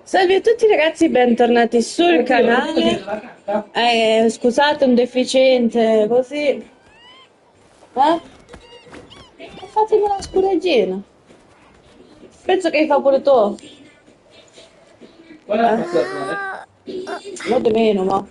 Salve a tutti ragazzi, bentornati sul canale. Scusate un deficiente così. Eh? Fatemi una scureggina. Penso che fa pure tu. Non di meno, ma.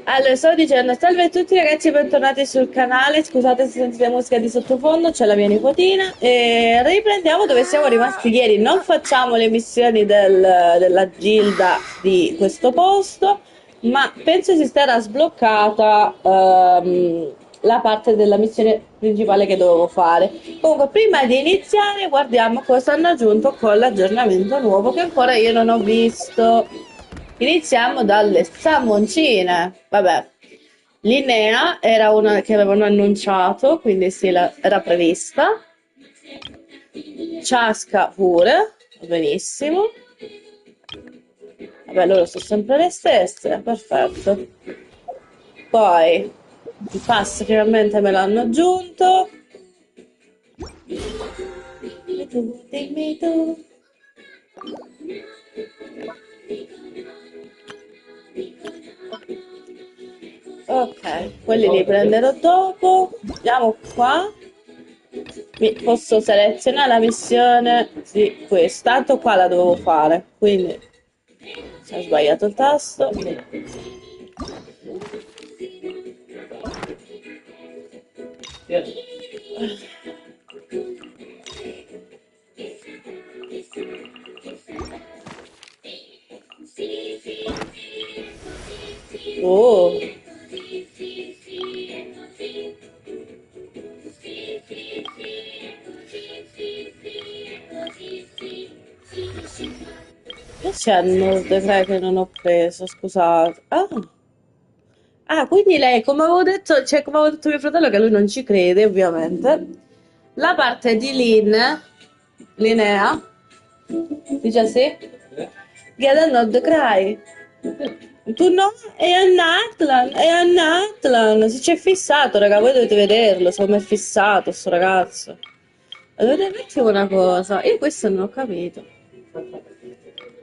Allora, stavo dicendo, salve a tutti ragazzi, bentornati sul canale. Scusate se sentite musica di sottofondo, c'è la mia nipotina. E riprendiamo dove siamo rimasti ieri. Non facciamo le missioni della gilda di questo posto, ma penso si sarà sbloccata la parte della missione principale che dovevo fare. Comunque, prima di iniziare, guardiamo cosa hanno aggiunto con l'aggiornamento nuovo che ancora io non ho visto. Iniziamo dalle sammoncine. Vabbè, Linnea era una che avevano annunciato, quindi sì, era prevista. Ciasca pure, benissimo. Vabbè, loro sono sempre le stesse, perfetto. Poi il pass finalmente me l'hanno aggiunto. Dimmi tu, dimmi tu. Ok, quelli li prenderò dopo. Andiamo qua. Posso selezionare la missione di questa. Tanto qua la dovevo fare, quindi se ho sbagliato il tasto. Oh. Che c'è il Nord che non ho preso? Scusate. Quindi lei, come avevo detto, cioè come avevo detto mio fratello che lui non ci crede, ovviamente. La parte di Linnea, dice sì? Get a Nord Cry. Tu no? È a Natlan. Si c'è fissato, raga, voi dovete vederlo, secondo me è fissato sto ragazzo. Dovete dirti una cosa, io questo non ho capito.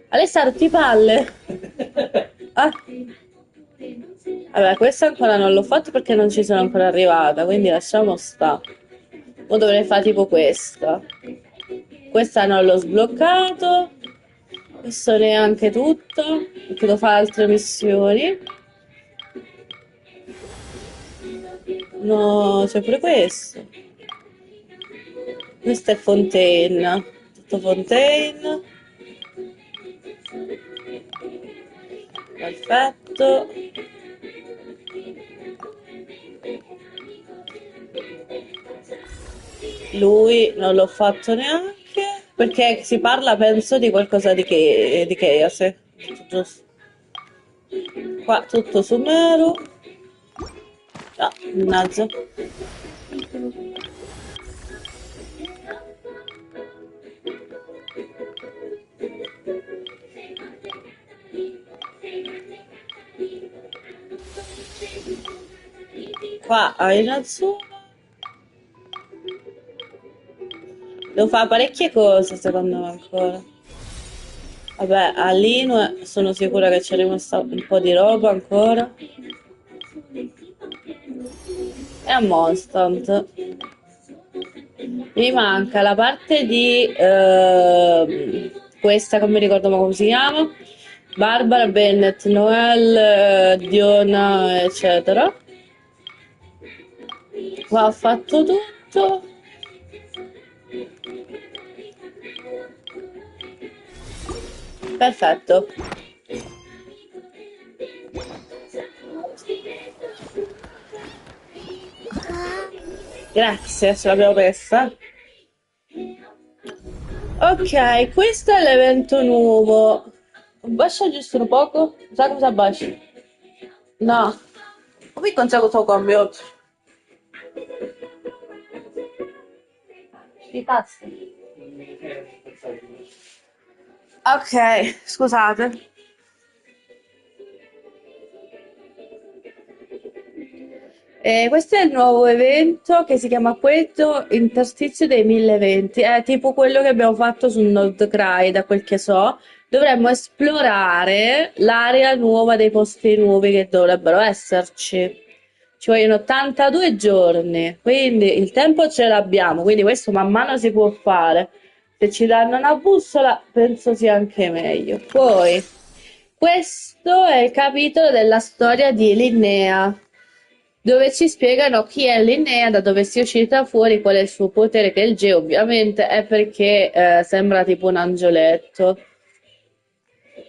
Alessandro, ti palle? Ah. Vabbè, questa ancora non l'ho fatto perché non ci sono ancora arrivata, quindi lasciamo sta. Ora dovrei fare tipo questa. Questa non l'ho sbloccato. Questo neanche tutto, perché devo fare altre missioni. No, c'è pure questo. Questo è Fontaine. Tutto Fontaine. Perfetto. Lui non l'ho fatto neanche perché si parla penso di qualcosa di Chaos, giusto? Qua tutto su Meru. Ah, mannaggia. Qua hai Natsume. Devo fare parecchie cose secondo me ancora. Vabbè, a Linue sono sicura che c'è rimasta un po' di roba ancora. E a Monstant. Mi manca la parte di questa, che non mi ricordo ma come si chiama. Barbara, Bennett, Noel, Diona, eccetera. Qua ho fatto tutto. Perfetto. Grazie, ce l'abbiamo messa. Ok, questo è l'evento nuovo. Abbascia giusto un poco. Sai cosa abbascia? No. Qui non c'è questo cambio. I tasti. Ok, scusate. Questo è il nuovo evento che si chiama Questo Interstizio dei 1020. È tipo quello che abbiamo fatto su Nordcry, da quel che so. Dovremmo esplorare l'area nuova dei posti nuovi che dovrebbero esserci. Ci vogliono 82 giorni, quindi il tempo ce l'abbiamo, quindi questo man mano si può fare. Se ci danno una bussola, penso sia anche meglio. Poi, questo è il capitolo della storia di Linnea, dove ci spiegano chi è Linnea, da dove si è uscita fuori, qual è il suo potere, che il G ovviamente è perché sembra tipo un angioletto.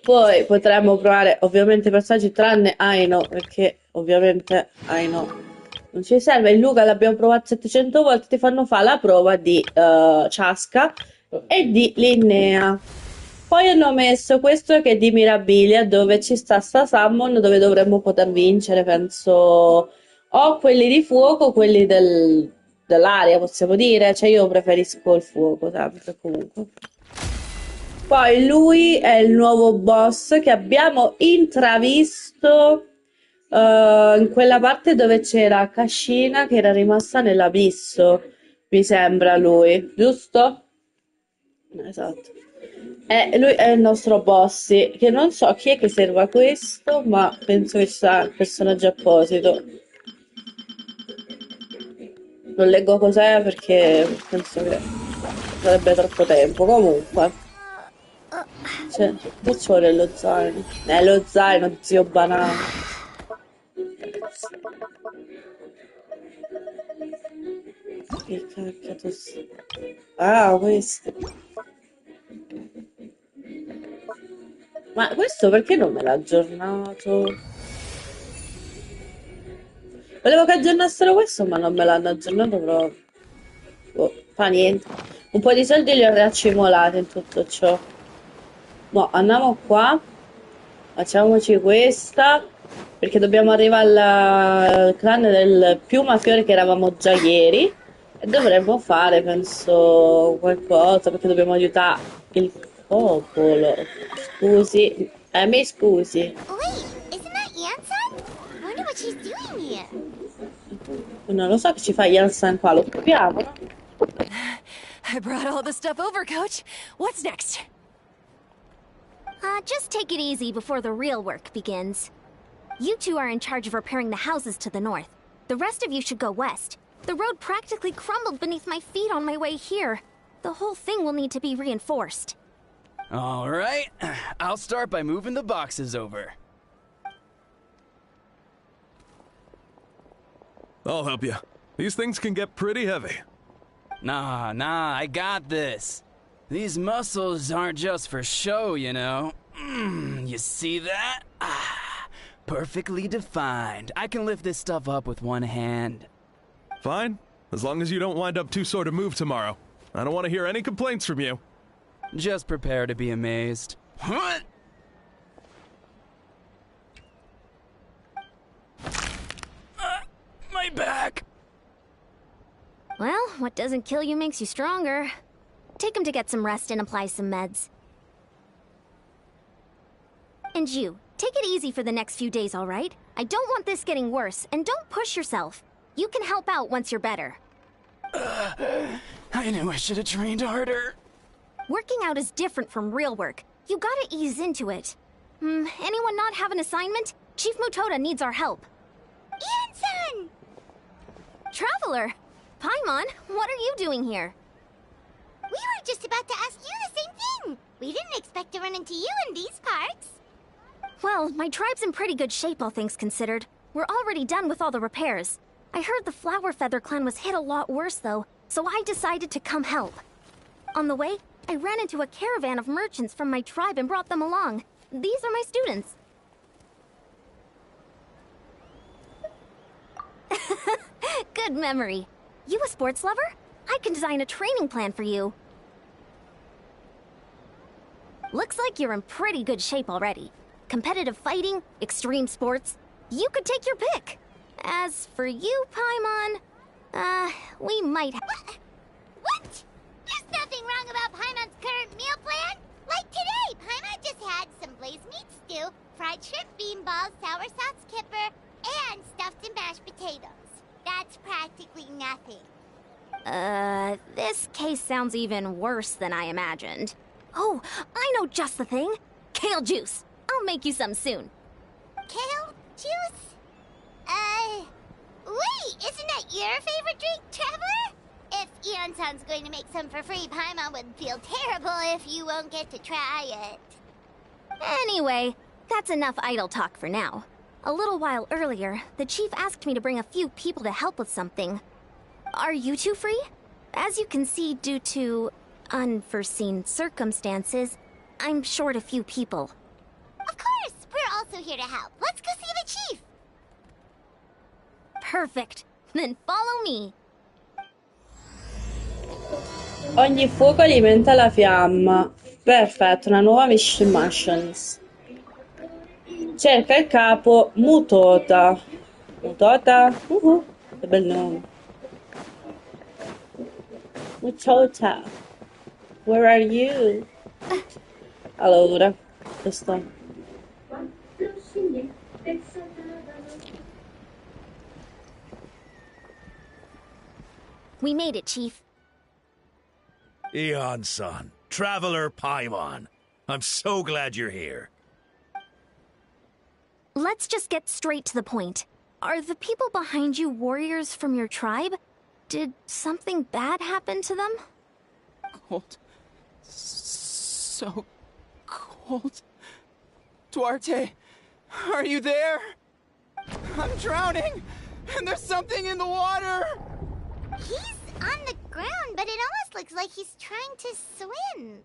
Poi potremmo provare ovviamente i personaggi tranne Aino, perché ovviamente Aino non ci serve. Il Luca l'abbiamo provato 700 volte, ti fanno fare la prova di Ciasca e di Linnea. Poi hanno messo questo che è di Mirabilia, dove ci sta Summon, dove dovremmo poter vincere, penso, o quelli di fuoco o quelli dell'aria, possiamo dire. Cioè io preferisco il fuoco, sempre, comunque. Poi lui è il nuovo boss che abbiamo intravisto in quella parte dove c'era Cascina che era rimasta nell'abisso, mi sembra lui, giusto? Esatto. Lui è il nostro boss, sì, che non so chi è che serva questo, ma penso che sia il personaggio apposito. Non leggo cos'è perché penso che sarebbe troppo tempo. Comunque, cioè, che ci vuole lo zaino? Lo zaino, zio banana. Che cacchio Ah, questo. Ma questo perché non me l'ha aggiornato? Volevo che aggiornassero questo, ma non me l'hanno aggiornato proprio. Boh, fa niente. Un po' di soldi li ho riaccimolati in tutto ciò. Boh, andiamo qua. Facciamoci questa. Perché dobbiamo arrivare al clan del piuma fiore che eravamo già ieri. E dovremmo fare, penso, qualcosa. Perché dobbiamo aiutare il popolo. Scusi. Mi scusi. Wait, isn't that Yansan? Wonder what she's doing here. Non lo so che ci fa Yansan qua. Lo proviamo, no? I brought all the stuff over, Coach. What's next? Just take it easy before the real work begins. You two are in charge of repairing the houses to the north. The rest of you should go west. The road practically crumbled beneath my feet on my way here. The whole thing will need to be reinforced. All right, I'll start by moving the boxes over. I'll help you. These things can get pretty heavy. Nah, I got this. These muscles aren't just for show, you know. You see that? Perfectly defined. I can lift this stuff up with one hand. Fine, as long as you don't wind up too sore to move tomorrow. I don't want to hear any complaints from you. Just prepare to be amazed. My back! Well, what doesn't kill you makes you stronger. Take him to get some rest and apply some meds. And you, take it easy for the next few days, all right? I don't want this getting worse, and don't push yourself. You can help out once you're better. I knew I should have trained harder. Working out is different from real work. You gotta ease into it. Anyone not have an assignment? Chief Mutoda needs our help. Ian-san! Traveler! Paimon, what are you doing here? We were just about to ask you the same thing. We didn't expect to run into you in these parts. Well, my tribe's in pretty good shape, all things considered. We're already done with all the repairs. I heard the Flower Feather clan was hit a lot worse, though, so I decided to come help. On the way, I ran into a caravan of merchants from my tribe and brought them along. These are my students. Good memory. You a sports lover? I can design a training plan for you. Looks like you're in pretty good shape already. Competitive fighting, extreme sports. You could take your pick. As for you, Paimon, we might What? There's nothing wrong about Paimon's current meal plan. Like today, Paimon just had some blazed meat stew, fried shrimp bean balls, sour sauce kipper, and stuffed and mashed potatoes. That's practically nothing. This case sounds even worse than I imagined. Oh, I know just the thing. Kale juice. I'll make you some soon. Kale juice? Wait, isn't that your favorite drink, Traveler? If Eon-san's going to make some for free, Paimon would feel terrible if you won't get to try it. Anyway, that's enough idle talk for now. A little while earlier, the chief asked me to bring a few people to help with something. Are you two free? As you can see, due to unforeseen circumstances, I'm short a few people. Of course, we're also here to help. Let's go see the chief. Perfect. Then follow me. Ogni fuoco alimenta la fiamma. Perfetto, una nuova missions. Cerca il capo Mutota. Mutota? Che bel nome. Mutota. Where are you? Allora, questo. We made it, Chief. Eon-san, Traveler Paimon. I'm so glad you're here. Let's just get straight to the point. Are the people behind you warriors from your tribe? Did something bad happen to them? Cold. So cold. Duarte, are you there? I'm drowning, and there's something in the water! He's on the ground, but it almost looks like he's trying to swim.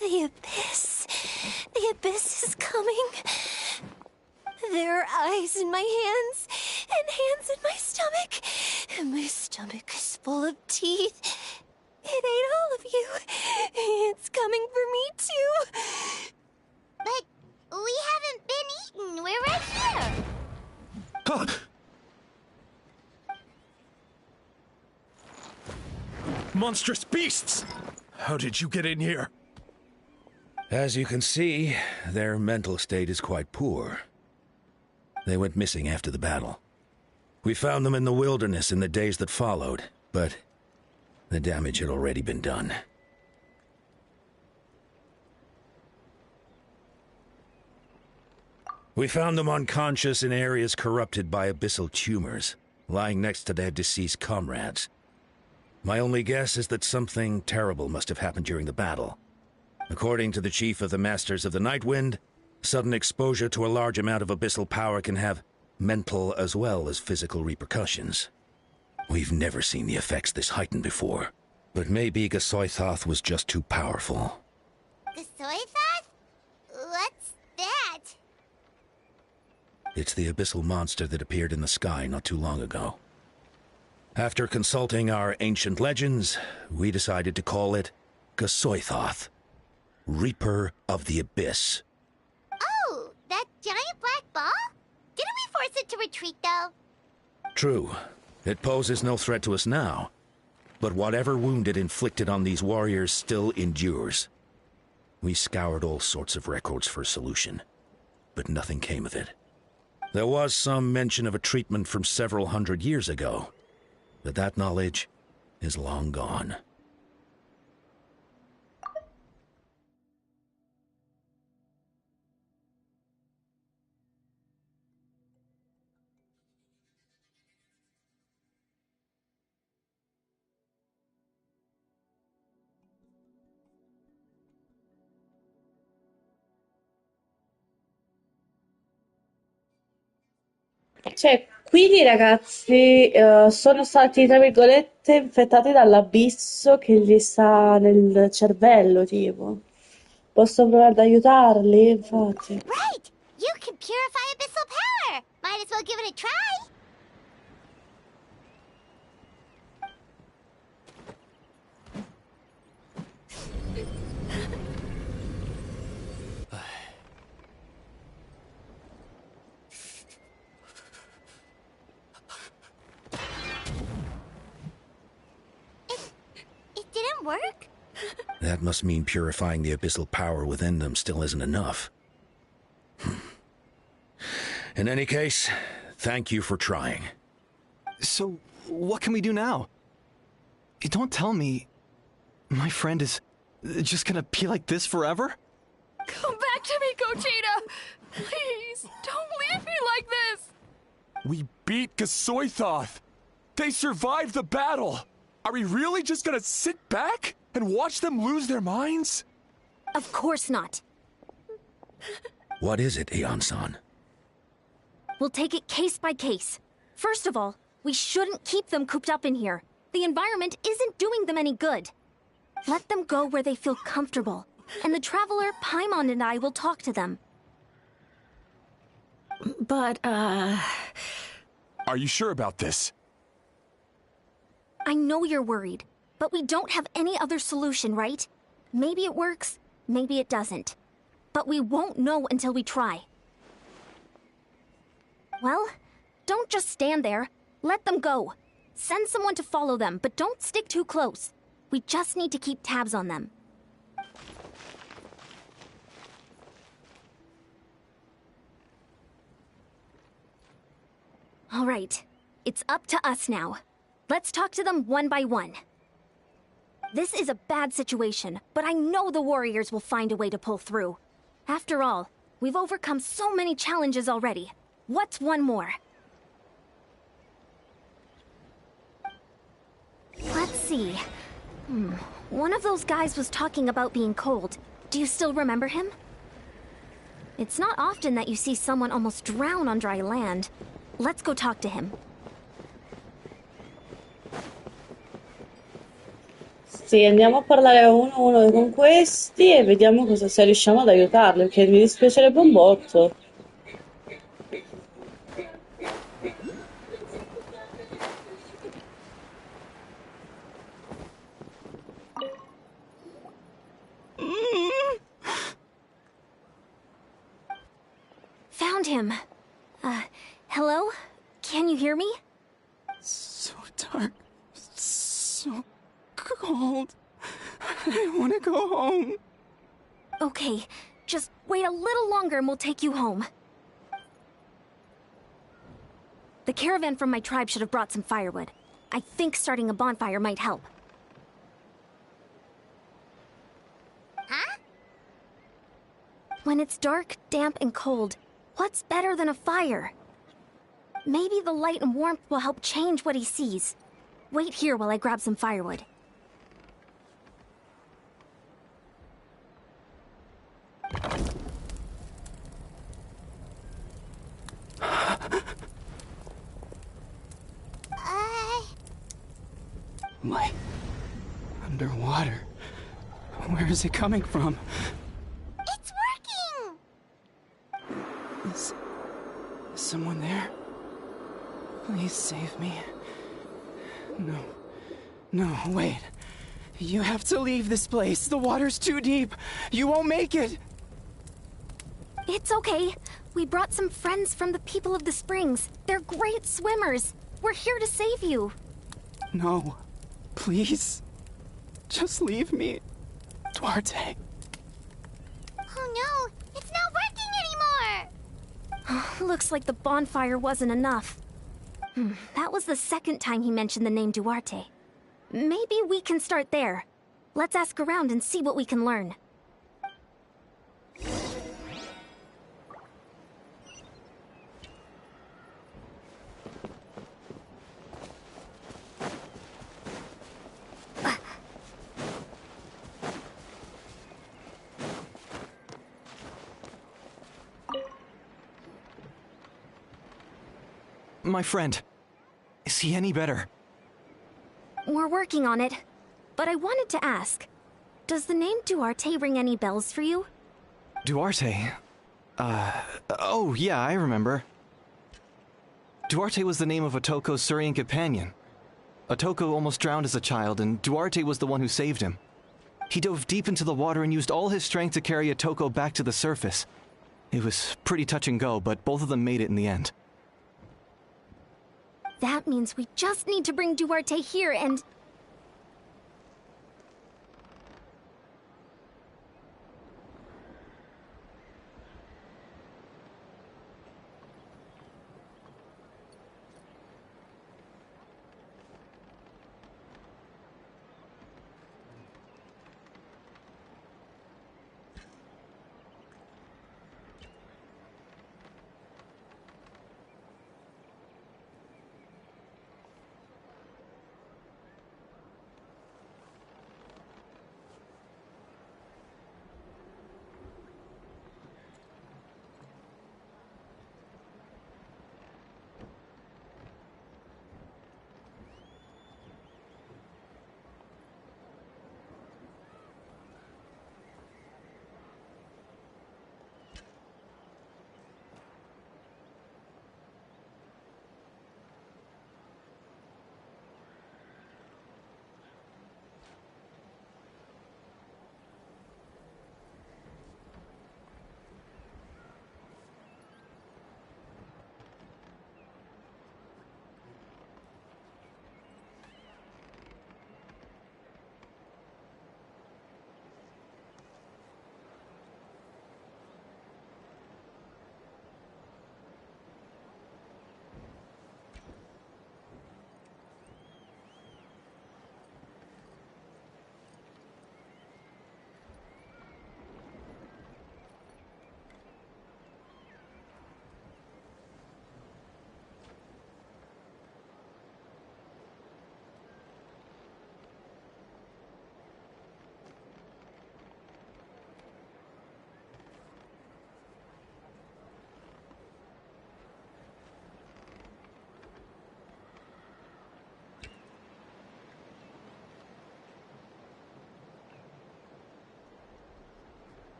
The abyss. The abyss is coming. There are eyes in my hands, and hands in my stomach. And my stomach is full of teeth. It ate all of you. It's coming for me, too. But we haven't been eaten. We're right here. Monstrous beasts! How did you get in here? As you can see, their mental state is quite poor. They went missing after the battle. We found them in the wilderness in the days that followed, but the damage had already been done. We found them unconscious in areas corrupted by abyssal tumors, lying next to their deceased comrades. My only guess is that something terrible must have happened during the battle. According to the chief of the Masters of the Nightwind, sudden exposure to a large amount of abyssal power can have mental as well as physical repercussions. We've never seen the effects this heightened before, but maybe Gasoithoth was just too powerful. Gasoithoth? What's that? It's the abyssal monster that appeared in the sky not too long ago. After consulting our ancient legends, we decided to call it Gasoithoth, Reaper of the Abyss. Oh, that giant black ball? Didn't we force it to retreat, though? True. It poses no threat to us now, but whatever wound it inflicted on these warriors still endures. We scoured all sorts of records for a solution, but nothing came of it. There was some mention of a treatment from several hundred years ago, but that knowledge is long gone. Cioè, quindi i ragazzi sono stati, tra virgolette, infettati dall'abisso che gli sta nel cervello, tipo. Posso provare ad aiutarli, infatti. Right! You can purify abyssal power! Might as well give it a try! It didn't work? That must mean purifying the abyssal power within them still isn't enough. In any case, thank you for trying. So, what can we do now? Don't tell me my friend is just gonna be like this forever? Come back to me, Gogeta! Please, don't leave me like this! We beat Gasoithoth! They survived the battle! Are we really just gonna sit back and watch them lose their minds? Of course not. What is it, Aeon-san? We'll take it case by case. First of all, we shouldn't keep them cooped up in here. The environment isn't doing them any good. Let them go where they feel comfortable, and the Traveler, Paimon, and I will talk to them. But, Are you sure about this? I know you're worried, but we don't have any other solution, right? Maybe it works, maybe it doesn't. But we won't know until we try. Well, don't just stand there. Let them go. Send someone to follow them, but don't stick too close. We just need to keep tabs on them. All right, it's up to us now. Let's talk to them one by one. This is a bad situation, but I know the warriors will find a way to pull through. After all, we've overcome so many challenges already. What's one more? Let's see. One of those guys was talking about being cold. Do you still remember him? It's not often that you see someone almost drown on dry land. Let's go talk to him. Sì, andiamo a parlare uno a uno con questi e vediamo cosa, se riusciamo ad aiutarli, perché mi dispiacerebbe un botto. Found him. Hello? Can you hear me? So dark. So cold. I want to go home. Okay, just wait a little longer and we'll take you home. The caravan from my tribe should have brought some firewood. I think starting a bonfire might help. Huh? When it's dark, damp, and cold, what's better than a fire? Maybe the light and warmth will help change what he sees. Wait here while I grab some firewood. Light. Underwater. Where is it coming from? It's working! Is someone there? Please save me. No. No, wait. You have to leave this place. The water's too deep. You won't make it. It's okay. We brought some friends from the people of the springs. They're great swimmers. We're here to save you. No. Please. Just leave me. Duarte. Oh no, it's not working anymore! Looks like the bonfire wasn't enough. That was the second time he mentioned the name Duarte. Maybe we can start there. Let's ask around and see what we can learn. My friend. Is he any better? We're working on it. But I wanted to ask, does the name Duarte ring any bells for you? Duarte? Oh yeah, I remember. Duarte was the name of Otoko's Surian companion. Otoko almost drowned as a child, and Duarte was the one who saved him. He dove deep into the water and used all his strength to carry Otoko back to the surface. It was pretty touch and go, but both of them made it in the end. That means we just need to bring Duarte here and...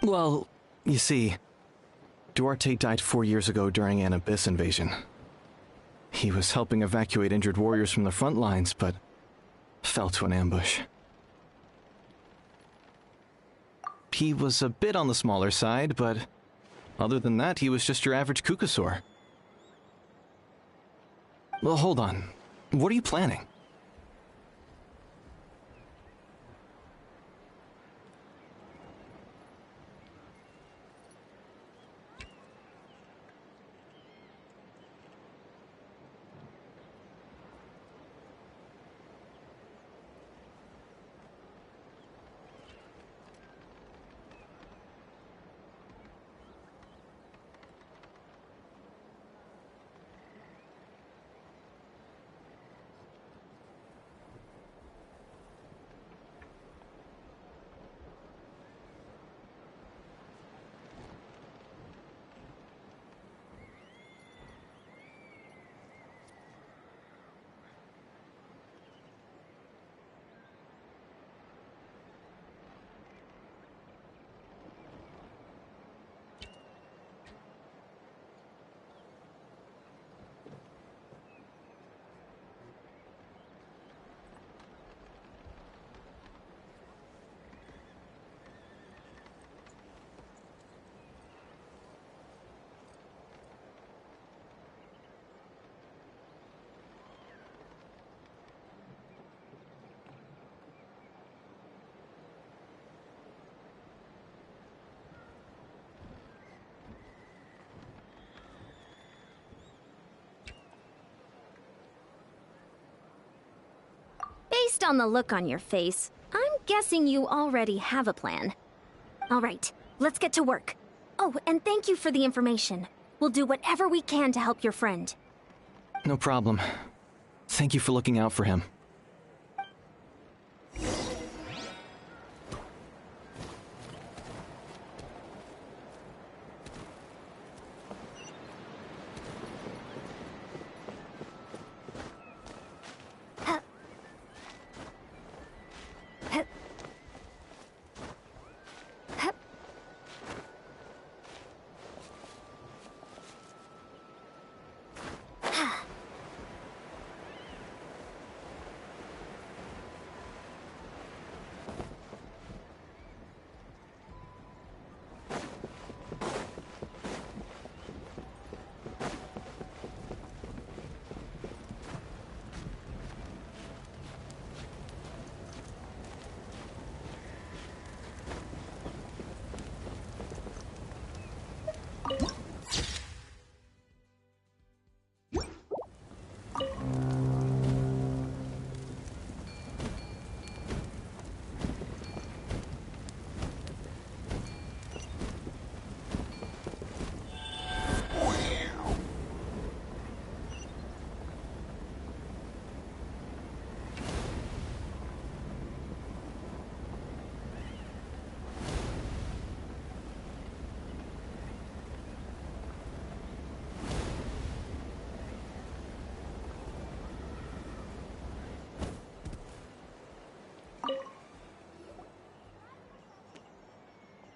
Well, you see, Duarte died 4 years ago during an Abyss invasion. He was helping evacuate injured warriors from the front lines, but fell to an ambush. He was a bit on the smaller side, but other than that, he was just your average Kukasaur. Well, hold on. What are you planning? Based on the look on your face, I'm guessing you already have a plan. All right, let's get to work. Oh, and thank you for the information. We'll do whatever we can to help your friend. No problem. Thank you for looking out for him.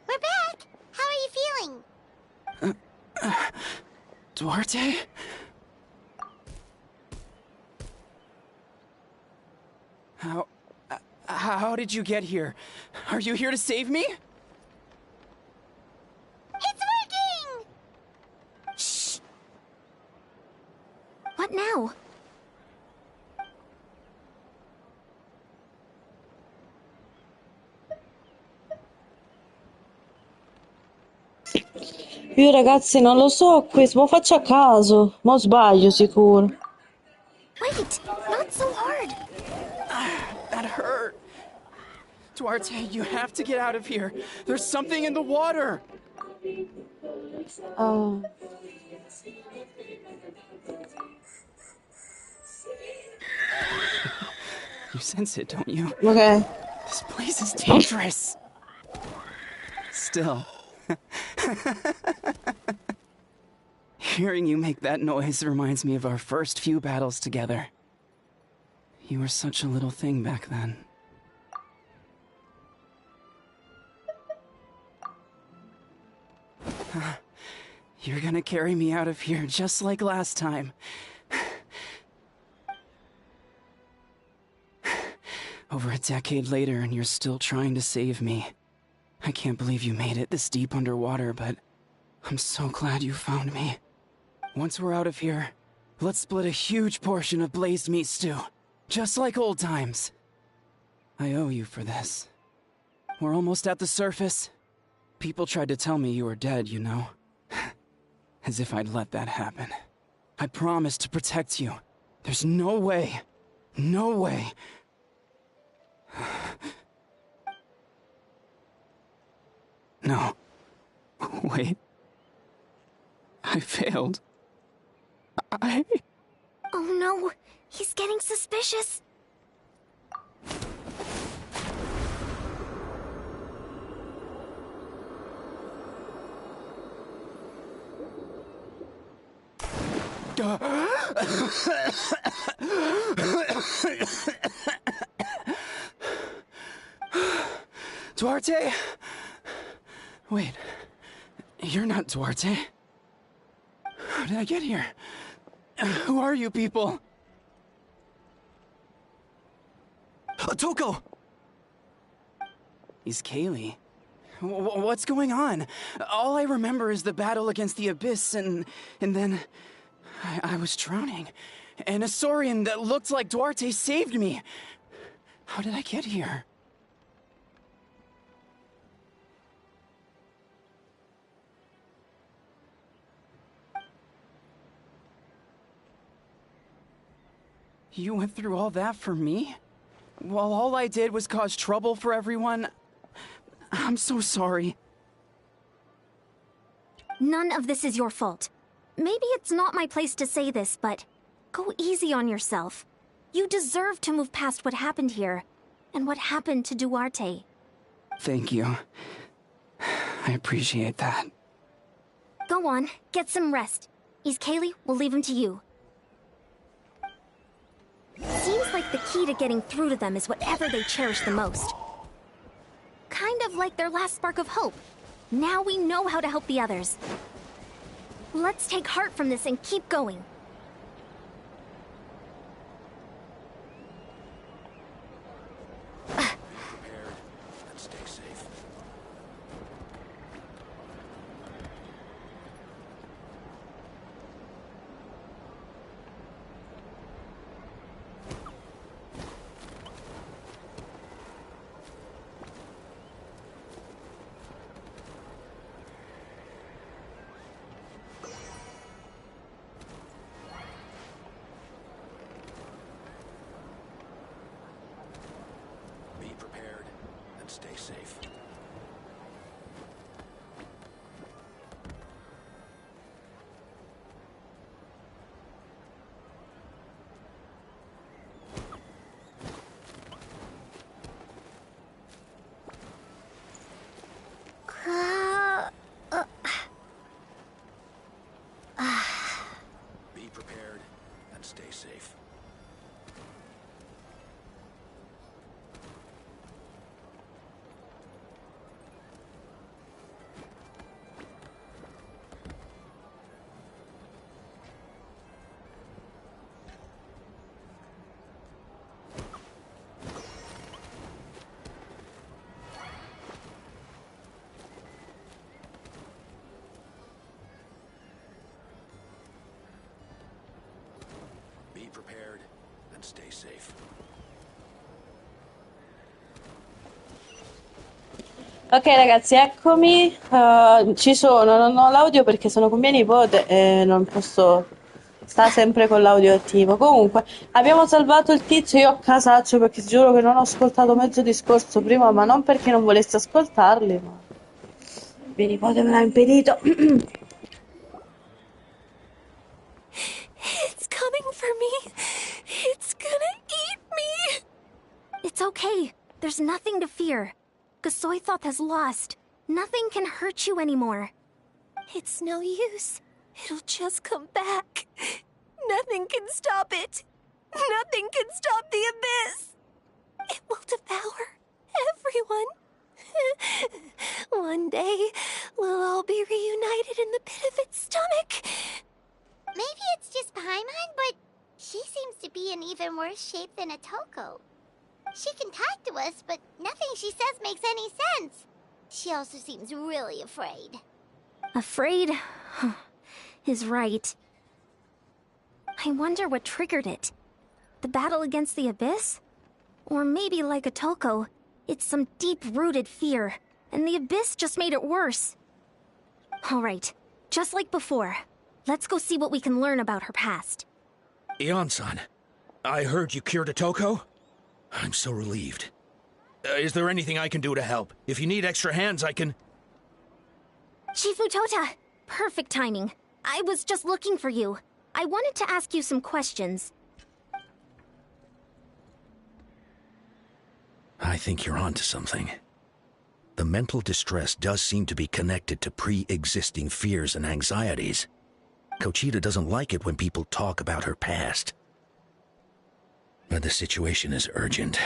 We're back! How are you feeling? Duarte? How did you get here? Are you here to save me? It's working! Shh! What now? Io ragazzi non lo so, questo, ma faccio a caso, ma sbaglio sicuro. Wait, not so hard. That hurt. Duarte, you have to get out of here. There's something in the water. You sense it, don't you? Ok. This place is dangerous. Still. Hearing you make that noise reminds me of our first few battles together. You were such a little thing back then. You're gonna carry me out of here just like last time. Over a decade later, and you're still trying to save me. I can't believe you made it this deep underwater, but I'm so glad you found me. Once we're out of here, let's split a huge portion of blazed meat stew, just like old times. I owe you for this. We're almost at the surface. People tried to tell me you were dead, you know. As if I'd let that happen. I promised to protect you. There's no way. No way. No. Wait. I failed. Oh no, he's getting suspicious. Duarte? Wait, you're not Duarte. How did I get here? Who are you people? Toko! He's Kaylee. What's going on? All I remember is the battle against the Abyss, and then I was drowning. And a Saurian that looked like Duarte saved me. How did I get here? You went through all that for me? While all I did was cause trouble for everyone? I'm so sorry. None of this is your fault. Maybe it's not my place to say this, but go easy on yourself. You deserve to move past what happened here, and what happened to Duarte. Thank you. I appreciate that. Go on, get some rest. Kaylee, we'll leave him to you. Seems like the key to getting through to them is whatever they cherish the most. Kind of like their last spark of hope. Now we know how to help the others. Let's take heart from this and keep going. Stay safe. Be prepared and stay safe. Be prepared and stay safe. Ok ragazzi, eccomi, ci sono, non ho l'audio perché sono con mia nipote e non posso, sta sempre con l'audio attivo. Comunque, abbiamo salvato il tizio, io a casaccio perché giuro che non ho ascoltato mezzo discorso prima, ma non perché non volessi ascoltarli, ma mia nipote me l'ha impedito. It's coming for me. It's gonna eat me. It's okay. There's nothing to fear. Gasoithoth has lost. Nothing can hurt you anymore. It's no use. It'll just come back. Nothing can stop it. Nothing can stop the abyss. It will devour everyone. One day, we'll all be reunited shape than a Toko. She can talk to us, but nothing she says makes any sense. She also seems really afraid. Afraid? Is right. I wonder what triggered it. The battle against the Abyss? Or maybe like a Toko, it's some deep-rooted fear, and the Abyss just made it worse. Alright, just like before, let's go see what we can learn about her past. Ion-san, I heard you cured a Toko? I'm so relieved. Is there anything I can do to help? If you need extra hands, I can... Chief Mutota! Perfect timing. I was just looking for you. I wanted to ask you some questions. I think you're onto something. The mental distress does seem to be connected to pre-existing fears and anxieties. Kochita doesn't like it when people talk about her past. But the situation is urgent.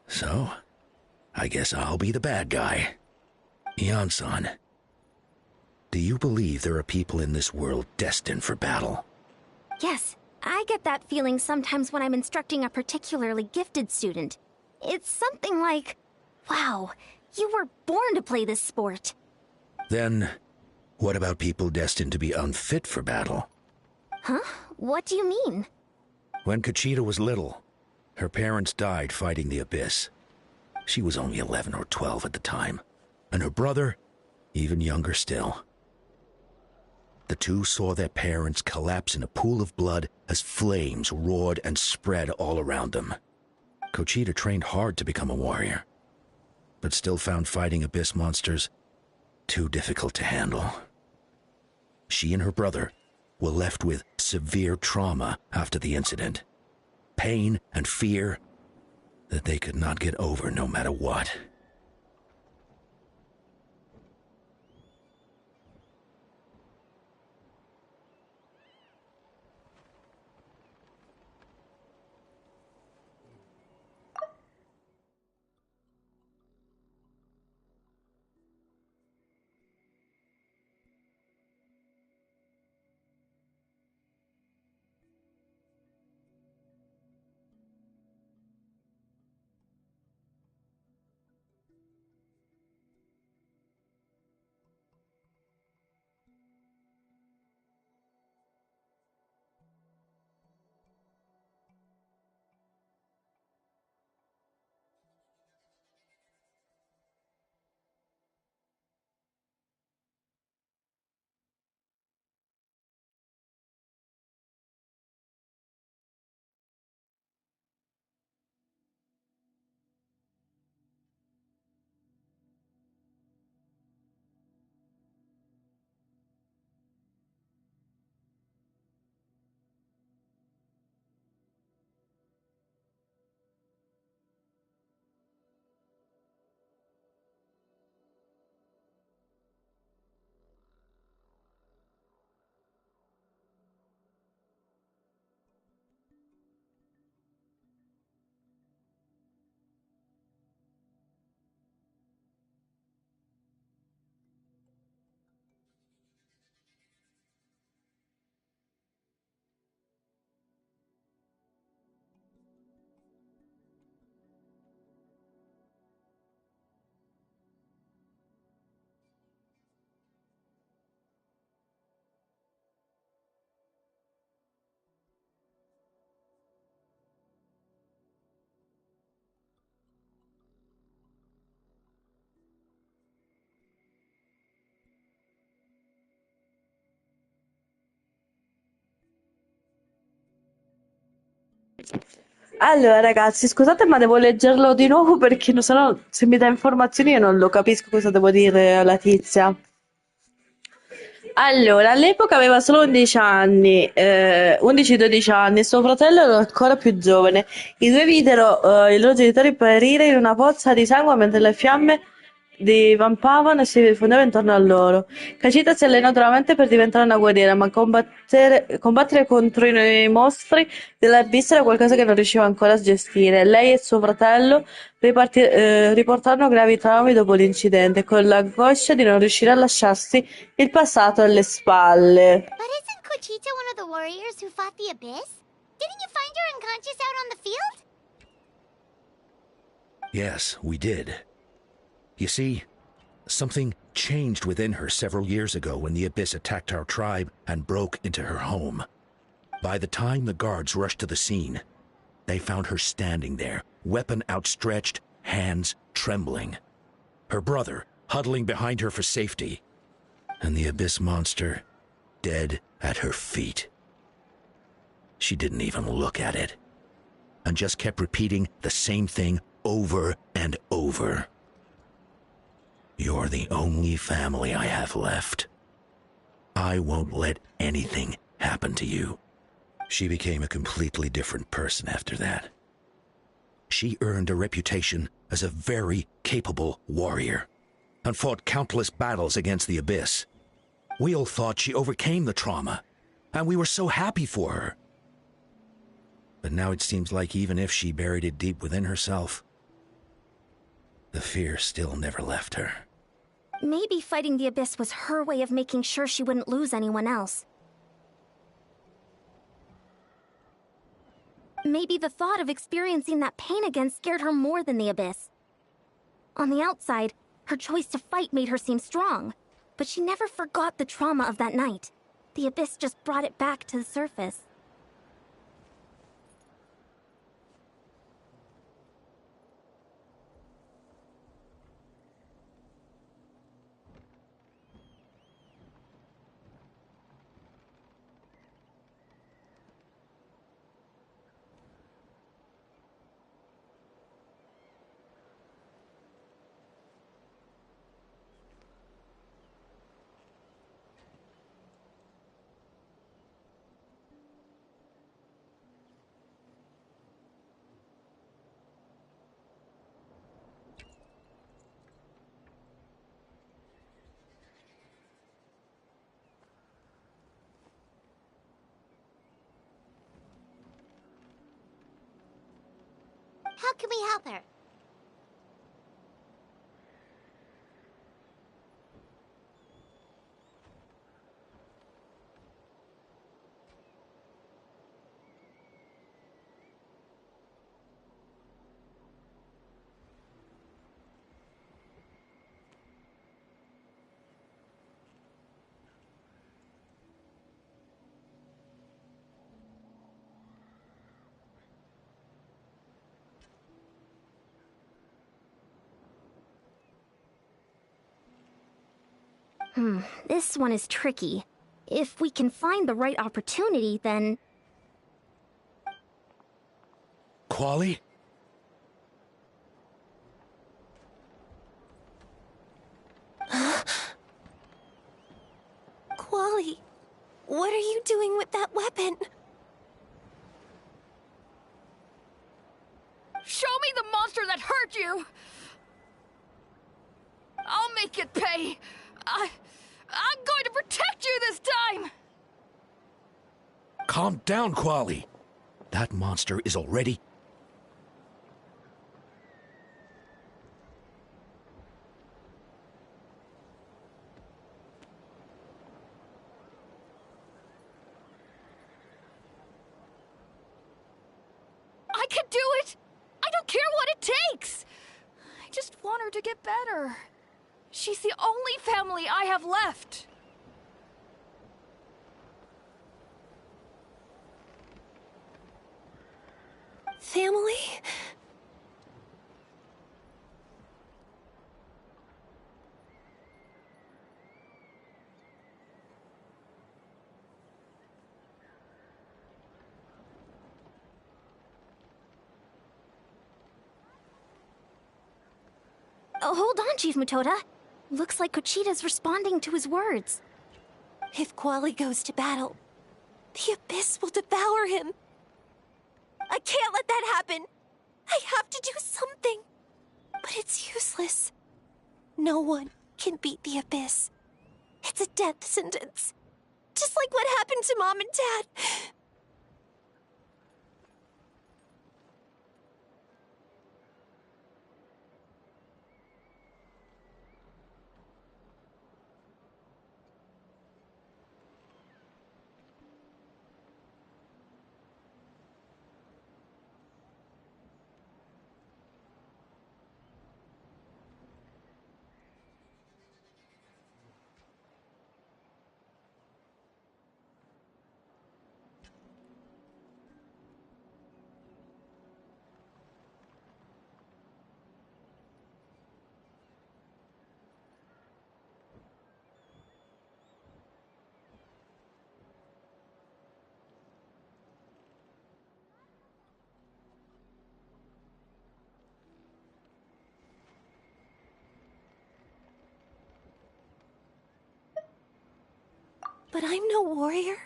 So, I guess I'll be the bad guy. Ion-san, do you believe there are people in this world destined for battle? Yes, I get that feeling sometimes when I'm instructing a particularly gifted student. It's something like, wow, you were born to play this sport. Then, what about people destined to be unfit for battle? Huh? What do you mean? When Kochita was little, her parents died fighting the Abyss. She was only 11 or 12 at the time, and her brother, even younger still. The two saw their parents collapse in a pool of blood as flames roared and spread all around them. Kochita trained hard to become a warrior, but still found fighting Abyss monsters too difficult to handle. She and her brother were left with severe trauma after the incident. Pain and fear that they could not get over no matter what. Allora, ragazzi, scusate, ma devo leggerlo di nuovo perché sennò se mi dà informazioni io non lo capisco cosa devo dire alla tizia. Allora, all'epoca aveva solo 11 anni, 11-12 anni, e suo fratello era ancora più giovane. I due videro i loro genitori perire in una pozza di sangue mentre le fiamme divampavano e si diffondeva intorno a loro. Kachita si allenò duramente per diventare una guerriera, ma combattere contro i mostri dell'abisso era qualcosa che non riusciva ancora a gestire. Lei e suo fratello riportarono gravi traumi dopo l'incidente, con l'angoscia di non riuscire a lasciarsi il passato alle spalle. But isn't Kochita one of the warriors who fought the Abyss? Didn't you find her unconscious out on the field? Yes, we did. You see, something changed within her several years ago when the Abyss attacked our tribe and broke into her home. By the time the guards rushed to the scene, they found her standing there, weapon outstretched, hands trembling. Her brother huddling behind her for safety, and the Abyss monster dead at her feet. She didn't even look at it, and just kept repeating the same thing over and over. You're the only family I have left. I won't let anything happen to you. She became a completely different person after that. She earned a reputation as a very capable warrior, and fought countless battles against the Abyss. We all thought she overcame the trauma, and we were so happy for her. But now it seems like even if she buried it deep within herself, the fear still never left her. Maybe fighting the Abyss was her way of making sure she wouldn't lose anyone else. Maybe the thought of experiencing that pain again scared her more than the Abyss. On the outside, her choice to fight made her seem strong, but she never forgot the trauma of that night. The Abyss just brought it back to the surface. How can we help her? This one is tricky. If we can find the right opportunity, then... Quali? Quali, what are you doing with that weapon? Show me the monster that hurt you! I'll make it pay! I'm going to protect you this time! Calm down, Quali. That monster is already... I can do it! I don't care what it takes! I just want her to get better. She's the only family I have left. Family? Oh, hold on, Chief Mutoda. Looks like Kochita's responding to his words. If Quali goes to battle, the Abyss will devour him. I can't let that happen. I have to do something. But it's useless. No one can beat the Abyss. It's a death sentence. Just like what happened to Mom and Dad. But I'm no warrior.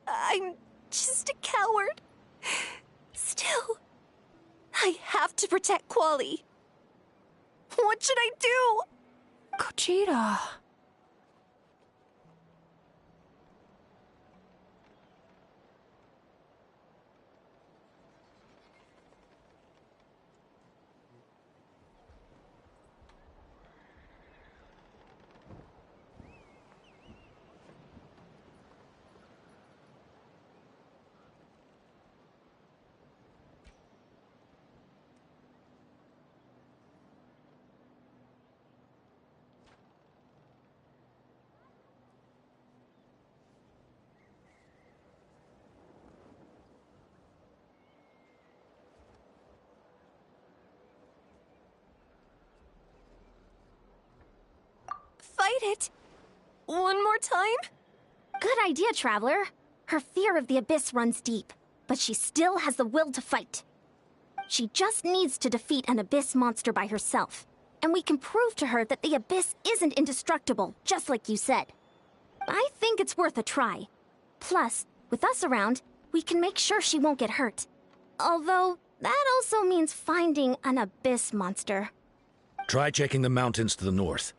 I'm just a coward. Still, I have to protect Quali. What should I do? Gogeta. Fight it? One more time? Good idea, Traveler. Her fear of the abyss runs deep, but she still has the will to fight. She just needs to defeat an abyss monster by herself, and we can prove to her that the abyss isn't indestructible, just like you said. I think it's worth a try. Plus, with us around, we can make sure she won't get hurt. Although, that also means finding an abyss monster. Try checking the mountains to the north.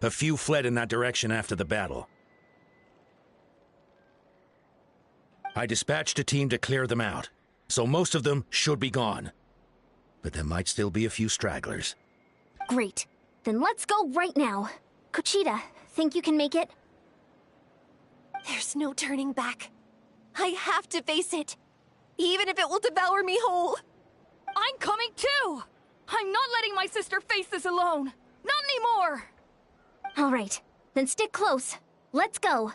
A few fled in that direction after the battle. I dispatched a team to clear them out, so most of them should be gone. But there might still be a few stragglers. Great. Then let's go right now. Gogeta, think you can make it? There's no turning back. I have to face it, even if it will devour me whole. I'm coming too! I'm not letting my sister face this alone! Not anymore! All right, then stick close. Let's go.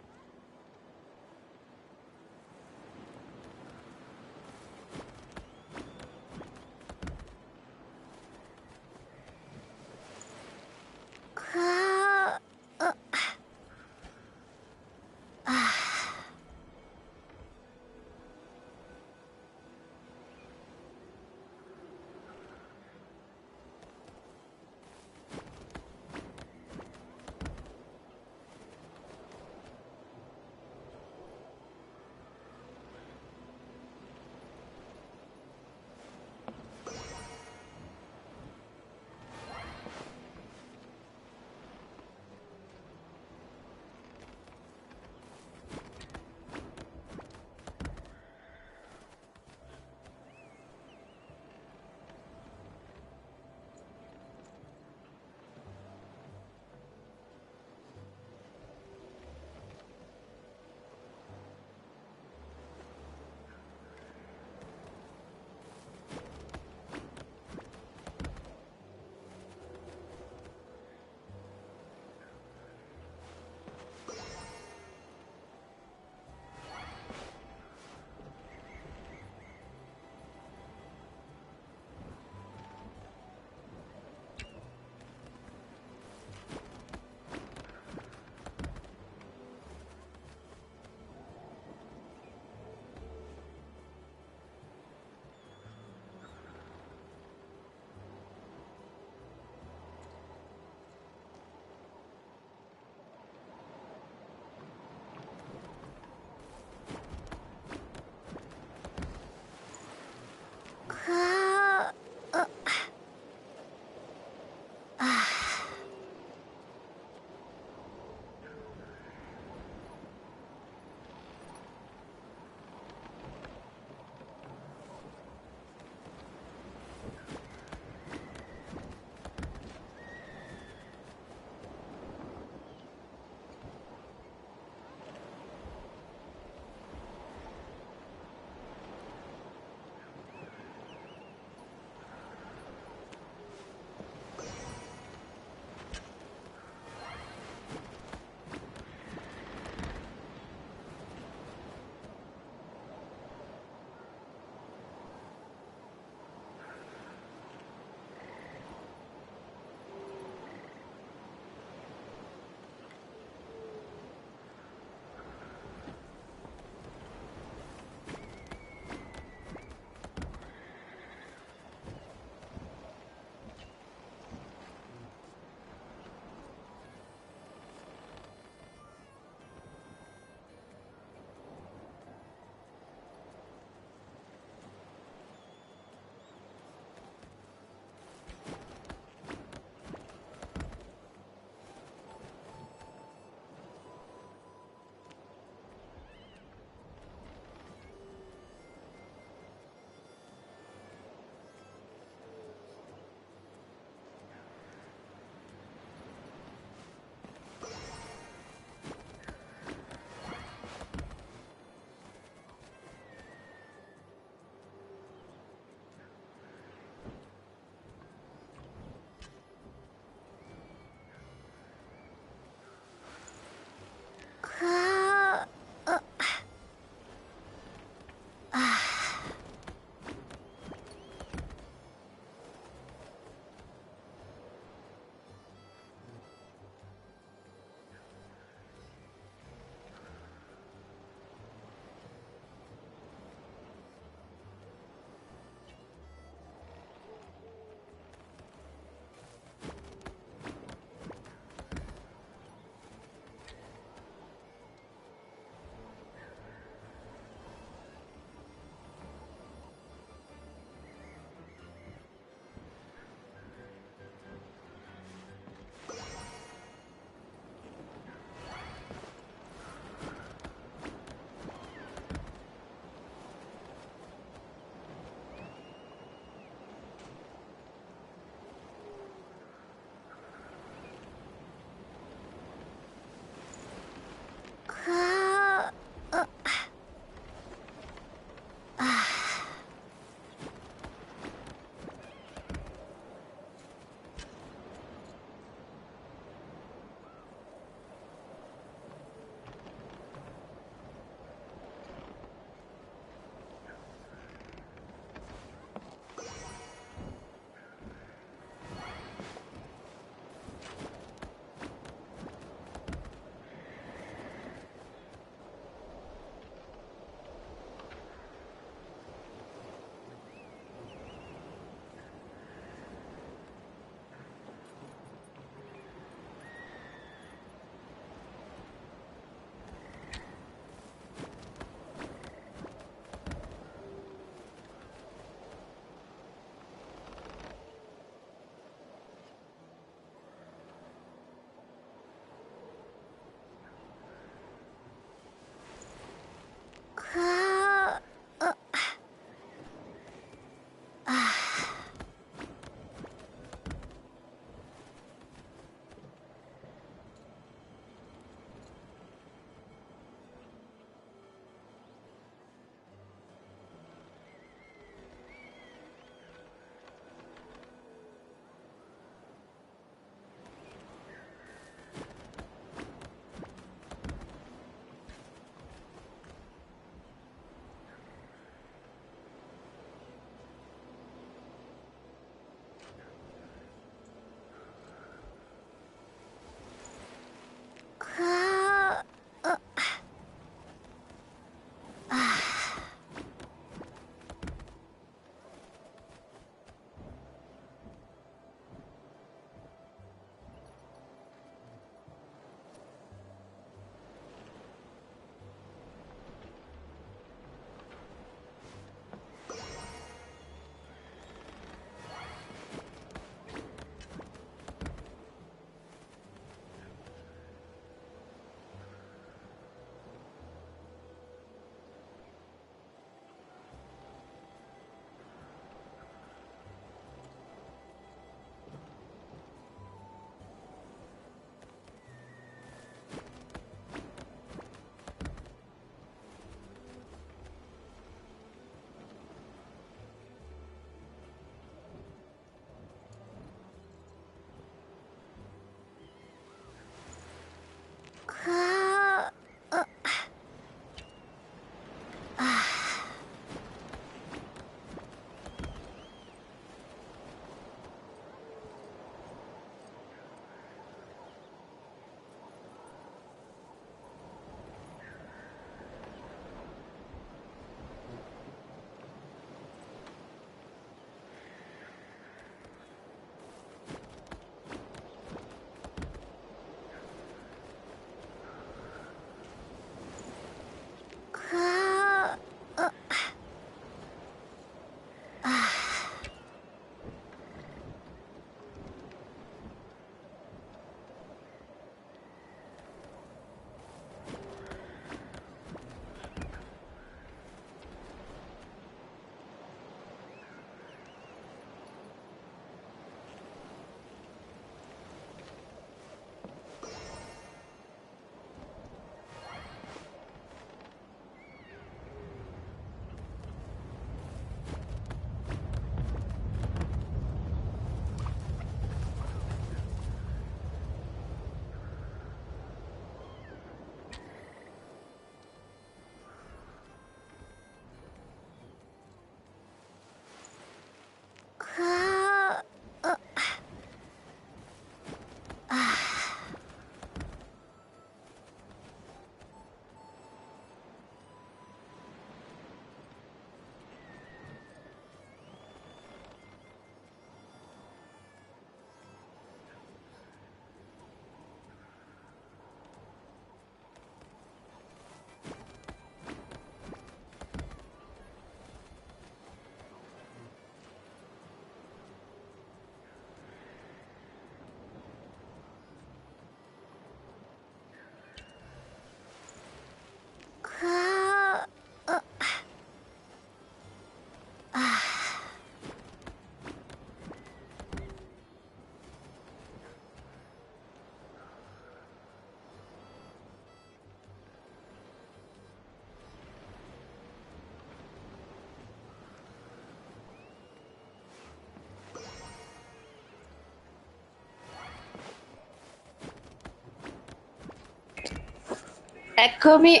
Eccomi.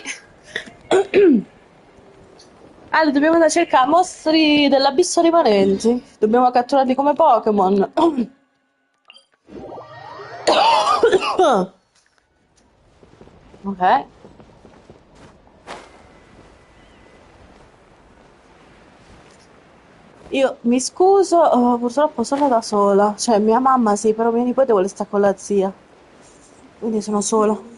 Ale, dobbiamo andare a cercare mostri dell'abisso rimanenti. Dobbiamo catturarli come Pokémon. Ok. Io mi scuso, purtroppo sono da sola. Cioè, mia mamma sì, però mia nipote vuole stare con la zia. Quindi sono sola.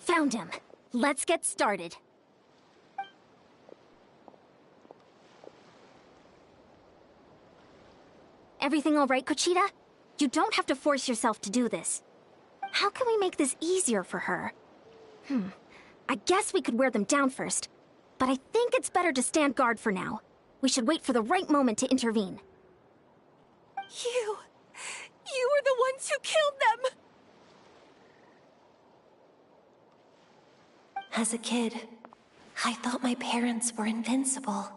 Found him. Let's get started. Everything all right, Kuchita? You don't have to force yourself to do this. How can we make this easier for her? I guess we could wear them down first, but I think it's better to stand guard for now. We should wait for the right moment to intervene. You were the ones who killed them! As a kid, I thought my parents were invincible.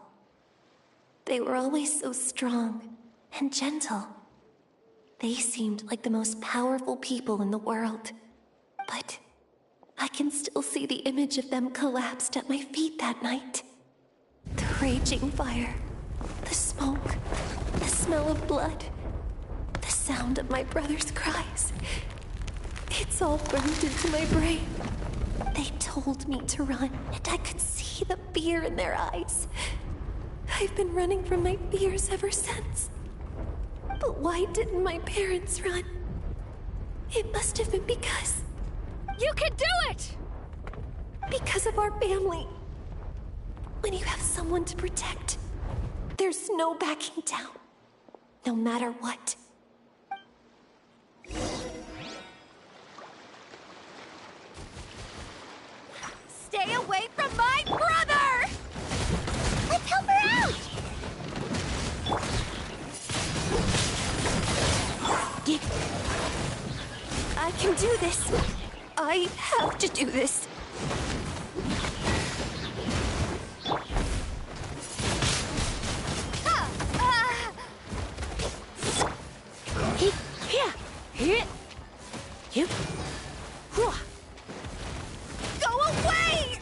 They were always so strong and gentle. They seemed like the most powerful people in the world. But I can still see the image of them collapsed at my feet that night. The raging fire, the smoke, the smell of blood, the sound of my brother's cries. It's all burned into my brain. They told me to run, and I could see the fear in their eyes. I've been running from my fears ever since. But why didn't my parents run? It must have been because... You can do it! Because of our family. When you have someone to protect, there's no backing down. No matter what. Stay away from my brother! Let's help her out! I can do this. I have to do this. Go away!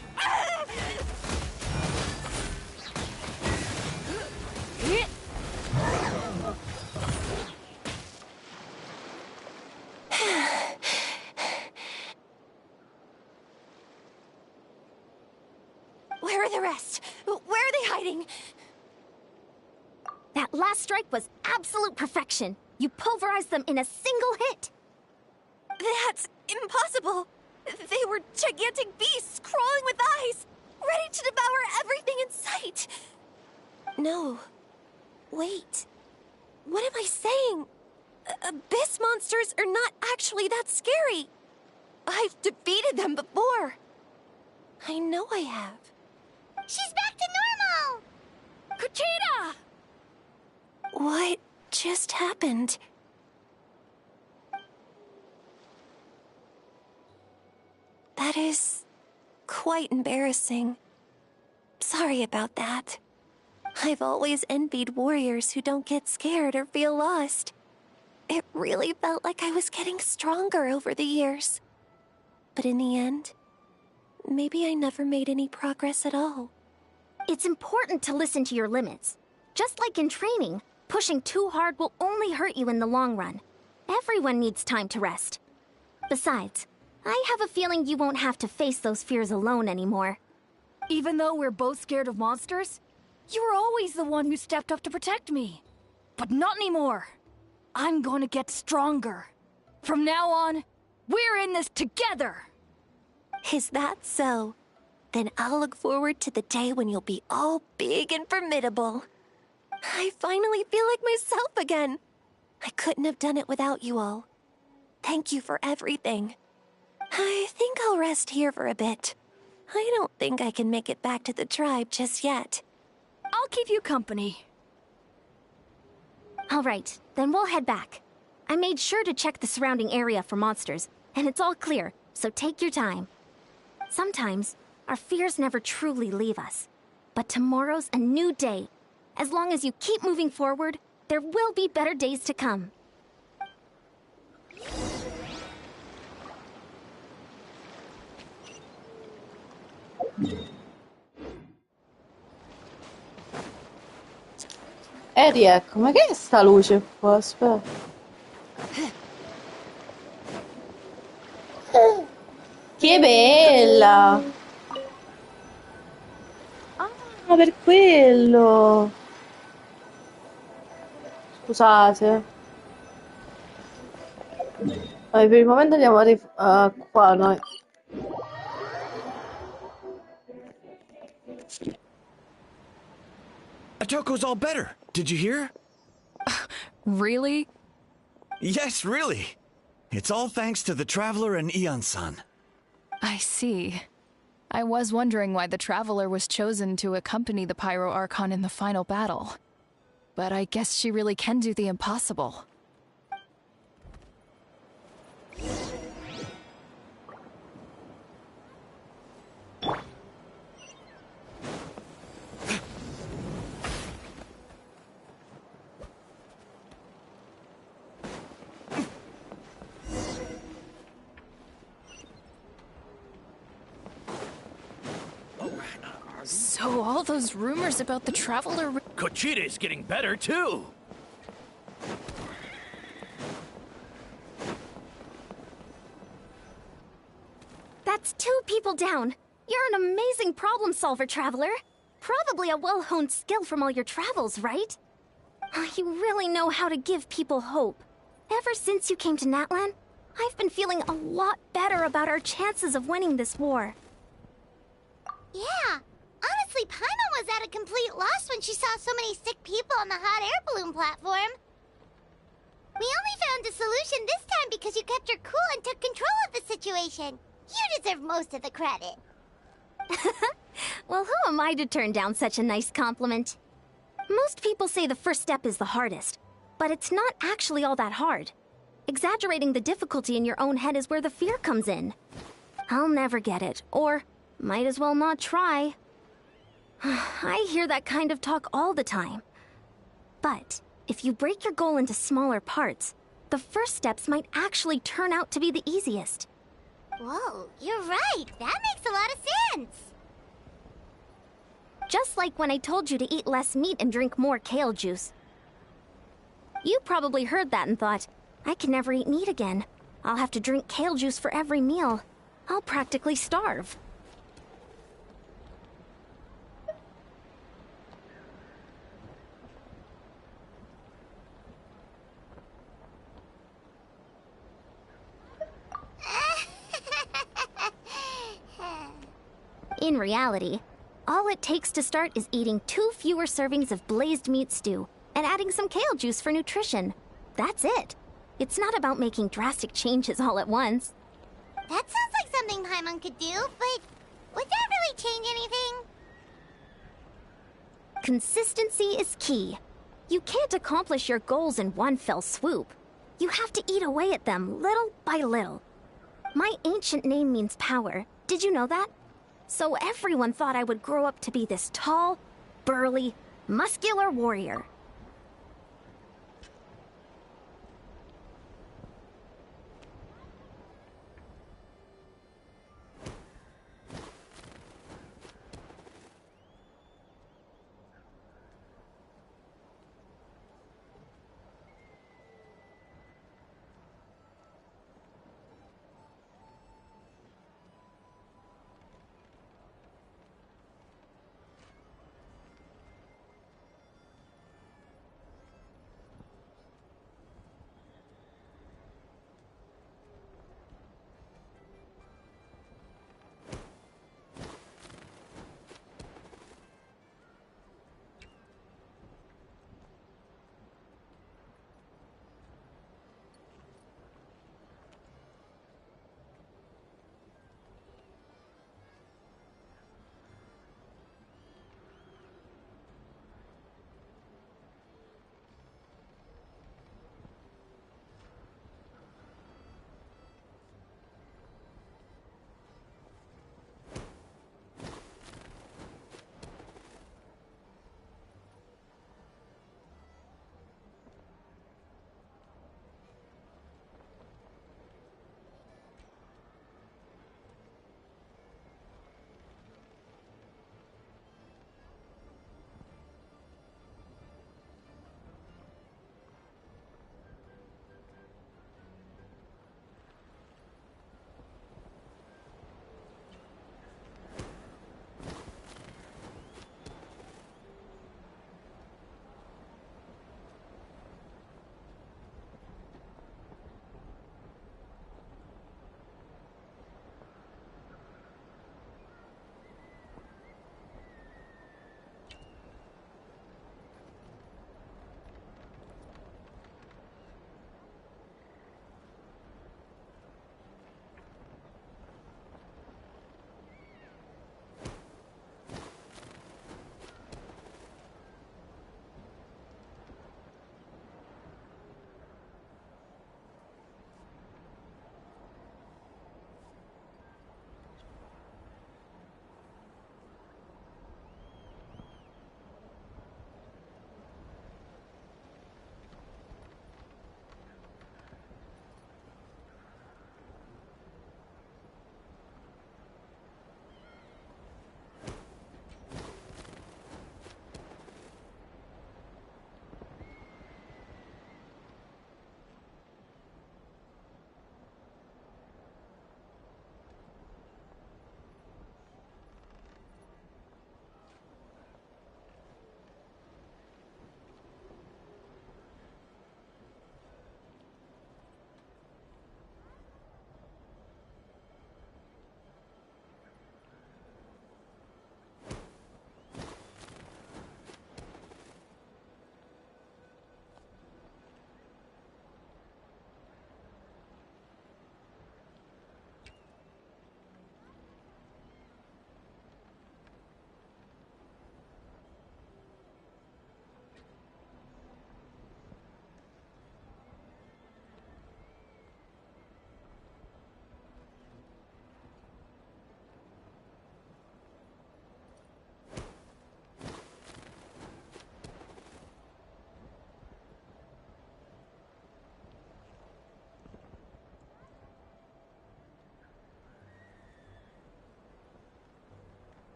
Where are the rest? Where are they hiding? That last strike was absolute perfection. You pulverized them in a single hit. That's impossible. They were gigantic beasts crawling with eyes, ready to devour everything in sight. No. Wait. What am I saying? Abyss monsters are not actually that scary. I've defeated them before. I know I have. She's back to normal! Kuchita! What just happened? That is quite embarrassing. Sorry about that. I've always envied warriors who don't get scared or feel lost. It really felt like I was getting stronger over the years. But in the end, maybe I never made any progress at all. It's important to listen to your limits. Just like in training, pushing too hard will only hurt you in the long run. Everyone needs time to rest. Besides, I have a feeling you won't have to face those fears alone anymore. Even though we're both scared of monsters, you were always the one who stepped up to protect me. But not anymore. I'm going to get stronger. From now on, we're in this together! Is that so? Then I'll look forward to the day when you'll be all big and formidable. I finally feel like myself again. I couldn't have done it without you all. Thank you for everything. I think I'll rest here for a bit. I don't think I can make it back to the tribe just yet. I'll keep you company. All right, then we'll head back. I made sure to check the surrounding area for monsters, and it's all clear, so take your time. Sometimes, our fears never truly leave us. But tomorrow's a new day. As long as you keep moving forward, there will be better days to come. Riecco, ma che è sta luce qua? Aspetta. Che bella! Ah, per quello! Scusate. Vabbè, per il momento andiamo qua noi. Otoko's all better. Did you hear? Really? Yes, really. It's all thanks to the Traveler and Ian-san. I see. I was wondering why the Traveler was chosen to accompany the Pyro Archon in the final battle. But I guess she really can do the impossible. So all those rumors about the Traveler... Kochide's getting better, too! That's 2 people down. You're an amazing problem solver, Traveler. Probably a well-honed skill from all your travels, right? You really know how to give people hope. Ever since you came to Natlan, I've been feeling a lot better about our chances of winning this war. Yeah. Honestly, Paimon was at a complete loss when she saw so many sick people on the hot air balloon platform. We only found a solution this time because you kept your cool and took control of the situation. You deserve most of the credit. Well, who am I to turn down such a nice compliment? Most people say the first step is the hardest, but it's not actually all that hard. Exaggerating the difficulty in your own head is where the fear comes in. I'll never get it, or might as well not try. I hear that kind of talk all the time. But if you break your goal into smaller parts, the first steps might actually turn out to be the easiest. Whoa, you're right. That makes a lot of sense. Just like when I told you to eat less meat and drink more kale juice. You probably heard that and thought, I can never eat meat again. I'll have to drink kale juice for every meal. I'll practically starve. In reality, all it takes to start is eating 2 fewer servings of blazed meat stew and adding some kale juice for nutrition. That's it. It's not about making drastic changes all at once. That sounds like something Paimon could do, but would that really change anything? Consistency is key. You can't accomplish your goals in one fell swoop. You have to eat away at them little by little. My ancient name means power. Did you know that? So everyone thought I would grow up to be this tall, burly, muscular warrior.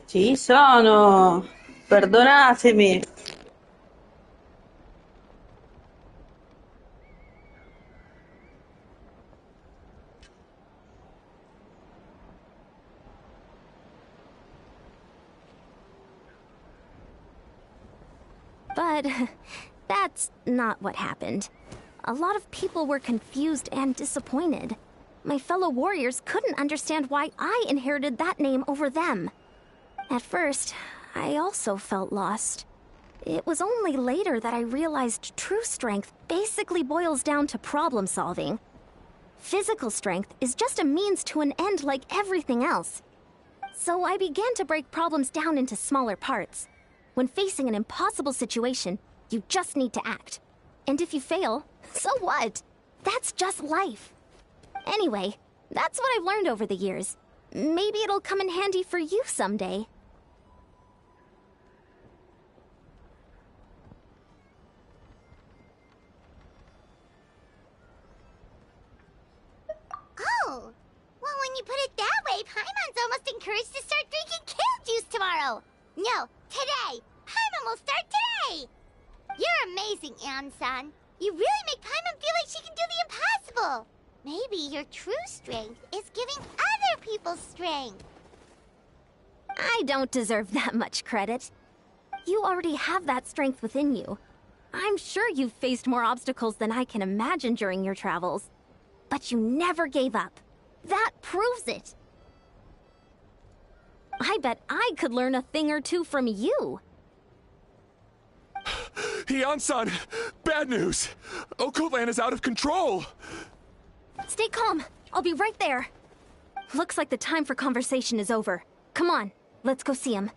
Ci sono. Perdonatemi. But that's not what happened. A lot of people were confused and disappointed. My fellow warriors couldn't understand why I inherited that name over them. At first, I also felt lost. It was only later that I realized true strength basically boils down to problem solving. Physical strength is just a means to an end like everything else. So I began to break problems down into smaller parts. When facing an impossible situation, you just need to act. And if you fail, so what? That's just life. Anyway, that's what I've learned over the years. Maybe it'll come in handy for you someday. Oh! Well, when you put it that way, Paimon's almost encouraged to start drinking kale juice tomorrow! No, today! Paimon will start today! You're amazing, Ansan. You really make Paimon feel like she can do the impossible! Maybe your true strength is giving other people strength! I don't deserve that much credit. You already have that strength within you. I'm sure you've faced more obstacles than I can imagine during your travels. But you never gave up. That proves it. I bet I could learn a thing or two from you. Hyun-san, bad news. Okoland is out of control. Stay calm. I'll be right there. Looks like the time for conversation is over. Come on, let's go see him.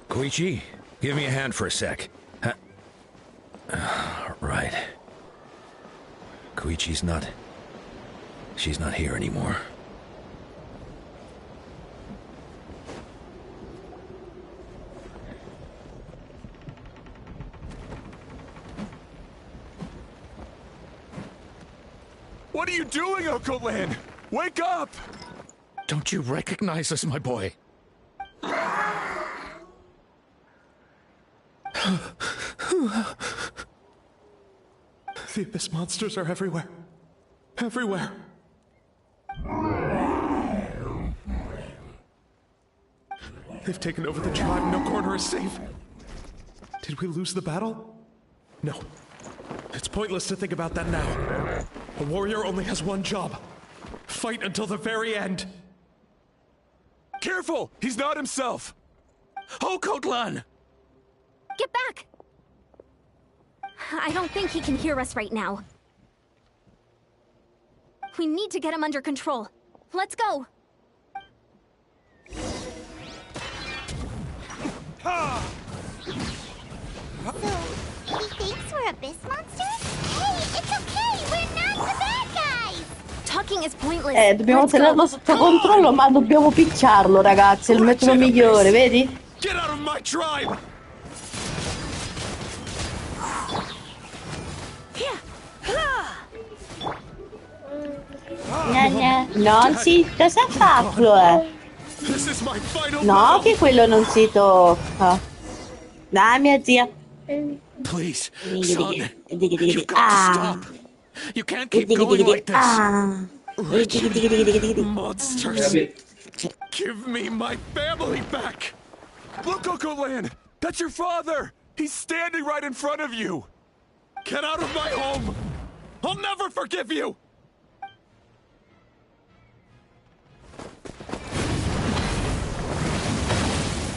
Koichi, give me a hand for a sec. Right. Koichi's not... She's not here anymore. What are you doing, Okoland? Wake up! Don't you recognize us, my boy? The Abyss monsters are everywhere. Everywhere. They've taken over the tribe. No corner is safe. Did we lose the battle? No. It's pointless to think about that now. A warrior only has one job. Fight until the very end. Careful! He's not himself! Okotlan! Get back! I don't think he can hear us right now. We need to get him under control. Let's go! So, he thinks we're Abyss monsters? Hey, it's okay! We're not the bad guys! Talking is pointless. Dobbiamo Let's go. tenerlo sotto controllo, ma dobbiamo picchiarlo, ragazzi. È il metodo migliore, vedi? Get out of my tribe! Non si... Cosa fa, Chloe? This is my final No, battle. che quello non si tocca. Dai, mia zia. Please, Dighi, son, dighi, dighi, you've got ah. to stop. You can't keep Dighi, going dighi, like this. ah. Wretched Dighi, dighi, dighi, dighi, dighi. Monsters! Give me my family back! Look, Okoland! That's your father! He's standing right in front of you! Get out of my home! I'll never forgive you!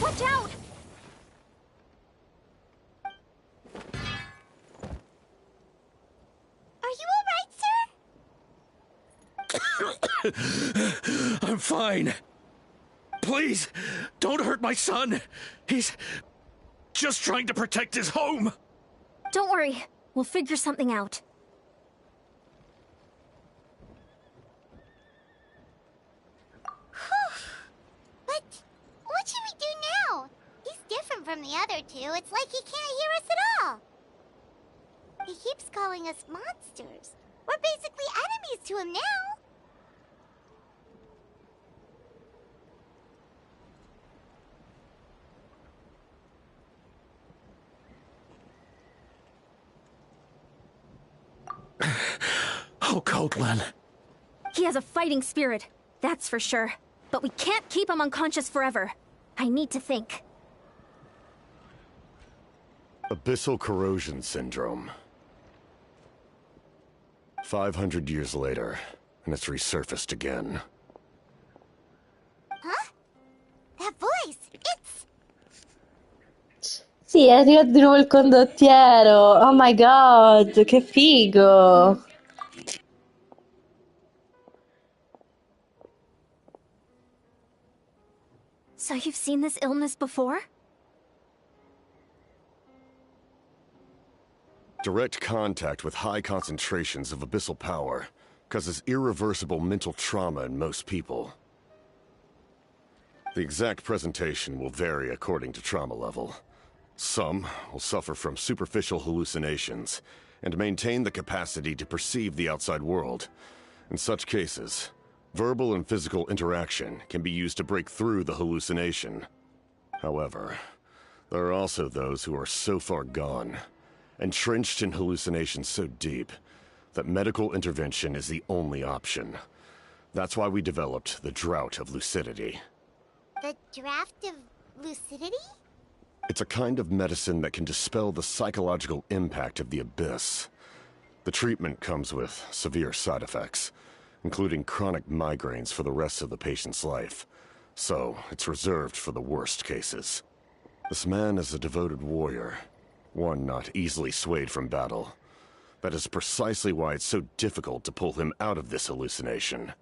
Watch out! Are you alright, sir? I'm fine. Please, don't hurt my son. He's just trying to protect his home. Don't worry. We'll figure something out. But what should we do now? He's different from the other two. It's like he can't hear us at all. He keeps calling us monsters. We're basically enemies to him now. Oh, Coatlan. He has a fighting spirit, that's for sure. But we can't keep him unconscious forever. I need to think. Abyssal corrosion syndrome. 500 years later, and it's resurfaced again. Huh? That voice, it's... Sì, è arrivato di nuovo il condottiero. Oh my god, che figo. So you've seen this illness before? Direct contact with high concentrations of abyssal power causes irreversible mental trauma in most people. The exact presentation will vary according to trauma level. Some will suffer from superficial hallucinations and maintain the capacity to perceive the outside world. In such cases, verbal and physical interaction can be used to break through the hallucination. However, there are also those who are so far gone, entrenched in hallucinations so deep, that medical intervention is the only option. That's why we developed the Drought of Lucidity. The draft of lucidity? It's a kind of medicine that can dispel the psychological impact of the abyss. The treatment comes with severe side effects, including chronic migraines for the rest of the patient's life. So, it's reserved for the worst cases. This man is a devoted warrior, one not easily swayed from battle. That is precisely why it's so difficult to pull him out of this hallucination.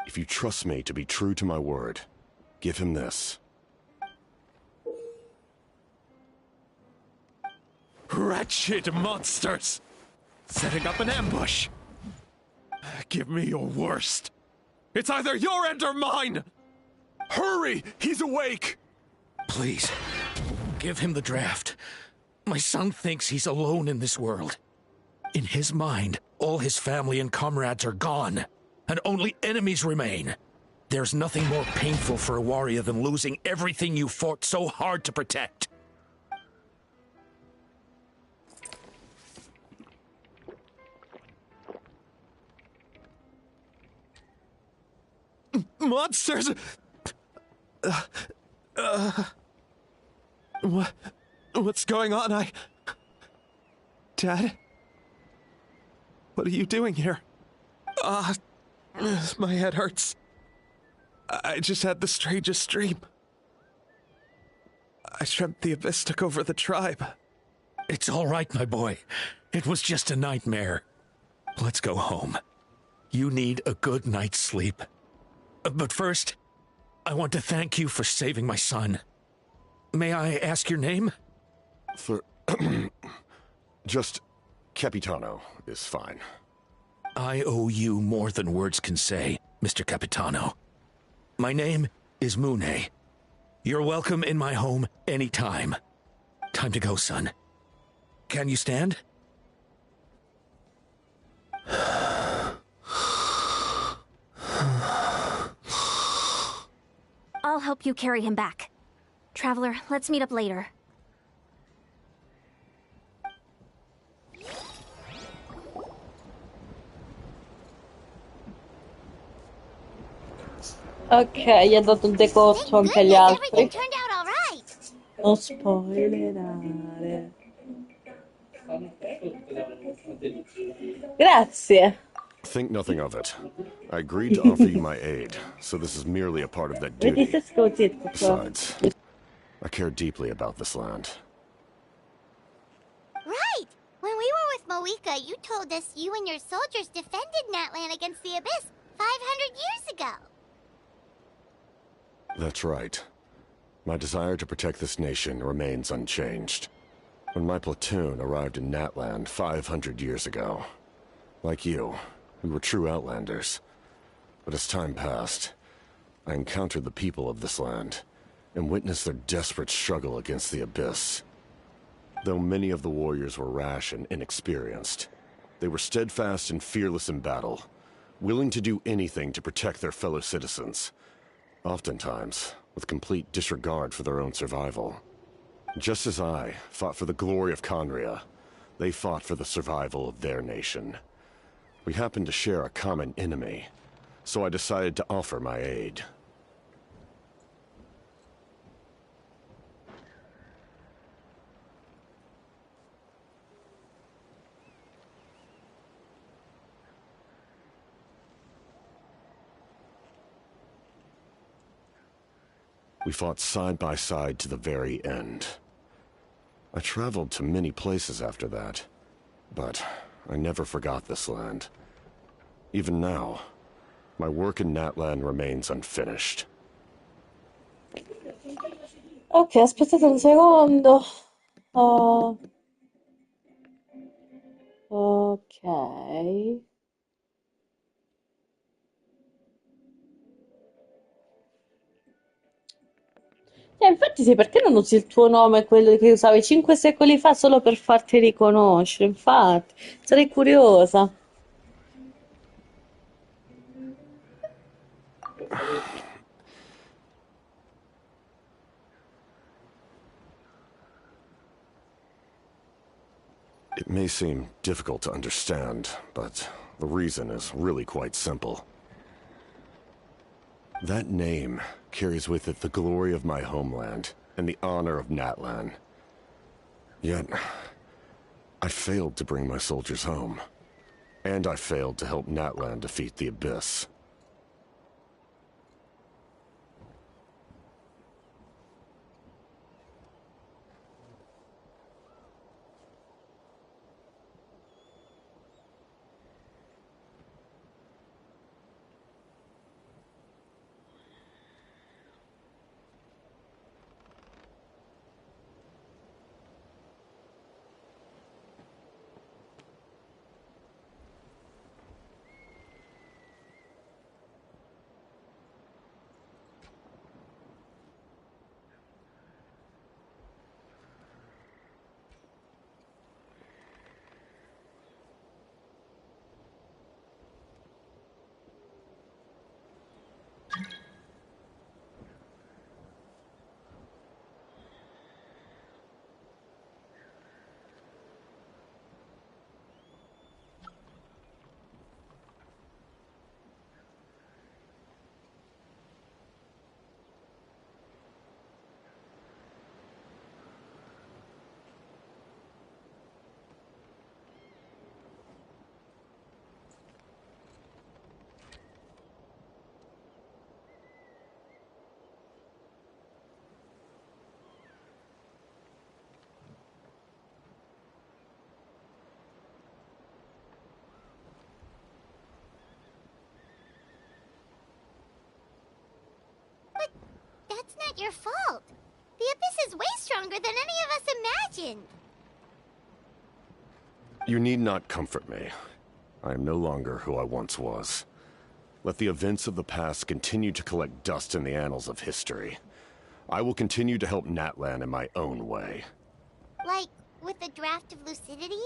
If you trust me to be true to my word, give him this. Wretched monsters! Setting up an ambush! Give me your worst. It's either your end or mine! Hurry! He's awake! Please, give him the draft. My son thinks he's alone in this world. In his mind, all his family and comrades are gone, and only enemies remain. There's nothing more painful for a warrior than losing everything you fought so hard to protect. Monsters! What's going on? Dad? What are you doing here? My head hurts. I just had the strangest dream. I dreamt the Abyss took over the tribe. It's all right, my boy. It was just a nightmare. Let's go home. You need a good night's sleep. But first, I want to thank you for saving my son. May I ask your name? Just Capitano is fine. I owe you more than words can say, Mr. Capitano. My name is Mune. You're welcome in my home anytime. Time to go, son. Can you stand? I'll help you carry him back. Traveler, let's meet up later. Ok, gli ha dato un decorso anche agli altri. Everything turned out all right. Non spoilerare. Grazie. Think nothing of it. I agreed to offer you my aid, so this is merely a part of that Vedi duty. se scozzito qua. Besides, I care deeply about this land. Right! When we were with Moika, you told us you and your soldiers defended Natlan against the Abyss 500 years ago. That's right. My desire to protect this nation remains unchanged. When my platoon arrived in Natlan 500 years ago, like you, we were true outlanders. But as time passed, I encountered the people of this land and witnessed their desperate struggle against the Abyss. Though many of the warriors were rash and inexperienced, they were steadfast and fearless in battle, willing to do anything to protect their fellow citizens, oftentimes with complete disregard for their own survival. Just as I fought for the glory of Conria, they fought for the survival of their nation. We happened to share a common enemy, so I decided to offer my aid. We fought side by side to the very end. I traveled to many places after that, but I never forgot this land. Even now, my work in Natlan remains unfinished. Ok, aspettate un secondo. Oh, ok. Infatti sì, perché non usi il tuo nome, quello che usavi 5 secoli fa, solo per farti riconoscere? Infatti, sarei curiosa. It may seem difficult to understand, but the reason is really quite simple. That name carries with it the glory of my homeland and the honor of Natlan. Yet, I failed to bring my soldiers home. And I failed to help Natlan defeat the Abyss. That's not your fault. The Abyss is way stronger than any of us imagined. You need not comfort me. I am no longer who I once was. Let the events of the past continue to collect dust in the annals of history. I will continue to help Natlan in my own way. Like, with the draft of lucidity?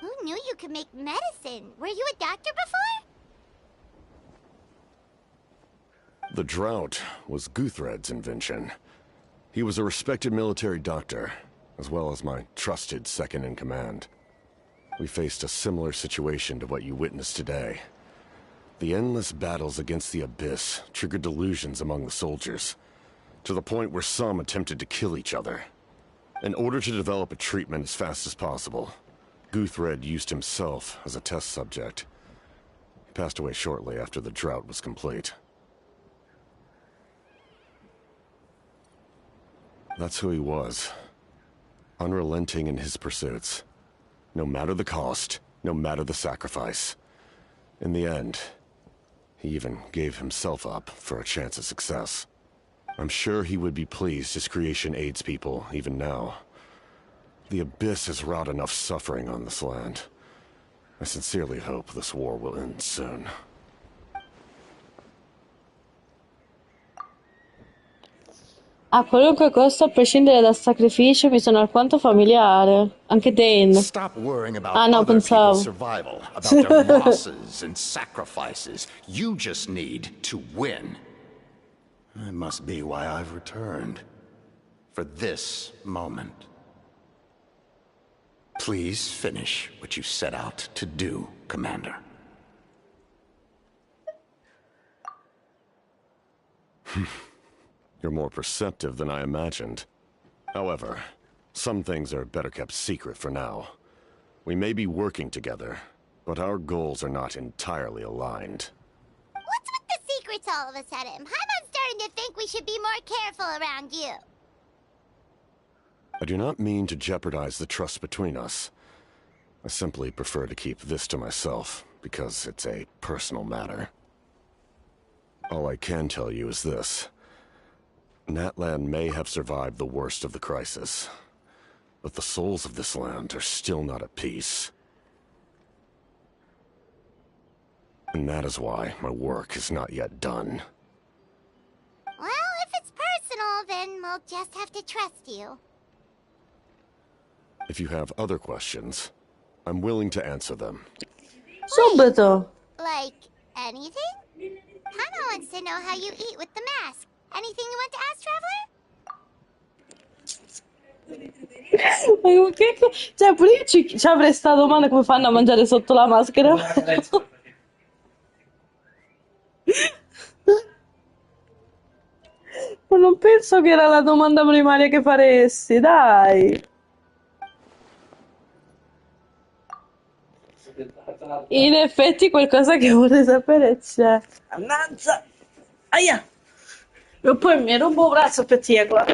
Who knew you could make medicine? Were you a doctor before? The drought was Guthred's invention. He was a respected military doctor, as well as my trusted second-in-command. We faced a similar situation to what you witnessed today. The endless battles against the Abyss triggered delusions among the soldiers, to the point where some attempted to kill each other. In order to develop a treatment as fast as possible, Guthred used himself as a test subject. He passed away shortly after the drought was complete. That's who he was. Unrelenting in his pursuits. No matter the cost, no matter the sacrifice. In the end, he even gave himself up for a chance at success. I'm sure he would be pleased his creation aids people even now. The Abyss has wrought enough suffering on this land. I sincerely hope this war will end soon. A qualunque costo, a prescindere dal sacrificio, mi sono alquanto familiare. Anche Dane. Stop worrying about Ah no, other people's pensavo. survival, about their losses and sacrifices. You just need to win. That must be why I've returned. For this moment. Please finish what you set out to do, Commander. You're more perceptive than I imagined. However, some things are better kept secret for now. We may be working together, but our goals are not entirely aligned. What's with the secrets all of a sudden? Paimon's starting to think we should be more careful around you. I do not mean to jeopardize the trust between us. I simply prefer to keep this to myself, because it's a personal matter. All I can tell you is this. Natlan may have survived the worst of the crisis, but the souls of this land are still not at peace. And that is why my work is not yet done. Well, if it's personal, then we'll just have to trust you. If you have other questions, I'm willing to answer them. Subito. Like, anything? Paimon wants to know how you eat with the mask. Anything you want to ask, Traveler? Ma cioè, pure io ci avrei sta domanda come fanno a mangiare sotto la maschera. Ma non penso che era la domanda primaria che faresti, dai. In effetti qualcosa che vorrei sapere c'è. Mannaggia! Aia! E poi mi rubo un braccio per te qua.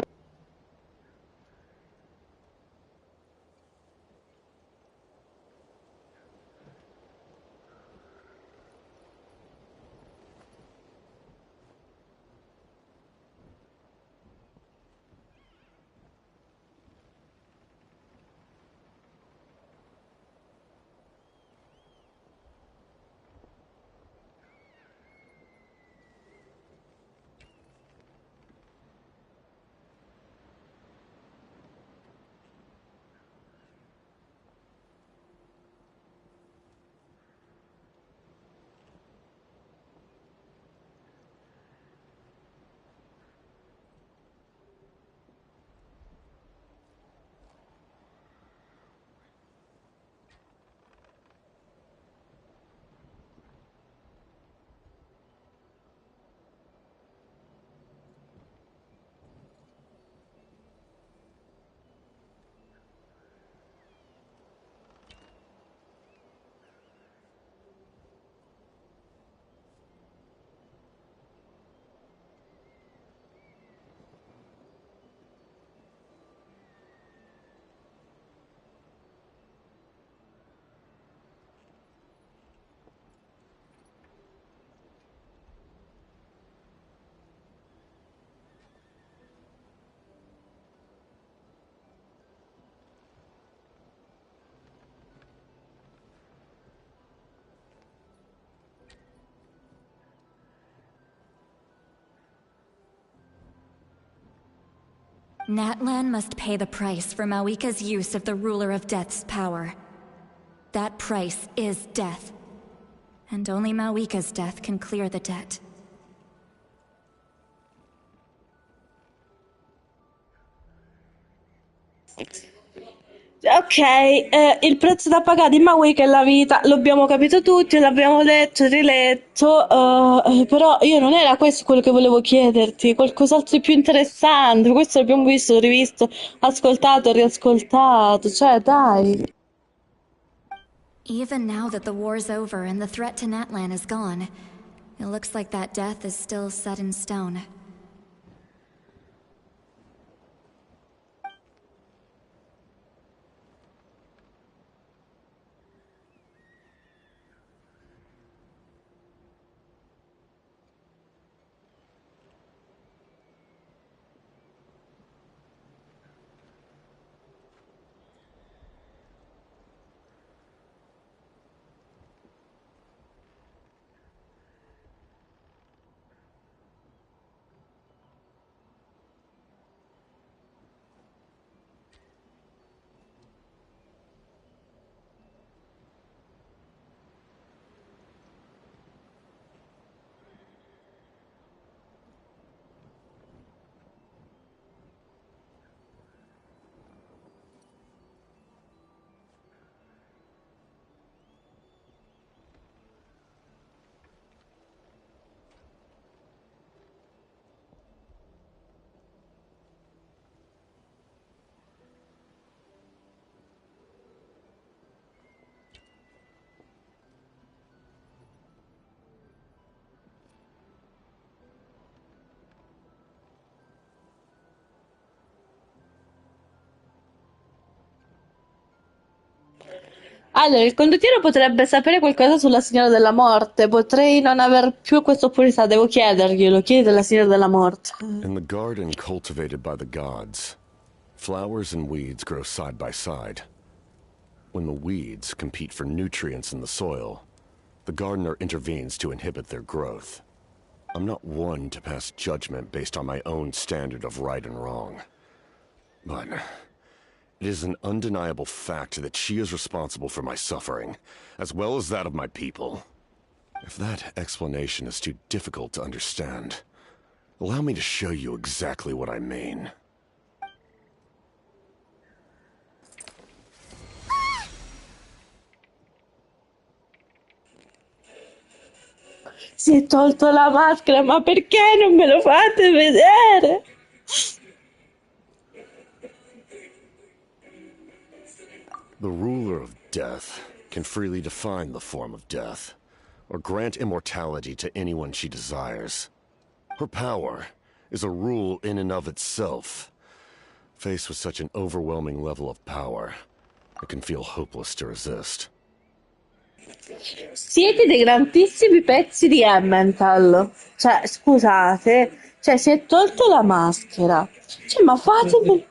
Natlan must pay the price for Mawika's use of the Ruler of Death's power. That price is death. And only Mawika's death can clear the debt. Ok, il prezzo da pagare in Maui che è la vita, lo abbiamo capito tutti, l'abbiamo letto e riletto, però io non era questo quello che volevo chiederti, qualcos'altro di più interessante, questo l'abbiamo visto, rivisto, ascoltato, riascoltato, cioè dai. Even now that the war's over and the threat to Natlan is gone, it looks like that death is still set in stone. Allora, il condottiero potrebbe sapere qualcosa sulla signora della morte. Potrei non aver più questa opportunità. Devo chiederglielo. Chiedi alla signora della morte. In the garden cultivated by the gods, flowers and weeds grow side by side. When the weeds compete for nutrients in the soil, the gardener intervenes to inhibit their growth. I'm not one to pass judgment based on my own standard of right and wrong. But it is an undeniable fact that she is responsible for my suffering, as well as that of my people. If that explanation is too difficult to understand, allow me to show you exactly what I mean. Si è tolto la maschera, ma perché non me lo fate vedere? The ruler of death can freely define the form of death, or grant immortality to anyone she desires. Her power is a rule in and of itself. Faced with such an overwhelming level of power, it can feel hopeless to resist. Siete dei grandissimi pezzi di Emmental. Cioè, scusate. Cioè, si è tolto la maschera. Cioè, ma fatemi...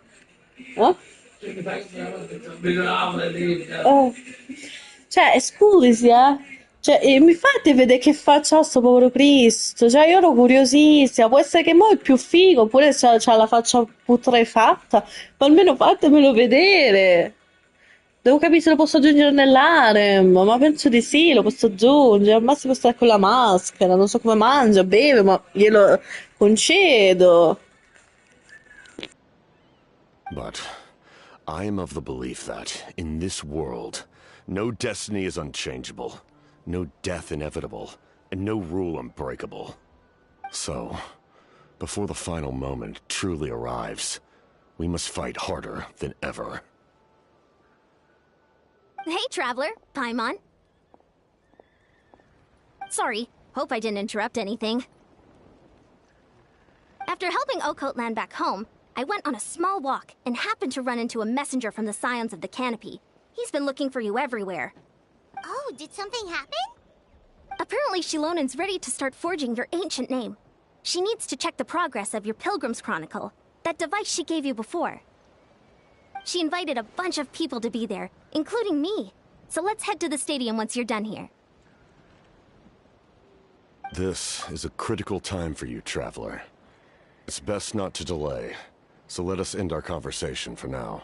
Eh? Oh. Cioè, scusi, eh. Cioè, mi fate vedere che faccia ha sto povero Cristo. Cioè, io ero curiosissima. Può essere che mo è più figo, oppure c'ha la faccia putrefatta. Ma almeno fatemelo vedere. Devo capire se lo posso aggiungere nell'harem, ma penso di sì, lo posso aggiungere. Al massimo sta con la maschera, non so come mangia, beve, ma glielo concedo. But I am of the belief that, in this world, no destiny is unchangeable, no death inevitable, and no rule unbreakable. So, before the final moment truly arrives, we must fight harder than ever. Hey, Traveler. Paimon. Sorry. Hope I didn't interrupt anything. After helping Okotlan back home, I went on a small walk and happened to run into a messenger from the Scions of the Canopy. He's been looking for you everywhere. Oh, did something happen? Apparently Shilonen's ready to start forging your ancient name. She needs to check the progress of your Pilgrim's Chronicle, that device she gave you before. She invited a bunch of people to be there, including me. So let's head to the stadium once you're done here. This is a critical time for you, Traveler. It's best not to delay, so let us end our conversation for now.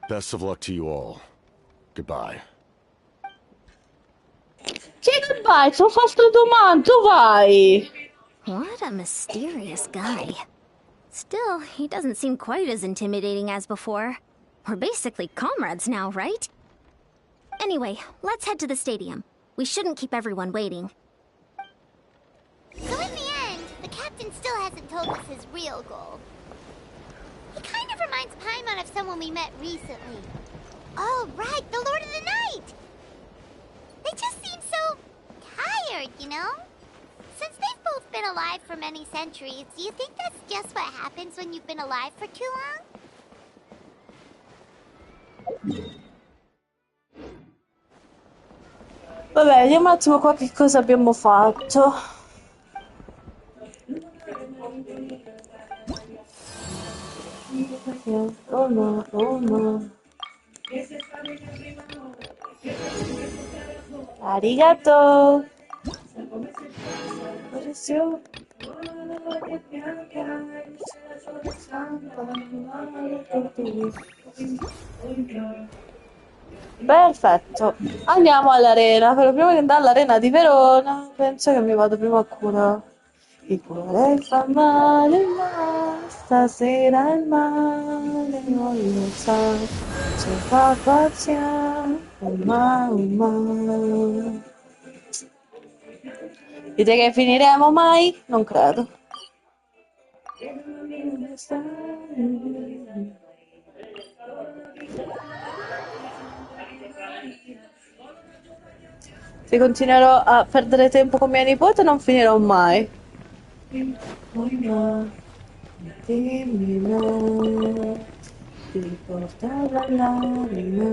Best of luck to you all. Goodbye. Che goodbye, sono fatto domani, tu vai. What a mysterious guy. Still, he doesn't seem quite as intimidating as before. We're basically comrades now, right? Anyway, let's head to the stadium. We shouldn't keep everyone waiting. So in the end, the captain still hasn't told us his real goal. He kind of reminds Paimon of someone we met recently. Oh, right, the Lord of the Night! They just seem so tired, you know? Since they've both been alive for many centuries, do you think that's just what happens when you've been alive for too long? Vabbè, vediamo un attimo qua che cosa abbiamo fatto. Oh no, oh no. Arigato. Perfetto, andiamo all'arena, però prima di andare all'arena di Verona penso che mi vado prima a curare. Il cuore fa male, ma stasera il male non lo sa, c'è fa pazienza, ma. Dite che finiremo mai? Non credo. Se continuerò a perdere tempo con mia nipote non finirò mai. Dimmi no, ti porta dall'anima,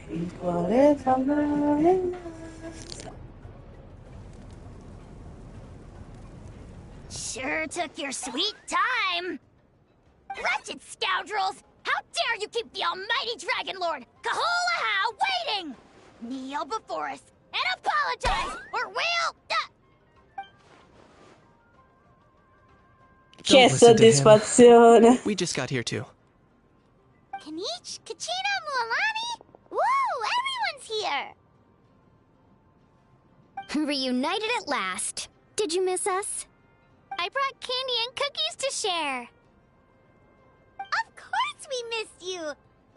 il cuore fa male. Sure took your sweet time. Wretched scoundrels! How dare you keep the almighty Dragon Lord, Kahulaha, waiting! Kneel before us and apologize, or we'll... Che soddisfazione! We just got here too. Kanich, Kachina, Mualani? Woo! Everyone's here! Reunited at last. Did you miss us? I brought candy and cookies to share. Of course we missed you!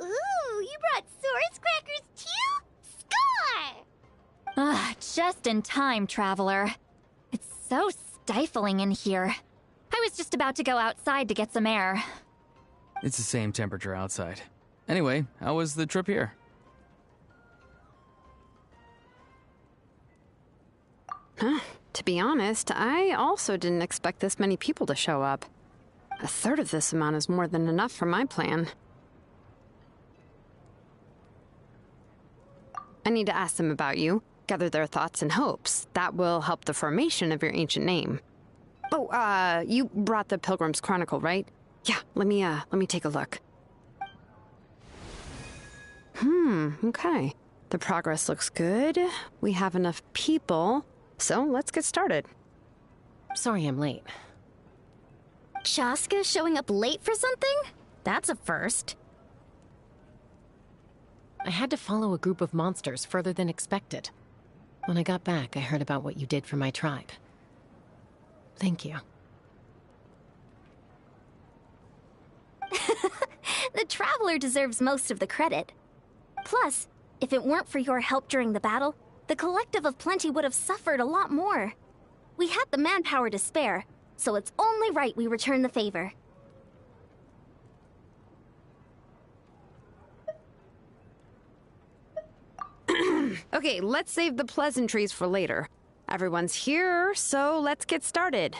Ooh, you brought Source crackers too? Score! Ah, just in time, Traveler. It's so stifling in here. I was just about to go outside to get some air. It's the same temperature outside. Anyway, how was the trip here? Huh. To be honest, I also didn't expect this many people to show up. A third of this amount is more than enough for my plan. I need to ask them about you, gather their thoughts and hopes. That will help the formation of your ancient name. Oh, you brought the Pilgrim's Chronicle, right? Yeah, let me take a look. Okay. The progress looks good. We have enough people, so let's get started. Sorry I'm late. Shaska showing up late for something? That's a first. I had to follow a group of monsters further than expected. When I got back, I heard about what you did for my tribe. Thank you. The Traveler deserves most of the credit. Plus, if it weren't for your help during the battle, the Collective of Plenty would have suffered a lot more. We had the manpower to spare, so it's only right we return the favor. Okay, let's save the pleasantries for later. Everyone's here, so let's get started.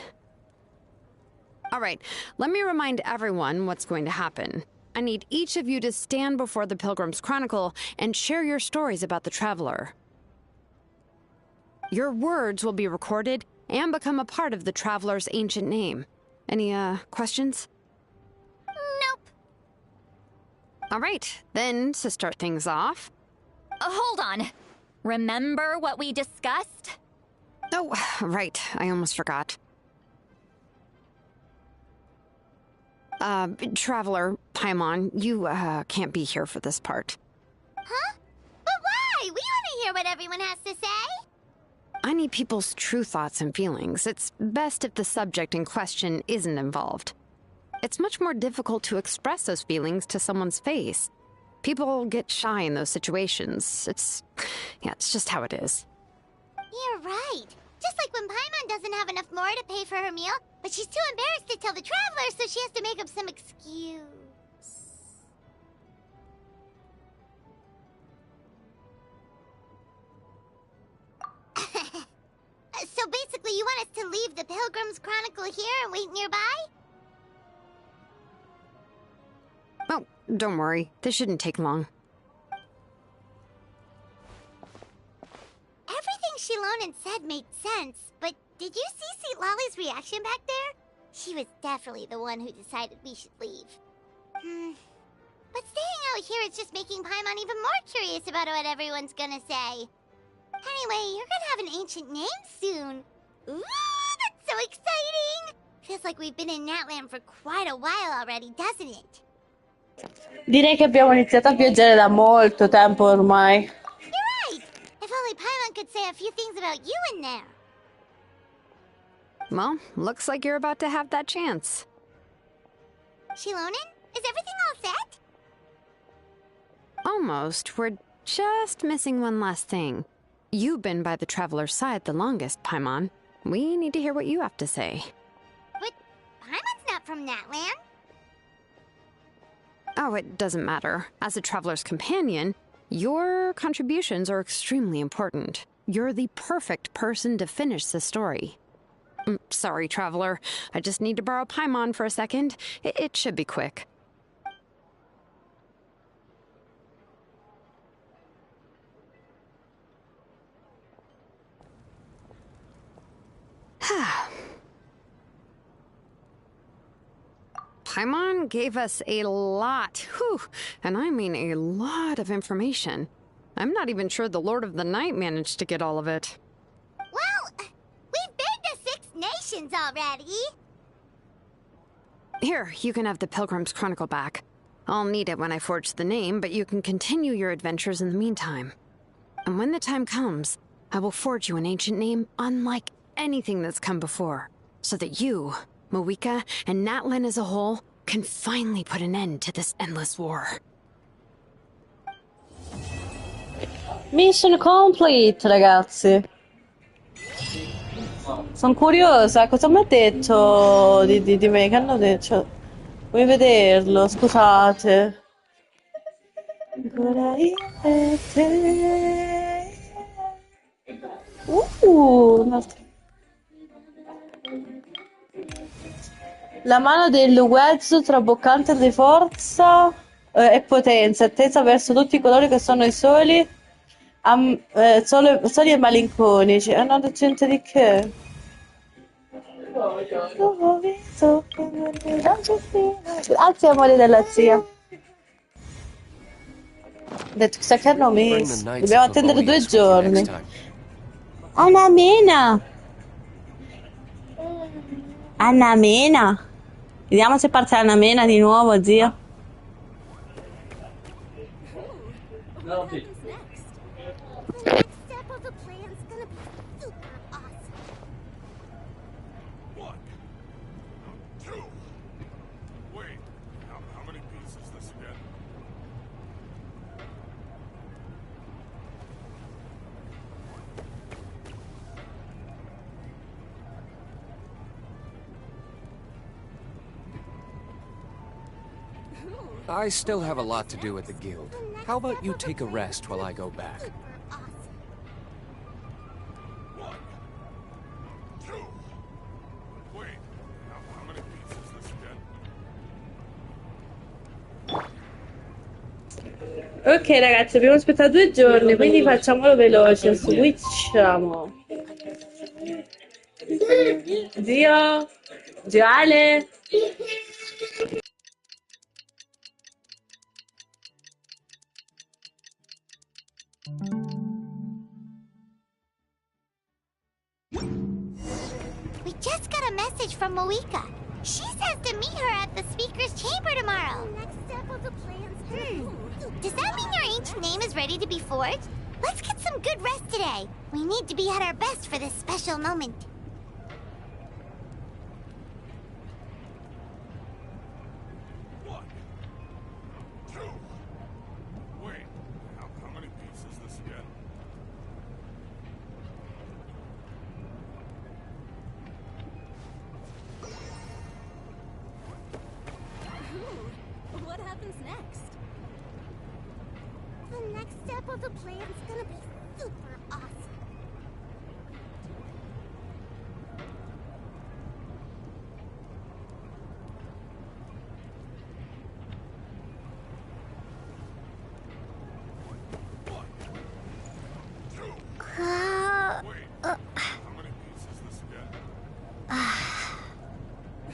All right, let me remind everyone what's going to happen. I need each of you to stand before the Pilgrim's Chronicle and share your stories about the Traveler. Your words will be recorded and become a part of the Traveler's ancient name. Any, questions? Nope. All right, then, to start things off... Hold on. Remember what we discussed? Oh, right. I almost forgot. Traveler, Paimon, you, can't be here for this part. Huh? But why? We want to hear what everyone has to say. I need people's true thoughts and feelings. It's best if the subject in question isn't involved. It's much more difficult to express those feelings to someone's face. People get shy in those situations. It's just how it is. You're right. Just like when Paimon doesn't have enough more to pay for her meal, but she's too embarrassed to tell the traveler, so she has to make up some excuse. So basically, you want us to leave the Pilgrim's Chronicle here and wait nearby? Oh, don't worry. This shouldn't take long. Everything Shilonen said made sense, but did you see Lolly's reaction back there? She was definitely the one who decided we should leave. But staying out here is just making Paimon even more curious about what everyone's gonna say. Anyway, you're gonna have an ancient name soon. Ooh, that's so exciting! Feels like we've been in Natlan for quite a while already, doesn't it? Direi che abbiamo iniziato a viaggiare da molto tempo ormai. You're right! If only Paimon could say a few things about you in there. Well, looks like you're about to have that chance. Shilonen, is everything all set? Almost. We're just missing one last thing. You've been by the Traveler's side the longest, Paimon. We need to hear what you have to say. But Paimon's not from Natlan. Oh, it doesn't matter. As a Traveler's companion, your contributions are extremely important. You're the perfect person to finish the story. Sorry, Traveler. I just need to borrow Paimon for a second. It should be quick. Paimon gave us a lot, and I mean a lot of information. I'm not even sure the Lord of the Night managed to get all of it. Well, we've been to 6 nations already. Here, you can have the Pilgrim's Chronicle back. I'll need it when I forge the name, but you can continue your adventures in the meantime. And when the time comes, I will forge you an ancient name unlike anything that's come before, so that you, Mawika, and Natlan as a whole can finally put an end to this endless war. Mission complete, ragazzi. Sono curiosa, cosa mi ha detto di me? Che hanno detto? Cioè, vuoi vederlo? Scusate. Ancora io e te. Un altro. La mano del Wezzo traboccante di forza e potenza, attesa verso tutti coloro che sono i soli, soli e malinconici. E non c'è niente di che. Grazie amore della zia. Ho detto chissà che hanno messo. Dobbiamo attendere 2 giorni. Anna Mena. Anna Mena. Vediamo se parte Anna Mena di nuovo, zia. I still have a lot to do at the guild. How about you take a rest while I go back? Ok ragazzi, abbiamo aspettato 2 giorni, quindi facciamolo veloce, switchiamo. Zio Ale. We just got a message from Mawika. She says to meet her at the speaker's chamber tomorrow. Next Does that mean your ancient name is ready to be forged? Let's get some good rest today. We need to be at our best for this special moment. Wait, how many beats is this again? Ooh, what happens next? The next step of the plan is gonna be super awesome.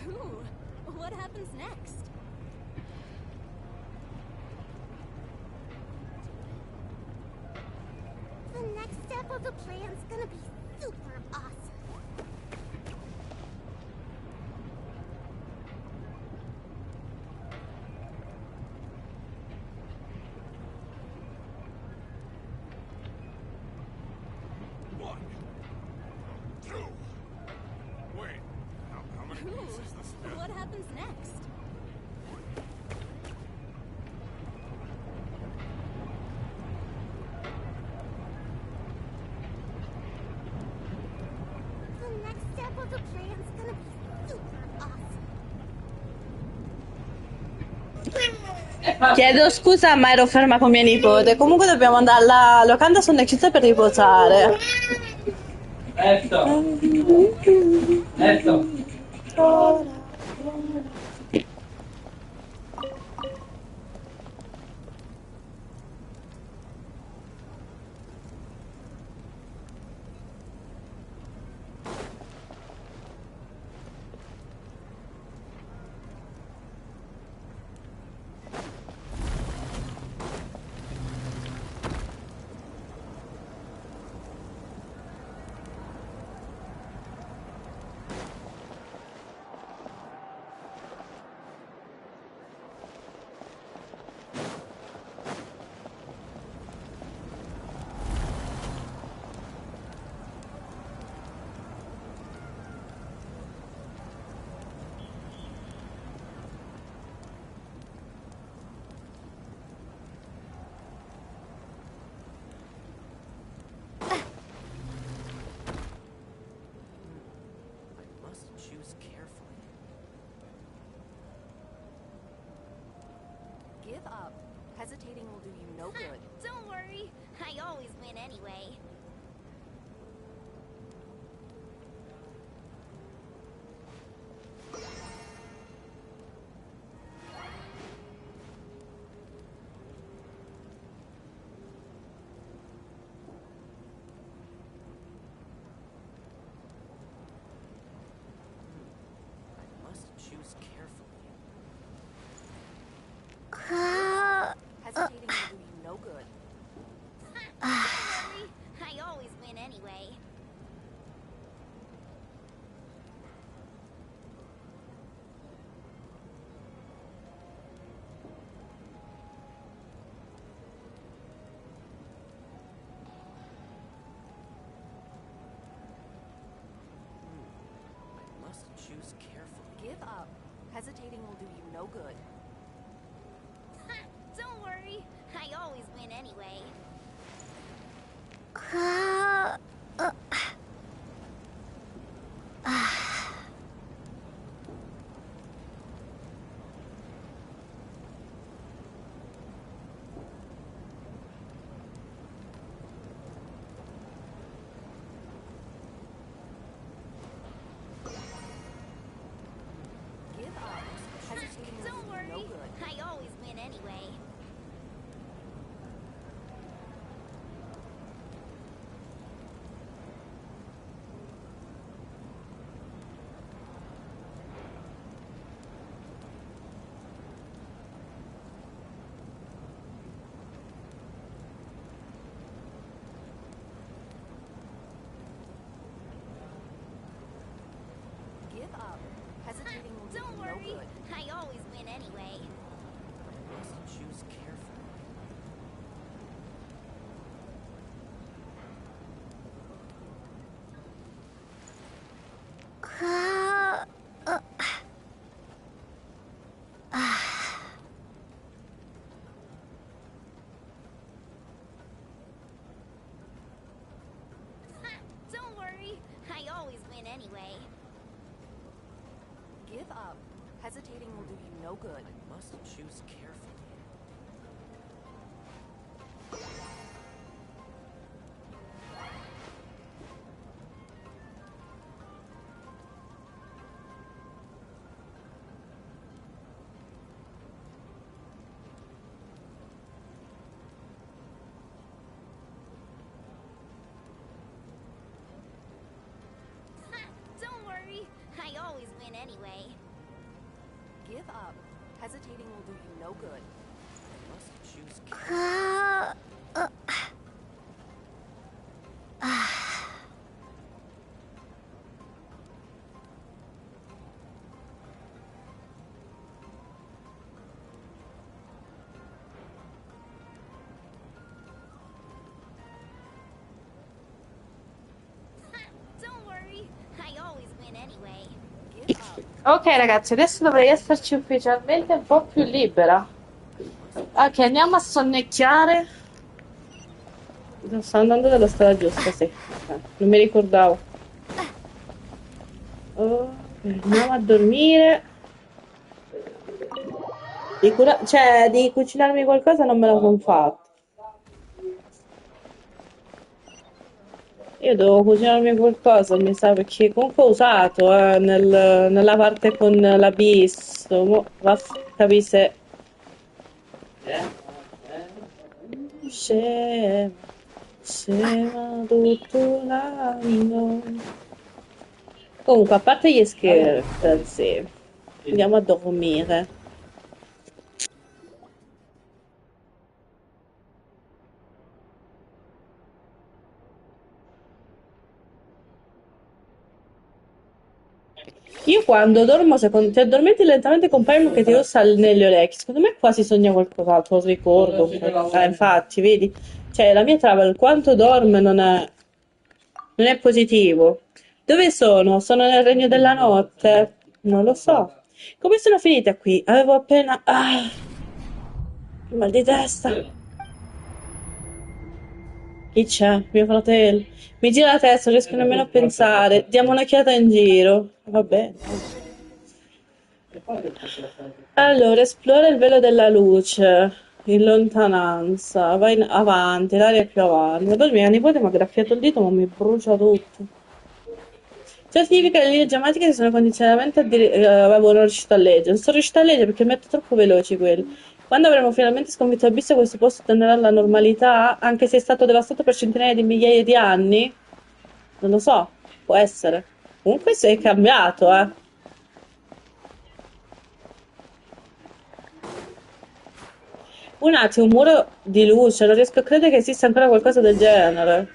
Ooh, what happens next? The next step of the plan is gonna be super awesome. One, two. Wait, how many beats is this again? What happens next? The next step of the plan is gonna be super awesome. Chiedo scusa, ma ero ferma con mia nipote. Comunque dobbiamo andare alla locanda sonnecchietta per riposare. Give up. Hesitating will do you no good. Don't worry, I always win anyway. Choose carefully. Hesitating will do you no good. Don't worry, I always win anyway. I must choose carefully. Give up. Hesitating will do you no good. Don't worry, I always win anyway. Give up. Hesitating will Don't do you worry, no good. I always win anyway. Hesitating will do you no good. I must choose carefully. Don't worry, I always win anyway. Give up. Hesitating will do you no good. I must choose carefully. Don't worry, I always win anyway. Ok ragazzi, adesso dovrei esserci ufficialmente un po' più libera. Ok, andiamo a sonnecchiare. Sto andando dalla strada giusta, sì. Non mi ricordavo. Oh, andiamo a dormire. Cioè, di cucinarmi qualcosa non me la sono fatta. Io devo cucinarmi qualcosa, mi sa, perché comunque ho usato nella parte con l'abisso. Mo va a capire se... Scema, scema tutto l'anno. Comunque, a parte gli scherzi, andiamo a dormire. Io quando dormo, se ti addormenti lentamente compaiono che ti rossa negli orecchi. Secondo me qua si sogna qualcos'altro, lo ricordo. Infatti, vedi? Cioè, la mia travel, quanto dorme non è positivo. Dove sono? Sono nel regno della notte? Non lo so. Come sono finita qui? Avevo appena... Ah, che mal di testa. Chi c'è? Mio fratello. Mi gira la testa, non riesco nemmeno a pensare. Diamo un'occhiata in giro. Va bene. Allora, esplora il velo della luce. In lontananza. Vai avanti, l'aria è più avanti. Madonna mia nipote mi ha graffiato il dito, ma mi brucia tutto. Ciò significa che le linee geometriche sono condizionamento avevo non riuscito a leggere. Non sono riuscito a leggere perché metto troppo veloci quelli. Quando avremo finalmente sconfitto Abisso, questo posto tornerà alla normalità, anche se è stato devastato per centinaia di migliaia di anni? Non lo so, può essere. Comunque si è cambiato, eh. Un attimo, un muro di luce, non riesco a credere che esista ancora qualcosa del genere.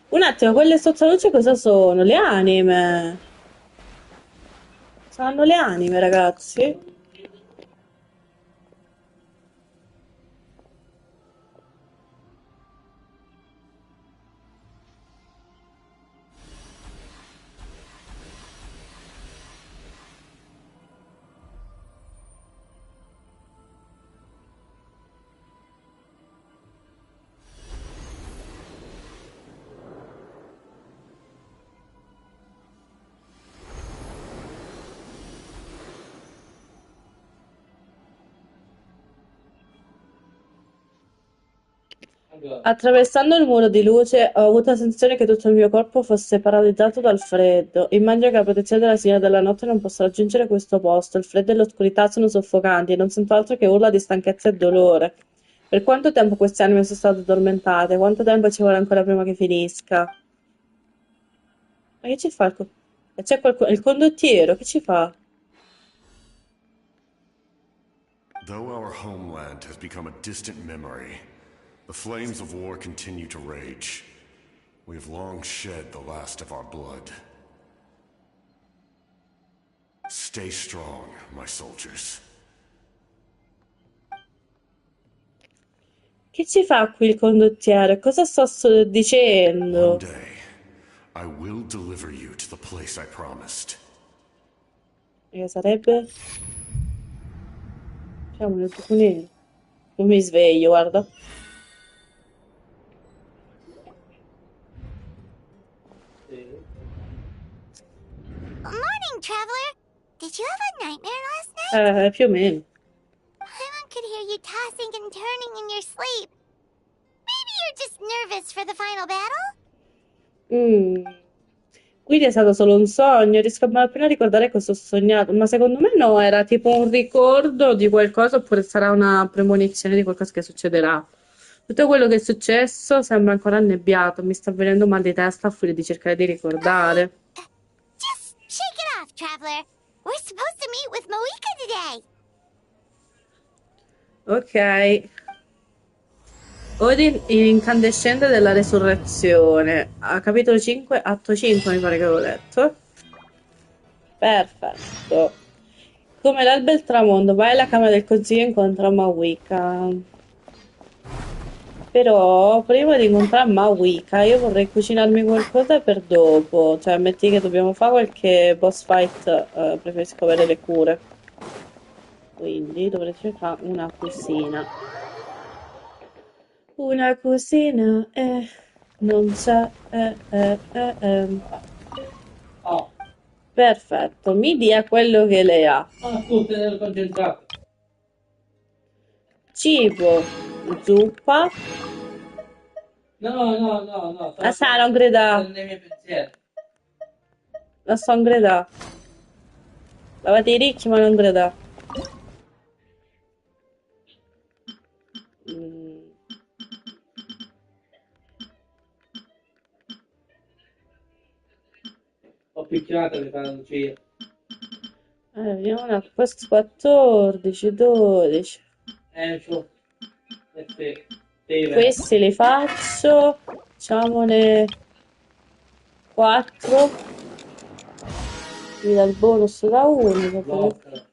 Un attimo, quelle sottoluce cosa sono? Le anime. Saranno le anime, ragazzi? Attraversando il muro di luce ho avuto la sensazione che tutto il mio corpo fosse paralizzato dal freddo. Immagino che la protezione della Signora della Notte non possa raggiungere questo posto. Il freddo e l'oscurità sono soffocanti e non sento altro che urla di stanchezza e dolore. Per quanto tempo queste anime sono state addormentate? Quanto tempo ci vuole ancora prima che finisca? Ma che ci fa c'è qualcuno? Il condottiero, che ci fa? Though our homeland has become a distant memory, the flames of war continue to rage. We have long shed the last of our blood. Stay strong, my soldiers. Che ci fa qui il condottiero? Cosa sto dicendo? One day, I will deliver you to the place I promised. Che sarebbe? Siamo nel buco nero. Non mi sveglio, guarda. Morning, traveler. Did Did you have a nightmare last night? Più o meno. Paimon could hear you tossing and turning in your sleep. Maybe you're just nervous for the final battle? Quindi è stato solo un sogno, riesco appena a ricordare cosa ho sognato, ma secondo me no, era tipo un ricordo di qualcosa oppure sarà una premonizione di qualcosa che succederà. Tutto quello che è successo sembra ancora annebbiato, mi sta venendo mal di testa a furia di cercare di ricordare. Just shake it off, Traveler. We're supposed to meet with Moika today. Ok. Odin, incandescente della resurrezione. A capitolo 5, atto 5 mi pare che avevo letto. Perfetto. Come l'alba e il tramonto, vai alla camera del consiglio e incontra Mawika. Però prima di incontrare Mawika io vorrei cucinarmi qualcosa per dopo. Cioè, metti che dobbiamo fare qualche boss fight, preferisco avere le cure. Quindi dovrei cercare una cucina. Una cosina non c'è. Perfetto, mi dia quello che lei ha. Tutte nel concentrato. Cibo, zuppa. No. La sa, non grida. Nei miei pensieri. La sto in grida. Lavate i ricchi, ma non grida. Ho picchiato le panalucie. Vediamo una. Questo 14, 12. Questi li faccio. Facciamone 4. Mi dà il bonus da 1. Blocco.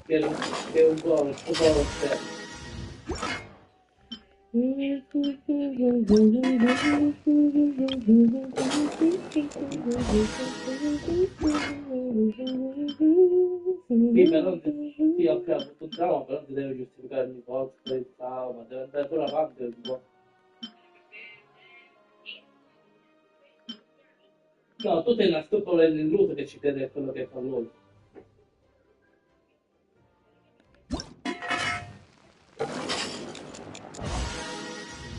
Che un po' Sì, però sì, ok, ho avuto un trauma, però ti devo giustificare ogni volta per il trauma, deve andare pure avanti un po'. No, tu sei una stupola nell'uso che ci crede a quello che fa lui.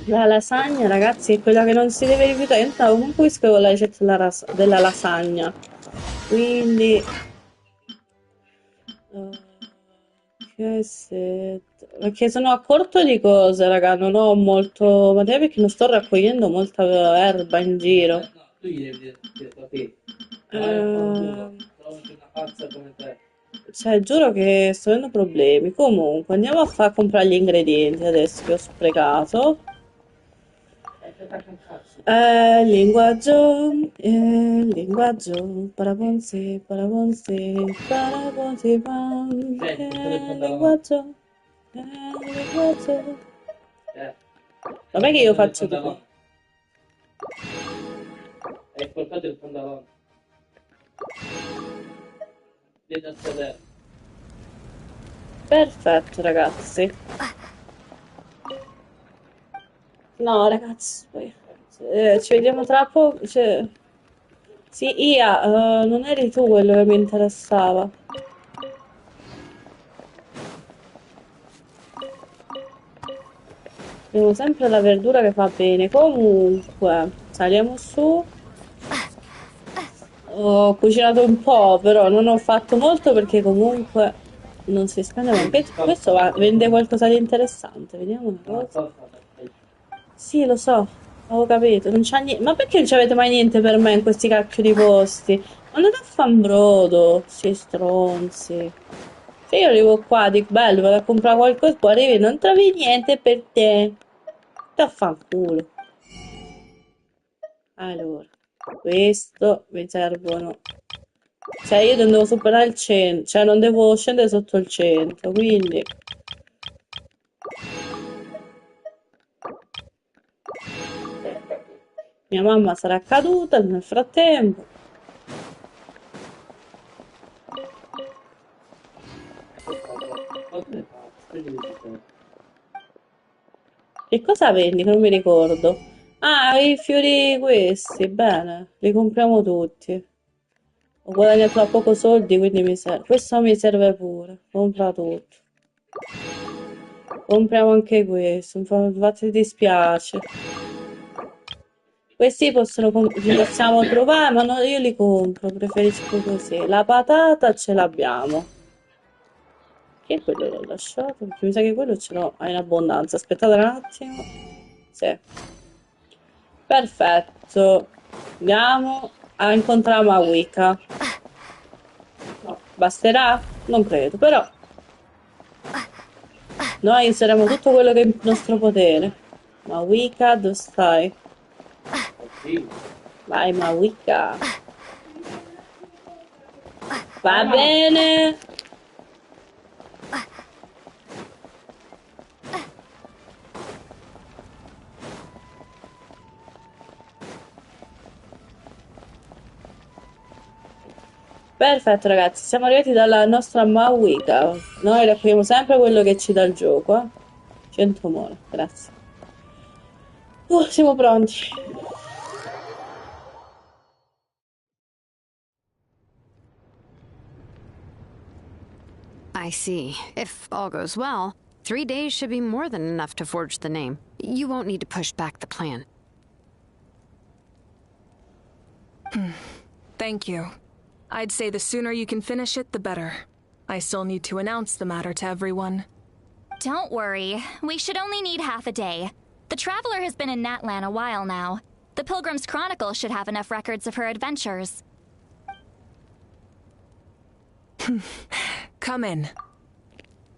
La lasagna, ragazzi, è quella che non si deve rifiutare. Io stavo comunque scrivo la ricetta della lasagna. Quindi... Perché sono a corto di cose, raga. Non ho molto materiale perché non sto raccogliendo molta erba in giro. No, tu gli devi dire capito. Trovi una pazza come te. Cioè, giuro che sto avendo problemi. Comunque, andiamo a far comprare gli ingredienti adesso che ho sprecato. Linguaggio, paraponzi, paraponzi, paraponzi, pam, linguaggio, linguaggio. Vabbè che io faccio tutto. Hai portato il pantalone. Dietro al sedere. Perfetto, ragazzi. No, ragazzi, ci vediamo tra poco. Sì, Ia, non eri tu quello che mi interessava. Abbiamo sempre la verdura che fa bene. Comunque, saliamo su. Ho cucinato un po', però non ho fatto molto perché comunque non si spende neanche. Questo vende qualcosa di interessante. Vediamo una cosa. Sì, lo so, avevo capito. Non c'ha niente. Ma perché non c'avete mai niente per me in questi cacchio di posti? Ma andate a fanbrodo, sti stronzi. Se io arrivo qua, dico bello, vado a comprare qualcosa, poi arrivi e non trovi niente per te. Ti affanculo. Allora, questo mi servono. Cioè, io non devo superare il 100, cioè non devo scendere sotto il 100, quindi... Mia mamma sarà caduta nel frattempo. Che cosa vendi? Non mi ricordo. Ah, i fiori questi, bene, li compriamo tutti. Ho guadagnato da poco soldi, quindi mi serve. Questo mi serve pure. Compra tutto. Compriamo anche questo. Infatti dispiace. Questi li possiamo trovare, ma io li compro. Preferisco così. La patata ce l'abbiamo. Che quello l'ho lasciato? Perché mi sa che quello ce l'ho in abbondanza. Aspettate un attimo. Sì. Perfetto. Andiamo a incontrare Mawika. Basterà? Non credo, però noi useremo tutto quello che è in nostro potere. Mawika, dove stai? Vai, Mawika. Va bene. Perfetto ragazzi, siamo arrivati dalla nostra Mawika. Noi raccogliamo sempre quello che ci dà il gioco. 100 mole, grazie. Siamo pronti. I see. If all goes well, 3 days should be more than enough to forge the name. You won't need to push back the plan. Thank you. I'd say the sooner you can finish it, the better. I still need to announce the matter to everyone. Don't worry. We should only need half a day. The Traveler has been in Natlan a while now. The Pilgrim's Chronicle should have enough records of her adventures. Come in.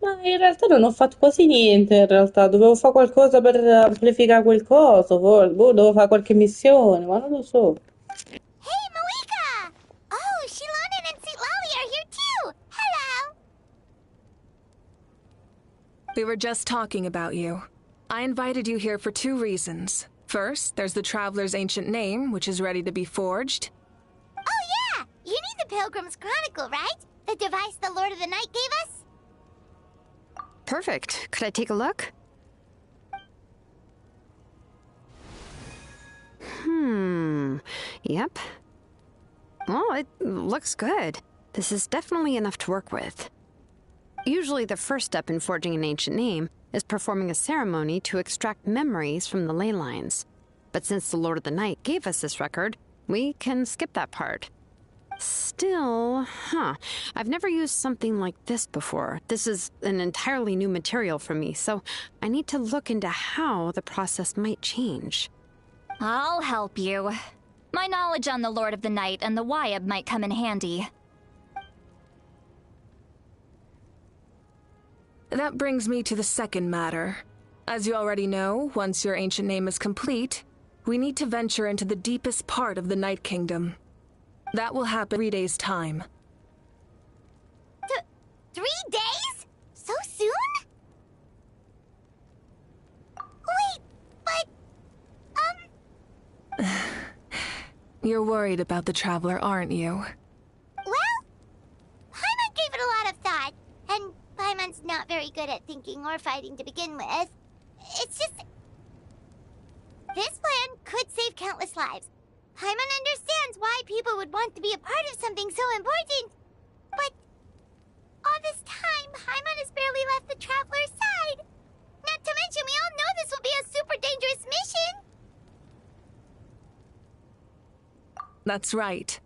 Ma in realtà non ho fatto quasi niente, in realtà. Dovevo fare qualcosa per amplificare quel coso, dovevo fare qualche missione, ma non lo so. Hey, Mawika! Oh, Shilonen and Sitlali are here too! Hello! We were just talking about you. I invited you here for 2 reasons. First, there's the Traveler's ancient name, which is ready to be forged. Oh yeah! You need the Pilgrim's Chronicle, right? The device the Lord of the Night gave us? Perfect. Could I take a look? Yep. Well, it looks good. This is definitely enough to work with. Usually the first step in forging an ancient name is performing a ceremony to extract memories from the ley lines. But since the Lord of the Night gave us this record, we can skip that part. Still, I've never used something like this before. This is an entirely new material for me, so I need to look into how the process might change. I'll help you. My knowledge on the Lord of the Night and the Wyab might come in handy. That brings me to the second matter. As you already know, once your ancient name is complete, we need to venture into the deepest part of the Night Kingdom. That will happen in 3 days' time. 3 days? So soon? Wait, but... You're worried about the Traveler, aren't you? Well, Paimon gave it a lot of thought, and Paimon's not very good at thinking or fighting to begin with. It's just... This plan could save countless lives. Paimon understands why people would want to be a part of something so important. But all this time, Paimon has barely left the Traveler's side. Not to mention, we all know this will be a super dangerous mission. That's right.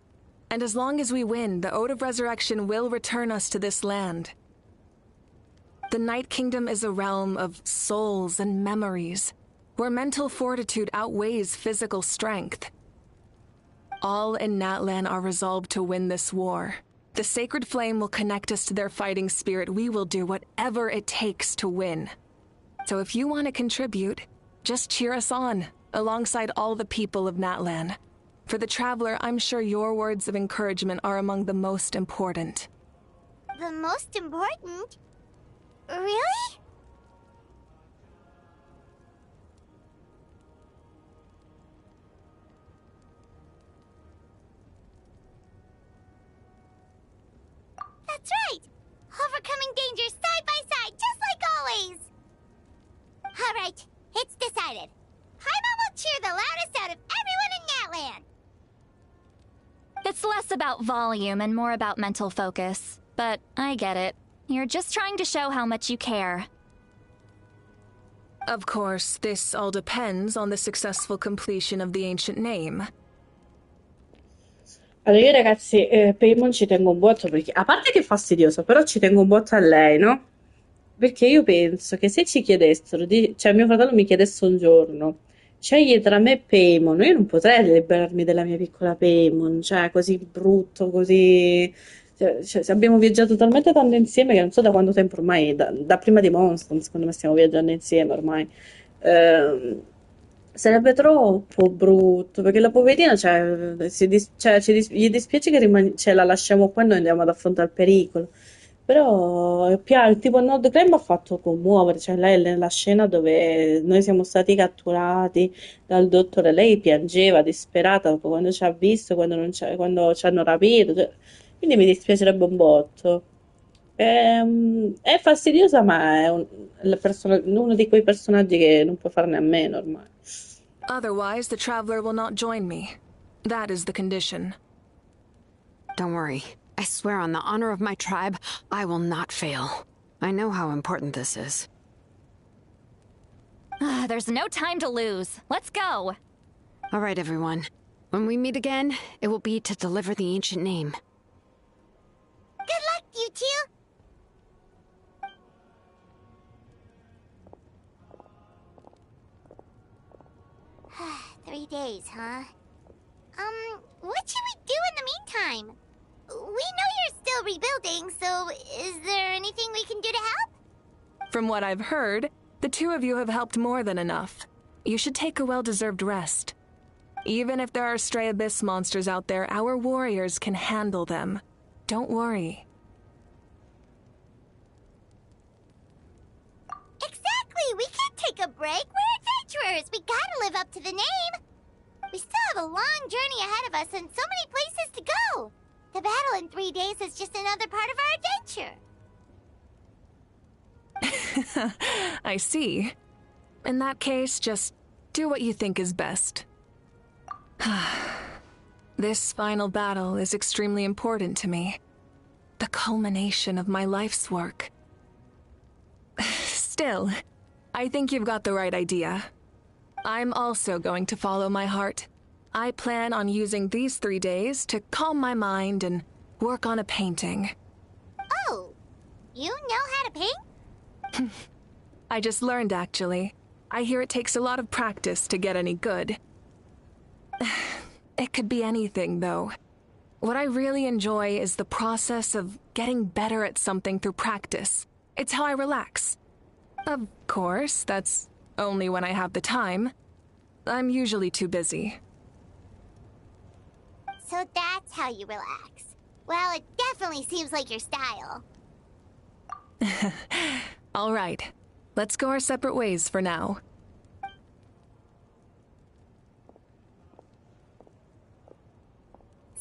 And as long as we win, the Ode of Resurrection will return us to this land. The Night Kingdom is a realm of souls and memories, where mental fortitude outweighs physical strength. All in Natlan are resolved to win this war. The sacred flame will connect us to their fighting spirit. We will do whatever it takes to win. So if you want to contribute, just cheer us on, alongside all the people of Natlan. For the Traveler, I'm sure your words of encouragement are among the most important. The most important? Really? That's right! Overcoming dangers side by side, just like always! Alright, it's decided. Paimon will cheer the loudest out of everyone in Natlan. It's less about volume and more about mental focus. But I get it. You're just trying to show how much you care. Of course, this all depends on the successful completion of the ancient name. Allora, io ragazzi, Paimon ci tengo un botto perché, a parte che è fastidioso, però ci tengo un botto a lei, no? Perché io penso che se ci chiedessero, cioè mio fratello mi chiedesse un giorno, scegli tra me e Paimon, io non potrei liberarmi della mia piccola Paimon, cioè così brutto, così... Cioè, se abbiamo viaggiato talmente tanto insieme che non so da quanto tempo ormai, da prima di Monster, secondo me stiamo viaggiando insieme ormai. Ehm, Sarebbe troppo brutto perché la poverina, cioè, gli dispiace che cioè, la lasciamo qua e noi andiamo ad affrontare il pericolo. Però tipo Nord Clay mi ha fatto commuovere, cioè lei nella scena dove noi siamo stati catturati dal dottore, lei piangeva disperata quando ci ha visto, quando ci hanno rapito, cioè, quindi mi dispiacerebbe un botto. È fastidiosa, ma è uno di quei personaggi che non puoi farne a meno ormai. Otherwise, the traveler will not join me. That is the condition. Don't worry. I swear on the honor of my tribe, I will not fail. I know how important this is. There's no time to lose. Let's go. All right, everyone. When we meet again, it will be to deliver the ancient name. Good luck, you two. 3 days, huh? What should we do in the meantime? We know you're still rebuilding, so is there anything we can do to help? From what I've heard, the two of you have helped more than enough. You should take a well-deserved rest. Even if there are stray abyss monsters out there, our warriors can handle them. Don't worry. Exactly! We can't take a break. We're adventurers. We gotta live up to the name. We still have a long journey ahead of us and so many places to go. The battle in 3 days is just another part of our adventure. I see. In that case, just do what you think is best. This final battle is extremely important to me. The culmination of my life's work. Still, I think you've got the right idea. I'm also going to follow my heart. I plan on using these 3 days to calm my mind and work on a painting. Oh, you know how to paint? I just learned, actually. I hear it takes a lot of practice to get any good. It could be anything, though. What I really enjoy is the process of getting better at something through practice. It's how I relax. Of course, that's only when I have the time. I'm usually too busy. So that's how you relax. Well, it definitely seems like your style. All right. Let's go our separate ways for now.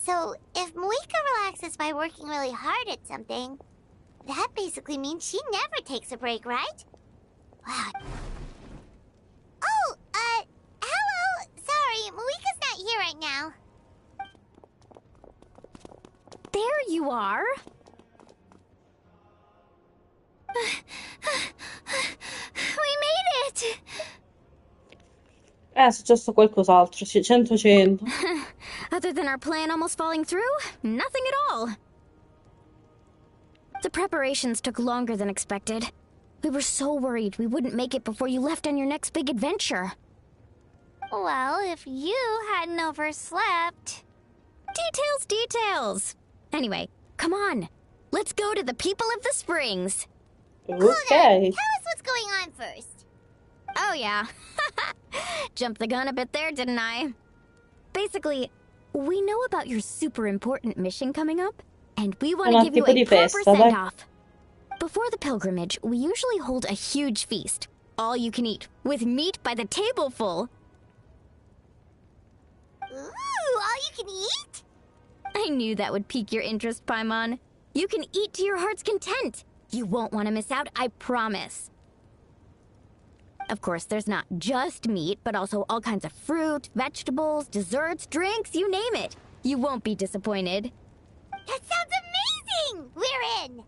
So, if Moika relaxes by working really hard at something, that basically means she never takes a break, right? Wow. Oh, hello! Sorry, Moika's not here right now. There you are. We made it! È successo qualcos'altro, 100. Other than our plan almost falling through, nothing at all. The preparations took longer than expected. We were so worried we wouldn't make it before you left on your next big adventure. Well, if you hadn't overslept... Details! Anyway, come on. Let's go to the people of the springs. Okay. Hold on. Tell us what's going on first. Oh, yeah. Jumped the gun a bit there, didn't I? Basically, we know about your super important mission coming up, and we want to give you a proper send-off. Before the pilgrimage, we usually hold a huge feast. All you can eat, with meat by the tableful. Ooh, all you can eat? I knew that would pique your interest, Paimon. You can eat to your heart's content. You won't want to miss out, I promise. Of course, there's not just meat, but also all kinds of fruit, vegetables, desserts, drinks, you name it. You won't be disappointed. That sounds amazing! We're in!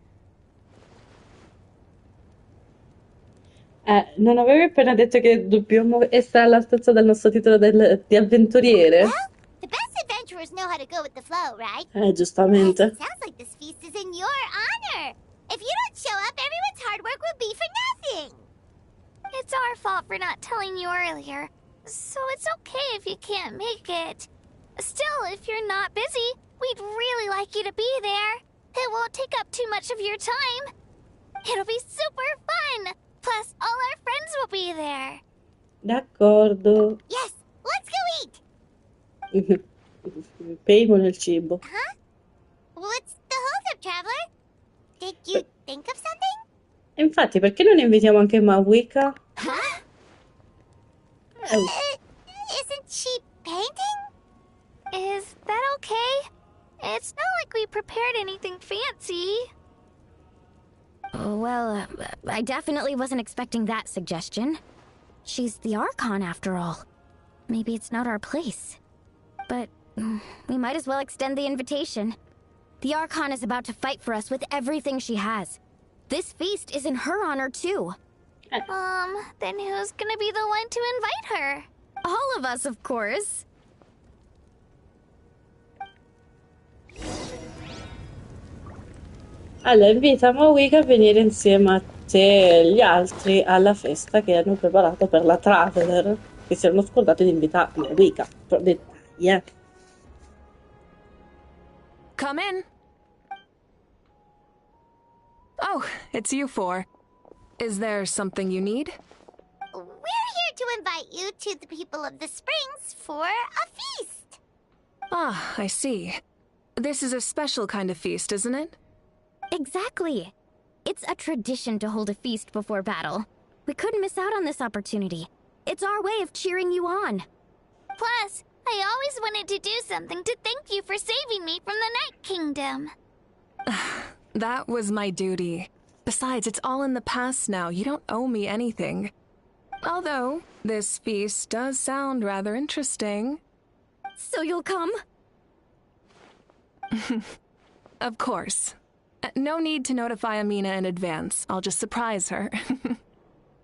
Non avevi appena detto che dobbiamo essere all'altezza del nostro titolo di avventuriere? Well, the best adventurers know how to go with the flow, right? Giustamente. It sounds like this feast is in your honor. If you don't show up, everyone's hard work will be for nothing. It's our fault for not telling you earlier, so it's okay if you can't make it. Still, if you're not busy, we'd really like you to be there. It won't take up too much of your time. It'll be super fun! Plus, all our friends will be there. D'accordo. Yes, let's go eat! Primo nel cibo. Huh? What's the hold-up, traveler? Did you think of something? Infatti, perché non invitiamo anche Mawika? Huh? Isn't she painting? Is that okay? It's not like we prepared anything fancy. Well, I definitely wasn't expecting that suggestion. She's the Archon, after all. Maybe it's not our place. But we might as well extend the invitation. The Archon is about to fight for us with everything she has. This feast is in her honor, too. Then who's gonna be the one to invite her? All of us, of course. Allora, invita Mawika a venire insieme a te e gli altri alla festa che hanno preparato per la Traveler, che si erano scordati di invitare Mawika. Però dettagli, Come in. Oh, it's you four. Is there something you need? We're here to invite you to the people of the Springs for a feast. Ah, I see. This is a special kind of feast, isn't it? Exactly. It's a tradition to hold a feast before battle. We couldn't miss out on this opportunity. It's our way of cheering you on. Plus, I always wanted to do something to thank you for saving me from the Night Kingdom. That was my duty. Besides, it's all in the past now. You don't owe me anything. Although, this feast does sound rather interesting. So you'll come? Of course. No need to notify Amina in advance. I'll just surprise her.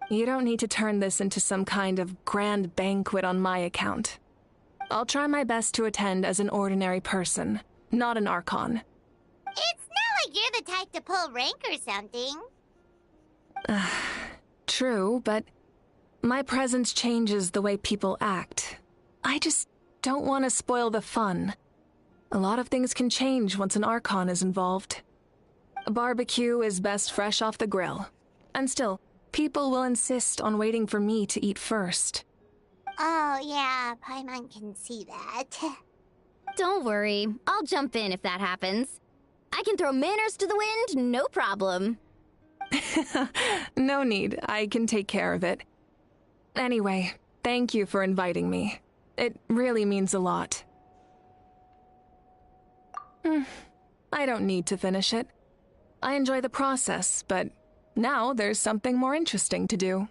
You don't need to turn this into some kind of grand banquet on my account. I'll try my best to attend as an ordinary person, not an Archon. It's not like you're the type to pull rank or something. True, but my presence changes the way people act. I just don't want to spoil the fun. A lot of things can change once an Archon is involved. A barbecue is best fresh off the grill. And still, people will insist on waiting for me to eat first. Oh, yeah, Paimon can see that. Don't worry. I'll jump in if that happens. I can throw manners to the wind, no problem. No need. I can take care of it. Anyway, thank you for inviting me. It really means a lot. I don't need to finish it. I enjoy the process, but now there's something more interesting to do.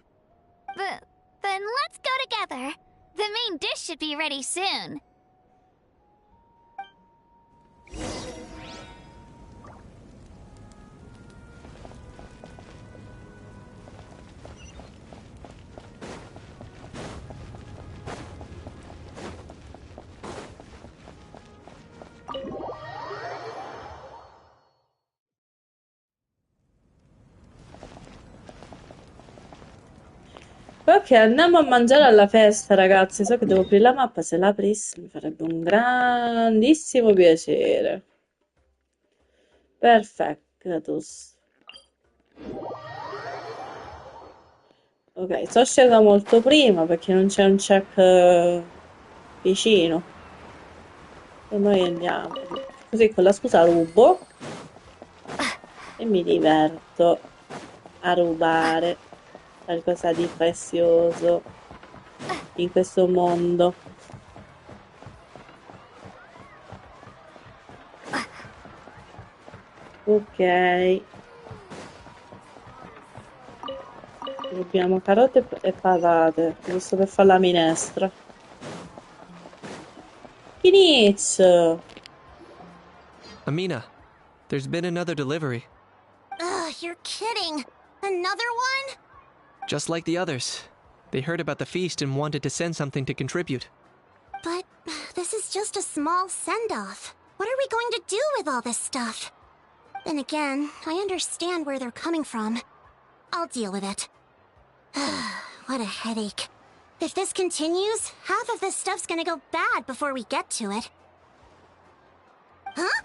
Then let's go together. The main dish should be ready soon. Ok, andiamo a mangiare alla festa, ragazzi. So che devo aprire la mappa, se l'aprissi mi farebbe un grandissimo piacere. Perfectus. Ok, sono scesa molto prima perché non c'è un check vicino. E noi andiamo. Così con la scusa rubo e mi diverto a rubare qualcosa di prezioso in questo mondo. Ok. Abbiamo carote e patate, giusto per fare la minestra. Inizio! Amina, there's been another delivery. Ugh, you're kidding. Another one? Just like the others. They heard about the feast and wanted to send something to contribute. But this is just a small send-off. What are we going to do with all this stuff? Then again, I understand where they're coming from. I'll deal with it. What a headache. If this continues, half of this stuff's gonna go bad before we get to it. Huh?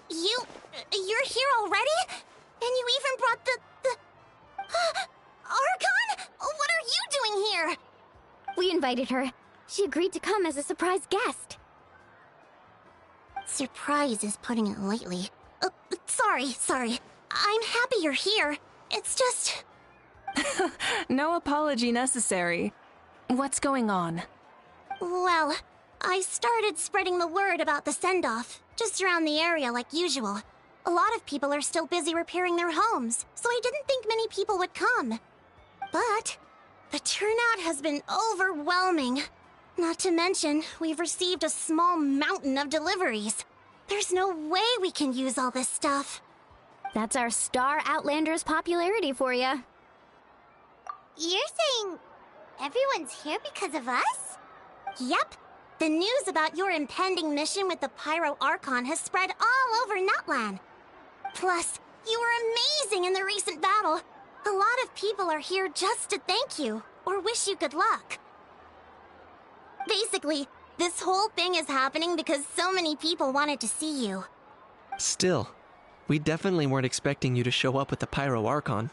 You're here already? And you even brought the... Archon? What are you doing here? We invited her. She agreed to come as a surprise guest. Surprise is putting it lightly. Sorry. I'm happy you're here. It's just... No apology necessary. What's going on? Well, I started spreading the word about the send-off, just around the area like usual. A lot of people are still busy repairing their homes, so I didn't think many people would come. But the turnout has been overwhelming. Not to mention, we've received a small mountain of deliveries. There's no way we can use all this stuff. That's our Star Outlander's popularity for you. You're saying everyone's here because of us? Yep. The news about your impending mission with the Pyro Archon has spread all over Natlan. Plus, you were amazing in the recent battle. A lot of people are here just to thank you, or wish you good luck. Basically, this whole thing is happening because so many people wanted to see you. Still, we definitely weren't expecting you to show up with the Pyro Archon.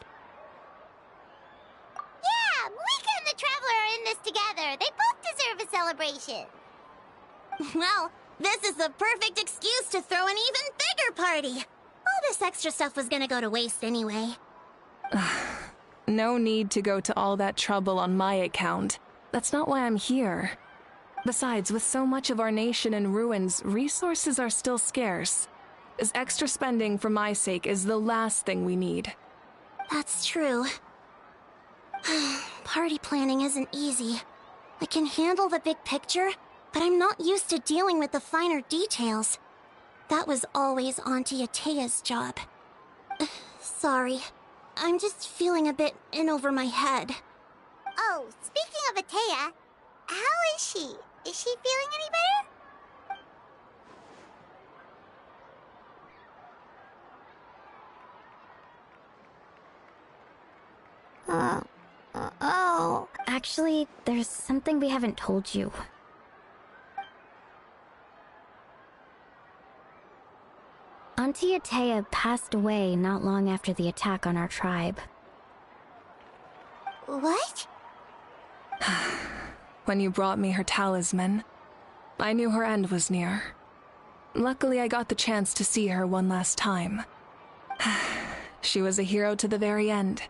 Yeah, Malika and the Traveler are in this together. They both deserve a celebration. Well, this is the perfect excuse to throw an even bigger party. All this extra stuff was gonna go to waste anyway. No need to go to all that trouble on my account. That's not why I'm here. Besides, with so much of our nation in ruins, resources are still scarce. This extra spending for my sake is the last thing we need. That's true. Party planning isn't easy. I can handle the big picture, but I'm not used to dealing with the finer details. That was always Auntie Atea's job. Sorry. I'm just feeling a bit in over my head. Oh, speaking of Atea, how is she? Is she feeling any better? Oh. Actually, there's something we haven't told you. Auntie Atea passed away not long after the attack on our tribe. What? When you brought me her talisman, I knew her end was near. Luckily, I got the chance to see her one last time. She was a hero to the very end.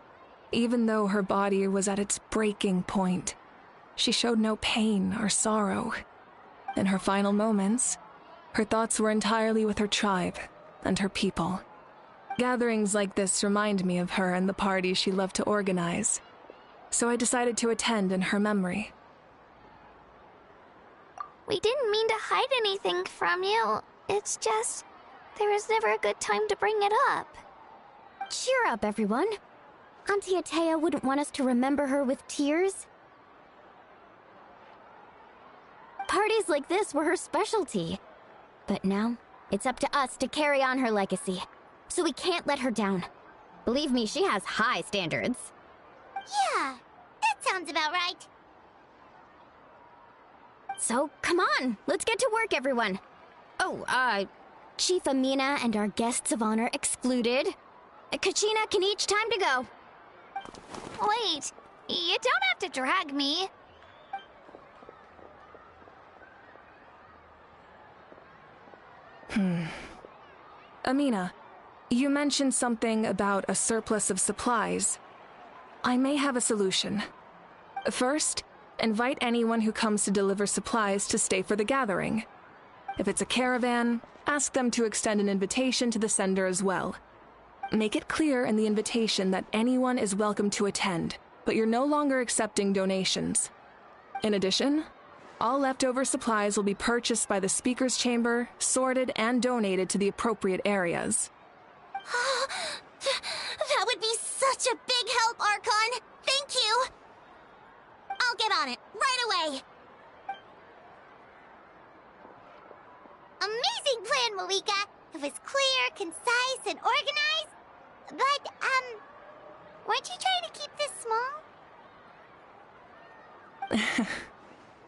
Even though her body was at its breaking point, she showed no pain or sorrow. In her final moments, her thoughts were entirely with her tribe and her people. Gatherings like this remind me of her and the parties she loved to organize, so I decided to attend in her memory. We didn't mean to hide anything from you. It's just, there was never a good time to bring it up. Cheer up, everyone. Auntie Atea wouldn't want us to remember her with tears. Parties like this were her specialty. But now, it's up to us to carry on her legacy. So we can't let her down. Believe me, she has high standards. Yeah, that sounds about right. So, come on, let's get to work, everyone. Oh, Chief Amina and our guests of honor excluded. Kachina can each time to go. Wait, you don't have to drag me. Amina, you mentioned something about a surplus of supplies. I may have a solution. First, invite anyone who comes to deliver supplies to stay for the gathering. If it's a caravan, ask them to extend an invitation to the sender as well. Make it clear in the invitation that anyone is welcome to attend, but you're no longer accepting donations. In addition, all leftover supplies will be purchased by the Speaker's Chamber, sorted, and donated to the appropriate areas. That would be such a big help, Archon! Thank you! I'll get on it, right away! Amazing plan, Malika! It was clear, concise, and organized. But, weren't you trying to keep this small?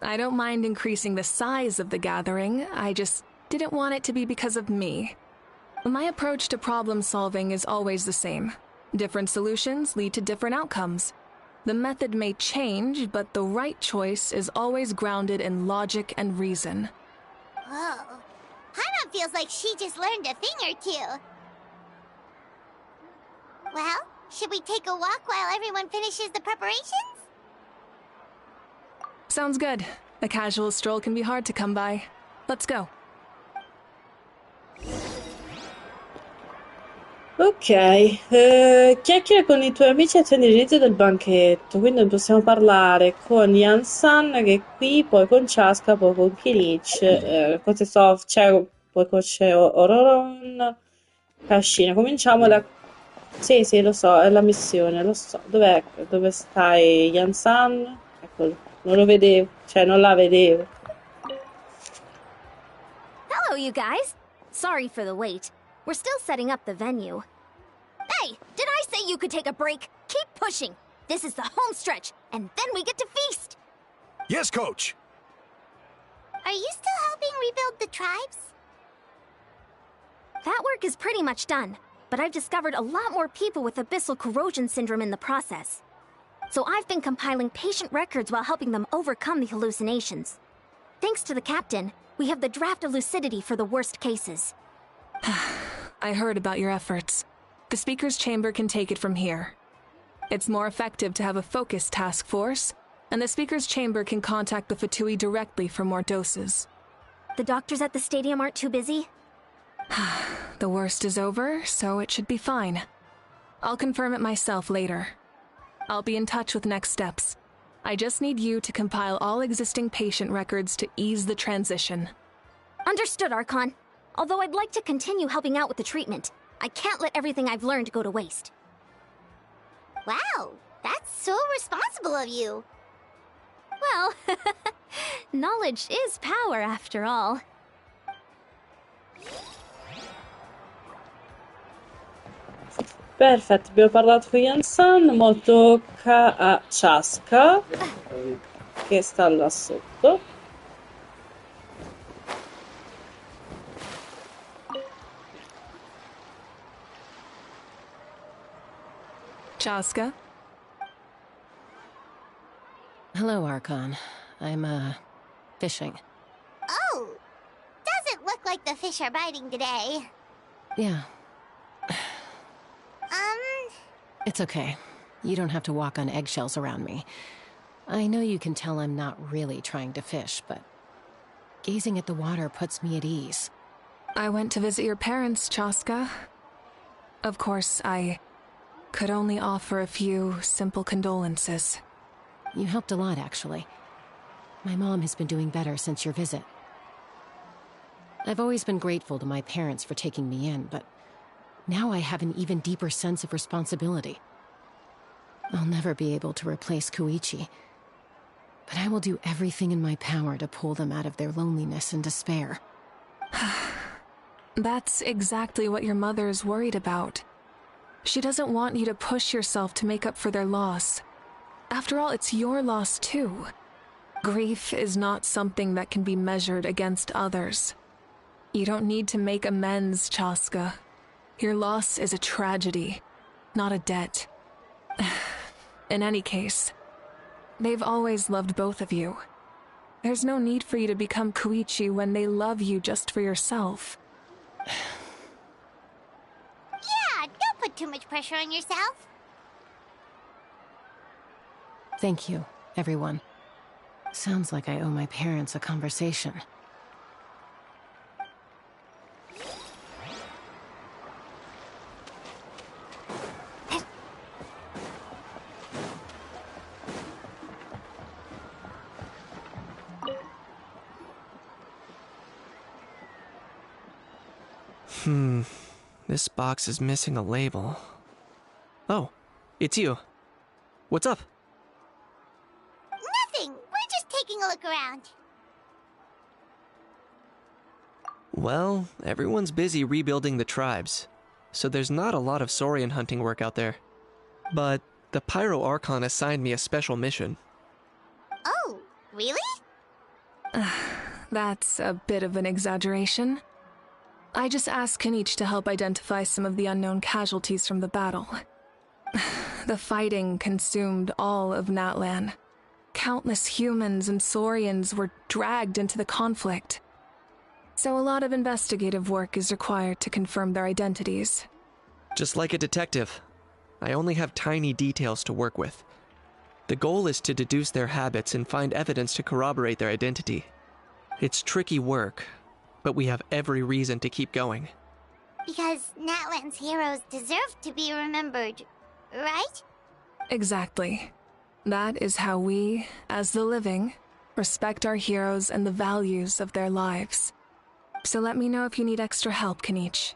I don't mind increasing the size of the gathering, I just didn't want it to be because of me. My approach to problem solving is always the same. Different solutions lead to different outcomes. The method may change, but the right choice is always grounded in logic and reason. Whoa. Paimon feels like she just learned a thing or two. Well, should we take a walk while everyone finishes the preparations? Sounds good. A casual stroll can be hard to come by. Let's go. Ok, chiacchiera con i tuoi amici e attendi l'inizio del banchetto, quindi possiamo parlare con Yansan che è qui, poi con Chaska, poi con Kirich, Kotesov, poi con Ororon, Kashina. Cominciamo da... Sì, sì, lo so, è la missione, lo so. Dove stai, Yansan? Eccolo, non lo vedevo, cioè non la vedevo. Hello, you guys. Sorry for the wait. We're still setting up the venue. Hey, did I say you could take a break? Keep pushing. This is the home stretch, and then we get to feast. Yes, Coach. Are you still helping rebuild the tribes? That work is pretty much done, but I've discovered a lot more people with abyssal corrosion syndrome in the process. So I've been compiling patient records while helping them overcome the hallucinations. Thanks to the captain, we have the draft of lucidity for the worst cases. I heard about your efforts. The Speaker's Chamber can take it from here. It's more effective to have a focused task force, and the Speaker's Chamber can contact the Fatui directly for more doses. The doctors at the stadium aren't too busy? The worst is over, so it should be fine. I'll confirm it myself later. I'll be in touch with next steps. I just need you to compile all existing patient records to ease the transition. Understood, Archon. Although I'd like to continue helping out with the treatment, I can't let everything I've learned go to waste. Wow, that's so responsible of you. Well, knowledge is power after all. Perfetto, abbiamo parlato con Yansan, mo tocca a Chaska, che sta là sotto. Chaska? Hello, Archon. I'm, fishing. Oh, doesn't look like the fish are biting today. Yeah. It's okay. You don't have to walk on eggshells around me. I know you can tell I'm not really trying to fish, but gazing at the water puts me at ease. I went to visit your parents, Chaska. Of course, I could only offer a few simple condolences. You helped a lot, actually. My mom has been doing better since your visit. I've always been grateful to my parents for taking me in, but now I have an even deeper sense of responsibility. I'll never be able to replace Koichi, but I will do everything in my power to pull them out of their loneliness and despair. That's exactly what your mother is worried about. She doesn't want you to push yourself to make up for their loss. After all, it's your loss too. Grief is not something that can be measured against others. You don't need to make amends, Chaska. Your loss is a tragedy, not a debt. In any case, they've always loved both of you. There's no need for you to become Koichi when they love you just for yourself. Yeah, don't put too much pressure on yourself. Thank you, everyone. Sounds like I owe my parents a conversation. This box is missing a label. Oh, it's you. What's up? Nothing. We're just taking a look around. Well, everyone's busy rebuilding the tribes, so there's not a lot of Saurian hunting work out there. But the Pyro Archon assigned me a special mission. Oh, really? That's a bit of an exaggeration. I just asked Kenichi to help identify some of the unknown casualties from the battle. The fighting consumed all of Natlan. Countless humans and Saurians were dragged into the conflict. So a lot of investigative work is required to confirm their identities. Just like a detective, I only have tiny details to work with. The goal is to deduce their habits and find evidence to corroborate their identity. It's tricky work, but we have every reason to keep going. Because Natlan's heroes deserve to be remembered, right? Exactly. That is how we, as the living, respect our heroes and the values of their lives. So let me know if you need extra help, Kenichi.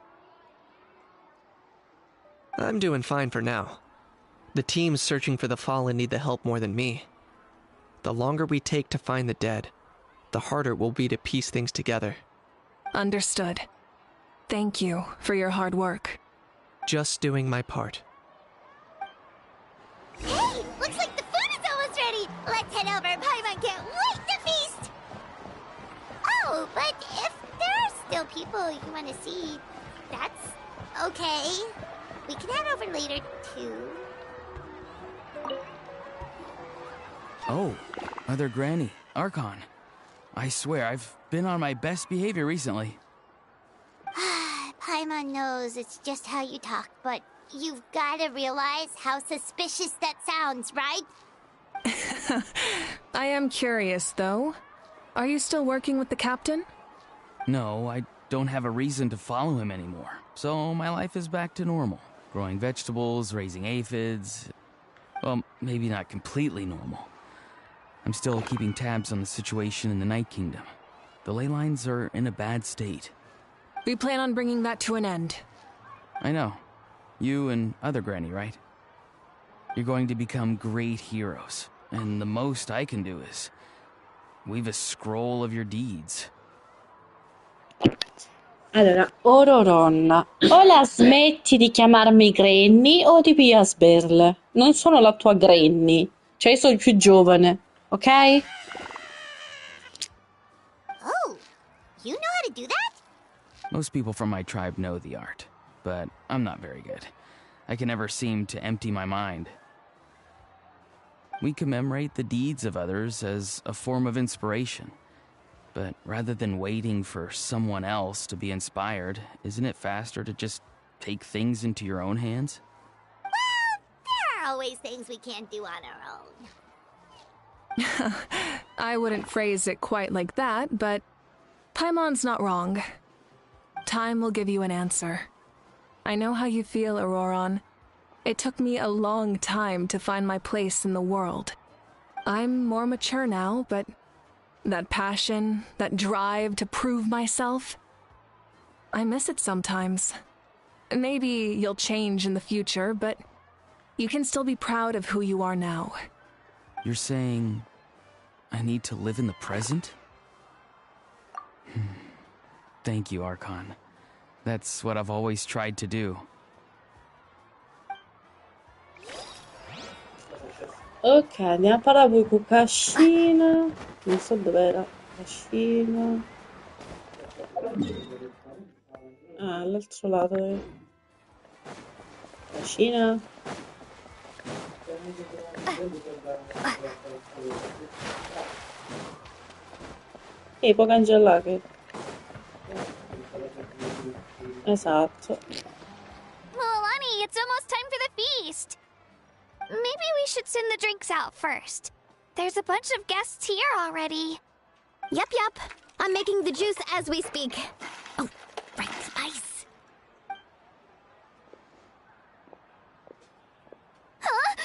I'm doing fine for now. The teams searching for the fallen need the help more than me. The longer we take to find the dead, the harder it will be to piece things together. Understood. Thank you for your hard work. Just doing my part. Hey, looks like the food is almost ready. Let's head over. Paimon can't wait to feast. Oh, but if there are still people you want to see, that's okay. We can head over later, too. Oh, Mother Granny, Archon. I swear, I've been on my best behavior recently. Paimon knows it's just how you talk, but you've got to realize how suspicious that sounds, right? I am curious, though. Are you still working with the captain? No, I don't have a reason to follow him anymore. So my life is back to normal. Growing vegetables, raising aphids. Well, maybe not completely normal. I'm still keeping tabs on the situation in the Night Kingdom. The ley lines are in a bad state. We plan on bringing that to an end. I know. You and other Granny, right? You're going to become great heroes. And the most I can do is weave a scroll of your deeds. Allora, Ororonna, o la smetti di chiamarmi Granny o ti piglia a sberle. Non sono la tua Granny, cioè io sono più giovane, ok? Oh, you know how to do that? Most people from my tribe know the art, but I'm not very good. I can never seem to empty my mind. We commemorate the deeds of others as a form of inspiration. But rather than waiting for someone else to be inspired, isn't it faster to just take things into your own hands? Well, there are always things we can't do on our own. I wouldn't phrase it quite like that, but Paimon's not wrong. Time will give you an answer. I know how you feel, Auroron. It took me a long time to find my place in the world. I'm more mature now, but that passion, that drive to prove myself, I miss it sometimes. Maybe you'll change in the future, but you can still be proud of who you are now. You're saying I need to live in the present? Thank you, Archon. That's what I've always tried to do. Ok, andiamo a parlare poi con Cascina. Non so dov'era. Cascina. Ah, all'altro lato. Cascina. Può cancellare. Esatto. Milani, it's almost time for the feast. Maybe we should send the drinks out first. There's a bunch of guests here already. Yup. I'm making the juice as we speak. Oh, right spice. Huh?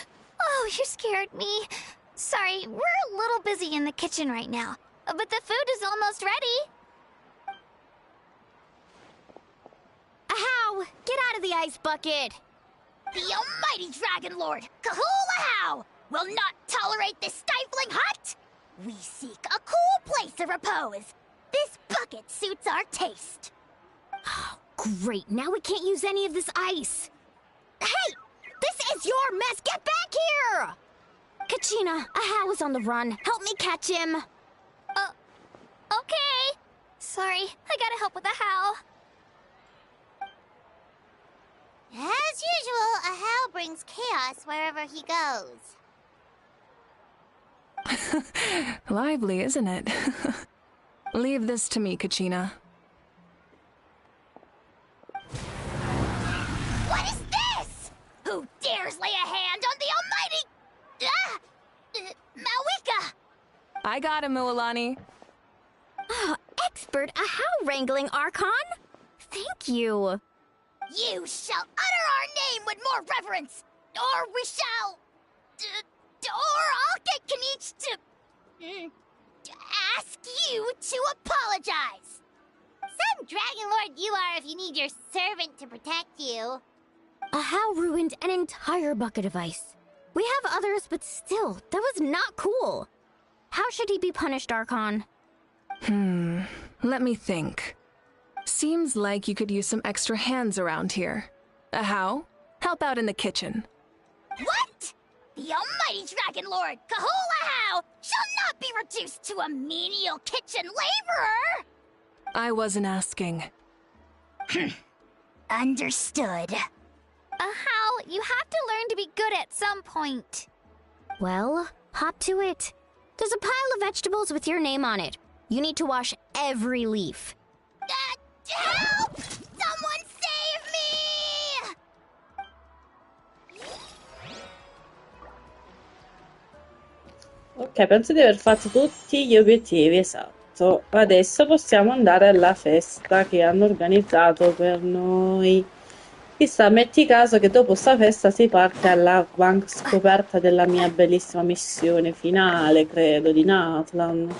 Oh, you scared me. Sorry, we're a little busy in the kitchen right now, but the food is almost ready. Ahow! Get out of the ice bucket! The almighty Dragon Lord, Kahula How, will not tolerate this stifling hut! We seek a cool place of repose. This bucket suits our taste. Oh, great. Now we can't use any of this ice. Hey! This is your mess! Get back here! Kachina, Ahow is on the run. Help me catch him. Okay. Sorry, I gotta help with the How. As usual, a How brings chaos wherever he goes. Lively, isn't it? Leave this to me, Kachina. What is this? Who dares lay a hand on the almighty... Mawika! I got him, Mualani. Oh, expert Ahow wrangling, Archon. Thank you. You shall utter our name with more reverence, or we shall... or I'll get Kanich to ask you to apologize. Some Dragon Lord you are if you need your servant to protect you. Ahow ruined an entire bucket of ice. We have others, but still, that was not cool. How should he be punished, Archon? Let me think. Seems like you could use some extra hands around here. Ahow, help out in the kitchen. What? The almighty Dragon Lord, Kahula How, shall not be reduced to a menial kitchen laborer! I wasn't asking. Understood. Ahow, you have to learn to be good at some point. Well, hop to it. There's a pile of vegetables with your name on it. You need to wash every leaf. Help! Someone save me! Ok, penso di aver fatto tutti gli obiettivi, esatto. Adesso possiamo andare alla festa che hanno organizzato per noi. Chissà, metti caso che dopo sta festa si parte alla scoperta della mia bellissima missione finale, credo, di Natlan.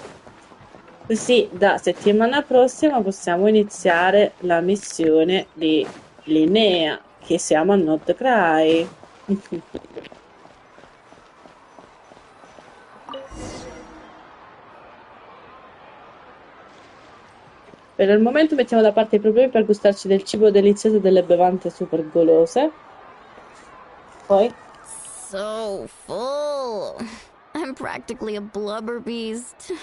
Così da settimana prossima possiamo iniziare la missione di Linnea, che siamo a Not Cry. Per il momento mettiamo da parte i problemi per gustarci del cibo delizioso e delle bevande super golose. Poi So full. I'm practically a blubber beast.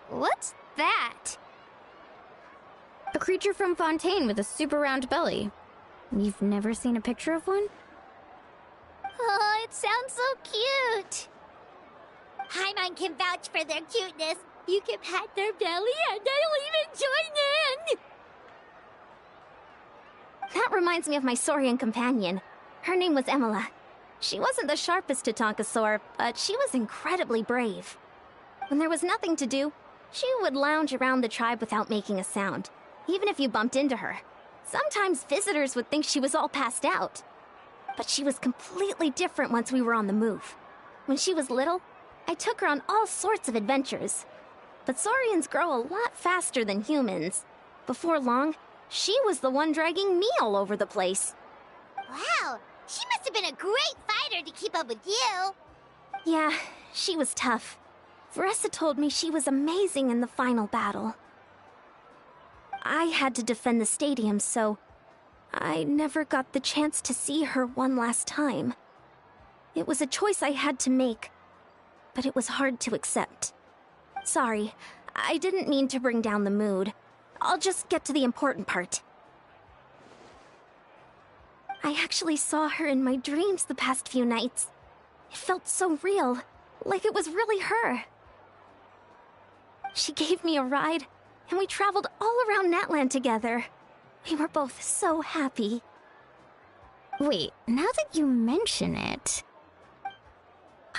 What's that? A creature from Fontaine with a super round belly. You've never seen a picture of one? Oh, it sounds so cute. Paimon can vouch for their cuteness. You can pat their belly and they'll even join in. That reminds me of my Saurian companion. Her name was Emila. She wasn't the sharpest Tatankasaur, but she was incredibly brave. When there was nothing to do, she would lounge around the tribe without making a sound, even if you bumped into her. Sometimes visitors would think she was all passed out. But she was completely different once we were on the move. When she was little, I took her on all sorts of adventures. But Saurians grow a lot faster than humans. Before long, she was the one dragging me all over the place. Wow, she must have been a great fighter to keep up with you. Yeah, she was tough. Veressa told me she was amazing in the final battle. I had to defend the stadium, so I never got the chance to see her one last time. It was a choice I had to make, but it was hard to accept. Sorry, I didn't mean to bring down the mood. I'll just get to the important part. I actually saw her in my dreams the past few nights. It felt so real, like it was really her. She gave me a ride, and we traveled all around Natlan together. We were both so happy. Wait, now that you mention it,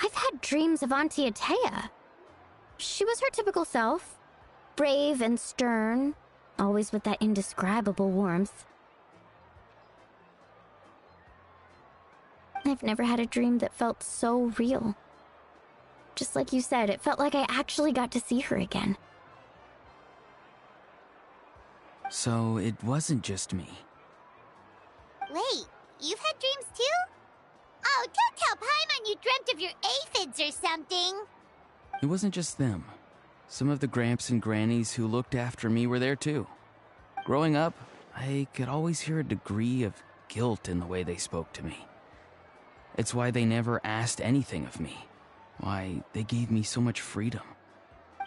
I've had dreams of Auntie Atea. She was her typical self, brave and stern, always with that indescribable warmth. I've never had a dream that felt so real. Just like you said, it felt like I actually got to see her again. so it wasn't just me. Wait, you've had dreams too? Oh, don't tell Paimon you dreamt of your aphids or something. It wasn't just them. Some of the Gramps and Grannies who looked after me were there too. Growing up, I could always hear a degree of guilt in the way they spoke to me. It's why they never asked anything of me. Why they gave me so much freedom.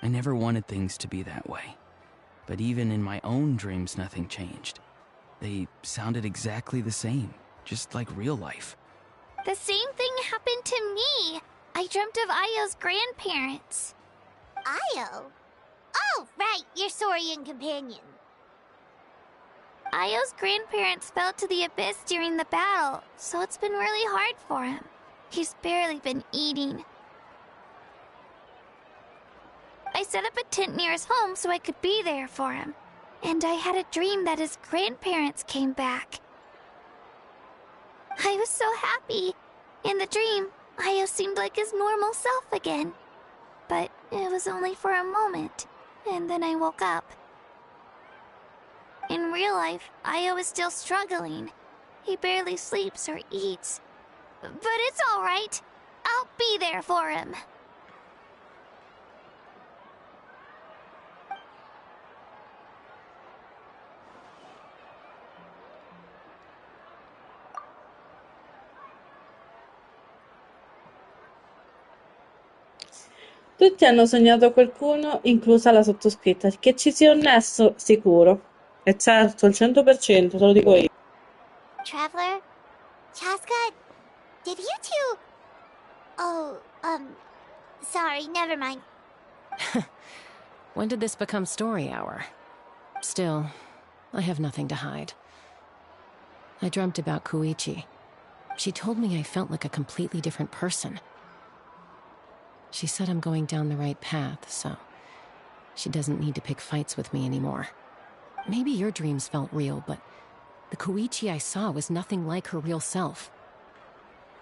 I never wanted things to be that way. But even in my own dreams, nothing changed. They sounded exactly the same, just like real life. The same thing happened to me. I dreamt of Io's grandparents. Io? Oh, right, your Saurian companion. Io's grandparents fell to the abyss during the battle, so it's been really hard for him. He's barely been eating. I set up a tent near his home so I could be there for him. And I had a dream that his grandparents came back. I was so happy. In the dream, Io seemed like his normal self again. But it was only for a moment, and then I woke up. In real life, Io is still struggling. He barely sleeps or eats. But it's all right. I'll be there for him. Tutti hanno sognato qualcuno, inclusa la sottoscritta, che ci sia un nesso sicuro. E certo, al 100%, te lo dico io. Traveler? Chaska? Did you two... Oh, sorry, never mind. When did this become story hour? Still, I have nothing to hide. I dreamt about Koichi. She told me I felt like a completely different person. She said I'm going down the right path, so she doesn't need to pick fights with me anymore. Maybe your dreams felt real, but the Koichi I saw was nothing like her real self.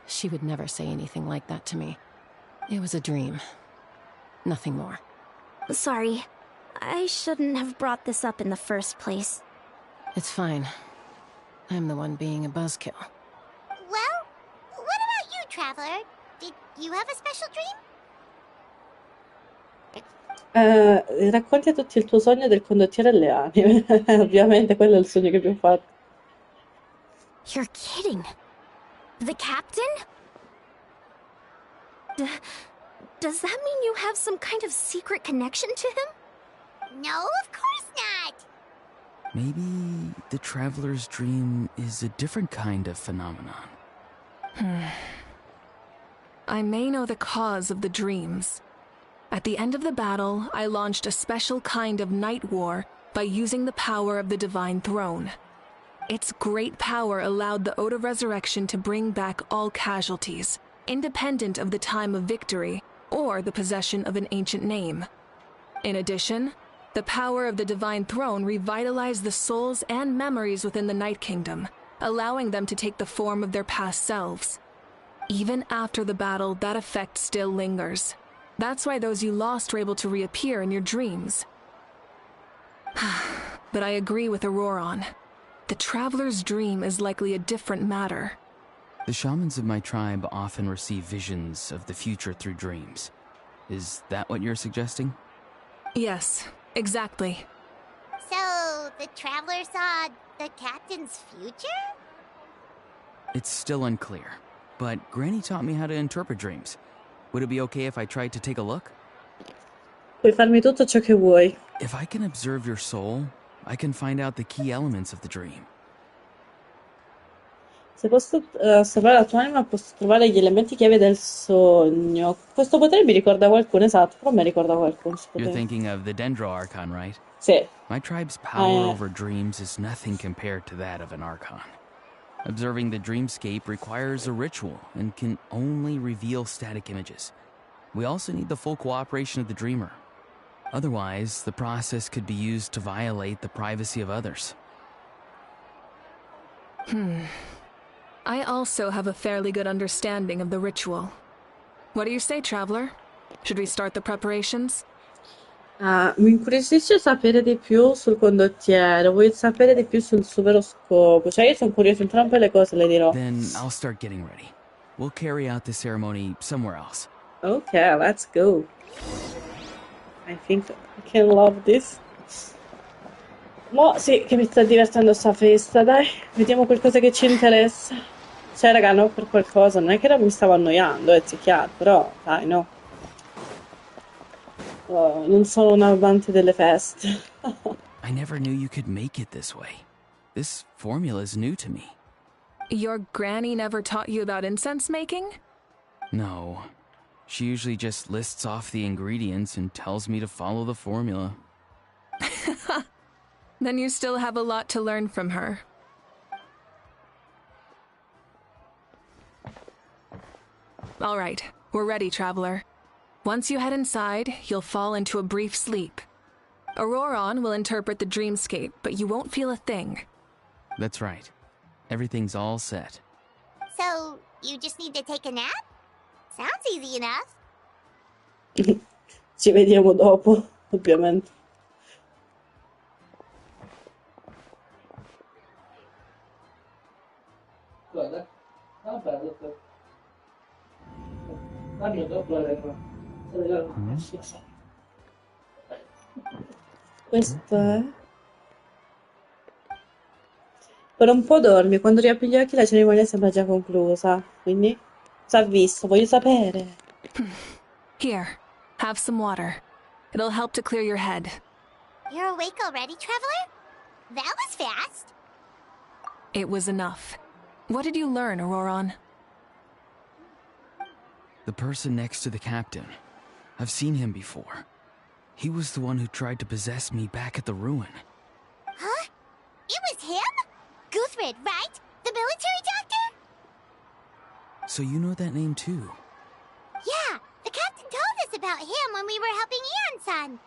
She would never say anything like that to me. It was a dream. Nothing more. Sorry. I shouldn't have brought this up in the first place. It's fine. I'm the one being a buzzkill. Well, what about you, Traveler? Did you have a special dream? Racconti a tutti il tuo sogno del condottiere alle anime. Ovviamente quello è il sogno che abbiamo fatto. You're kidding. The captain? Does that mean you have some kind of secret connection to him? No, of course not. Maybe the traveler's dream is a different kind of phenomenon. I may know the cause of the dreams. At the end of the battle, I launched a special kind of night war by using the power of the Divine Throne. Its great power allowed the Ode of Resurrection to bring back all casualties, independent of the time of victory or the possession of an ancient name. In addition, the power of the Divine Throne revitalized the souls and memories within the Night Kingdom, allowing them to take the form of their past selves. Even after the battle, that effect still lingers. That's why those you lost were able to reappear in your dreams. But I agree with Auroron. The Traveler's dream is likely a different matter. The shamans of my tribe often receive visions of the future through dreams. Is that what you're suggesting? Yes, exactly. So, the Traveler saw the captain's future? It's still unclear, but Granny taught me how to interpret dreams. Would it be okay if I tried to take a look? Puoi farmi tutto ciò che vuoi. If I can observe your soul, I can find out the key elements of the dream. Se posso osservare la tua anima, posso trovare gli elementi chiave del sogno. Questo potere mi ricorda qualcuno, esatto, però mi ricorda qualcuno. You're thinking of the Dendro Archon, right? Sì. My tribe's power over dreams is nothing compared to that of an Archon. Observing the dreamscape requires a ritual and can only reveal static images. We also need the full cooperation of the dreamer. Otherwise, the process could be used to violate the privacy of others. I also have a fairly good understanding of the ritual. What do you say, Traveler? Should we start the preparations? Ah, mi incuriosisce sapere di più sul condottiero, voglio sapere di più sul suo vero scopo. Cioè, io sono curiosa, entrambe le cose le dirò. Then I'll start getting ready. We'll carry out the ceremony somewhere else. Ok, let's go. I think I can love this. Mo' sì, che mi sta divertendo sta festa, dai. Vediamo qualcosa che ci interessa. Cioè, raga, no, per qualcosa. Non è che mi stavo annoiando, è chiaro, però, dai, no. Non sono un amante delle feste. I never knew you could make it this way. This formula is new to me. Your granny never taught you about incense making? No. She usually just lists off the ingredients and tells me to follow the formula. Then you still have a lot to learn from her. All right, we're ready, traveler. Once you head inside, you'll fall into a brief sleep. Auroron will interpret the dreamscape, but you won't feel a thing. That's right. Everything's all set. So, you just need to take a nap? Sounds easy enough. Ci vediamo dopo, ovviamente. Guarda, vabbè, adesso. Dammi dopo la regla. Questo è. Per un po' dormi, quando riapri gli occhi la cerimonia sembra già conclusa. Quindi, s'ha visto, voglio sapere. Here, have some water. It'll help to clear your head. You're awake already, Traveler? That was fast. It was enough. What did you learn, Auroron? The person next to the captain. I've seen him before. He was the one who tried to possess me back at the ruin. Huh? It was him? Guthrid, right? The military doctor? So you know that name too? Yeah, the captain told us about him when we were helping Ian-san.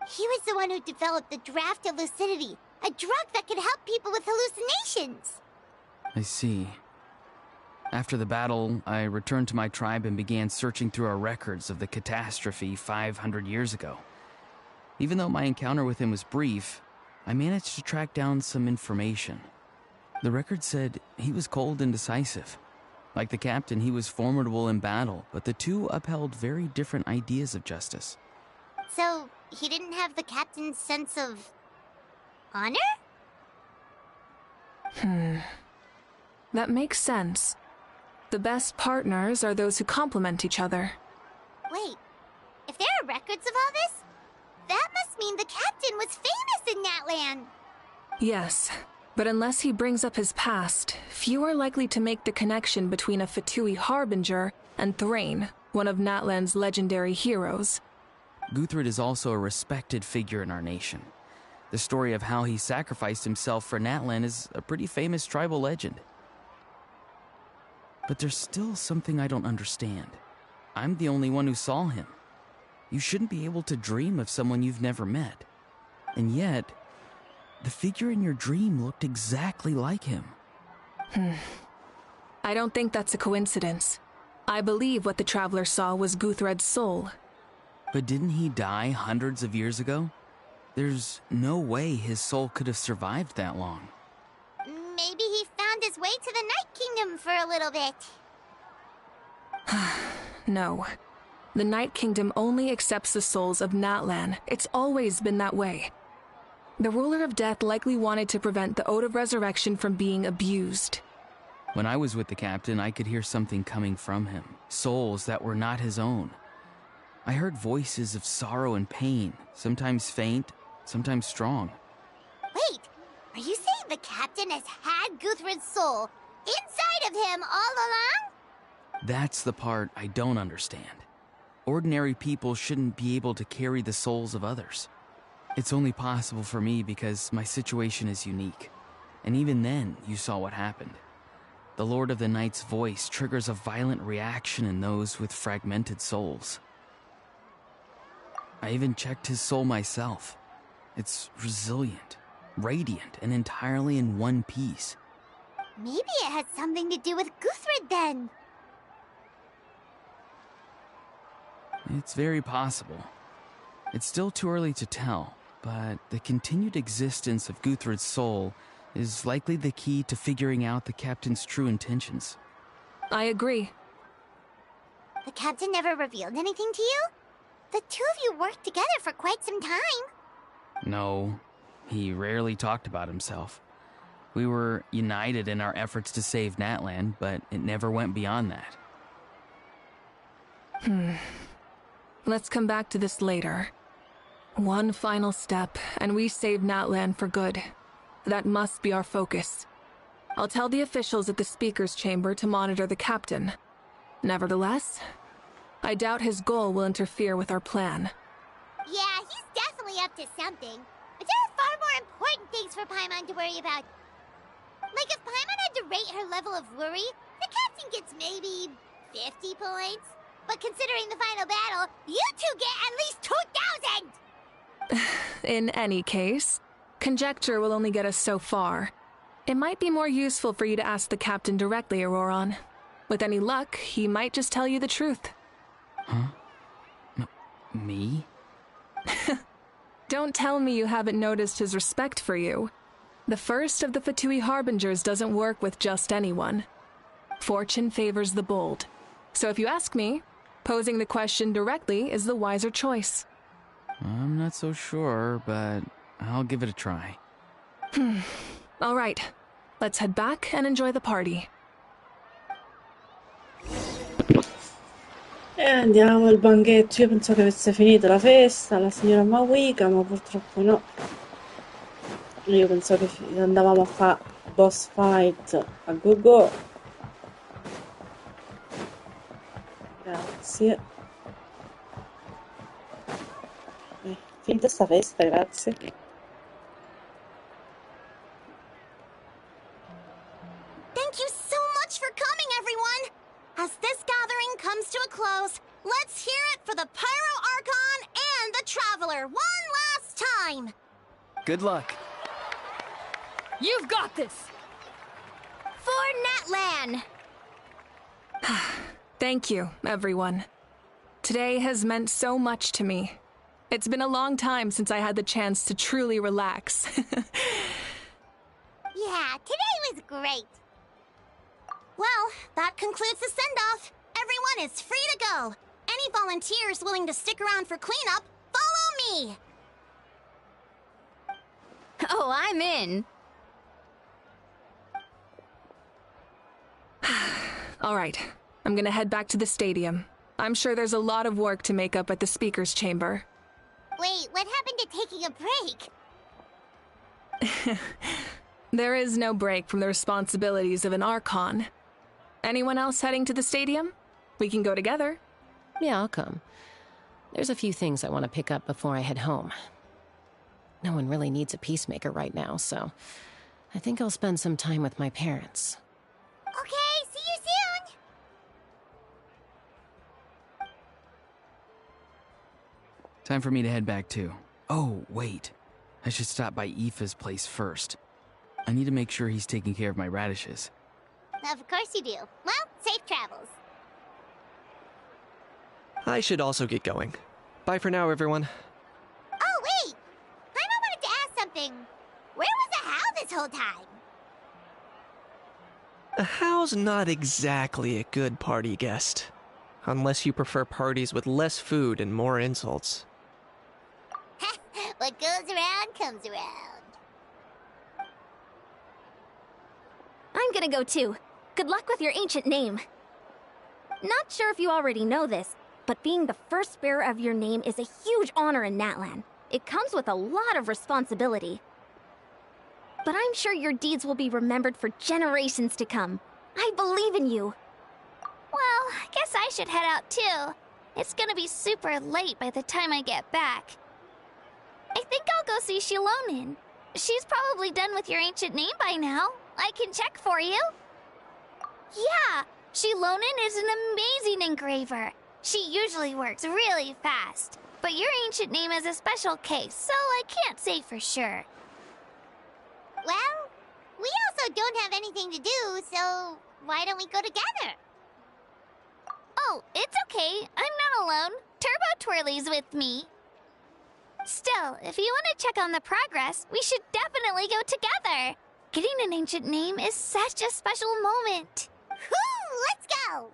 He was the one who developed the draft of lucidity, a drug that could help people with hallucinations. I see. After the battle, I returned to my tribe and began searching through our records of the catastrophe 500 years ago. Even though my encounter with him was brief, I managed to track down some information. The record said he was cold and decisive. Like the captain, he was formidable in battle, but the two upheld very different ideas of justice. So, he didn't have the captain's sense of honor? That makes sense. The best partners are those who complement each other. Wait, if there are records of all this, that must mean the captain was famous in Natlan. Yes, but unless he brings up his past, few are likely to make the connection between a Fatui harbinger and Thrain, one of Natlan's legendary heroes. Guthrid is also a respected figure in our nation. The story of how he sacrificed himself for Natlan is a pretty famous tribal legend. But there's still something I don't understand. I'm the only one who saw him. You shouldn't be able to dream of someone you've never met. And yet, the figure in your dream looked exactly like him. I don't think that's a coincidence. I believe what the traveler saw was Guthred's soul. But didn't he die hundreds of years ago? There's no way his soul could have survived that long. Maybe he found his way to the Night Kingdom for a little bit. No. The Night Kingdom only accepts the souls of Natlan. It's always been that way. The ruler of death likely wanted to prevent the Ode of Resurrection from being abused. When I was with the captain, I could hear something coming from him. Souls that were not his own. I heard voices of sorrow and pain, sometimes faint, sometimes strong. Wait, are you saying the captain has had Guthrid's soul inside of him all along? That's the part I don't understand. Ordinary people shouldn't be able to carry the souls of others. It's only possible for me because my situation is unique. And even then, you saw what happened. The Lord of the Night's voice triggers a violent reaction in those with fragmented souls. I even checked his soul myself. It's resilient, radiant, and entirely in one piece. Maybe it had something to do with Guthrid then. It's very possible. It's still too early to tell, but the continued existence of Guthrud's soul is likely the key to figuring out the captain's true intentions. I agree. The captain never revealed anything to you? The two of you worked together for quite some time. No, he rarely talked about himself. We were united in our efforts to save Natlan, but it never went beyond that. Let's come back to this later. One final step, and we save Natlan for good. That must be our focus. I'll tell the officials at the speaker's chamber to monitor the captain. Nevertheless, I doubt his goal will interfere with our plan. Yeah, he's definitely up to something. But there are far more important things for Paimon to worry about. Like if Paimon had to rate her level of worry, the captain gets maybe 50 points. But considering the final battle, you two get at least 2,000! In any case, conjecture will only get us so far. It might be more useful for you to ask the captain directly, Auroron. With any luck, he might just tell you the truth. Huh? Me? Don't tell me you haven't noticed his respect for you. The first of the Fatui Harbingers doesn't work with just anyone. Fortune favors the bold. So if you ask me, posing the question directly is the wiser choice. I'm not so sure, but I'll give it a try. All right, let's head back and enjoy the party. E andiamo al banchetto. Io pensavo che avesse finito la festa, la signora Mawika, ma purtroppo no. Io pensavo che andavamo a fare boss fight a go-go. Grazie. Finita sta festa, grazie. Thank you so much for coming, everyone! As this gathering comes to a close, let's hear it for the Pyro Archon and the Traveler one last time! Good luck. You've got this! For Natlan! Thank you, everyone. Today has meant so much to me. It's been a long time since I had the chance to truly relax. Yeah, today was great. Well, that concludes the send-off. Everyone is free to go. Any volunteers willing to stick around for cleanup, follow me! Oh, I'm in. All right, I'm gonna head back to the stadium. I'm sure there's a lot of work to make up at the speaker's chamber. Wait, what happened to taking a break? There is no break from the responsibilities of an Archon. Anyone else heading to the stadium? We can go together. Yeah, I'll come. There's a few things I want to pick up before I head home. No one really needs a peacemaker right now, so I think I'll spend some time with my parents. Okay, see you soon! Time for me to head back too. Oh, wait. I should stop by Aoife's place first. I need to make sure he's taking care of my radishes. Of course you do. Well, safe travels. I should also get going. Bye for now, everyone. Oh, wait! Paimon wanted to ask something. Where was the How this whole time? A How's not exactly a good party guest. Unless you prefer parties with less food and more insults. What goes around comes around. I'm gonna go too. Good luck with your ancient name. Not sure if you already know this, but being the first bearer of your name is a huge honor in Natlan. It comes with a lot of responsibility. But I'm sure your deeds will be remembered for generations to come. I believe in you. Well, I guess I should head out too. It's gonna be super late by the time I get back. I think I'll go see Shilonin. She's probably done with your ancient name by now. I can check for you. Yeah, Shilonin is an amazing engraver. She usually works really fast. But your ancient name is a special case, so I can't say for sure. Well, we also don't have anything to do, so why don't we go together? Oh, it's okay. I'm not alone. Turbo Twirly's with me. Still, if you want to check on the progress, we should definitely go together. Getting an ancient name is such a special moment. Whoo! Let's go!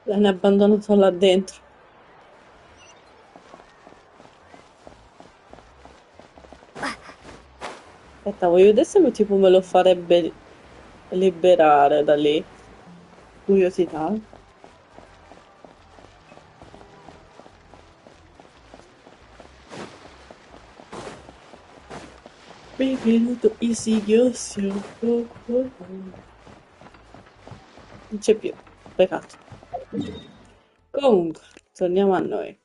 L'hanno abbandonato là dentro. Aspetta, voglio vedere se tipo me lo farebbe liberare da lì. Curiosità. Benvenuto insidioso. Non c'è più. Peccato. Comunque, torniamo a noi.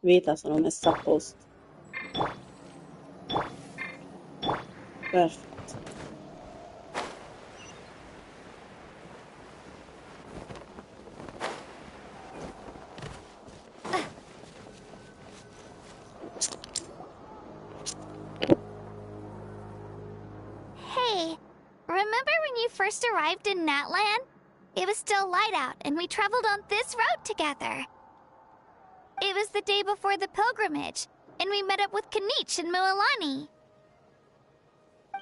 Vita, sono messa a posto. Perfetto. Hey, remember when you first arrived in Natlan? It was still light out, and we traveled on this road together. It was the day before the pilgrimage, and we met up with Kanich and Mualani.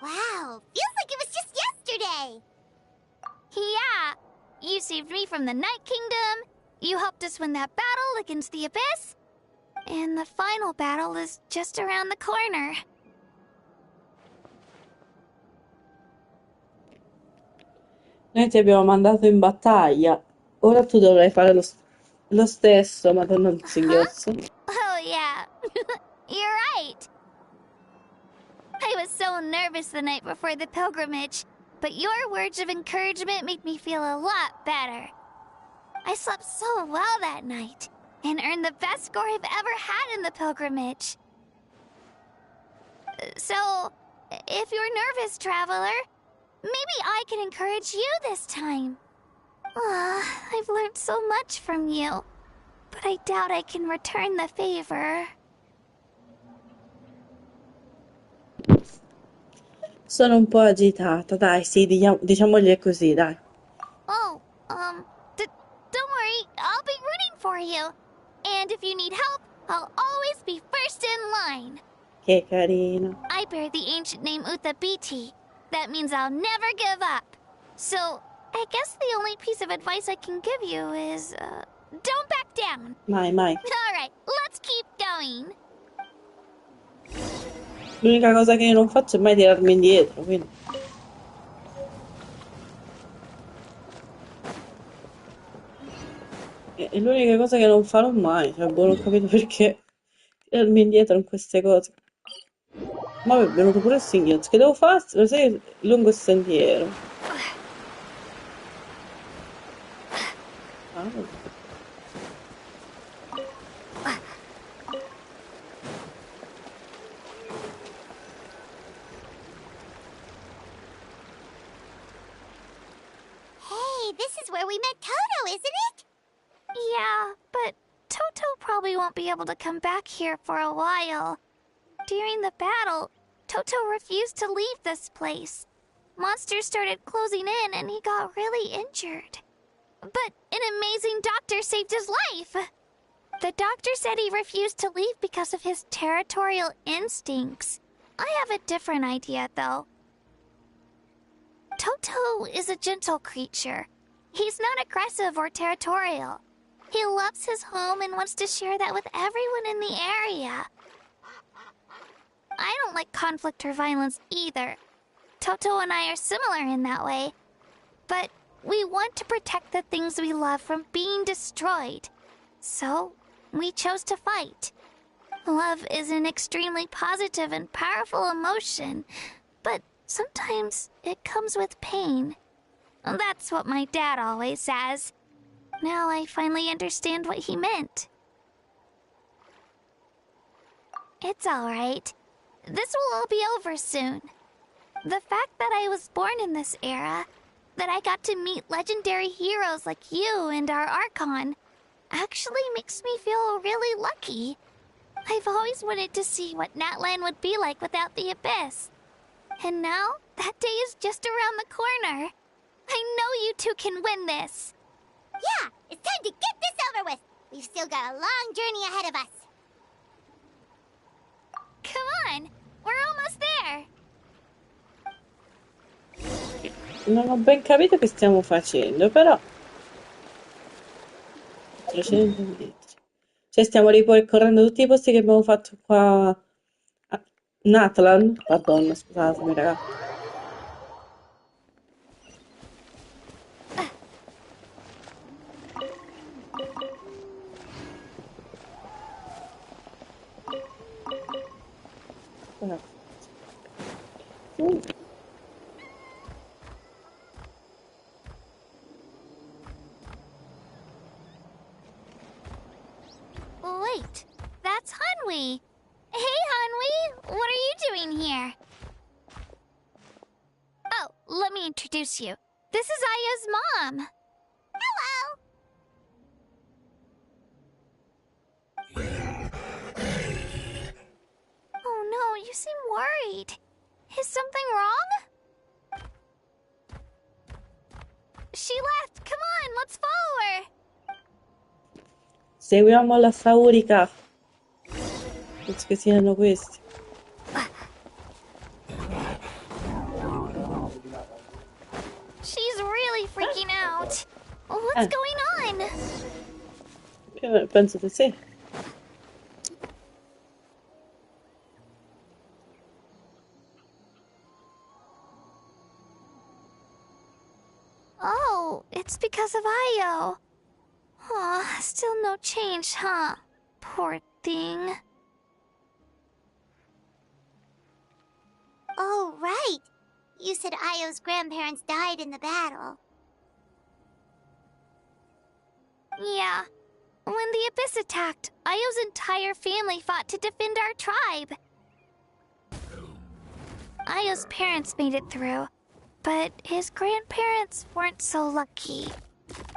Wow, feels like it was just yesterday. Yeah, you saved me from the Night Kingdom, you helped us win that battle against the Abyss, and the final battle is just around the corner. Noi ti abbiamo mandato in battaglia. Ora tu dovrai fare lo stesso, madonna il singhiozzo. Oh, yeah. You're right. I was so nervous the night before the pilgrimage, but your words of encouragement made me feel a lot better. I slept so well that night, and earned the best score I've ever had in the pilgrimage. So, if you're nervous, traveler, maybe I can encourage you this time. I've learned so much from you, but I doubt I can return the favor. Sono un po' agitata, dai, sì, diciamogli così, dai. Oh, don't worry, I'll be rooting for you. And if you need help, I'll always be first in line. Che carino. I bear the ancient name Obiettivo. That means I'll never give up. So, I guess the only piece of advice I can give you is, don't back down. Mai, mai. Alright, let's keep going. L'unica cosa che io non faccio è mai tirarmi indietro, quindi. È l'unica cosa che non farò mai, cioè, boh, non ho capito perché tirarmi indietro in queste cose. Ma mi è venuto pure il singhiozzo, che devo fare? Lo sai, lungo il sentiero. Ah, vabbè. Hey, this is where we met Toto, isn't it? Yeah, but Toto probably won't be able to come back here for a while. During the battle, Toto refused to leave this place. Monsters started closing in and he got really injured. But an amazing doctor saved his life. The doctor said he refused to leave because of his territorial instincts. I have a different idea, though. Toto is a gentle creature. He's not aggressive or territorial. He loves his home and wants to share that with everyone in the area. I don't like conflict or violence either. Toto and I are similar in that way. But we want to protect the things we love from being destroyed. So, we chose to fight. Love is an extremely positive and powerful emotion, but sometimes it comes with pain. That's what my dad always says. Now I finally understand what he meant. It's alright. This will all be over soon. The fact that I was born in this era that I got to meet legendary heroes like you and our Archon actually makes me feel really lucky. I've always wanted to see what Natlan would be like without the Abyss. And now, that day is just around the corner. I know you two can win this. Yeah, it's time to get this over with. We've still got a long journey ahead of us. Come on, we're almost there. Non ho ben capito che stiamo facendo, però 300 metri. Cioè stiamo ripercorrendo tutti i posti che abbiamo fatto qua a Natlan. Madonna, scusatemi, ragazzi. Wait, that's Hanwi. Hey, Hanwi, what are you doing here? Oh, let me introduce you. This is Aya's mom. Hello! Oh no, you seem worried. Is something wrong? She left. Come on, let's follow her. Seguiamo la Saurica. Penso che siano questi. She's really freaking out. What's going on? Penso di sì. Oh, it's because of Io. Aw, still no change, huh? Poor thing. Oh, right. You said Io's grandparents died in the battle. Yeah. When the Abyss attacked, Io's entire family fought to defend our tribe. Io's parents made it through, but his grandparents weren't so lucky.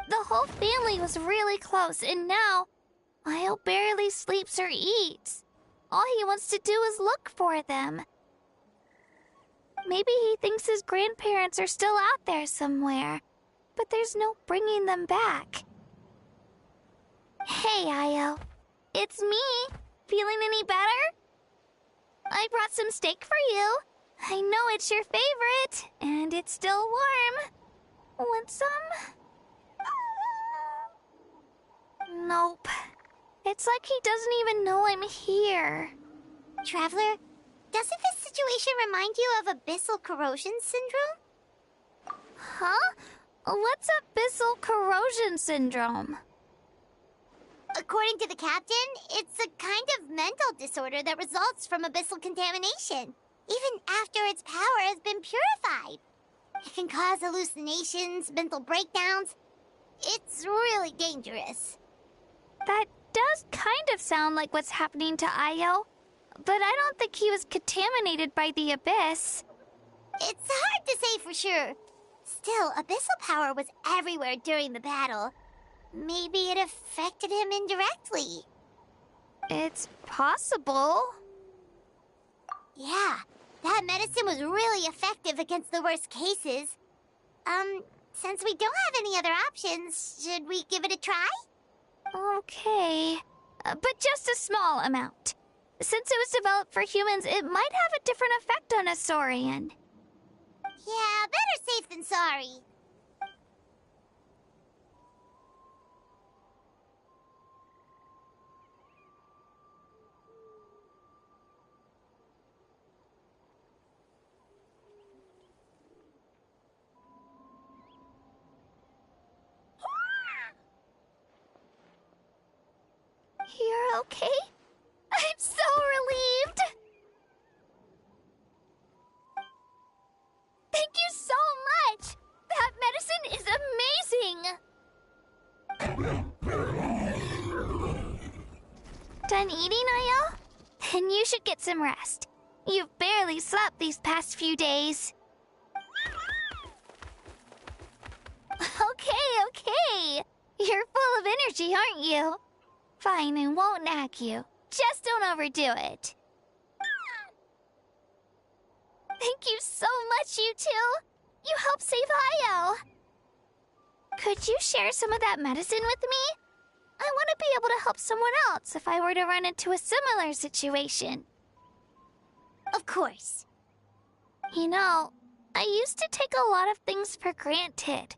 The whole family was really close, and now Io barely sleeps or eats. All he wants to do is look for them. Maybe he thinks his grandparents are still out there somewhere, but there's no bringing them back. Hey, Io. It's me. Feeling any better? I brought some steak for you. I know it's your favorite, and it's still warm. Want some? Nope. It's like he doesn't even know I'm here. Traveler, doesn't this situation remind you of abyssal corrosion syndrome? Huh? What's abyssal corrosion syndrome? According to the captain, it's a kind of mental disorder that results from abyssal contamination, even after its power has been purified. It can cause hallucinations, mental breakdowns. It's really dangerous. That does kind of sound like what's happening to Io, but I don't think he was contaminated by the Abyss. It's hard to say for sure. Still, abyssal power was everywhere during the battle. Maybe it affected him indirectly. It's possible. Yeah, that medicine was really effective against the worst cases. Since we don't have any other options, should we give it a try? Okay, but just a small amount. Since it was developed for humans, it might have a different effect on a Saurian. Yeah, better safe than sorry. You're okay? I'm so relieved! Thank you so much! That medicine is amazing! Done eating, Io? Then you should get some rest. You've barely slept these past few days. pushy, aren't you? Fine, I won't nag you. Just don't overdo it. Thank you so much, you two. You helped save Io. Could you share some of that medicine with me? I want to be able to help someone else if I were to run into a similar situation. Of course. You know, I used to take a lot of things for granted.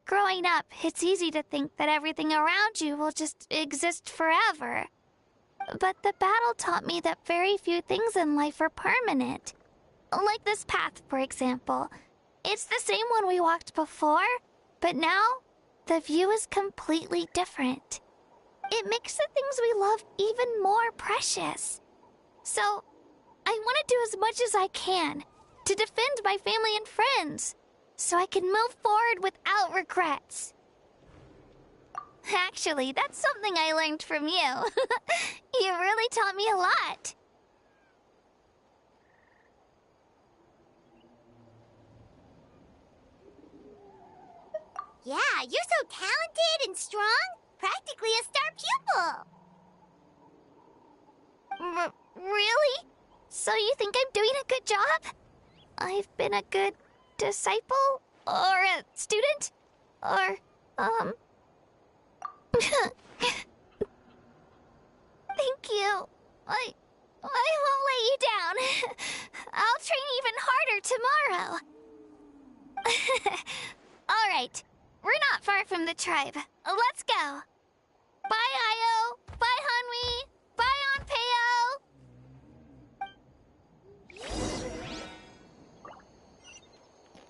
Growing up, it's easy to think that everything around you will just exist forever. But the battle taught me that very few things in life are permanent. Like this path, for example. It's the same one we walked before, but now the view is completely different. It makes the things we love even more precious. So, I want to do as much as I can to defend my family and friends, so I can move forward without regrets. Actually, that's something I learned from you. You really taught me a lot. Yeah, you're so talented and strong. Practically a star pupil. Really? So you think I'm doing a good job? I've been a good disciple? Or a student? Or, Thank you. I won't let you down. I'll train even harder tomorrow. All right. We're not far from the tribe. Let's go. Bye, Io. Bye, Hanwi. Bye, Onpeo.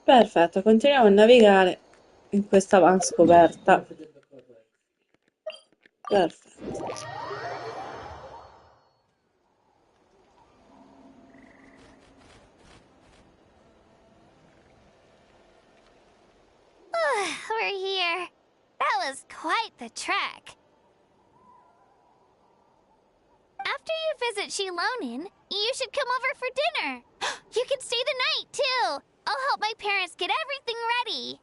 Perfetto, continuiamo a navigare in questa van scoperta. Perfetto. We're here. That was quite the trek. After you visit Shilonin, you should come over for dinner. You can stay the night, too. I'll help my parents get everything ready.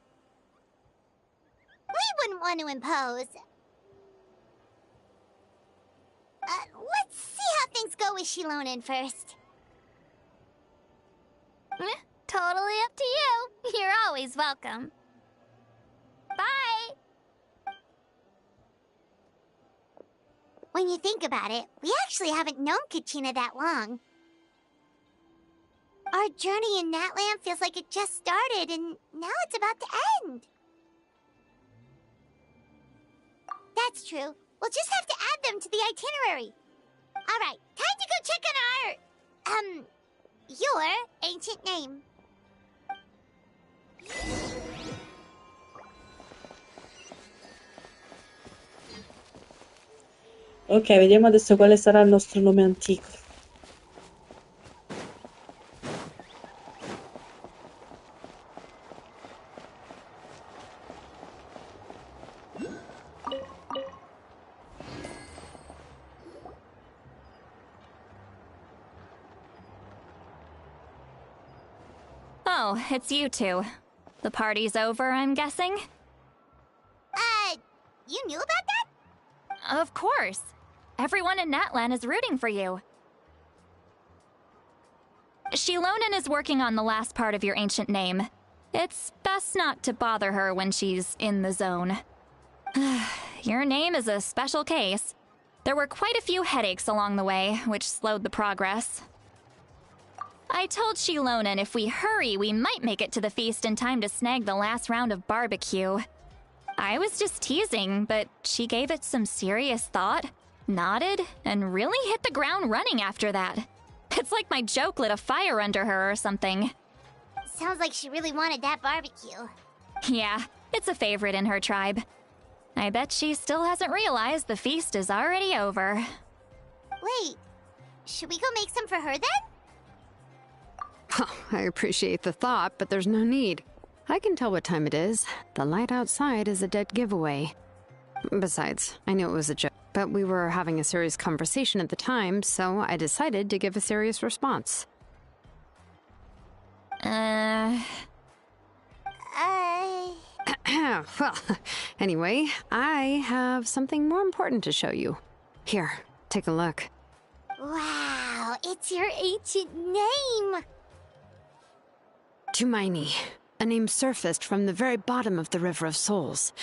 We wouldn't want to impose. Let's see how things go with Shilonin first. Totally up to you. You're always welcome. Bye! When you think about it, we actually haven't known Kachina that long. Our journey in Natlan feels like it just started, and now it's about to end. That's true. We'll just have to add them to the itinerary. Alright, time to go check on our... your ancient name. Ok, vediamo adesso quale sarà il nostro nome antico. Oh, it's you two. The party's over, I'm guessing? You knew about that? Of course. Everyone in Natlan is rooting for you. Shilonin is working on the last part of your ancient name. It's best not to bother her when she's in the zone. Your name is a special case. There were quite a few headaches along the way, which slowed the progress. I told Shilonin if we hurry, we might make it to the feast in time to snag the last round of barbecue. I was just teasing, but she gave it some serious thought, nodded, and really hit the ground running after that. It's like my joke lit a fire under her or something. Sounds like she really wanted that barbecue. Yeah, it's a favorite in her tribe. I bet she still hasn't realized the feast is already over. Wait, should we go make some for her then? Oh, I appreciate the thought, but there's no need. I can tell what time it is. The light outside is a dead giveaway. Besides, I knew it was a joke, but we were having a serious conversation at the time, so I decided to give a serious response. Well, anyway, I have something more important to show you. Here, take a look. Wow, it's your ancient name! Tumaini, a name surfaced from the very bottom of the River of Souls.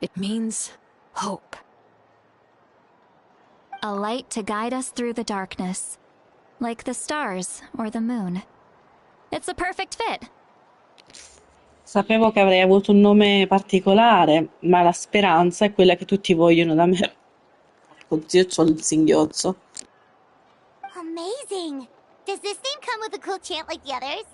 It means hope. A light to guide us through the darkness, like the stars or the moon. It's a perfect fit. Sapevo che avrei avuto un nome particolare, ma la speranza è quella che tutti vogliono da me. Oddio, c'ho il singhiozzo. Amazing! Does this name come with a cool chant like the others?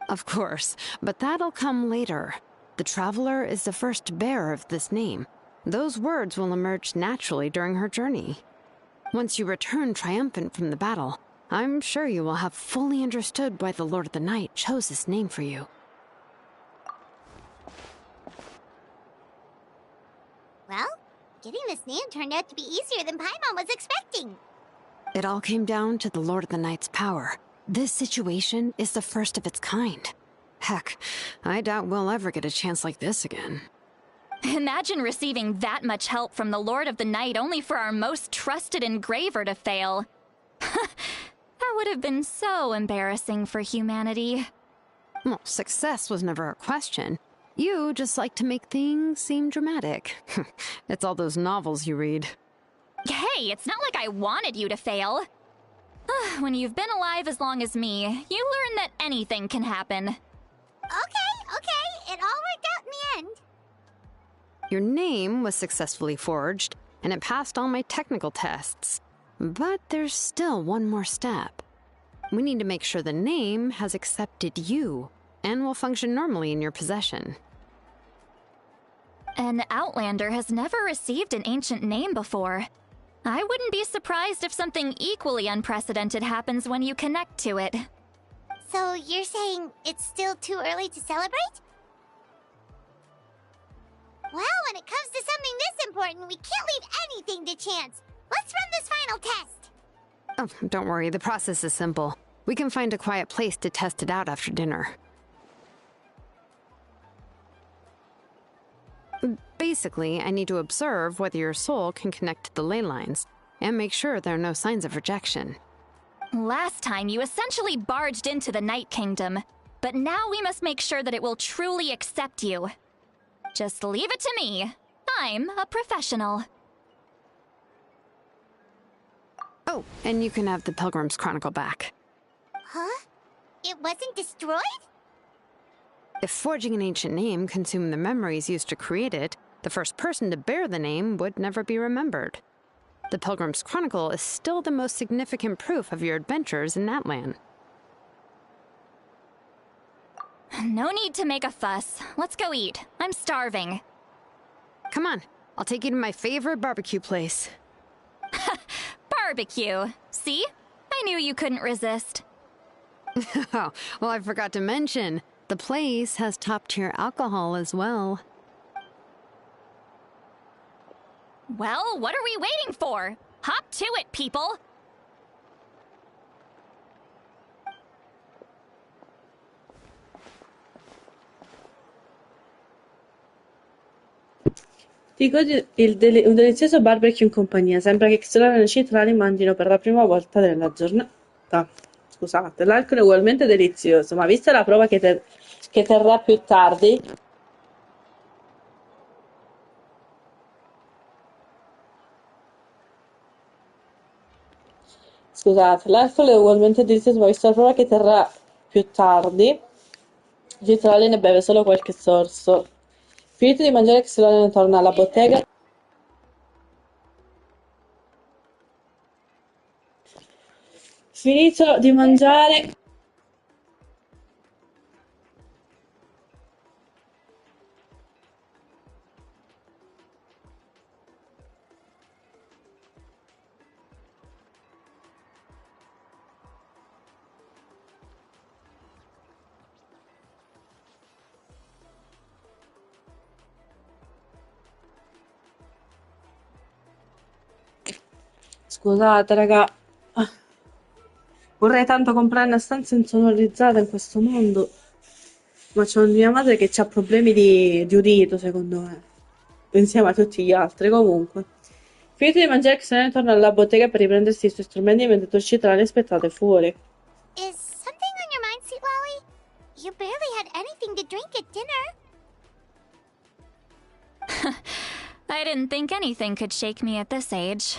Of course, but that'll come later. The Traveler is the first bearer of this name. Those words will emerge naturally during her journey. Once you return triumphant from the battle, I'm sure you will have fully understood why the Lord of the Night chose this name for you. Well, getting this name turned out to be easier than Paimon was expecting. It all came down to the Lord of the Night's power. This situation is the first of its kind. Heck, I doubt we'll ever get a chance like this again. Imagine receiving that much help from the Lord of the Night only for our most trusted engraver to fail. That would have been so embarrassing for humanity. Well, success was never a question. You just like to make things seem dramatic. It's all those novels you read. Hey, it's not like I wanted you to fail. When you've been alive as long as me, you learn that anything can happen. Okay, it all worked out in the end. Your name was successfully forged, and it passed all my technical tests. But there's still one more step. We need to make sure the name has accepted you, and will function normally in your possession. An Outlander has never received an ancient name before. I wouldn't be surprised if something equally unprecedented happens when you connect to it. So you're saying it's still too early to celebrate? Well, when it comes to something this important, we can't leave anything to chance. Let's run this final test. Oh, don't worry, the process is simple. We can find a quiet place to test it out after dinner. Basically, I need to observe whether your soul can connect to the ley lines, and make sure there are no signs of rejection. Last time, you essentially barged into the Night Kingdom, but now we must make sure that it will truly accept you. Just leave it to me. I'm a professional. Oh, and you can have the Pilgrim's Chronicle back. Huh? It wasn't destroyed? If forging an ancient name consumed the memories used to create it, the first person to bear the name would never be remembered. The Pilgrim's Chronicle is still the most significant proof of your adventures in Natlan. No need to make a fuss. Let's go eat. I'm starving. Come on, I'll take you to my favorite barbecue place. Barbecue. See? I knew you couldn't resist. Oh, well, I forgot to mention, the place has top-tier alcohol as well. Well, what are we waiting for? Hop to it, people! Ti godi un delizioso barbecue in compagnia. Sembra che Xelora e Citrali mangino per la prima volta nella giornata. Scusate, l'alcol è ugualmente delizioso, ma vista la prova che terrà più tardi. Scusate, l'alcol è ugualmente delizioso, ma vista la prova che terrà più tardi, Citrali ne beve solo qualche sorso. Finito di mangiare, Xelora torna alla bottega. Finito di mangiare. Scusate, raga. Vorrei tanto comprare una stanza insonorizzata in questo mondo. Ma c'ho mia madre che ha problemi di udito, secondo me. Insieme a tutti gli altri, comunque. Finito di mangiare, Xenia torna alla bottega per riprendersi i suoi strumenti mentre tu uscite inaspettate fuori. Is something on your mind, Sweet Lolly? You barely had anything to drink at dinner. I didn't think anything could shake me at this age.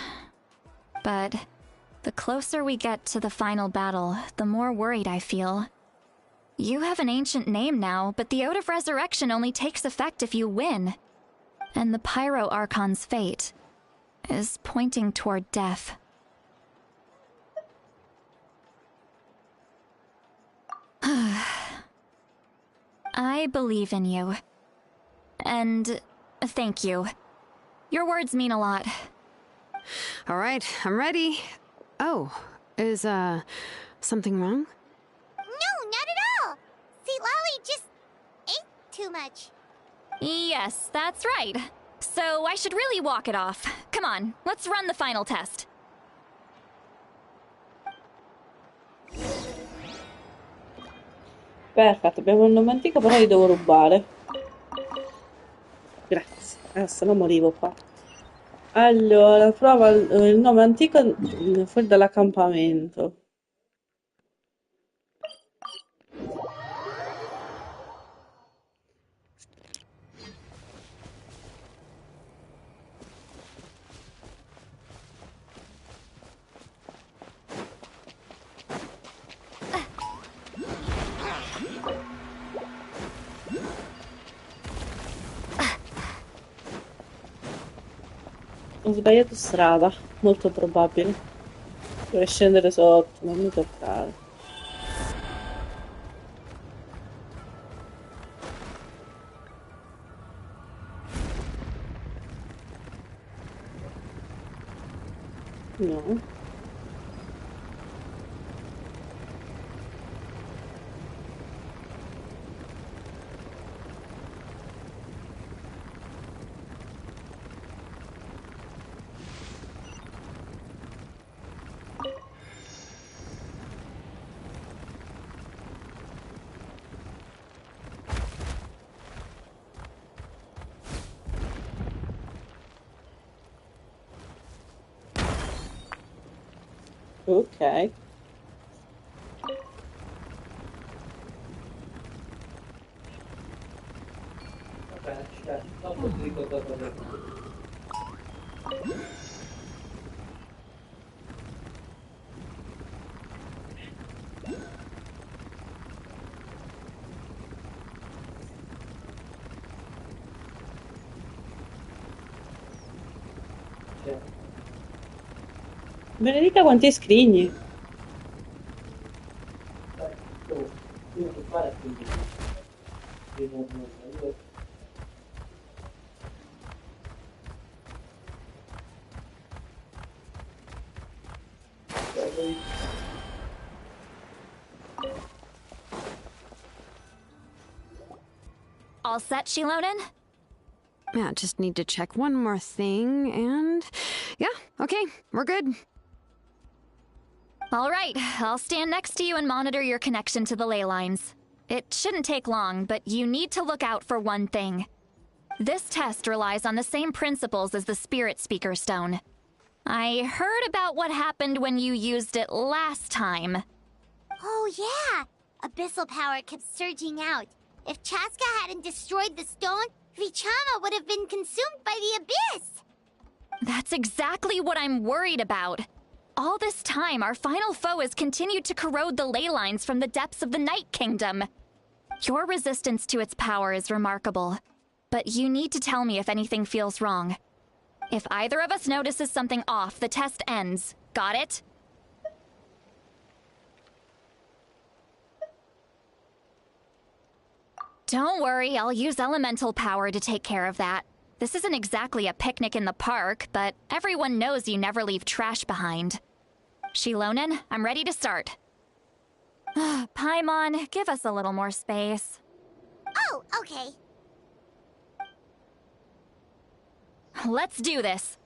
But the closer we get to the final battle, the more worried I feel. You have an ancient name now, but the Ode of Resurrection only takes effect if you win. And the Pyro Archon's fate is pointing toward death. I believe in you. And thank you. Your words mean a lot. All right, I'm ready. Oh, is, something wrong? No, not at all. Sweet Lolly just ate too much. Yes, that's right. So I should really walk it off. Come on, let's run the final test. Perfetto, abbiamo un nome antico, però li devo rubare. Grazie. Se no morivo qua. Allora, prova il nome antico fuori dall'accampamento. Ho sbagliato strada, molto probabile. Dovrei scendere sotto, non mi toccare. No. Ok. Vabbè, dopo ti ricordo cosa. Benedica quanti scrigni. Io non fare quindi. All set, Shilonen? Yeah, just need to check one more thing, and yeah, okay, we're good. All right, I'll stand next to you and monitor your connection to the ley lines. It shouldn't take long, but you need to look out for one thing. This test relies on the same principles as the Spirit Speaker Stone. I heard about what happened when you used it last time. Oh, yeah. Abyssal power kept surging out. If Chaska hadn't destroyed the stone, Vichama would have been consumed by the abyss. That's exactly what I'm worried about. All this time, our final foe has continued to corrode the ley lines from the depths of the Night Kingdom. Your resistance to its power is remarkable, but you need to tell me if anything feels wrong. If either of us notices something off, the test ends. Got it? Don't worry, I'll use elemental power to take care of that. This isn't exactly a picnic in the park, but everyone knows you never leave trash behind. Shilonen, I'm ready to start. Paimon, give us a little more space. Oh, okay. Let's do this.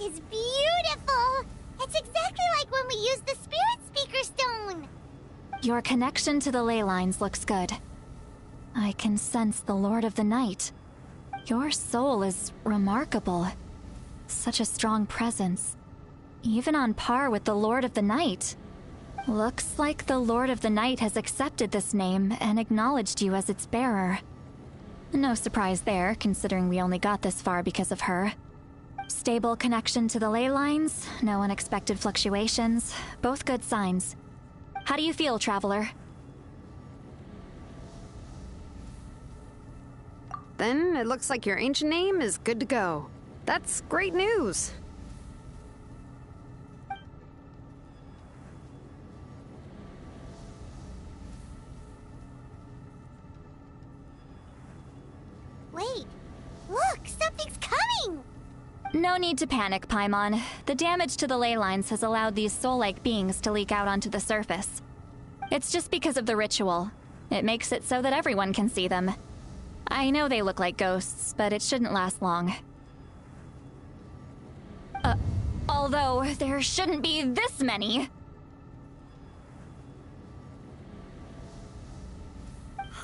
is beautiful! It's exactly like when we used the Spirit Speaker Stone! Your connection to the ley lines looks good. I can sense the Lord of the Night. Your soul is remarkable. Such a strong presence. Even on par with the Lord of the Night. Looks like the Lord of the Night has accepted this name and acknowledged you as its bearer. No surprise there, considering we only got this far because of her. Stable connection to the ley lines, no unexpected fluctuations, both good signs. How do you feel, Traveler? Then it looks like your ancient name is good to go. That's great news. Wait, look, something's coming! No need to panic, Paimon. The damage to the ley lines has allowed these soul-like beings to leak out onto the surface. It's just because of the ritual. It makes it so that everyone can see them. I know they look like ghosts, but it shouldn't last long. Although, there shouldn't be this many.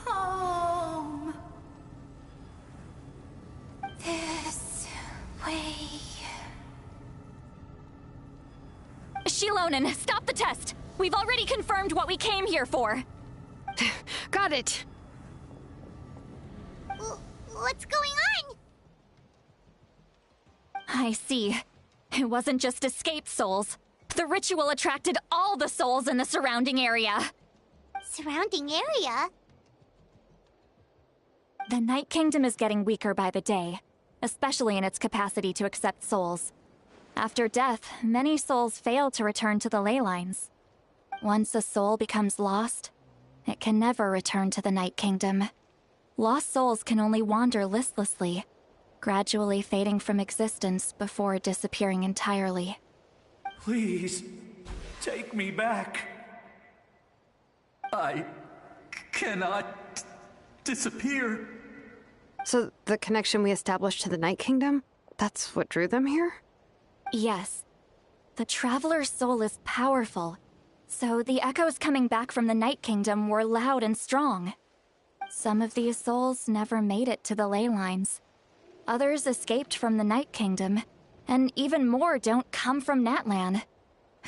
Home. This way. Shilonen, stop the test! We've already confirmed what we came here for. Got it. What's going on? I see. It wasn't just escaped souls. The ritual attracted all the souls in the surrounding area. Surrounding area? The Night Kingdom is getting weaker by the day, especially in its capacity to accept souls. After death, many souls fail to return to the ley lines. Once a soul becomes lost, it can never return to the Night Kingdom. Lost souls can only wander listlessly, gradually fading from existence before disappearing entirely. Please, take me back. I cannot disappear. So the connection we established to the Night Kingdom, that's what drew them here? Yes. The Traveler's soul is powerful, so the echoes coming back from the Night Kingdom were loud and strong. Some of these souls never made it to the ley lines. Others escaped from the Night Kingdom, and even more don't come from Natlan.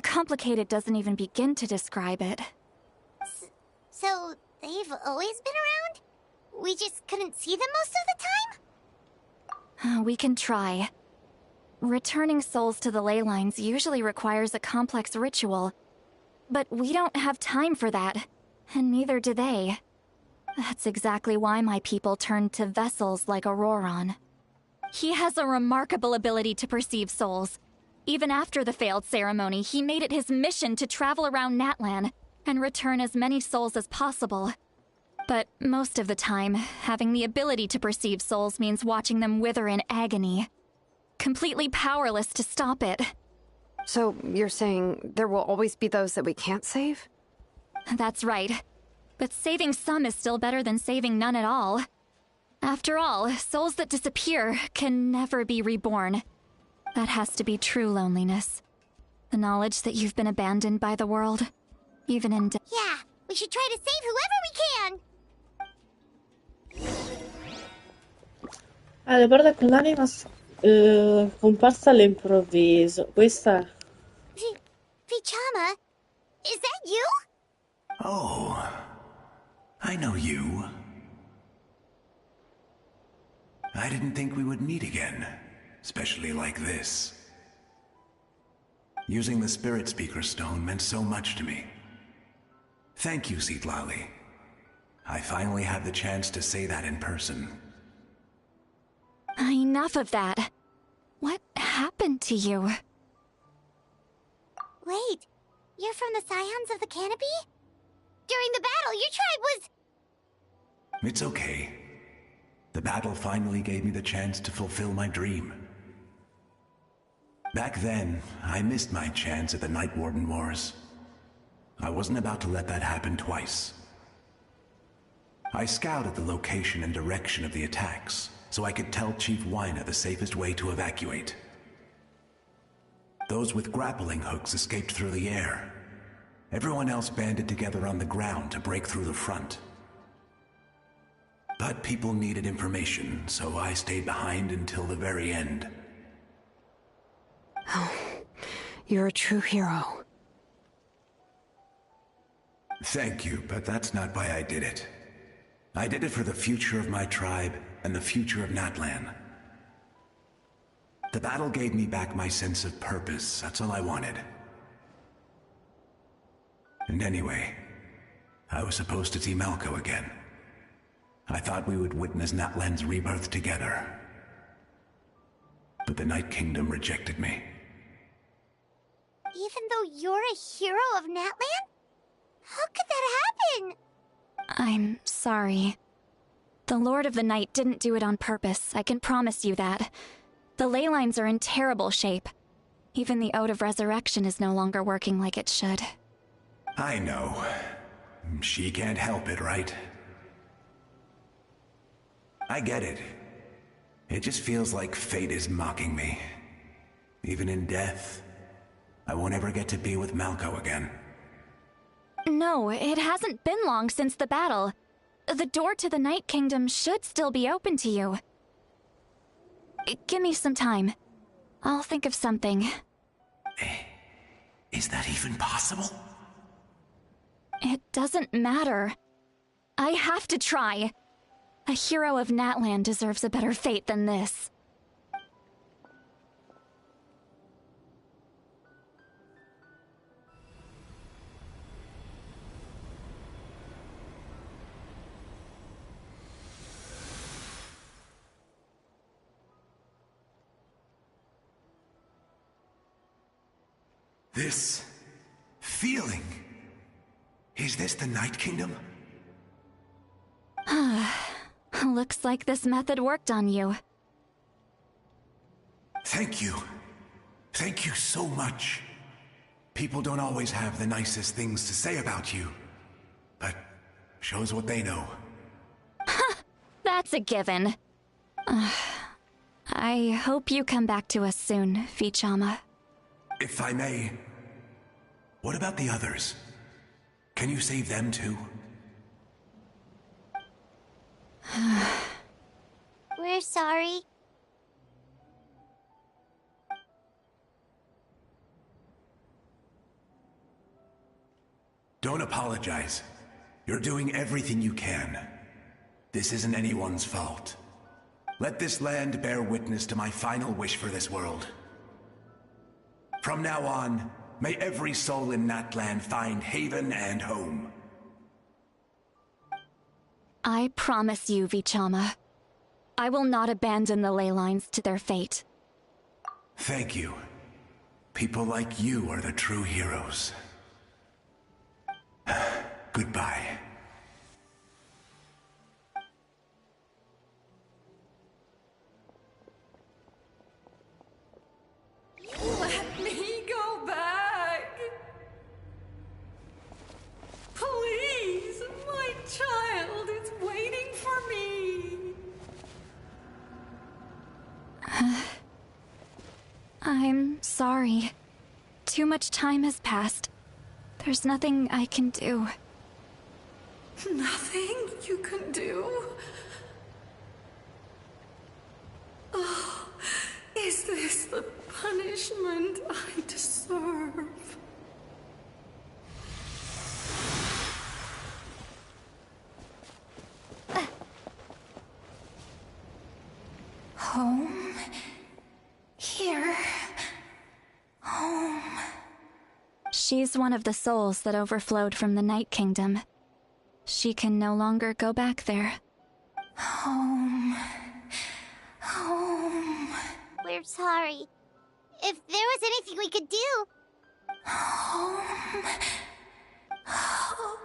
Complicated doesn't even begin to describe it. So, they've always been around? We just couldn't see them most of the time? We can try. Returning souls to the ley lines usually requires a complex ritual, but we don't have time for that, and neither do they. That's exactly why my people turned to vessels like Auroron. He has a remarkable ability to perceive souls. Even after the failed ceremony, he made it his mission to travel around Natlan and return as many souls as possible. But most of the time, having the ability to perceive souls means watching them wither in agony. Completely powerless to stop it. So you're saying there will always be those that we can't save? That's right. But saving some is still better than saving none at all. After all, souls that disappear can never be reborn. That has to be true loneliness. The knowledge that you've been abandoned by the world, even in death. Yeah, we should try to save whoever we can! Allora, guarda con l'anima comparsa all'improvviso. Questa... Vichama, is that you? Oh, I know you. I didn't think we would meet again, especially like this. Using the Spirit Speaker Stone meant so much to me. Thank you, Citlali. I finally had the chance to say that in person. Enough of that. What happened to you? Wait, you're from the Scions of the Canopy? During the battle, your tribe was... It's okay. The battle finally gave me the chance to fulfill my dream. Back then, I missed my chance at the Night Warden Wars. I wasn't about to let that happen twice. I scouted the location and direction of the attacks, so I could tell Chief Wyna the safest way to evacuate. Those with grappling hooks escaped through the air. Everyone else banded together on the ground to break through the front. But people needed information, so I stayed behind until the very end. Oh, you're a true hero. Thank you, but that's not why I did it. I did it for the future of my tribe and the future of Natlan. The battle gave me back my sense of purpose, that's all I wanted. And anyway, I was supposed to see Malco again. I thought we would witness Natlan's rebirth together. But the Night Kingdom rejected me. Even though you're a hero of Natlan? How could that happen? I'm sorry. The Lord of the Night didn't do it on purpose, I can promise you that. The ley lines are in terrible shape. Even the Ode of Resurrection is no longer working like it should. I know. She can't help it, right? I get it. It just feels like fate is mocking me. Even in death, I won't ever get to be with Malco again. No, it hasn't been long since the battle. The door to the Night Kingdom should still be open to you. Give me some time. I'll think of something. Is that even possible? It doesn't matter. I have to try. A hero of Natlan deserves a better fate than this. This feeling. Is this the Night Kingdom? Looks like this method worked on you. Thank you. Thank you so much. People don't always have the nicest things to say about you, but shows what they know. That's a given. I hope you come back to us soon, Vichama. If I may, what about the others? Can you save them too? We're sorry. Don't apologize. You're doing everything you can. This isn't anyone's fault. Let this land bear witness to my final wish for this world. From now on, may every soul in Natlan find haven and home. I promise you, Vichama. I will not abandon the ley lines to their fate. Thank you. People like you are the true heroes. Goodbye. Let me go back! Please, my child is waiting for me! I'm sorry. Too much time has passed. There's nothing I can do. Nothing you can do? Oh, is this the punishment I deserve? Home? Here? Home? She's one of the souls that overflowed from the Night Kingdom. She can no longer go back there. Home. Home. We're sorry. If there was anything we could do... Home. Home.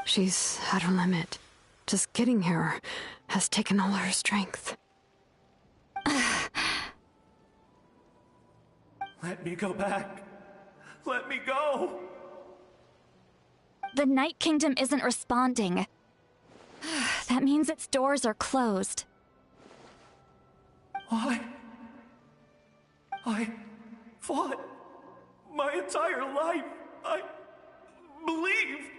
She's at her limit. Just getting here has taken all her strength. Let me go back. Let me go. The Night Kingdom isn't responding. That means its doors are closed. I fought my entire life. I believed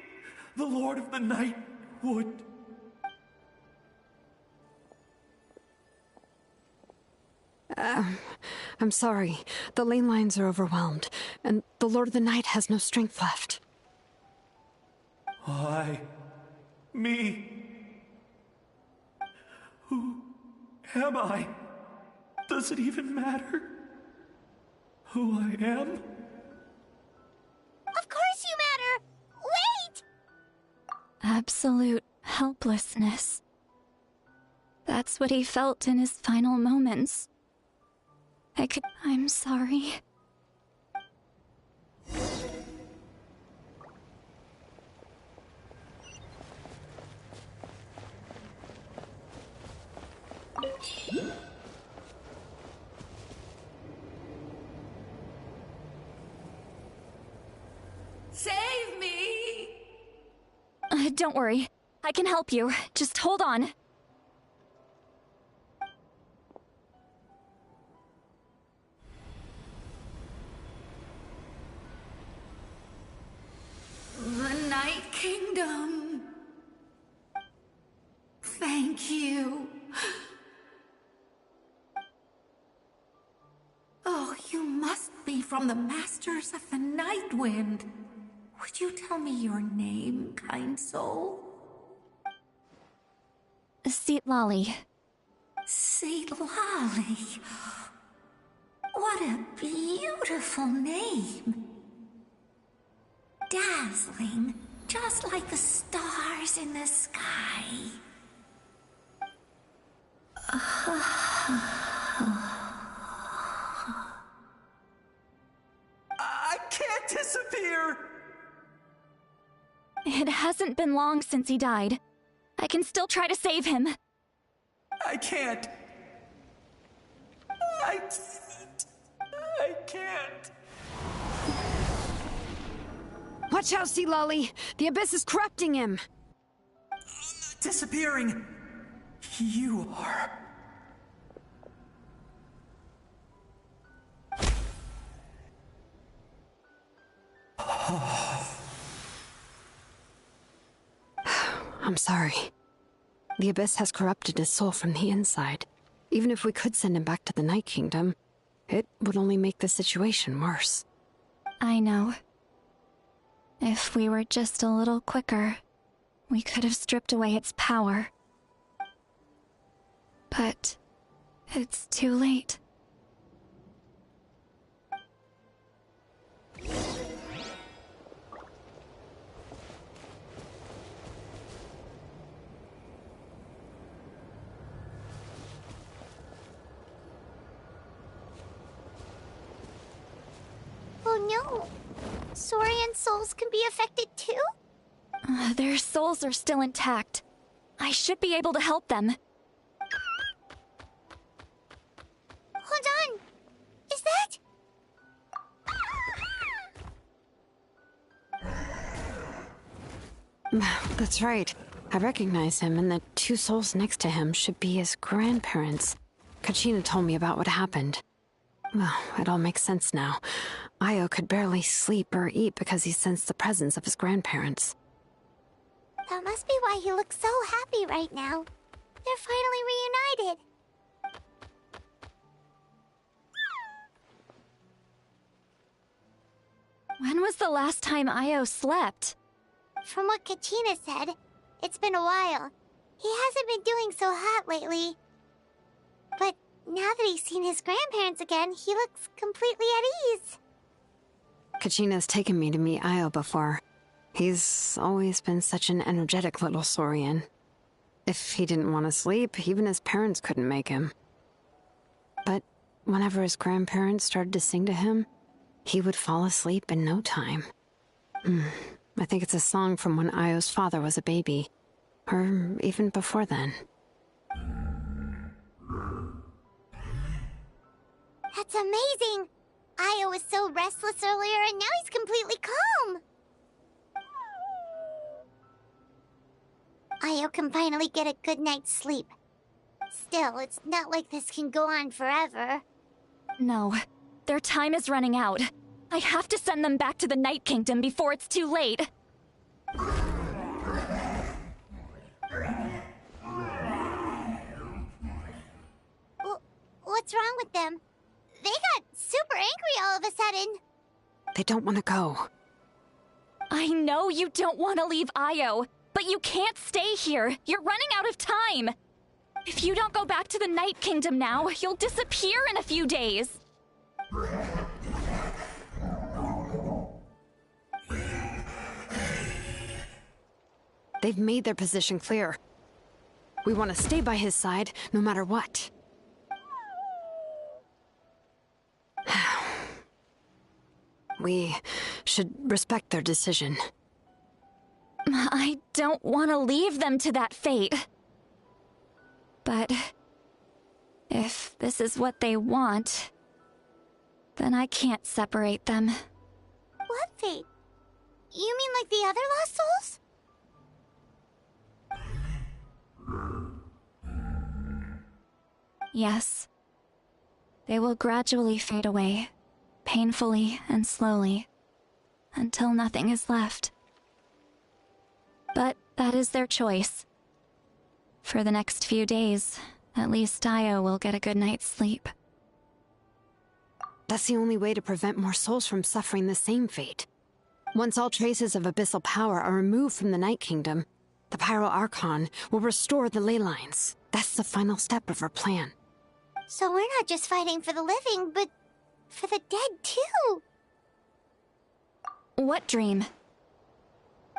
the Lord of the Night would. I'm sorry. The lane lines are overwhelmed, and the Lord of the Night has no strength left. Me. Who am I? Does it even matter who I am? Of course you matter! Wait! Absolute helplessness. That's what he felt in his final moments. I'm sorry. Save me! Don't worry. I can help you. Just hold on. The Night Kingdom. Thank you. Oh, you must be from the Masters of the Night Wind. Would you tell me your name, kind soul? Seat Lolly. Seat Lolly. What a beautiful name. Dazzling, just like the stars in the sky. I can't disappear! It hasn't been long since he died. I can still try to save him. I can't. I can't. Watch out, Sea Lolly! The Abyss is corrupting him! I'm not disappearing. You are. I'm sorry. The Abyss has corrupted his soul from the inside. Even if we could send him back to the Night Kingdom, it would only make the situation worse. I know. If we were just a little quicker, we could have stripped away its power. But it's too late. Oh no! Saurian souls can be affected too? Their souls are still intact. I should be able to help them. Hold on! Is that... That's right. I recognize him, and the two souls next to him should be his grandparents. Kachina told me about what happened. Well, it all makes sense now. Io could barely sleep or eat because he sensed the presence of his grandparents. That must be why he looks so happy right now. They're finally reunited. When was the last time Io slept? From what Kachina said, it's been a while. He hasn't been doing so hot lately. But now that he's seen his grandparents again, he looks completely at ease. Kachina's taken me to meet Io before. He's always been such an energetic little Saurian. If he didn't want to sleep, even his parents couldn't make him. But whenever his grandparents started to sing to him, he would fall asleep in no time. I think it's a song from when Io's father was a baby. Or even before then. That's amazing! Io was so restless earlier and now he's completely calm! Io can finally get a good night's sleep. Still, it's not like this can go on forever. No, their time is running out. I have to send them back to the Night Kingdom before it's too late. What's wrong with them? They got super angry all of a sudden. They don't want to go. I know you don't want to leave Io, but you can't stay here. You're running out of time. If you don't go back to the Night Kingdom now, you'll disappear in a few days. They've made their position clear. We want to stay by his side, no matter what. We should respect their decision. I don't want to leave them to that fate. But if this is what they want, then I can't separate them. What fate? You mean like the other lost souls? Yes. They will gradually fade away, painfully and slowly, until nothing is left. But that is their choice. For the next few days, at least Io will get a good night's sleep. That's the only way to prevent more souls from suffering the same fate. Once all traces of abyssal power are removed from the Night Kingdom, the Pyro Archon will restore the ley lines. That's the final step of our plan. So we're not just fighting for the living, but for the dead too. What dream?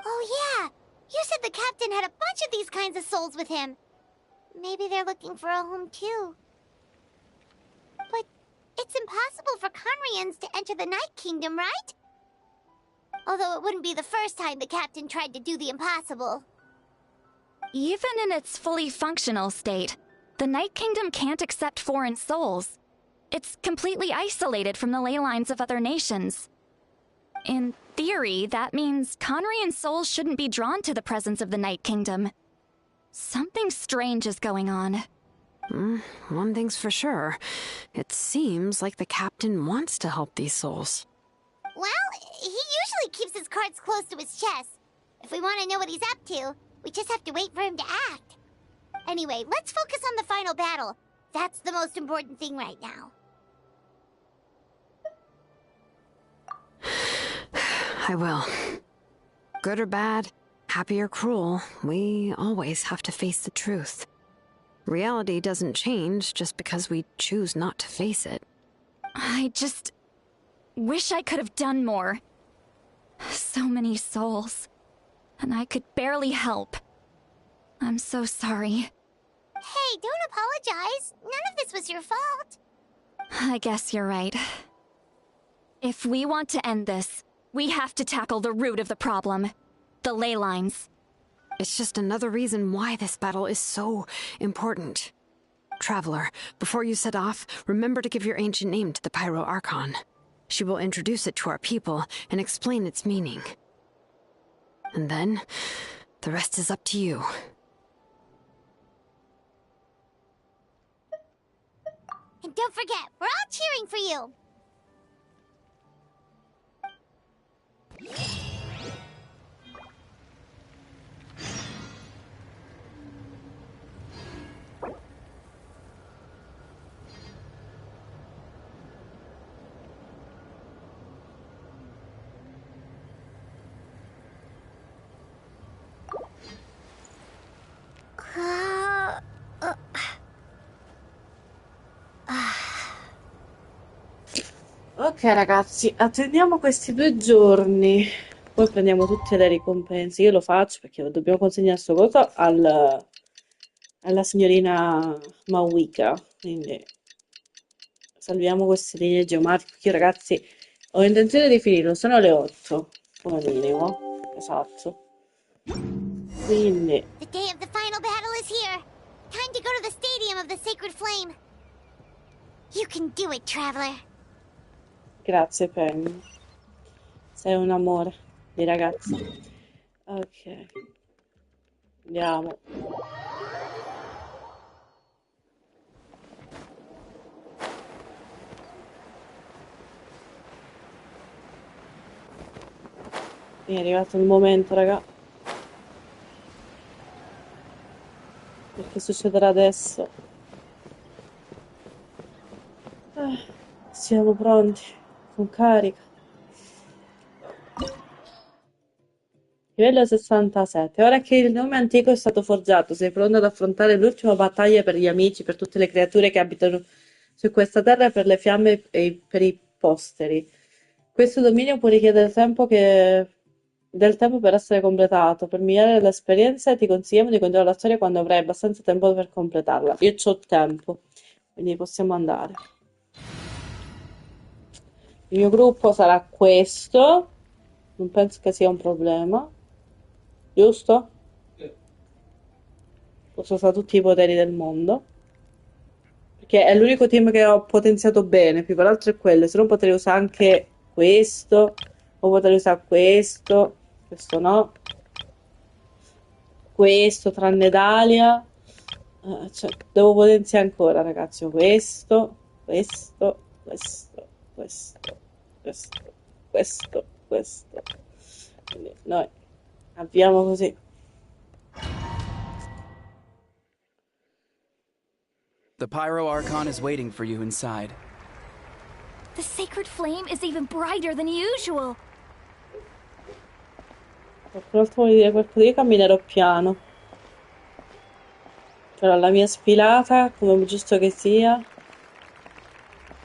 Oh yeah, you said the captain had a bunch of these kinds of souls with him. Maybe they're looking for a home too. But it's impossible for Conrians to enter the Night Kingdom, right? Although it wouldn't be the first time the captain tried to do the impossible. Even in its fully functional state, the Night Kingdom can't accept foreign souls. It's completely isolated from the ley lines of other nations. In theory, that means Conrian souls shouldn't be drawn to the presence of the Night Kingdom. Something strange is going on. One thing's for sure. It seems like the captain wants to help these souls. Well, he usually keeps his cards close to his chest. If we want to know what he's up to, we just have to wait for him to act. Anyway, let's focus on the final battle. That's the most important thing right now. I will. Good or bad, happy or cruel, we always have to face the truth. Reality doesn't change just because we choose not to face it. I just wish I could have done more. So many souls. And I could barely help. I'm so sorry. Hey, don't apologize. None of this was your fault. I guess you're right. If we want to end this, we have to tackle the root of the problem. The ley lines. It's just another reason why this battle is so important. Traveler, before you set off, remember to give your ancient name to the Pyro Archon. She will introduce it to our people and explain its meaning. And then, the rest is up to you. And don't forget, we're all cheering for you. Ok ragazzi, attendiamo questi 2 giorni, poi prendiamo tutte le ricompense. Io lo faccio perché dobbiamo consegnare sto coso alla signorina Mawika, quindi salviamo queste linee geometriche. Io ragazzi ho intenzione di finirlo, sono le 8 come minimo, esatto. Quindi The day of the final battle is here. Time to go to the stadium of the Sacred Flame. You can do it, traveler. grazie Penny, sei un amore di ragazza. Ok, Andiamo. È arrivato il momento, raga. Perché succederà adesso? Siamo pronti. Con carica. Livello 67. Ora che il nome antico è stato forgiato, sei pronto ad affrontare l'ultima battaglia per gli amici, per tutte le creature che abitano su questa terra e per le fiamme e per i posteri. Questo dominio può richiedere del tempo per essere completato. Per migliorare l'esperienza ti consigliamo di continuare la storia quando avrai abbastanza tempo per completarla. Io c'ho tempo, quindi possiamo andare. Il mio gruppo sarà questo. Non penso che sia un problema. Giusto? Posso usare tutti i poteri del mondo. Perché è l'unico team che ho potenziato bene. Più che altro è quello. Se no potrei usare anche questo. O potrei usare questo. Questo no. Questo tranne Dalia. Cioè, devo potenziare ancora, ragazzi. Questo. Questo. Questo. Questo. Questo. Questo. Questo. Quindi noi avviamo così. The Pyro Archon is waiting for you inside. The sacred flame is even brighter than usual. Qualcun altro vuole dire qualcosa? Io camminerò piano. Farò la mia sfilata, come è giusto che sia.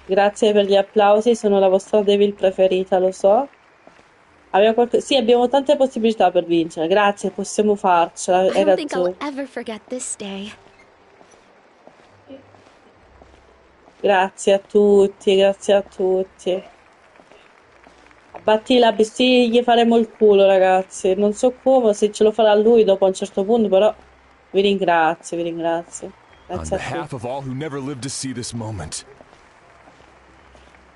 Grazie per gli applausi, sono la vostra Devil preferita, lo so. Sì, abbiamo tante possibilità per vincere. Grazie, possiamo farcela. I Hai don't think I'll ragione. ever forget this day. Grazie a tutti, grazie a tutti. Batti la sì, gli faremo il culo, ragazzi. Non so come, se ce lo farà lui dopo a un certo punto, però vi ringrazio, vi ringrazio. On Grazie a behalf tutti. of all who never lived to see this moment,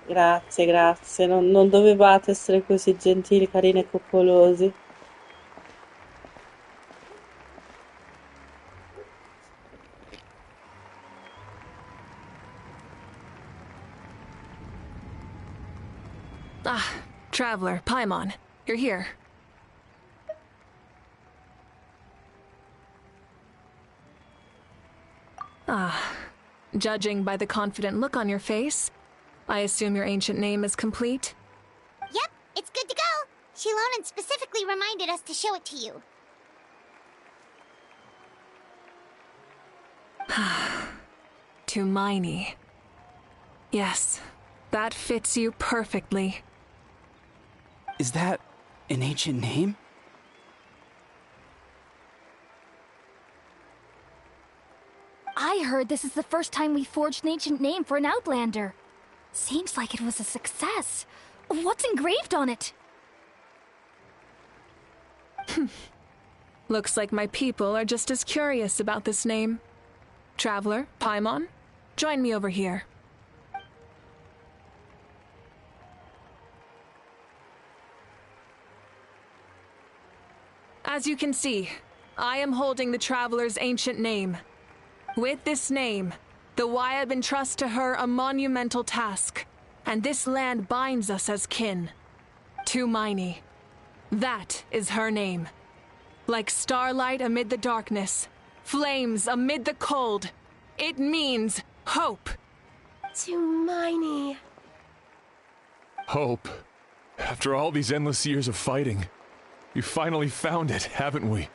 Grazie, grazie. Non dovevate essere così gentili, carini e coccolosi. Ah, Traveler, Paimon, you're here. Ah, judging by the confident look on your face, I assume your ancient name is complete? Yep, it's good to go. Shilonan specifically reminded us to show it to you. To Miney. Yes, that fits you perfectly. Is that an ancient name? I heard this is the first time we forged an ancient name for an Outlander. Seems like it was a success. What's engraved on it? Looks like my people are just as curious about this name. Traveler, Paimon, join me over here. As you can see, I am holding the Traveler's ancient name. With this name, the Wyab entrust to her a monumental task, and this land binds us as kin. To Miney. That is her name. Like starlight amid the darkness, flames amid the cold, it means hope. To Miney. hope. After all these endless years of fighting, we finally found it, haven't we?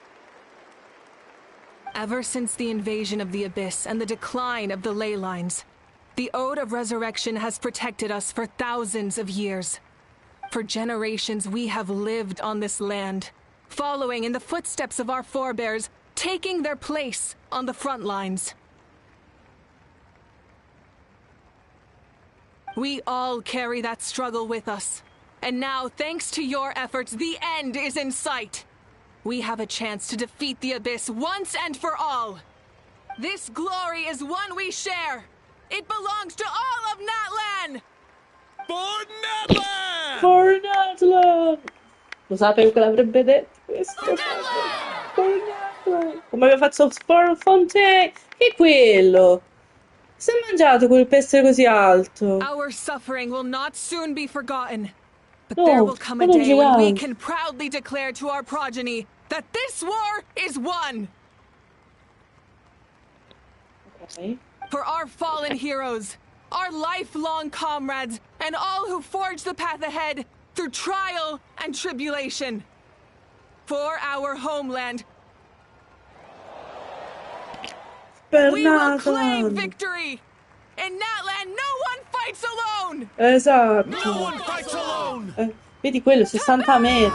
Ever since the invasion of the Abyss and the decline of the ley lines, the Ode of Resurrection has protected us for thousands of years. For generations we have lived on this land, following in the footsteps of our forebears, taking their place on the front lines. We all carry that struggle with us. And now, thanks to your efforts, the end is in sight. We have a chance to defeat the Abyss once and for all. This glory is one we share. It belongs to all of Natlan! For Natlan! For Natlan! Lo sapevo che l'avrebbe detto questo. For Natlan! come aveva fatto Fontaine. Che è quello? Si è mangiato quel pesce così alto? Our suffering will not soon be forgotten. But there No, will come a quello day when we gigante. can proudly declare to our progeny that this war is won. Ok. For our fallen heroes, our lifelong comrades, and all who forge the path ahead through trial and tribulation. For our homeland, we will claim Natlan. victory! In Natlan, no one fights alone! Esatto. Vedi quello, 60 metri.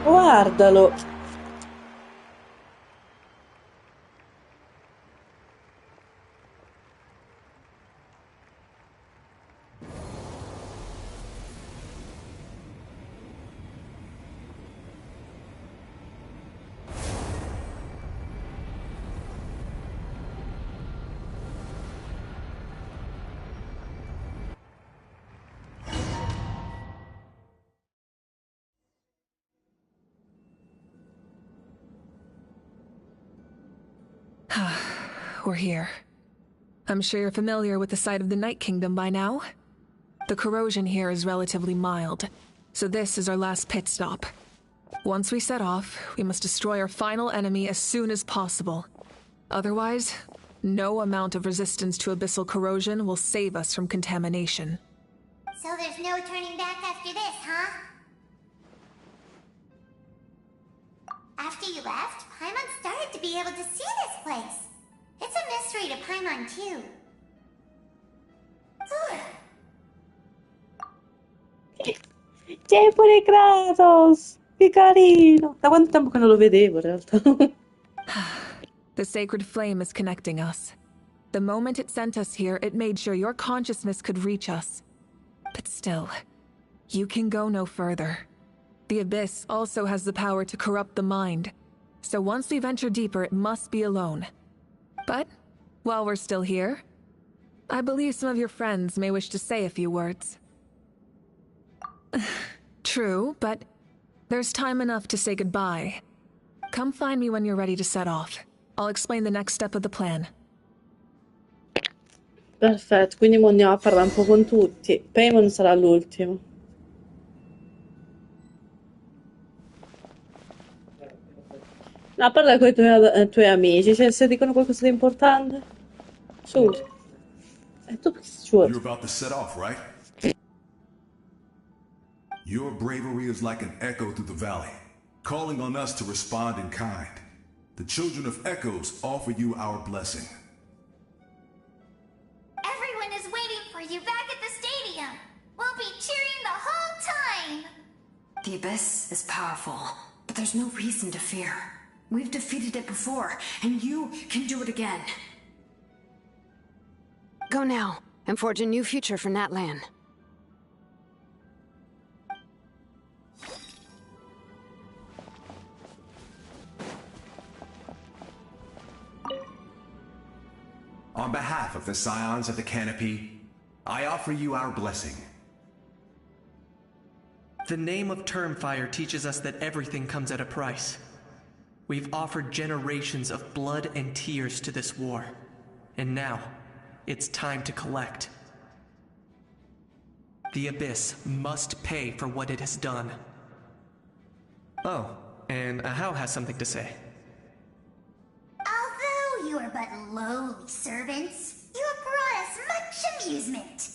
Guardalo. We're here. I'm sure you're familiar with the site of the Night Kingdom by now. The corrosion here is relatively mild, so this is our last pit stop. Once we set off, we must destroy our final enemy as soon as possible. Otherwise, no amount of resistance to abyssal corrosion will save us from contamination. So there's no turning back after this, huh? After you left, Paimon started to be able to see this place. It's a mystery to Paimon, too. C'è pure Kratos! Che carino! Da quanto tempo che non lo vedevo, in realtà? The sacred flame is connecting us. The moment it sent us here, it made sure your consciousness could reach us. But still, you can go no further. The Abyss also has the power to corrupt the mind, so once we venture deeper, it must be alone. But, while we're still here, I believe some of your friends may wish to say a few words. True, but there's time enough to say goodbye. Come find me when you're ready to set off. I'll explain the next step of the plan. Perfetto, quindi mo andiamo a parlare un po' con tutti. Paimon sarà l'ultimo. No, parla con i tuoi amici, se dicono qualcosa di importante. Su. E tu che You're about to set off, right? Your bravery is like an echo through the valley, calling on us to respond in kind. The children of Echoes offer you our blessing. Everyone is waiting for you back at the stadium. We'll be cheering the whole time. The Abyss is powerful, but there's no reason to fear. We've defeated it before, and you can do it again. Go now, and forge a new future for Natlan. On behalf of the Scions of the Canopy, I offer you our blessing. The name of Termfire teaches us that everything comes at a price. We've offered generations of blood and tears to this war, and now it's time to collect. The Abyss must pay for what it has done. Oh, and Ahau has something to say. Although you are but lowly servants, you have brought us much amusement.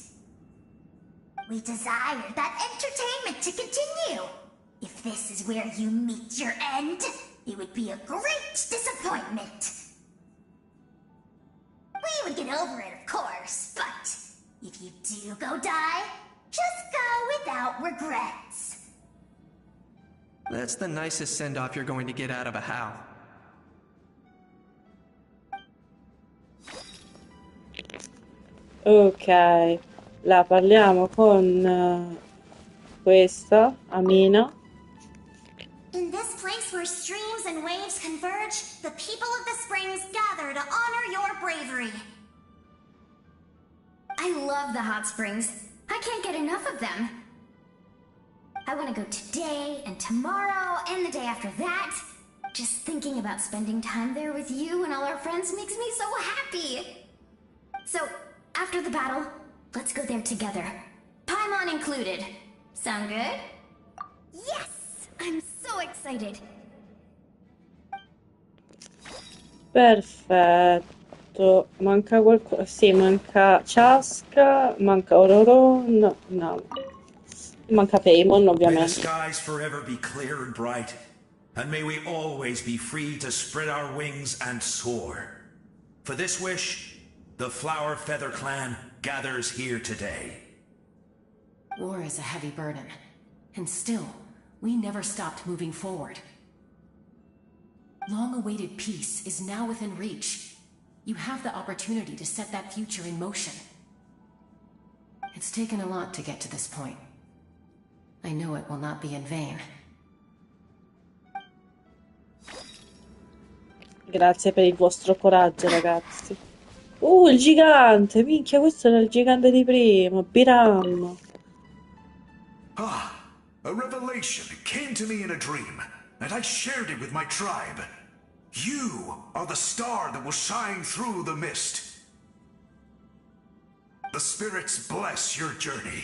We desire that entertainment to continue. If this is where you meet your end, it would be a great disappointment. We would get over it, of course, but if you do go die, just go without regrets. That's the nicest send-off you're going to get out of Ahau. Ok, la parliamo con questa, Amina. In this place where streams and waves converge, the people of the springs gather to honor your bravery. I love the hot springs. I can't get enough of them. I want to go today and tomorrow and the day after that. Just thinking about spending time there with you and all our friends makes me so happy. So, after the battle, let's go there together. Paimon included. Sound good? Yes! I'm so excited. Perfetto. Manca qualcosa. Sì, manca Chaska, manca Ororon. No. Manca Paimon, May the ovviamente. skies forever be clear and bright, and may we always be free to spread our wings and soar. For this wish, the Flower Feather Clan gathers here today. War is a heavy burden, and still, we never stopped moving forward. Long-awaited peace is now within reach. You have the opportunity to set that future in motion. It's taken a lot to get to this point. I know it will not be in vain. Grazie per il vostro coraggio, ragazzi. Il gigante! Minchia, questo era il gigante di prima. Biram. Ah, a revelation came to me in a dream, and I shared it with my tribe. You are the star that will shine through the mist. The spirits bless your journey.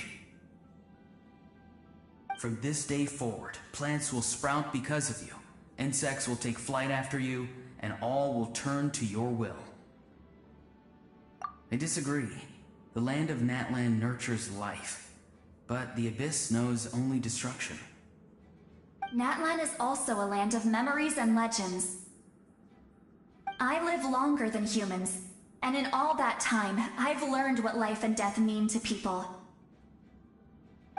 From this day forward, plants will sprout because of you. Insects will take flight after you, and all will turn to your will. I disagree. The land of Natlan nurtures life, but the Abyss knows only destruction. Natlan is also a land of memories and legends. I live longer than humans, and in all that time, I've learned what life and death mean to people.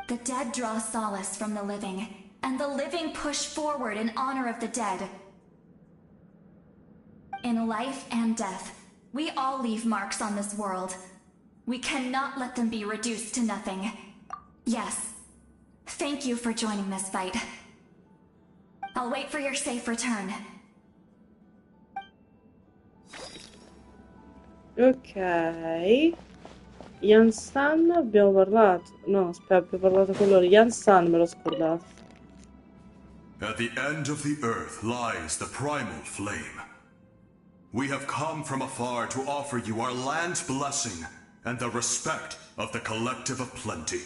The dead draw solace from the living, and the living push forward in honor of the dead. In life and death, we all leave marks on this world. We cannot let them be reduced to nothing. Yes, thank you for joining this fight. I'll wait for your safe return. Ok. Yansan abbiamo parlato. No, aspetta, abbiamo parlato con loro. Yansan me l'ho scordato. At the end of the earth lies the primal flame. We have come from afar to offer you our land's blessing and the respect of the Collective of Plenty.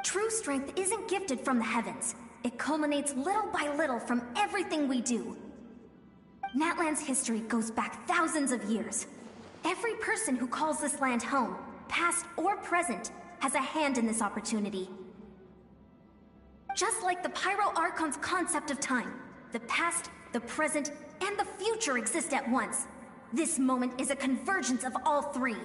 True strength isn't gifted from the heavens. It culminates little by little from everything we do. Natlan's history goes back thousands of years. Every person who calls this land home, past or present, has a hand in this opportunity. Just like the Pyro Archon's concept of time, the past, the present, and the future exist at once. This moment is a convergence of all three.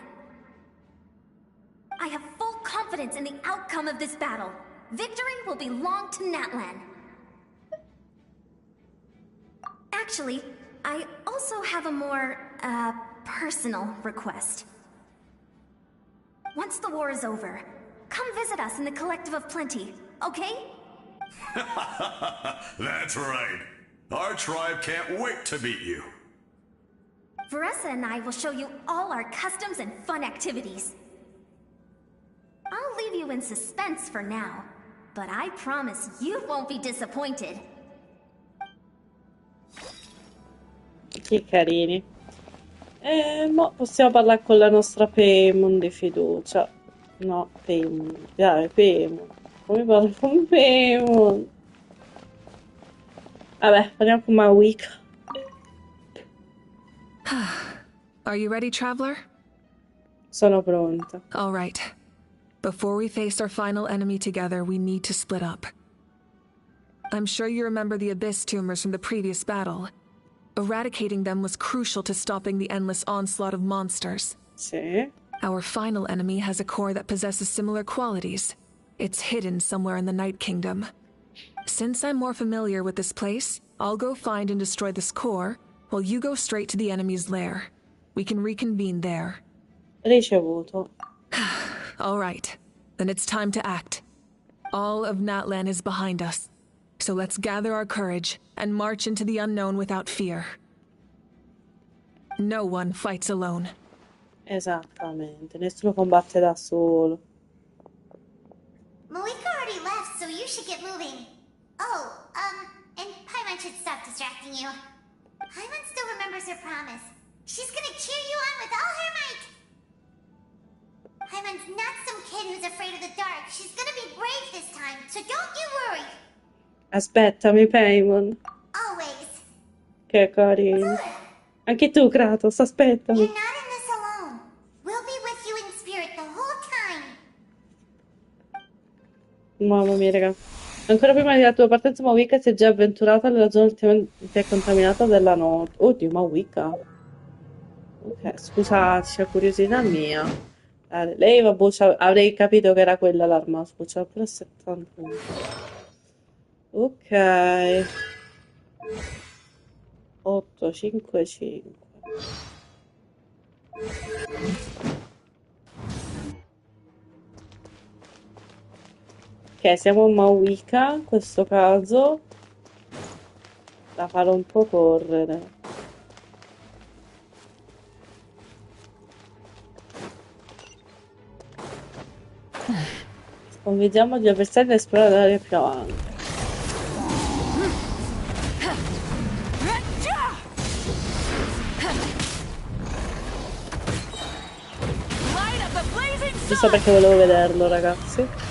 I have full confidence in the outcome of this battle. Victory will belong to Natlan. Actually, I also have a more, personal request. Once the war is over, come visit us in the Collective of Plenty, okay? That's right. Our tribe can't wait to meet you. Veressa and I will show you all our customs and fun activities. I'll leave you in suspense for now, but I promise you won't be disappointed. Che carini. Mo possiamo parlare con la nostra Paimon di fiducia. No, Paimon. Dai, Paimon. Come parlo con Paimon? Vabbè, parliamo con Mawika. Are you ready, traveler? Sono pronta. All right. Before we face our final enemy together, we need to split up. I'm sure you remember the Abyss tumors from the previous battle. Eradicating them was crucial to stopping the endless onslaught of monsters. Sí. Our final enemy has a core that possesses similar qualities. It's hidden somewhere in the Night Kingdom. Since I'm more familiar with this place, I'll go find and destroy this core, while you go straight to the enemy's lair. We can reconvene there. Ricevuto. All right. Then it's time to act. All of Natlan is behind us. So let's gather our courage and march into the unknown without fear. No one fights alone. Esattamente, nessuno combatte da solo. Malika already left, so you should get moving. Oh, and Paimon, Paimon should stop distracting you. Paimon still remembers her promise. She's gonna cheer you on with all her might. Paimon's not some kid who's afraid of the dark. She's gonna be brave this time, so don't you worry. Aspettami, Paimon. Always. Che carino. Anche tu, Kratos, aspettami. You're not in this alone. We'll be with you in spirit the whole time. Mamma mia, raga. Ancora prima della tua partenza, Mawika si è già avventurata nella zona ultimamente contaminata della notte. Oddio, Mawika. Ok, scusate, c'è curiosità mia. Lei, vabbè, avrei capito che era quella l'arma. C'ha pure 70 punti. Ok. 8, 5, 5. Ok, siamo a Mawika, in questo caso. La farò un po' correre. Sconfiggiamo gli avversari ad esplorare l'area più avanti. Non so perché volevo vederlo, ragazzi.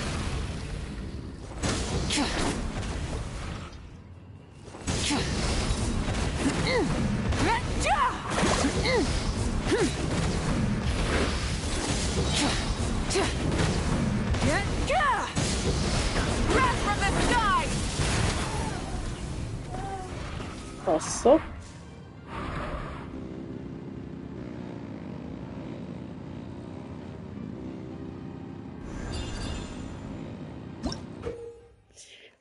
Posso?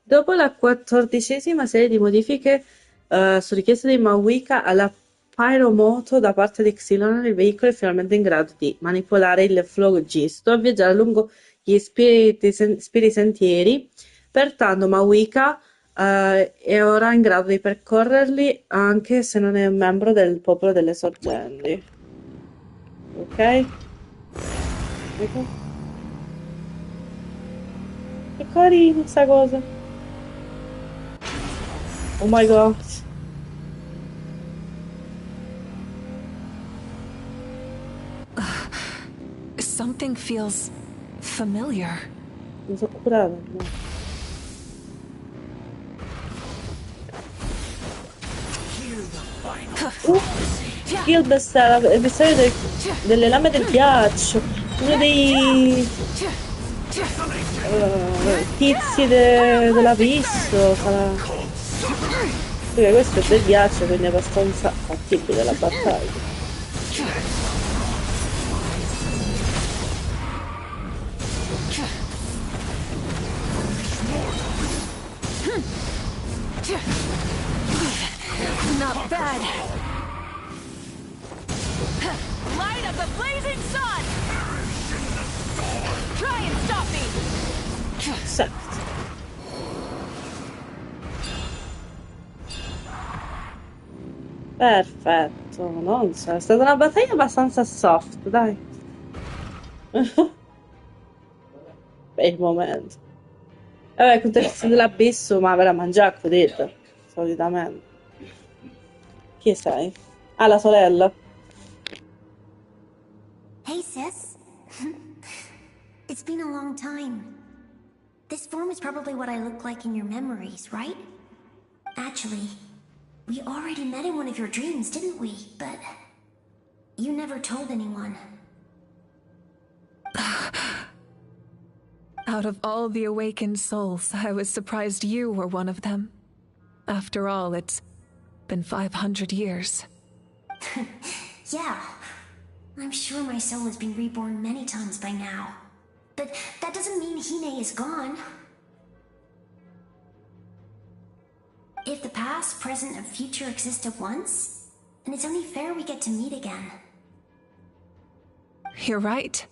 Dopo la 14ª serie di modifiche su richiesta di Mawika alla Pyromoto da parte di Xylon, il veicolo è finalmente in grado di manipolare il flogisto e viaggiare lungo gli spiri sentieri. Pertanto Mawika è ora in grado di percorrerli anche se non è un membro del popolo delle sorgenti. Ok? Ecco. Che carino sta cosa. Oh my god. Something feels familiar. Mi sono curata, no. Il bersaglio delle lame del ghiaccio. Uno dei tizi dell'abisso sarà. Perché questo è del ghiaccio, quindi è abbastanza fattibile la battaglia. Not bad. Light of the blazing sun. Try and stop me. Esatto. Perfetto, non so, è stata una battaglia abbastanza soft, dai. Per il momento. Vabbè, contesto dell'abisso, ma ve la mangiare a detto, solitamente. Chi sei? Ah, la sorella. Hey, sis. It's been a long time. This form is probably what I look like in your memories, right? Actually, we already met in one of your dreams, didn't we? But you never told anyone. Out of all the awakened souls, I was surprised you were one of them. After all, it's been 500 years. Yeah. I'm sure my soul has been reborn many times by now. But that doesn't mean Hine is gone. If the past, present, and future exist at once, then it's only fair we get to meet again. You're right.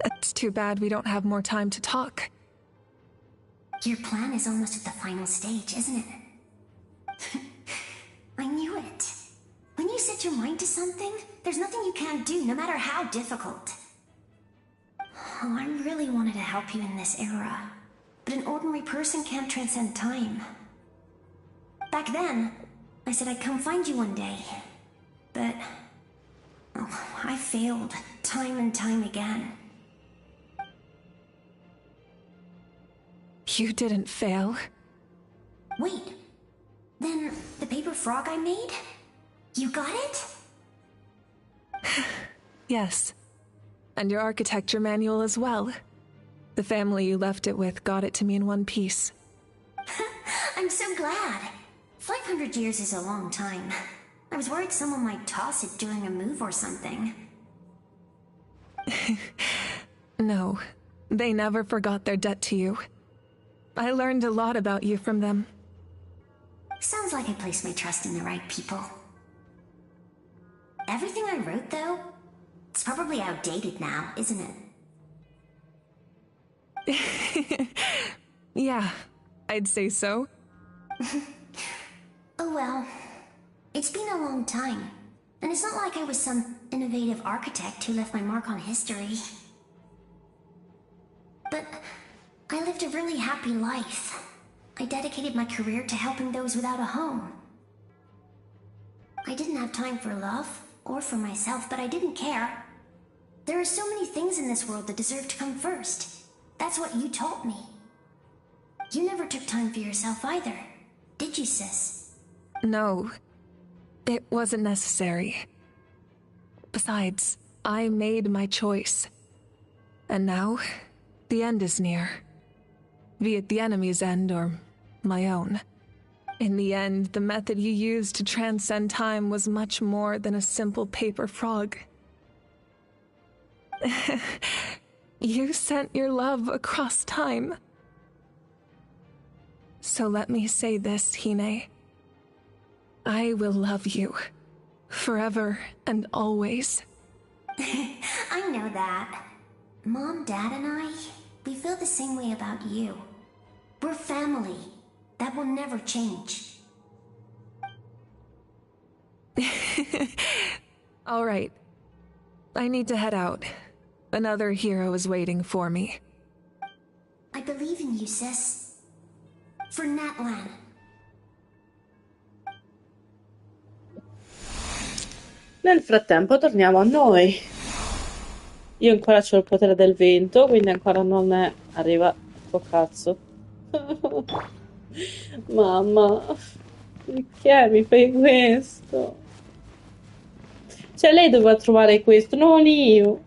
It's too bad we don't have more time to talk. Your plan is almost at the final stage, isn't it? I knew it. When you set your mind to something, there's nothing you can't do, no matter how difficult. Oh, I really wanted to help you in this era. But an ordinary person can't transcend time. Back then, I said I'd come find you one day. But... oh, I failed, time and time again. You didn't fail. Wait, then the paper frog I made? You got it? Yes. And your architecture manual as well. The family you left it with got it to me in one piece. I'm so glad. 500 years is a long time. I was worried someone might toss it during a move or something. No, they never forgot their debt to you. I learned a lot about you from them. Sounds like I placed my trust in the right people. Everything I wrote, though, it's probably outdated now, isn't it? Yeah, I'd say so. Oh well. It's been a long time, and it's not like I was some innovative architect who left my mark on history. But I lived a really happy life. I dedicated my career to helping those without a home. I didn't have time for love, or for myself, but I didn't care. There are so many things in this world that deserve to come first. That's what you taught me. You never took time for yourself either, did you, sis? No, it wasn't necessary. Besides, I made my choice. And now, the end is near. Be it the enemy's end or my own. In the end, the method you used to transcend time was much more than a simple paper frog. You sent your love across time. So let me say this, Hine. I will love you. Forever and always. I know that. Mom, Dad, and I, we feel the same way about you. We're family. That will never change. All right. I need to head out. Another hero is waiting for me. I believe in you, sis. For Natlan. Nel frattempo torniamo a noi. Io ancora ho il potere del vento, quindi ancora non è... arriva... oh cazzo. Mamma, perché mi fai questo? Cioè lei doveva trovare questo, non io.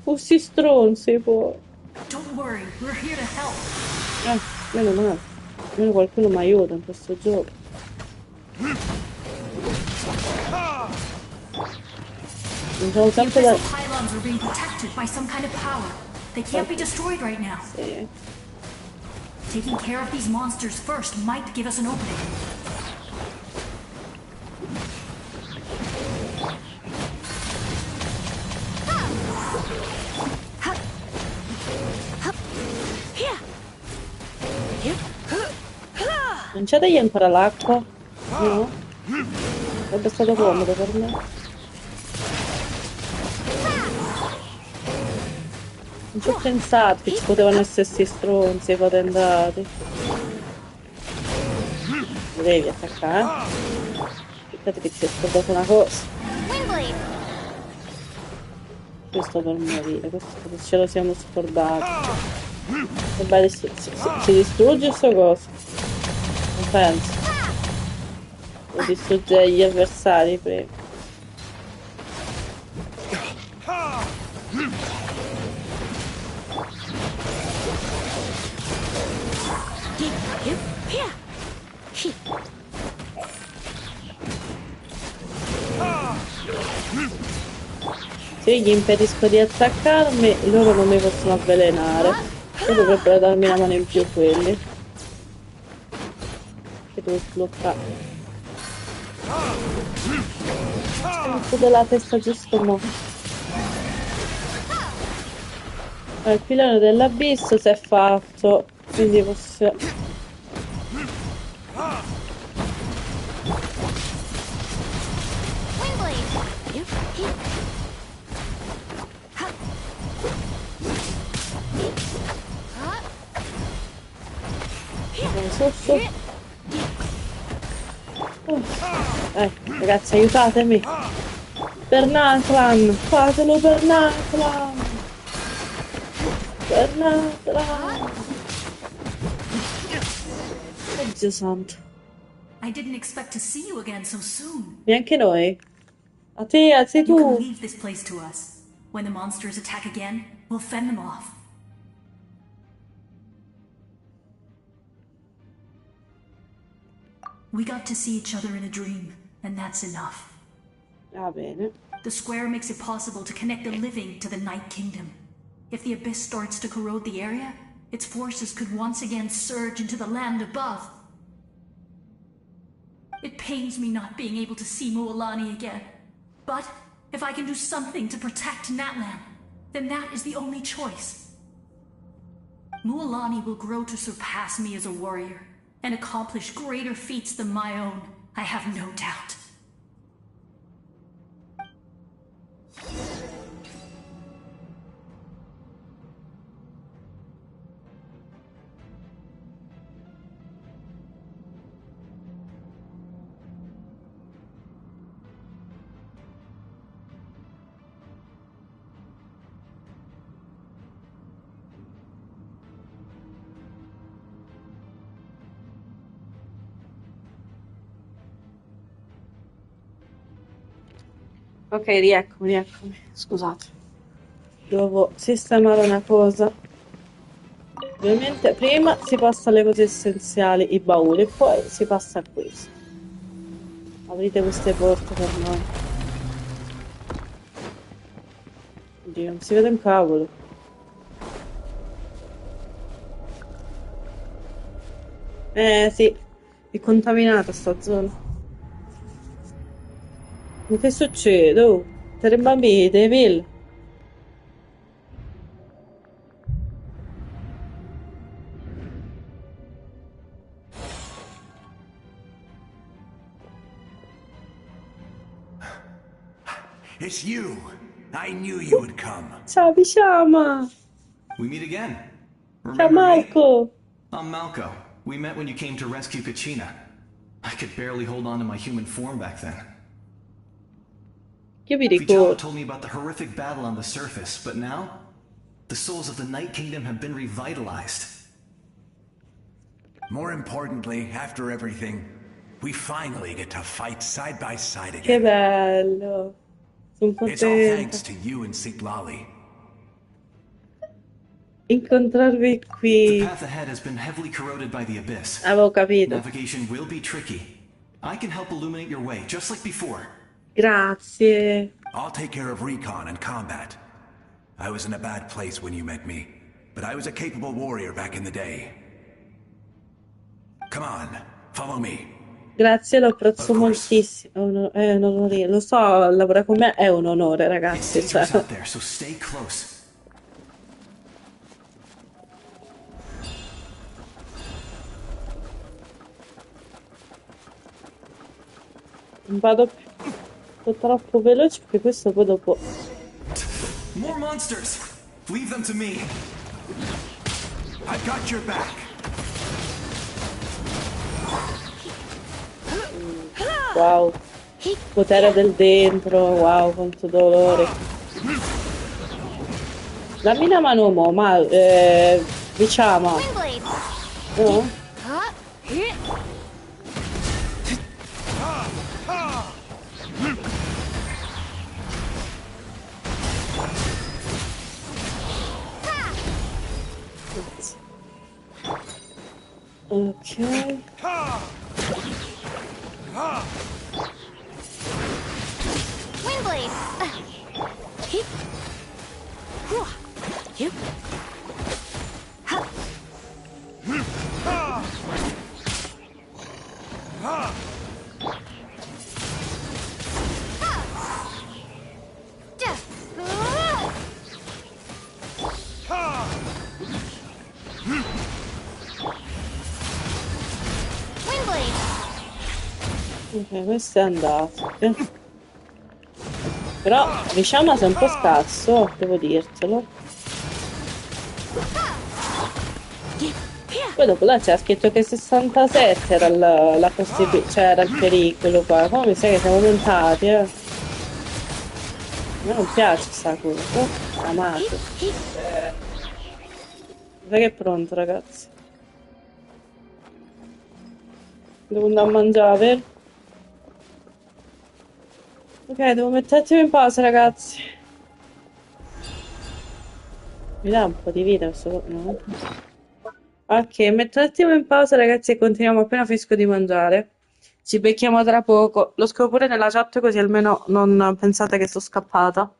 Fossi stronzi poi. Don't worry, we're here to help. Meno male. Almeno qualcuno mi aiuta in questo gioco. Non sono sempre da... The pylons are being protected by some kind of power. They can't be destroyed right now. Sì. Taking care of these monsters first might give us an opening. Non c'è da gli ancora l'acqua? No? Sarebbe stato comodo per me. Non ci ho pensato che ci potevano essersi stronzi e patentati. Lo devi attaccare. Aspettate che ci è scordato una cosa. Questo per morire, questo ce lo siamo scordati. Vabbè, si distrugge sto coso. Non penso. Devo distruggere gli avversari prima. Se io gli impedisco di attaccarmi, loro non mi possono avvelenare. E dovrebbero darmi una mano in più quelli. Che devo sbloccare. Ho della testa giusto mo'. Il pilone dell'abisso si è fatto. Quindi posso... Ragazzi, aiutatemi. Per Natlan, fatelo per Natlan. Per Natlan. Oh Dio santo. I didn't expect to see you again so soon. Neanche noi. A te, sei You can tu. leave this place to us. When the monsters attack again, we'll fend them off. We got to see each other in a dream, and that's enough. Va bene. The square makes it possible to connect the living to the Night Kingdom. If the abyss starts to corrode the area, its forces could once again surge into the land above. It pains me not being able to see Mualani again. But if I can do something to protect Natlan, then that is the only choice. Mualani will grow to surpass me as a warrior and accomplish greater feats than my own, I have no doubt. Ok, rieccomi. Scusate. Devo sistemare una cosa. Ovviamente prima si passa alle cose essenziali, i bauli, e poi si passa a questo. Aprite queste porte per noi. Oddio, non si vede un cavolo. Sì, è contaminata sta zona. Ma che succede? Oh, tre bambini, dei mille. It's you. I knew you would come. Ciao, Bishama. We meet again. Ciao, Remember me? Marco. I'm Malco. We met when you came to rescue Kachina. I could barely hold on to my human form back then. Che mi Vichama ricordo. told me about the horrific battle on the surface, but now, the souls of the Night Kingdom have been revitalized. More importantly, after everything, we finally get to fight side by side Che again. bello. Sono It's all thanks contenta. to you and Sitlali. Incontrarvi The qui. path ahead has been heavily corroded by the abyss. Avevo capito. Navigation will be tricky. I can help illuminate your way, just like before. Grazie. I'll take care of recon and combat. I was in a bad place when you met me, but I was a capable warrior back in the day. Come on, follow me. Grazie, lo apprezzo moltissimo. È un onore. Lo so, lavorare con me è un onore, ragazzi. It's Cioè. dangerous out there, so stay close. Non vado più troppo veloce perché questo poi dopo. More monsters! Leave them to me. I've got your back. Wow. Potere del dentro, wow, quanto dolore. Dammi una mano mo, ma diciamo. No? Ok. Windblade! Ok, questo è andato. Però diciamo sei un po' scarso, devo dirtelo. Poi dopo là c'era scritto che 67 era la cioè era il pericolo qua. Come mi sa che siamo aumentati, A me non piace sta cosa. Amato. Sai che è pronto, ragazzi? Devo andare a mangiare, vero? Ok, devo mettere un attimo in pausa, ragazzi. Mi dà un po' di vita questo... No? Ok, metto un attimo in pausa, ragazzi, e continuiamo appena finisco di mangiare. Ci becchiamo tra poco. Lo scrivo pure nella chat così almeno non pensate che sto scappata.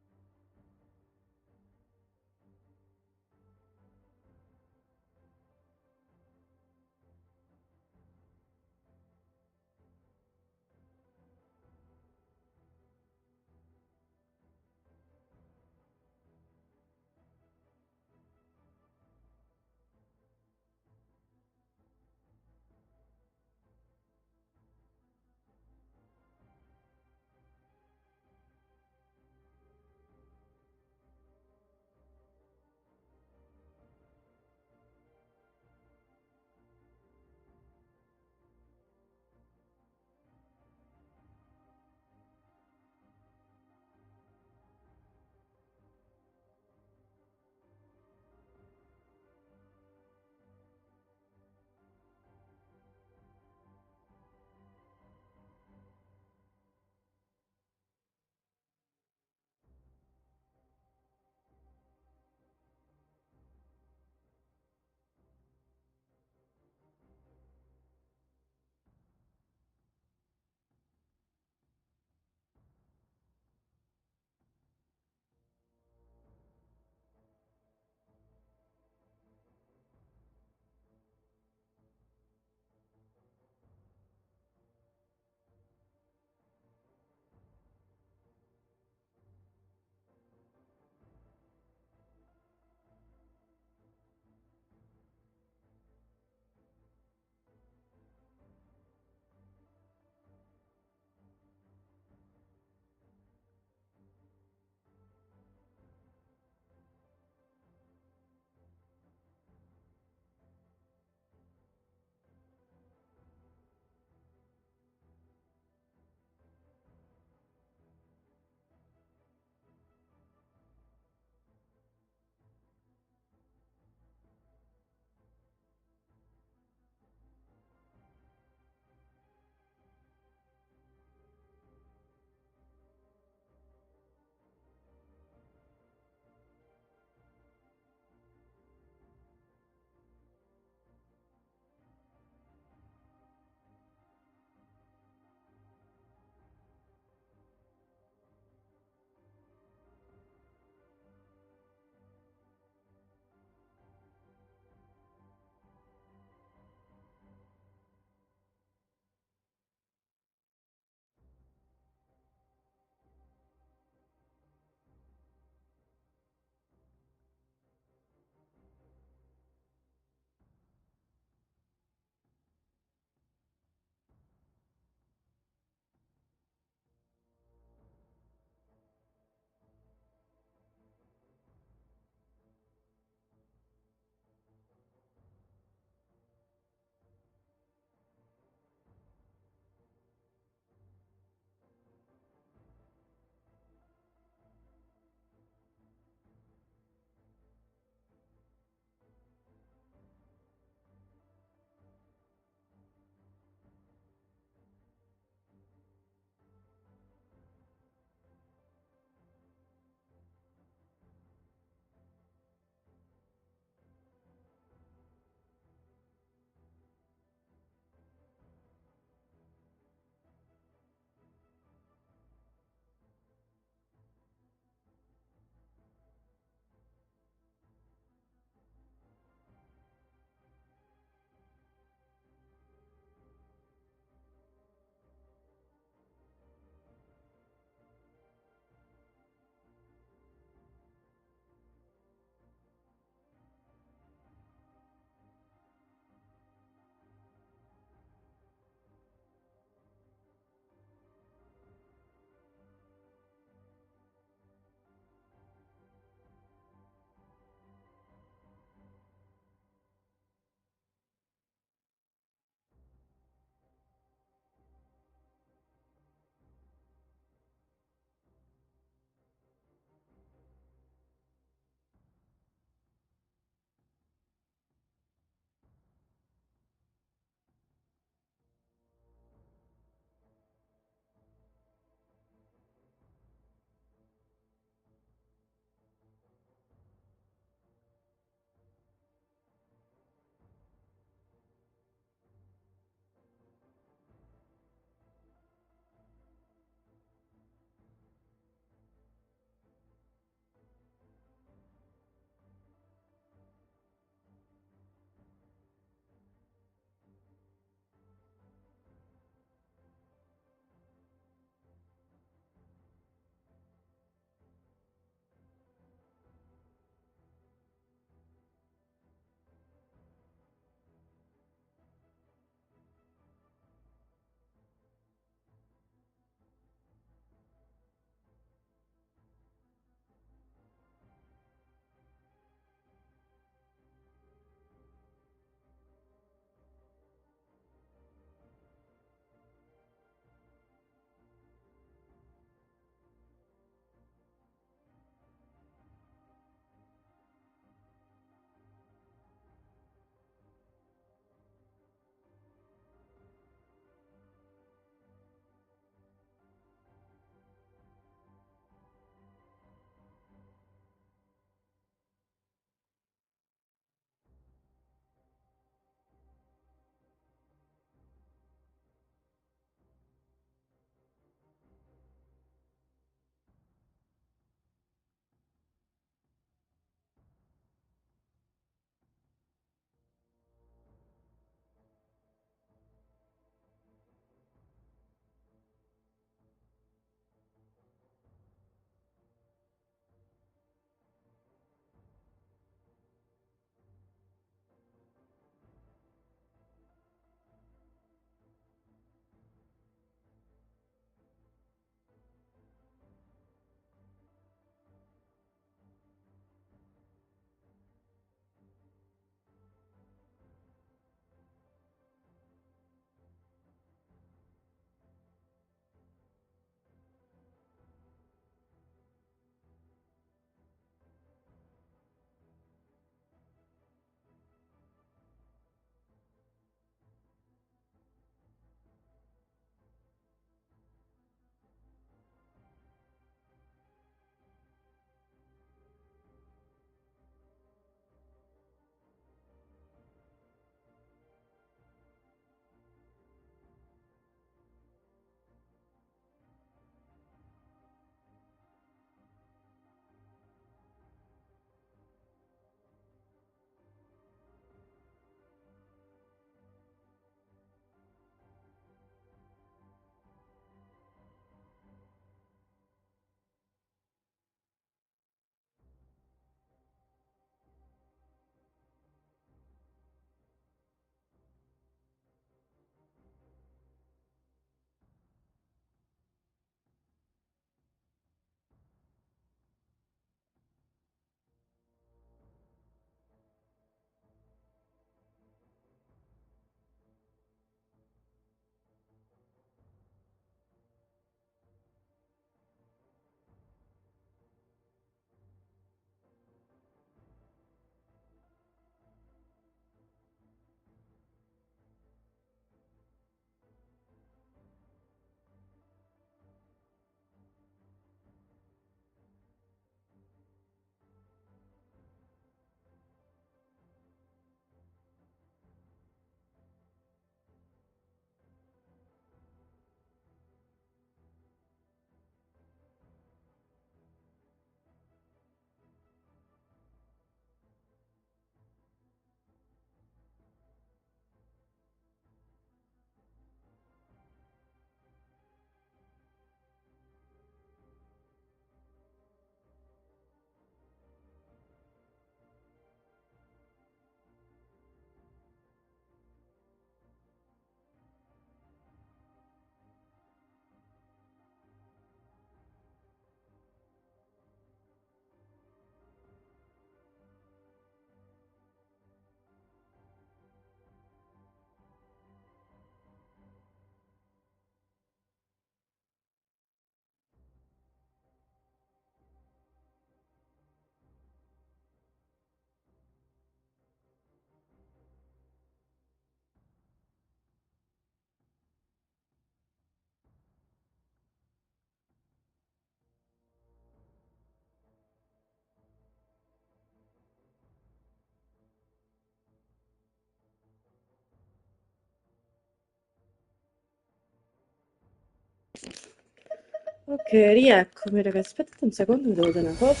Ok, rieccomi ragazzi, aspettate un secondo, vi devo dire una cosa.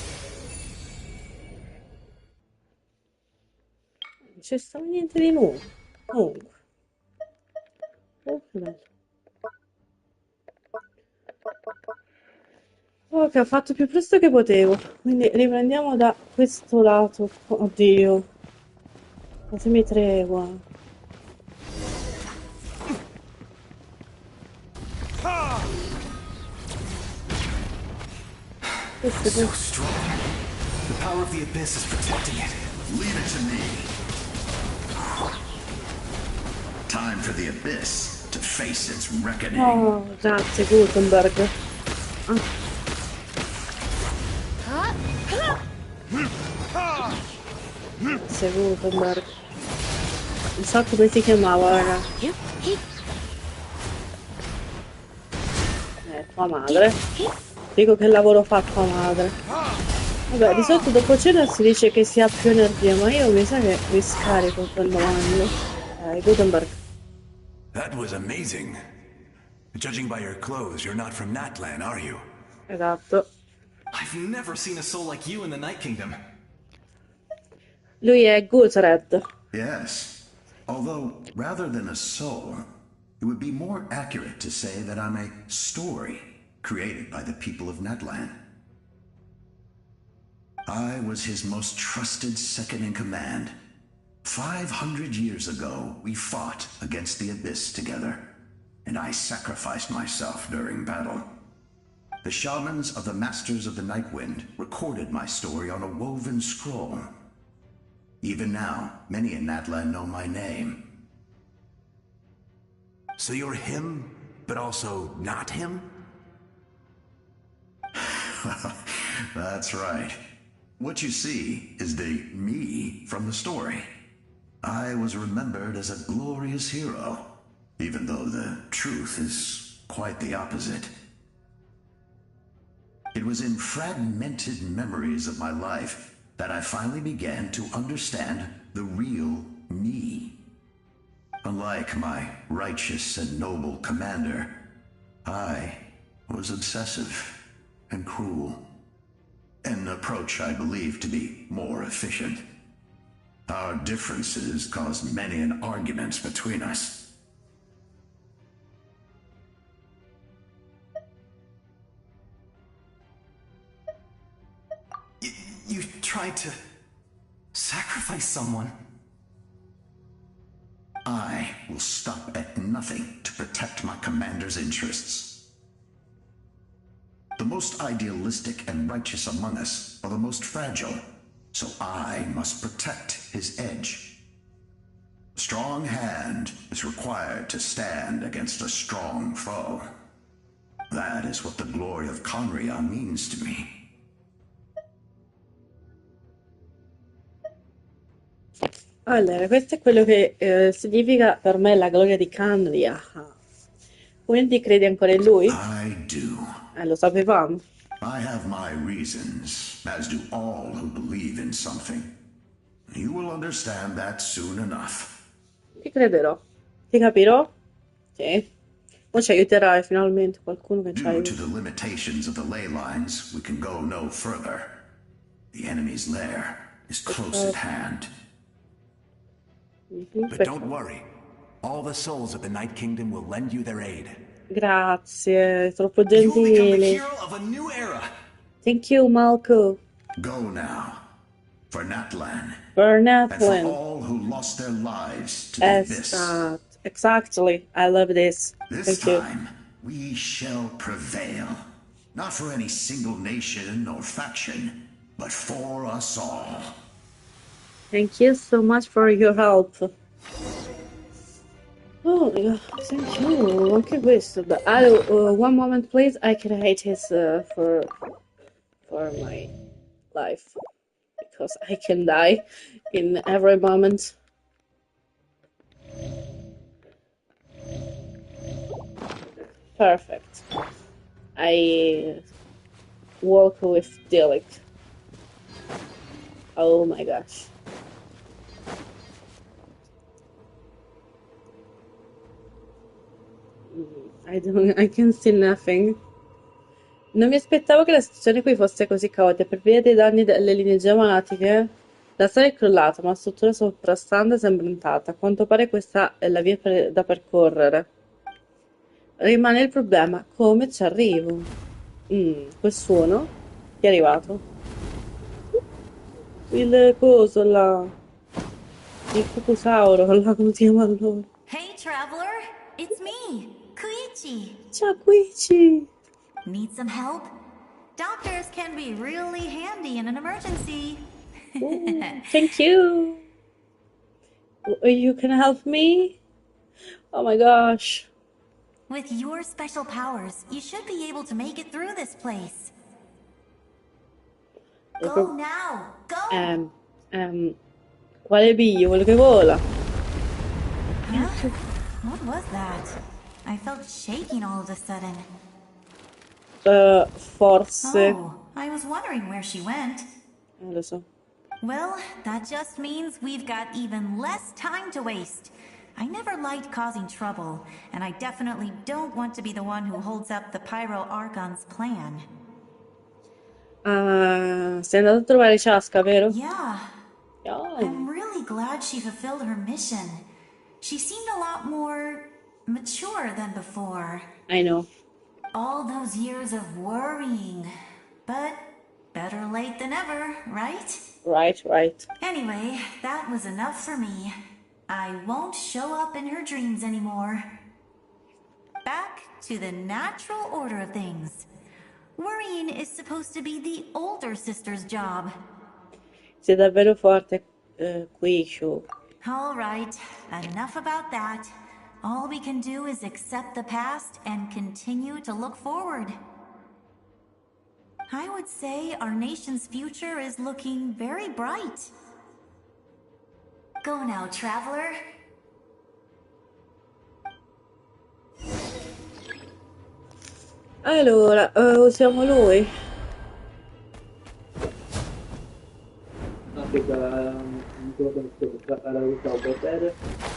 Non c'è stato niente di nuovo. Comunque. Oh, che bello. Ok, ho fatto più presto che potevo, quindi riprendiamo da questo lato. Oddio, fatemi tregua. So strong. The power of the Abyss is protecting it. Leave it to me. Time for the Abyss to face its reckoning. Oh, grazie Gutenberg. Grazie Gutenberg. Non so come si chiamava, raga. Tua madre. Dico che lavoro fa tua madre. Vabbè, di solito dopo cena si dice che si ha più energia, ma io mi sa che mi scarico quando mangio. Gutenberg. That was amazing. Judging by your clothes, you're not from Natlan, are you? Esatto. I've never seen a soul like you in the Night Kingdom. Lui è Gutred. Yes. Although, rather than a soul, it would be more accurate to say that I'm a story created by the people of Natlan. I was his most trusted second-in-command. 500 years ago, we fought against the Abyss together, and I sacrificed myself during battle. The shamans of the Masters of the Night Wind recorded my story on a woven scroll. Even now, many in Natlan know my name. So you're him, but also not him? That's right. What you see is the me from the story. I was remembered as a glorious hero, even though the truth is quite the opposite. It was in fragmented memories of my life that I finally began to understand the real me. Unlike my righteous and noble commander, I was obsessive and cruel. An approach I believe to be more efficient. Our differences caused many an arguments between us. You tried to sacrifice someone. I will stop at nothing to protect my commander's interests. The most idealistic and righteous among us are the most fragile, so I must protect his edge. A strong hand is required to stand against a strong foe. That is what the glory of Conria means to me. Allora, questo è quello che significa per me la gloria di Candia. Quindi credi ancora in lui? I do. Lo sapevamo. I have my reasons, as do all who believe in something. You will understand that soon enough. Ti crederò. Ti capirò? Sì. Poi ci aiuterai finalmente qualcuno che ci Due to aiuta. the limitations of the ley lines, we can go no further. The enemy's lair is close at hand. But don't worry. All the souls of the Night Kingdom will lend you their aid. Grazie, troppo gentili. Thank you, Malco. Go now. For Natlan. For And for Natlan. all who lost their lives to the Abyss. Exactly. I love this. This Thank you. time, we shall prevail. Not for any single nation or faction, but for us all. Thank you so much for your help. Oh, thank you. Anche questo. But one moment, please. I can hate his for my life because I can die in every moment. Perfect. I walk with Dilek. Oh my gosh. I can see nothing. Non mi aspettavo che la situazione qui fosse così caotica. Per via dei danni delle linee geomatiche, la strada è crollata, ma la struttura soprastante sembra intatta. A quanto pare questa è la via da percorrere. Rimane il problema, come ci arrivo? Quel suono? Chi è arrivato? Il coso là. Il cucusauro, là come si chiama allora? Hey, traveler, it's me, Koichi. Ciao Koichi. Need some help? Doctors can be really handy in an emergency. Thank you. You can help me? Oh my gosh. With your special powers, you should be able to make it through this place. Go now, go! Quale biglio? Quello che vola? Huh? What was that? I felt shaking all of a sudden. Forse. Oh, I was wondering where she went. Lo so. Well, that just means we've got even less time to waste. I never liked causing trouble, and I definitely don't want to be the one who holds up the Pyro Archon's plan. Sei andato a trovare Chaska, vero? Yeah. I'm really glad she fulfilled her mission. She seemed a lot more mature than before. I know. All those years of worrying. But better late than ever, right? Right. Anyway, that was enough for me. I won't show up in her dreams anymore. Back to the natural order of things. Worrying is supposed to be the older sister's job. Sei davvero forte, Quishu. All right, enough about that. All we can do is accept the past and continue to look forward. I would say our nation's future is looking very bright. Go now, traveler. Allora, usiamo lui.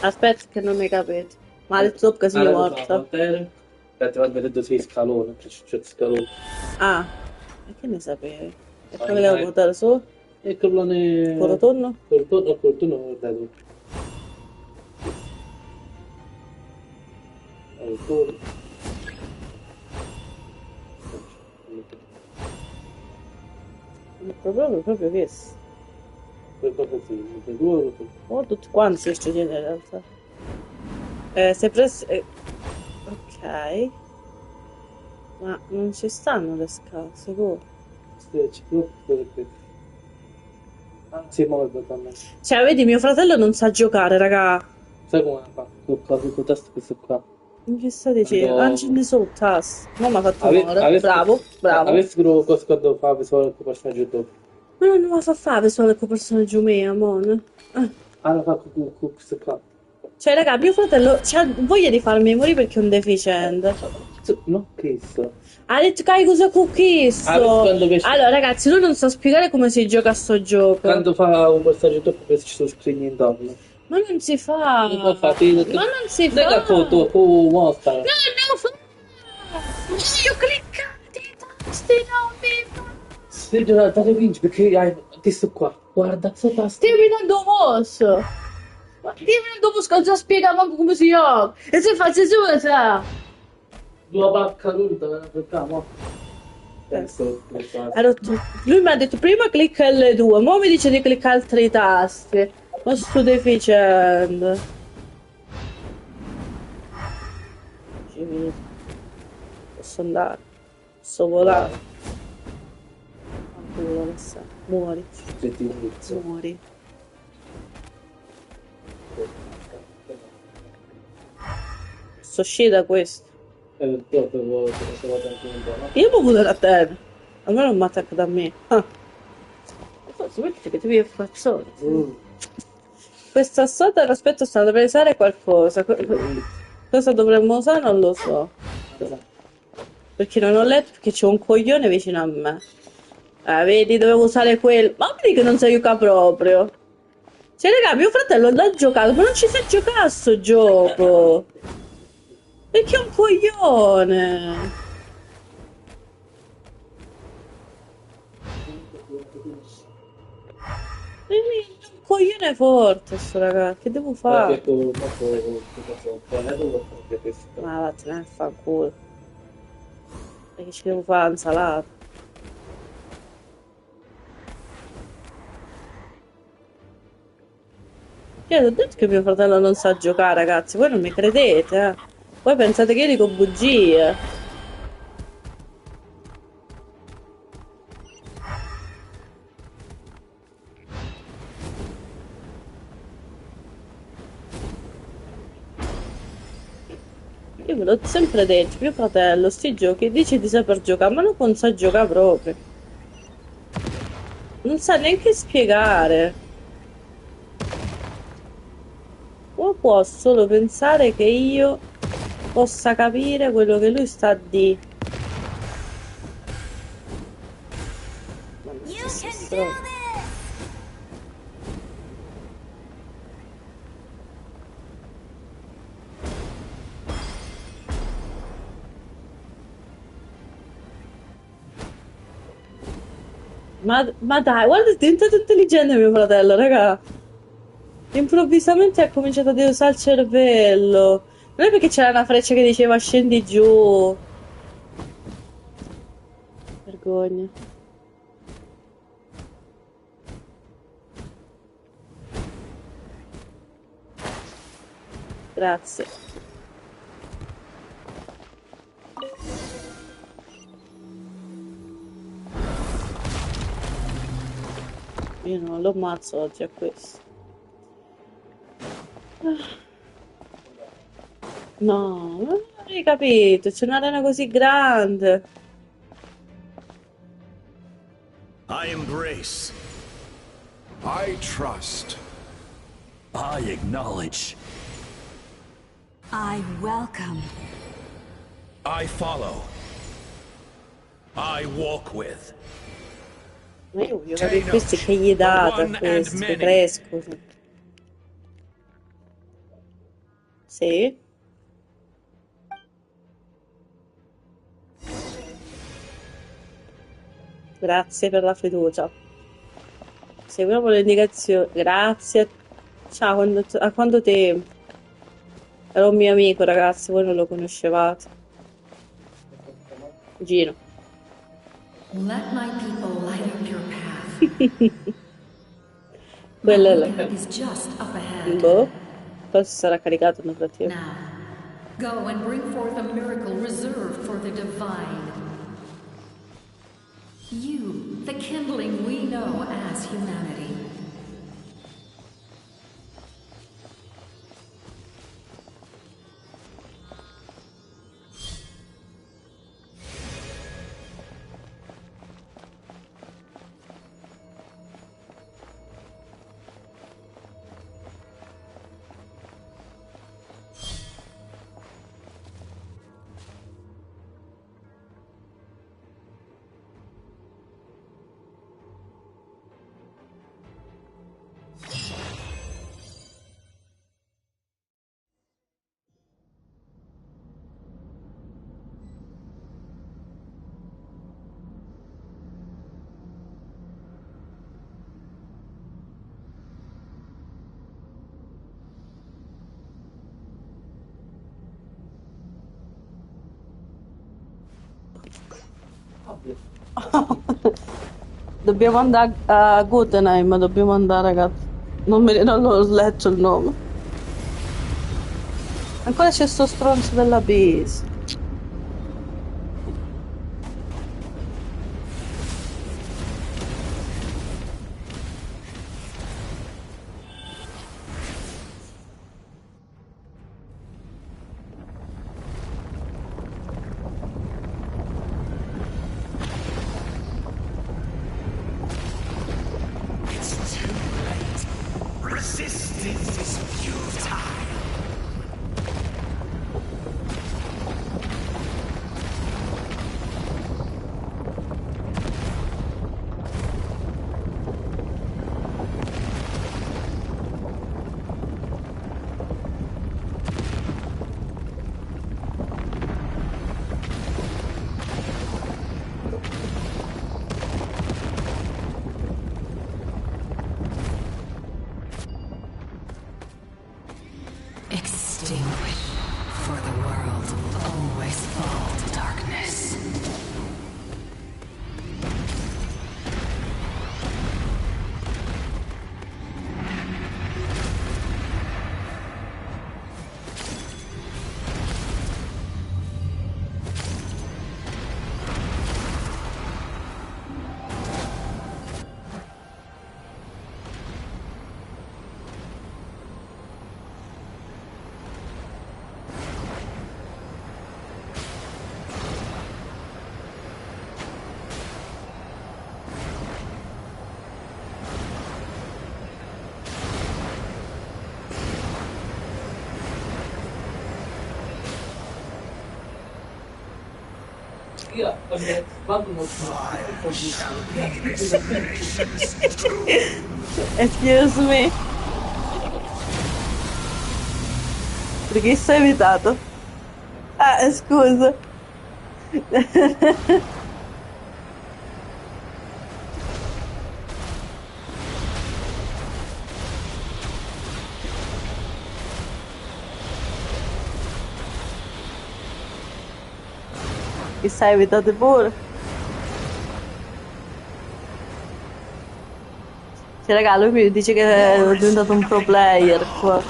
Aspetta che non mi capito. Ma ha detto dopo che sei morto. Aspetta, va vedendo sei scalone, c'è scalone. Ah, e che ne sapevi? E come devo buttare su? E quello ne... Con rotonno? Col rotonno non vedo. Proprio questo. Proprio sì, Oh, tutti quanti si studiano in realtà. Se preso... ok. Ma non ci stanno le scale, sicuro. Si muove talmente. Cioè, vedi, mio fratello non sa giocare, raga. Sai come fa? Con tasto questo qua. Non ci sta dicendo, non ce ne so, tasto. Ma mi ha fatto muovere. Bravo. Avessi cosa quando fa solo il personaggio dopo. Ma non mi fa fare solo il personaggio mio, amore. Ah, lo fa con questo qua. Cioè, raga, mio fratello c'ha voglia di farmi morire perché è un deficiente. No, questo. Ha detto che hai cosa con questo. Allora, ragazzi, lui non sa spiegare come si gioca a sto gioco. Quando fa un personaggio dopo ci sono screen intorno. Ma non si fa. Non può fare. Ma non si fa. La foto, mostra. No, non fa. Io cliccate i tasti, non mi fa. Se date vinci perché hai questo qua. Guarda, questo tasto. Dimmi non dopo. Ma dimmi non dopo scusa spiega manco come si gioca. E se faccio su, sa. Due bacca lunga, facciamo. Lui mi ha detto prima clicca L2, ora mi dice di cliccare altri tasti. Ma sto deficiente. Posso andare, posso volare. Muori. Muori. Posso uscire da questo. Io mi voglio da terra. Almeno non mi attacca da me. Forse metti che ti viene fazzone. Questa sota l'aspetto sta da pensare qualcosa. Cosa dovremmo usare non lo so. Perché non ho letto perché c'è un coglione vicino a me. Vedi, dovevo usare quello. Ma vedi che non sai giocare proprio. Cioè, raga, mio fratello l'ha giocato, ma non ci sa giocare a sto gioco. Perché è un coglione. È un coglione forte sto ragazzo. Che devo fare? Ma vattene a fanculo. Perché ci devo fare l'insalata? Io ti ho detto che mio fratello non sa giocare, ragazzi. Voi non mi credete, eh? Voi pensate che io dico bugie. Io ve l'ho sempre detto, mio fratello, sti giochi, dice di saper giocare, ma non sa giocare proprio. Non sa neanche spiegare. O può solo pensare che io possa capire quello che lui sta a dire. Mannaggia, sta stronzo. Ma dai, guarda, è diventato intelligente mio fratello, raga. Improvvisamente ha cominciato a usare il cervello. Non è perché c'era una freccia che diceva scendi giù. Vergogna. Grazie. Io non lo ammazzo oggi a questo. No, non avrei capito, c'è un'arena così grande. I embrace. I trust. I acknowledge. I welcome. I follow. I walk with. Ma io voglio capire questi che gli date a questi, che crescono. Sì? Grazie per la fiducia. Seguiamo le indicazioni. Grazie. Ciao, a quanto tempo? Era un mio amico, ragazzi, voi non lo conoscevate. Gino. Let my people light up your path. Quello è là. Malika is just up ahead. Boh. Forse sarà caricato nel frattempo. Now, go and bring forth a miracle reserved for the divine. You, the kindling we know as humanity. Dobbiamo andare a Gutenheim, dobbiamo andare, ragazzi. Non l'ho letto il nome. Ancora c'è sto stronzo della base. It's too late. Resistance is futile. Io quando non Excuse me. Perché sei evitato? Ah, scusa. Chissà, evitate pure. Cioè, raga, lui mi dice che è diventato un pro player qua.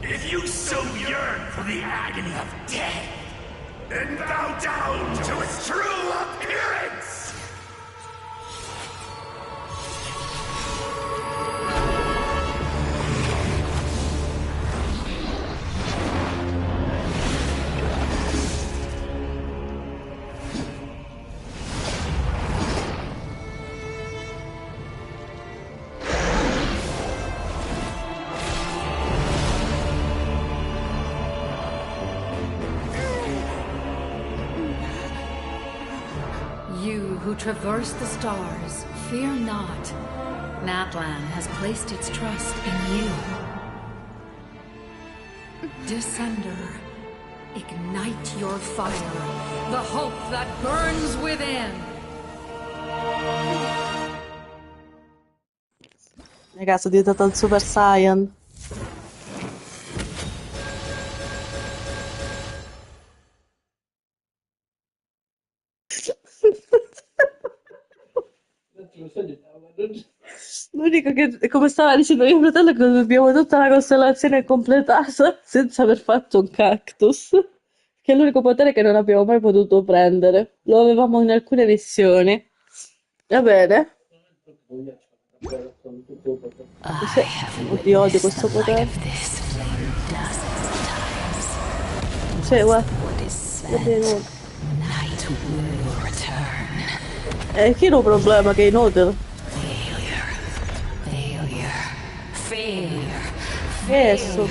If you so yearn for the agony of death, then bow down to its true appearance! You who traverse the stars, fear not. Natlan has placed its trust in you. Descender, ignite your fire, the hope that burns within. Raga, sono diventato il Super Saiyan. L'unico che, come stava dicendo mio fratello, è che abbiamo tutta la costellazione completata senza aver fatto un cactus. Che è l'unico potere che non abbiamo mai potuto prendere. Lo avevamo in alcune missioni. Va bene. Oddio, odio questo potere. Sì, guarda. Chi ha un problema che è inutile? Adesso.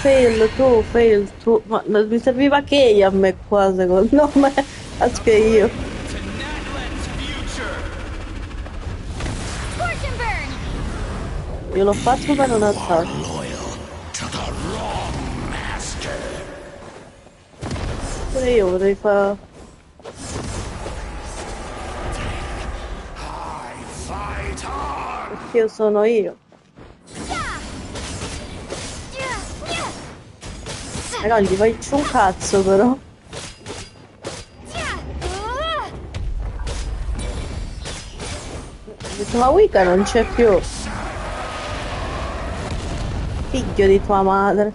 Fail tu. Ma mi serviva Kay a me qua, secondo me. Anche io. Io l'ho fatto ma non attacco. Pure io vorrei fare... Perché io sono io. Non gli fai un cazzo però. La Wicca non c'è più. Figlio di tua madre.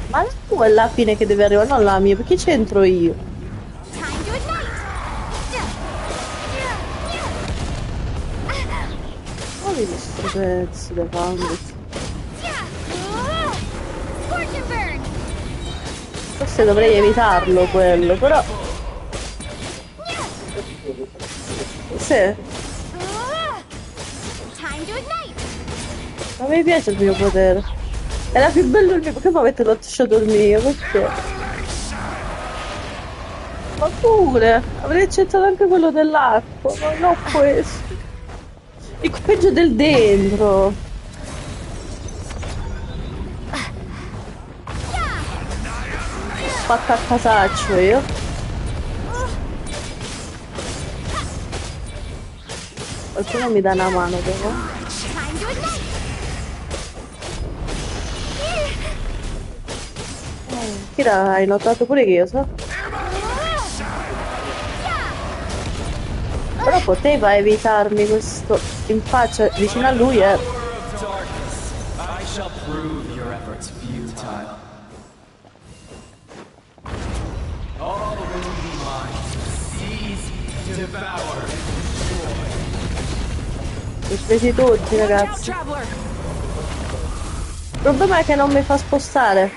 Ma la tua è la fine che deve arrivare, non la mia, perché c'entro io? Guarda questo pezzo di fango. Forse dovrei evitarlo quello, però... Sì. Ma mi piace il mio potere. Era più bello il mio, perché mi avete lasciato il mio? Perché? Ma pure, avrei accettato anche quello dell'acqua, ma non questo. Il peggio del dentro. Fatta a casaccio io. Qualcuno mi dà una mano però. Time to ignite! Kira, hai notato pure che io so. Però poteva evitarmi questo in faccia vicino a lui, I shall prove your efforts futile. All will be mine. Seize, devour, destroy. Li ho presi tutti, ragazzi. Il problema è che non mi fa spostare.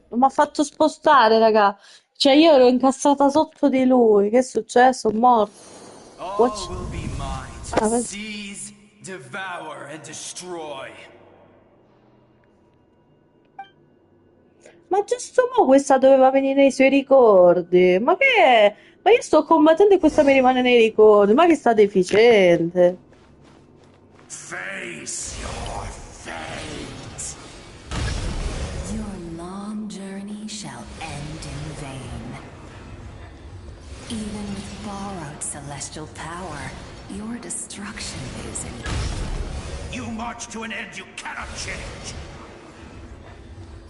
Non mi ha fatto spostare, raga. Cioè, io ero incastrata sotto di lui. Che è successo? Sono morto. All will be mine. Ah, Seize, devour, and destroy. ma giusto mo questa doveva venire nei suoi ricordi. Ma che è? Ma io sto combattendo e questa mi rimane nei ricordi. Ma che sta deficiente. Face your fate. Your long journey shall end in vain. Even with borrowed celestial power, your destruction is in. You march to an end you cannot change.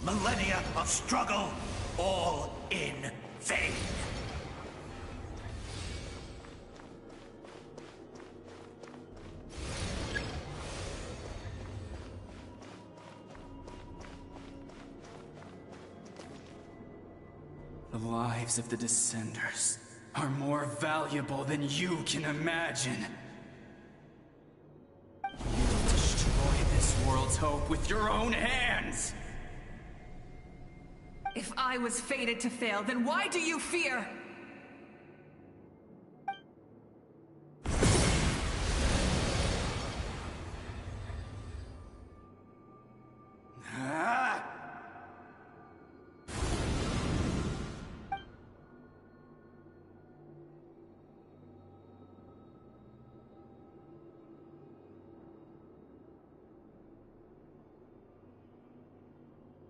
Millennia of struggle, all in vain. The lives of the Descenders are more valuable than you can imagine. You will destroy this world's hope with your own hands! If I was fated to fail, then why do you fear? Ah!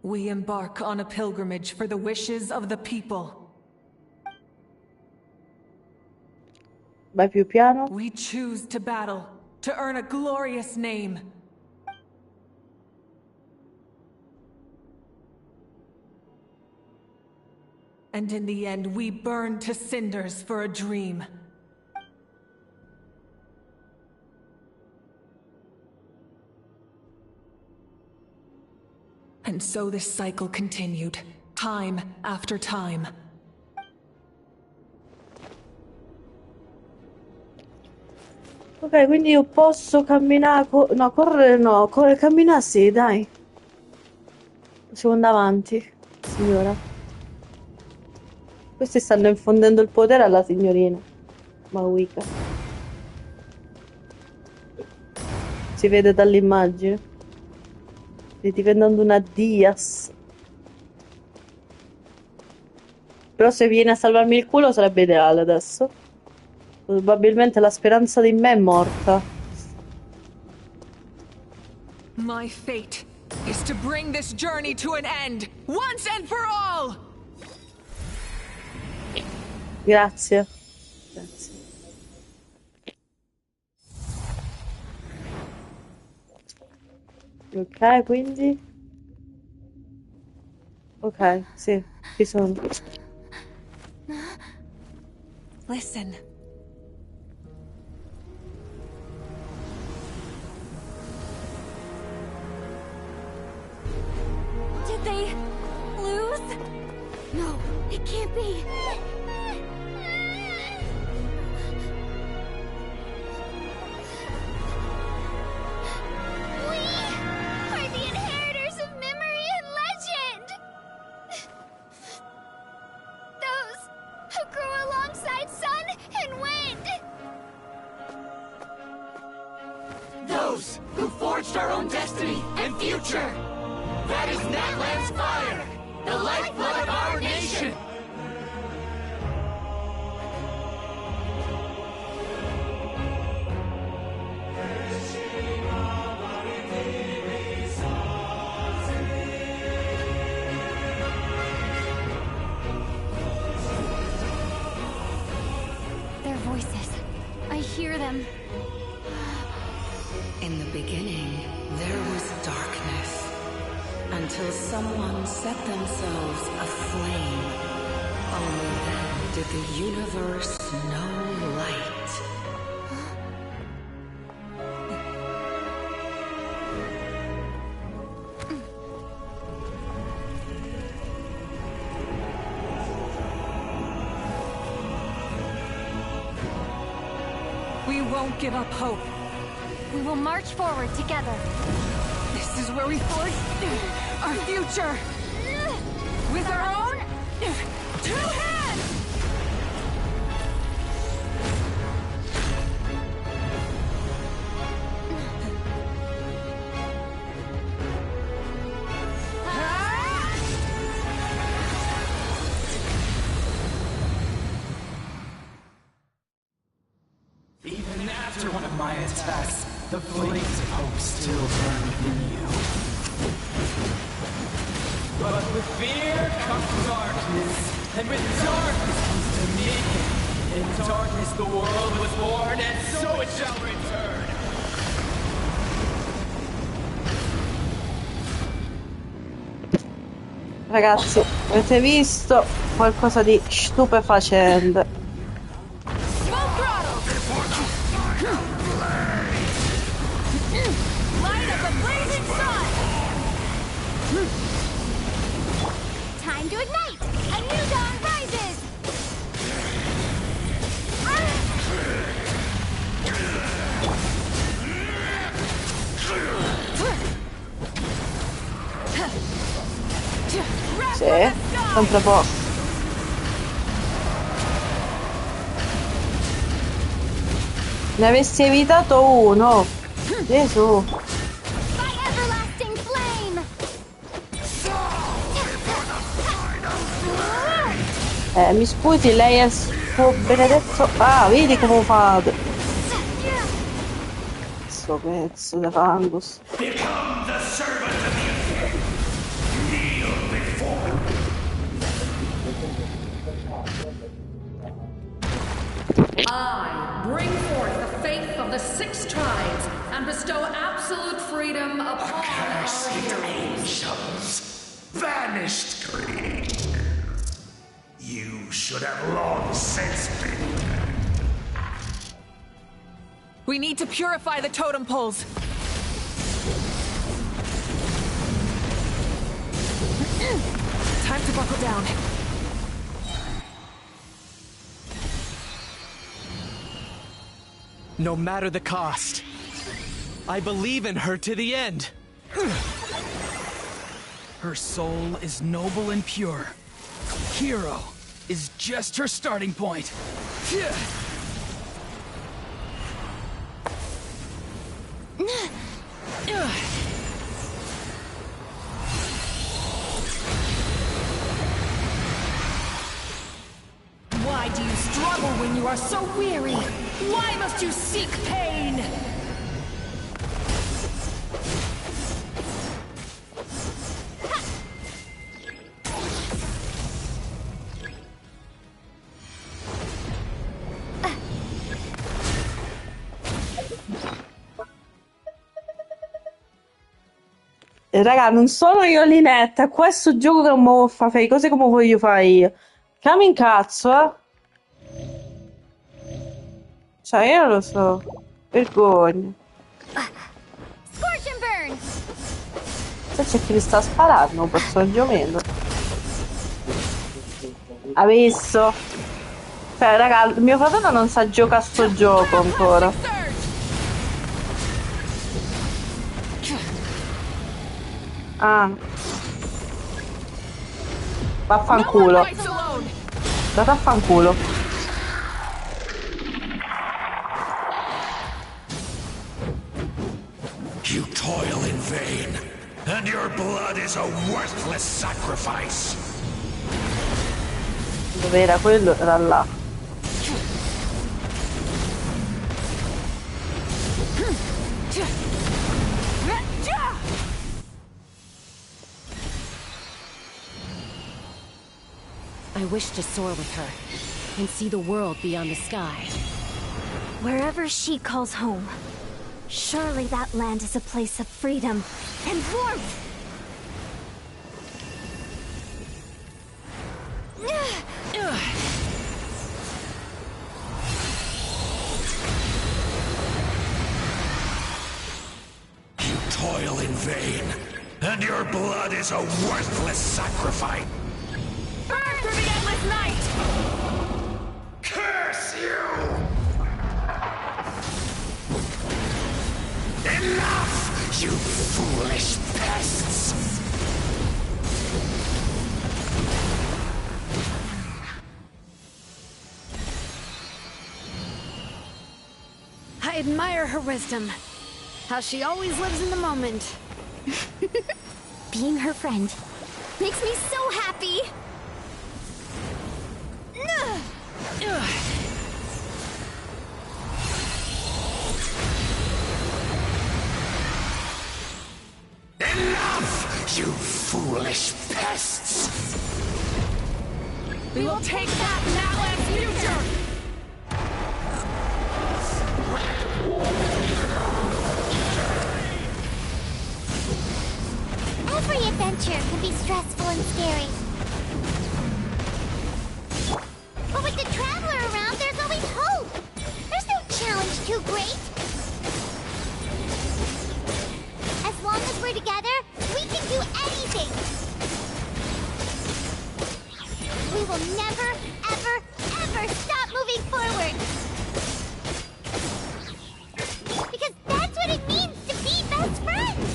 We embark on a pilgrimage for the wishes of the people. Vai più piano. We choose to battle, to earn a glorious name. And in the end, we burn to cinders for a dream. And so this cycle continued, time after time. Ok, quindi io posso camminare, no, correre no, camminare sì, dai. Possiamo andare avanti, signora. Questi stanno infondendo il potere alla signorina. Mawika. Si vede dall'immagine. Stai diventando una Diaz. Però se viene a salvarmi il culo sarebbe ideale adesso. Probabilmente la speranza di me è morta. My fate is to bring this journey to an end, once and for all! Grazie. Grazie. Ok, quindi... Ok, sì, ci sono. Listen. Did they lose? No, it can't be. We are the inheritors of memory and legend! Those who grew alongside sun and wind! Those who forged our own destiny and future! That is Natlan's fire! The lifeblood of our nation! Their voices. hear them. In the beginning, there was darkness, until someone set themselves aflame. Only then did the universe know light. We won't give up hope. We will march forward together. This is where we forge our future. With our own 2 hands! Even after one of my attacks, the flames of hope still burn within you. But with fear comes darkness, and with darkness comes dominion. In darkness the world was born, and so it shall return. Ragazzi, avete visto qualcosa di stupefacente? Time to ignite! A new dawn rises! Sì, sempre poco. Ne avessi evitato uno. Gesù. Mi scusi, lei è il suo benedetto... Ah, vedi come fate. Questo pezzo da Fangus. Become the servant of the Infinite. Kneel before I bring forth the faith of the 6 tribes and bestow absolute freedom upon Accursed angels, vanished greed. You should have long since been. We need to purify the totem poles. Time to buckle down. No matter the cost, I believe in her to the end. Her soul is noble and pure. Hero is just her starting point. Why do you struggle when you are so weary? Why must you seek pain? Raga, non sono io Linetta, questo gioco che non mi fa fare cose come voglio fare io. Che mi incazzo, eh? Cioè, io non lo so. Vergogna. Scorch and burn! Se c'è chi mi sta sparando, un personaggio meno. Ha visto? Cioè, raga, mio fratello non sa giocare a sto gioco ancora. Ah. Vaffanculo. Date a fanculo. You toil in vain, and your blood is a worthless sacrifice. Dove era quello? Era là. I wish to soar with her and see the world beyond the sky. Wherever she calls home, surely that land is a place of freedom and warmth. You toil in vain, and your blood is a worthless sacrifice. Burn through the endless night! Curse you! Enough, you foolish pests! I admire her wisdom. How she always lives in the moment. Being her friend makes me so happy. Enough, you foolish pests! We will take back Natlan's future! Every adventure can be stressful and scary. But with the Traveler around, there's always hope! There's no challenge too great! As long as we're together, we can do anything! We will never, ever, ever stop moving forward! Because that's what it means to be best friends!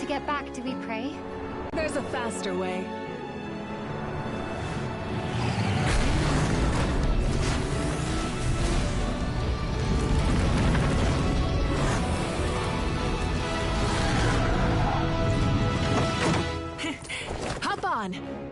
To get back, do we pray? There's a faster way. Hop on!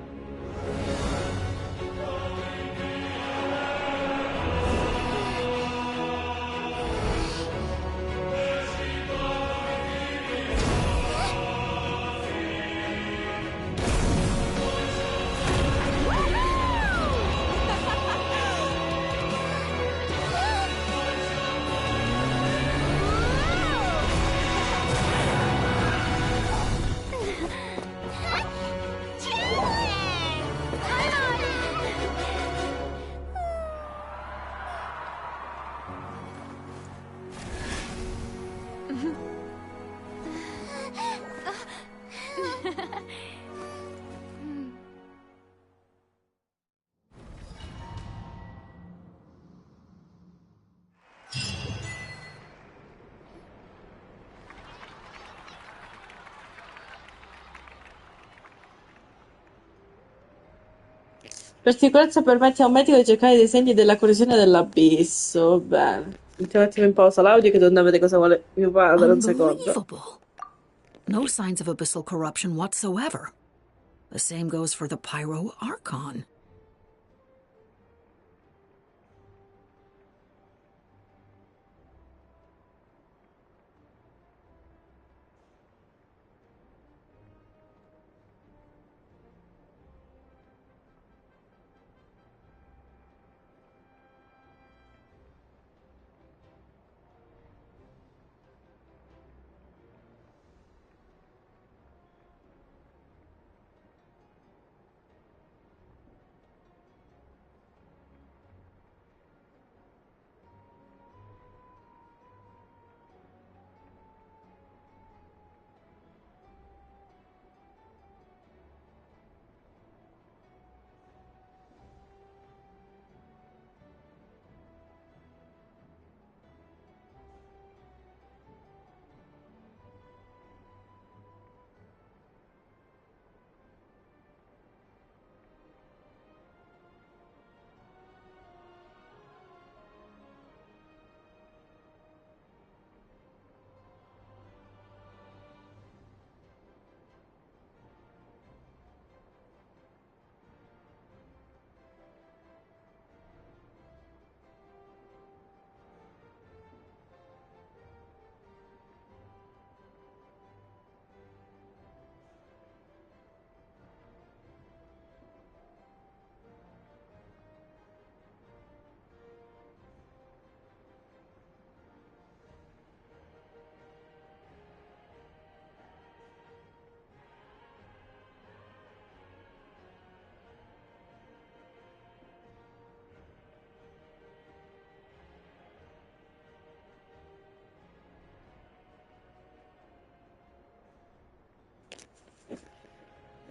Per sicurezza permette a un medico di cercare dei segni della corrosione dell'abisso. Bene. Mettiamo un attimo in pausa l'audio che devo andare a vedere cosa vuole mio padre, un secondo. Unbelievable. No signs of abyssal corruption whatsoever. The same goes for the Pyro Archon.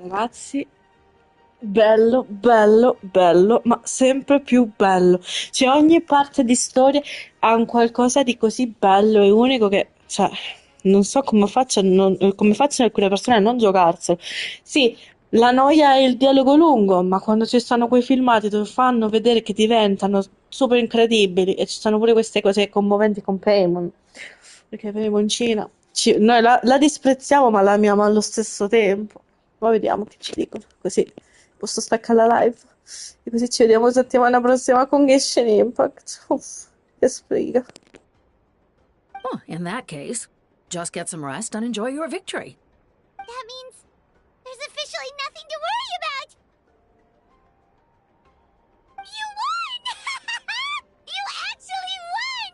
Ragazzi, bello, bello, bello, ma sempre più bello. Cioè, ogni parte di storia ha un qualcosa di così bello e unico che, cioè, non so come come facciano alcune persone a non giocarselo. Sì, la noia è il dialogo lungo, ma quando ci stanno quei filmati dove fanno vedere che diventano super incredibili e ci stanno pure queste cose commoventi con Paimon, perché Paimoncina, noi la disprezziamo ma la amiamo allo stesso tempo. Ma vediamo che ci dicono, così posso staccare la live e così ci vediamo settimana prossima con Genshin Impact. Uff, che sfiga. Oh, in that case, just get some rest and enjoy your victory. That means there's officially nothing to worry about! You won! You actually won!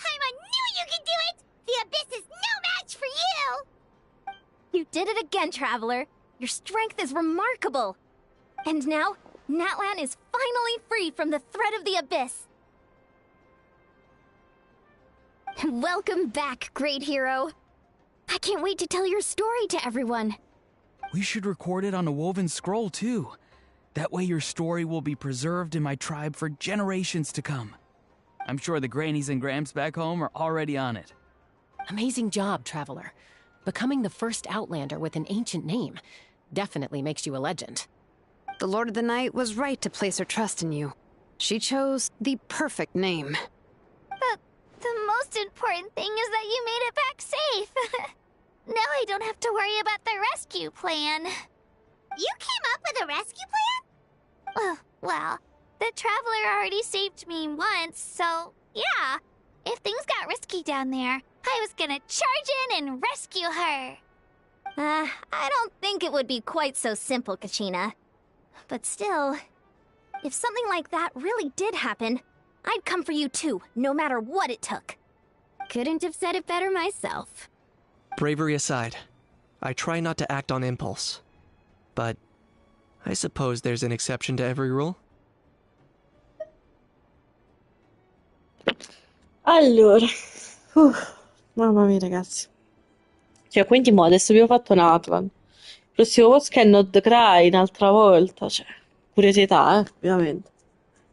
Paimon knew you could do it! The Abyss is no match for you! You did it again, Traveler. Your strength is remarkable. And now, Natlan is finally free from the threat of the Abyss. Welcome back, great hero. I can't wait to tell your story to everyone. We should record it on a woven scroll, too. That way your story will be preserved in my tribe for generations to come. I'm sure the grannies and gramps back home are already on it. Amazing job, Traveler. Becoming the first Outlander with an ancient name definitely makes you a legend. The Lord of the Night was right to place her trust in you. She chose the perfect name. But the most important thing is that you made it back safe. Now I don't have to worry about the rescue plan. You came up with a rescue plan? Oh, well, the Traveler already saved me once, so yeah. If things got risky down there, I was gonna charge in and rescue her. I don't think it would be quite so simple, Kachina. But still, if something like that really did happen, I'd come for you too, no matter what it took. Couldn't have said it better myself. Bravery aside, I try not to act on impulse. But I suppose there's an exception to every rule. Allora, mamma mia ragazzi. Cioè, quindi mo adesso abbiamo fatto Natlan. Il prossimo post è Not Cry, un'altra volta. Cioè, curiosità, ovviamente.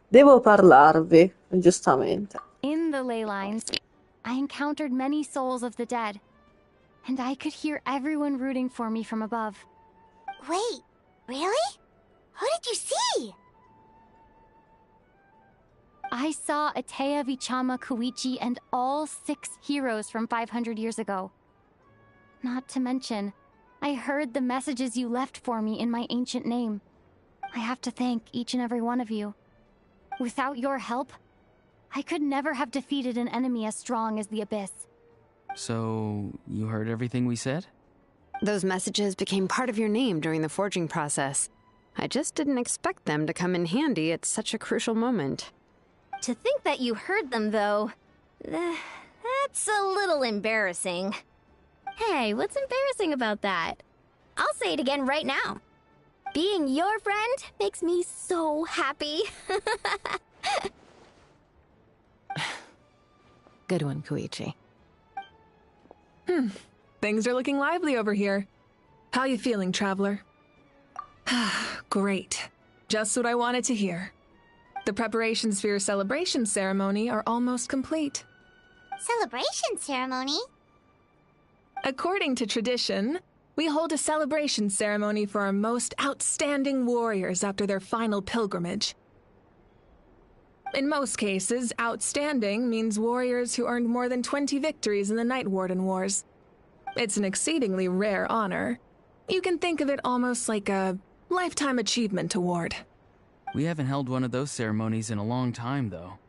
Devo parlarvi, giustamente. In the ley lines, I encountered many souls of the dead, and I could hear everyone rooting for me from above. Wait, really? Who did you see? I saw Atea Vichama Koichi and all 6 heroes from 500 years ago. Not to mention, I heard the messages you left for me in my ancient name. I have to thank each and every one of you. Without your help, I could never have defeated an enemy as strong as the Abyss. So, you heard everything we said? Those messages became part of your name during the forging process. I just didn't expect them to come in handy at such a crucial moment. To think that you heard them, though, that's a little embarrassing. Hey, what's embarrassing about that? I'll say it again right now. Being your friend makes me so happy. Good one, Koichi. Things are looking lively over here. How you feeling, Traveler? Great. Just what I wanted to hear. The preparations for your celebration ceremony are almost complete. Celebration ceremony? According to tradition, we hold a celebration ceremony for our most outstanding warriors after their final pilgrimage. In most cases, outstanding means warriors who earned more than 20 victories in the Night Warden Wars. It's an exceedingly rare honor. You can think of it almost like a lifetime achievement award. We haven't held one of those ceremonies in a long time, though.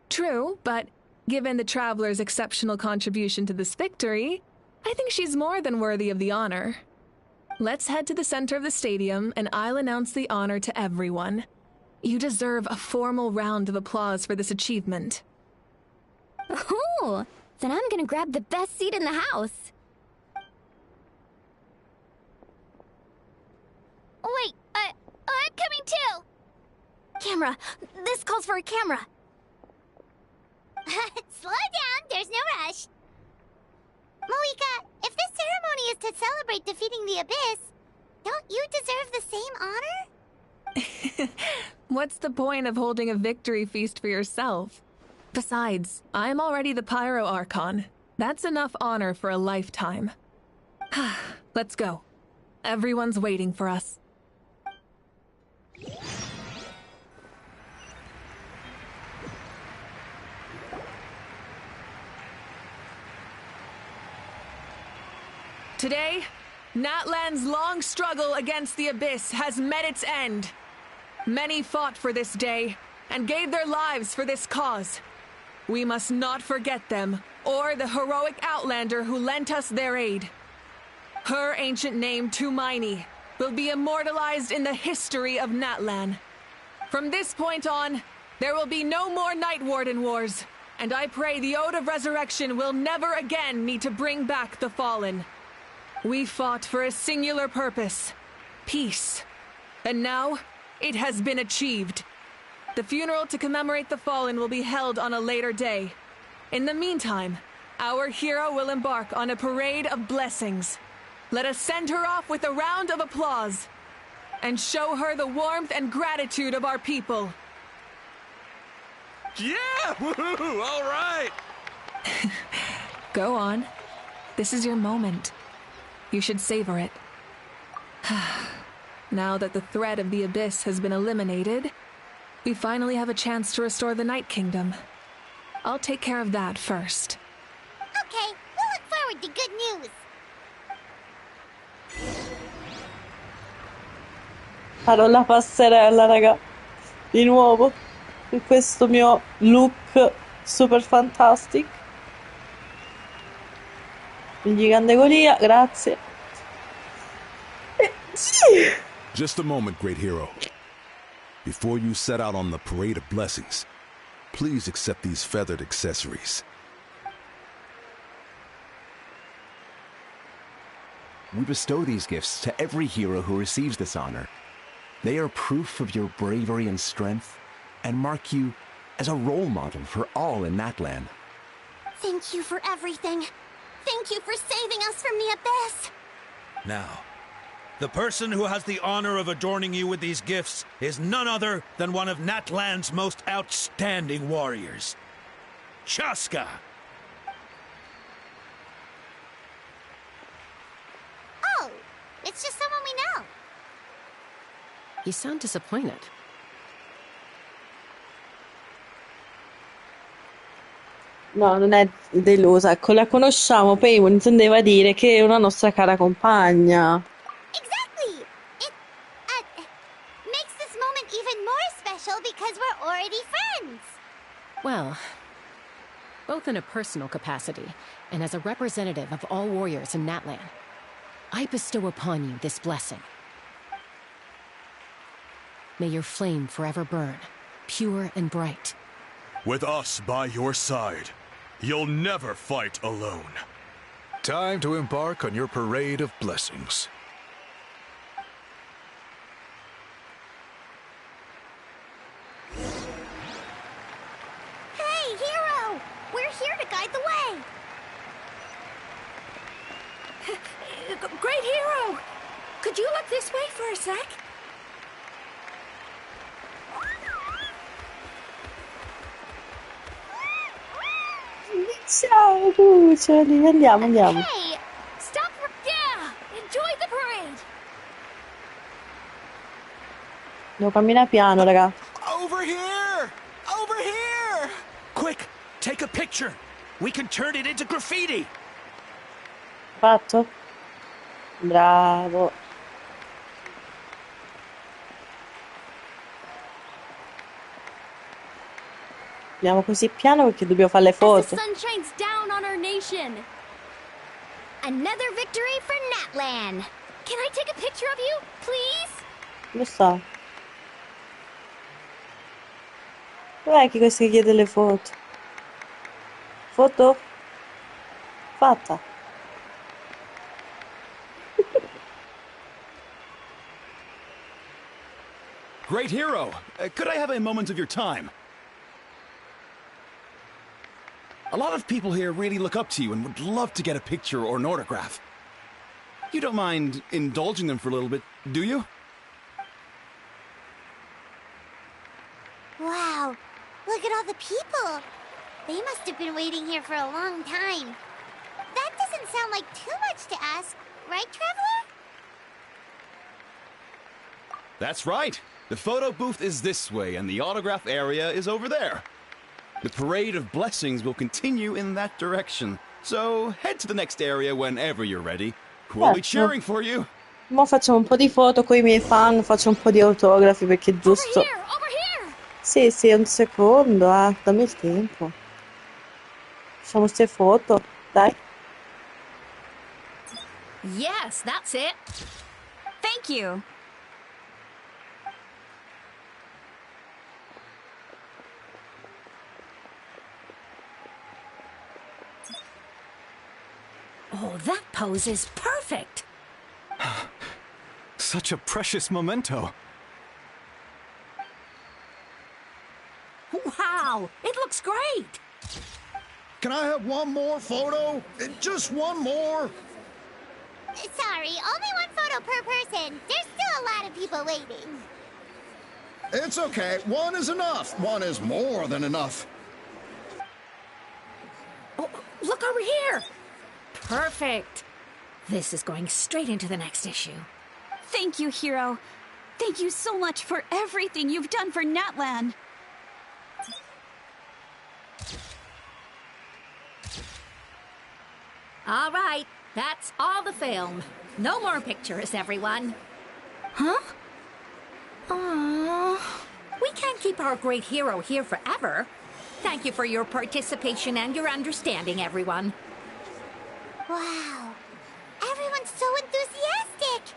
True, but given the Traveler's exceptional contribution to this victory, I think she's more than worthy of the honor. Let's head to the center of the stadium, and I'll announce the honor to everyone. You deserve a formal round of applause for this achievement. Ooh, then I'm gonna grab the best seat in the house. Wait, I'm coming too! Camera! This calls for a camera! Slow down, there's no rush. Moika, if this ceremony is to celebrate defeating the Abyss, don't you deserve the same honor? What's the point of holding a victory feast for yourself? Besides, I'm already the Pyro Archon. That's enough honor for a lifetime. Let's go. Everyone's waiting for us. Today, Natlan's long struggle against the Abyss has met its end. Many fought for this day and gave their lives for this cause. We must not forget them or the heroic Outlander who lent us their aid. Her ancient name, Tumaini, will be immortalized in the history of Natlan. From this point on, there will be no more Night Warden wars, and I pray the Ode of Resurrection will never again need to bring back the Fallen. We fought for a singular purpose, peace. And now, it has been achieved. The funeral to commemorate the Fallen will be held on a later day. In the meantime, our hero will embark on a parade of blessings. Let us send her off with a round of applause and show her the warmth and gratitude of our people. Yeah! Woohoo! All right! Go on. This is your moment. You should savor it. Now that the threat of the Abyss has been eliminated, we finally have a chance to restore the Night Kingdom. I'll take care of that first. Okay, we'll look forward to good news. Farò la passerella, raga. Di nuovo. Con questo mio look super fantastic. Il gigante Golia, grazie. Just a moment, great hero. Before you set out on the parade of blessings, please accept these feathered accessories. We bestow these gifts to every hero who receives this honor. They are proof of your bravery and strength, and mark you as a role model for all in Natlan. Thank you for everything. Thank you for saving us from the Abyss. Now, the person who has the honor of adorning you with these gifts is none other than one of Natlan's most outstanding warriors, Chaska. Oh, it's just someone we know. You sound disappointed. No, non è delusa. Ecco, la conosciamo. Paimon intendeva dire che è una nostra cara compagna. Exactly! It makes this moment even more special because we're already friends. Well, both in a personal capacity and as a representative of all warriors in Natlan, I bestow upon you this blessing. May your flame forever burn, pure and bright. With us by your side, you'll never fight alone. Time to embark on your parade of blessings. Hey, hero! We're here to guide the way. Great hero! Could you look this way for a sec? Ciao, cuccioli. Andiamo. Hey! Stop for... Yeah! Enjoy the parade! Devo camminare piano, raga. Over here! Over here! Quick, take a picture. We can turn it into graffiti. Fatto? Bravo. Andiamo così piano perché dobbiamo fare le As the foto. sun shines down on our nation. Another victory for Natlan. Can I take a picture of you, please? Lo so. Dov'è che questo che chiede le foto? Foto? Fatta. Great hero! Could I have a moment of your time? A lot of people here really look up to you and would love to get a picture or an autograph. You don't mind indulging them for a little bit, do you? Wow, look at all the people. They must have been waiting here for a long time. That doesn't sound like too much to ask, right, Traveler? That's right. The photo booth is this way, and the autograph area is over there. The parade of blessings will continue in that direction. So head to the next area whenever you're ready. We'll be cheering for you. Mo facciamo un po' di foto con i miei fan, faccio un po' di autografi perché è giusto. Sì, sì, un secondo, dammi il tempo. Facciamo queste foto, dai. Yes, that's it. Thank you. Oh, that pose is perfect. Such a precious memento. Wow, it looks great. Can I have one more photo? Just one more. Sorry, only one photo per person. There's still a lot of people waiting. It's okay. One is enough. One is more than enough. Oh, look over here. Perfect. This is going straight into the next issue. Thank you, Hero. Thank you so much for everything you've done for Natlan. All right, that's all the film. No more pictures, everyone. Huh? Aww. We can't keep our great hero here forever. Thank you for your participation and your understanding, everyone. Wow, everyone's so enthusiastic.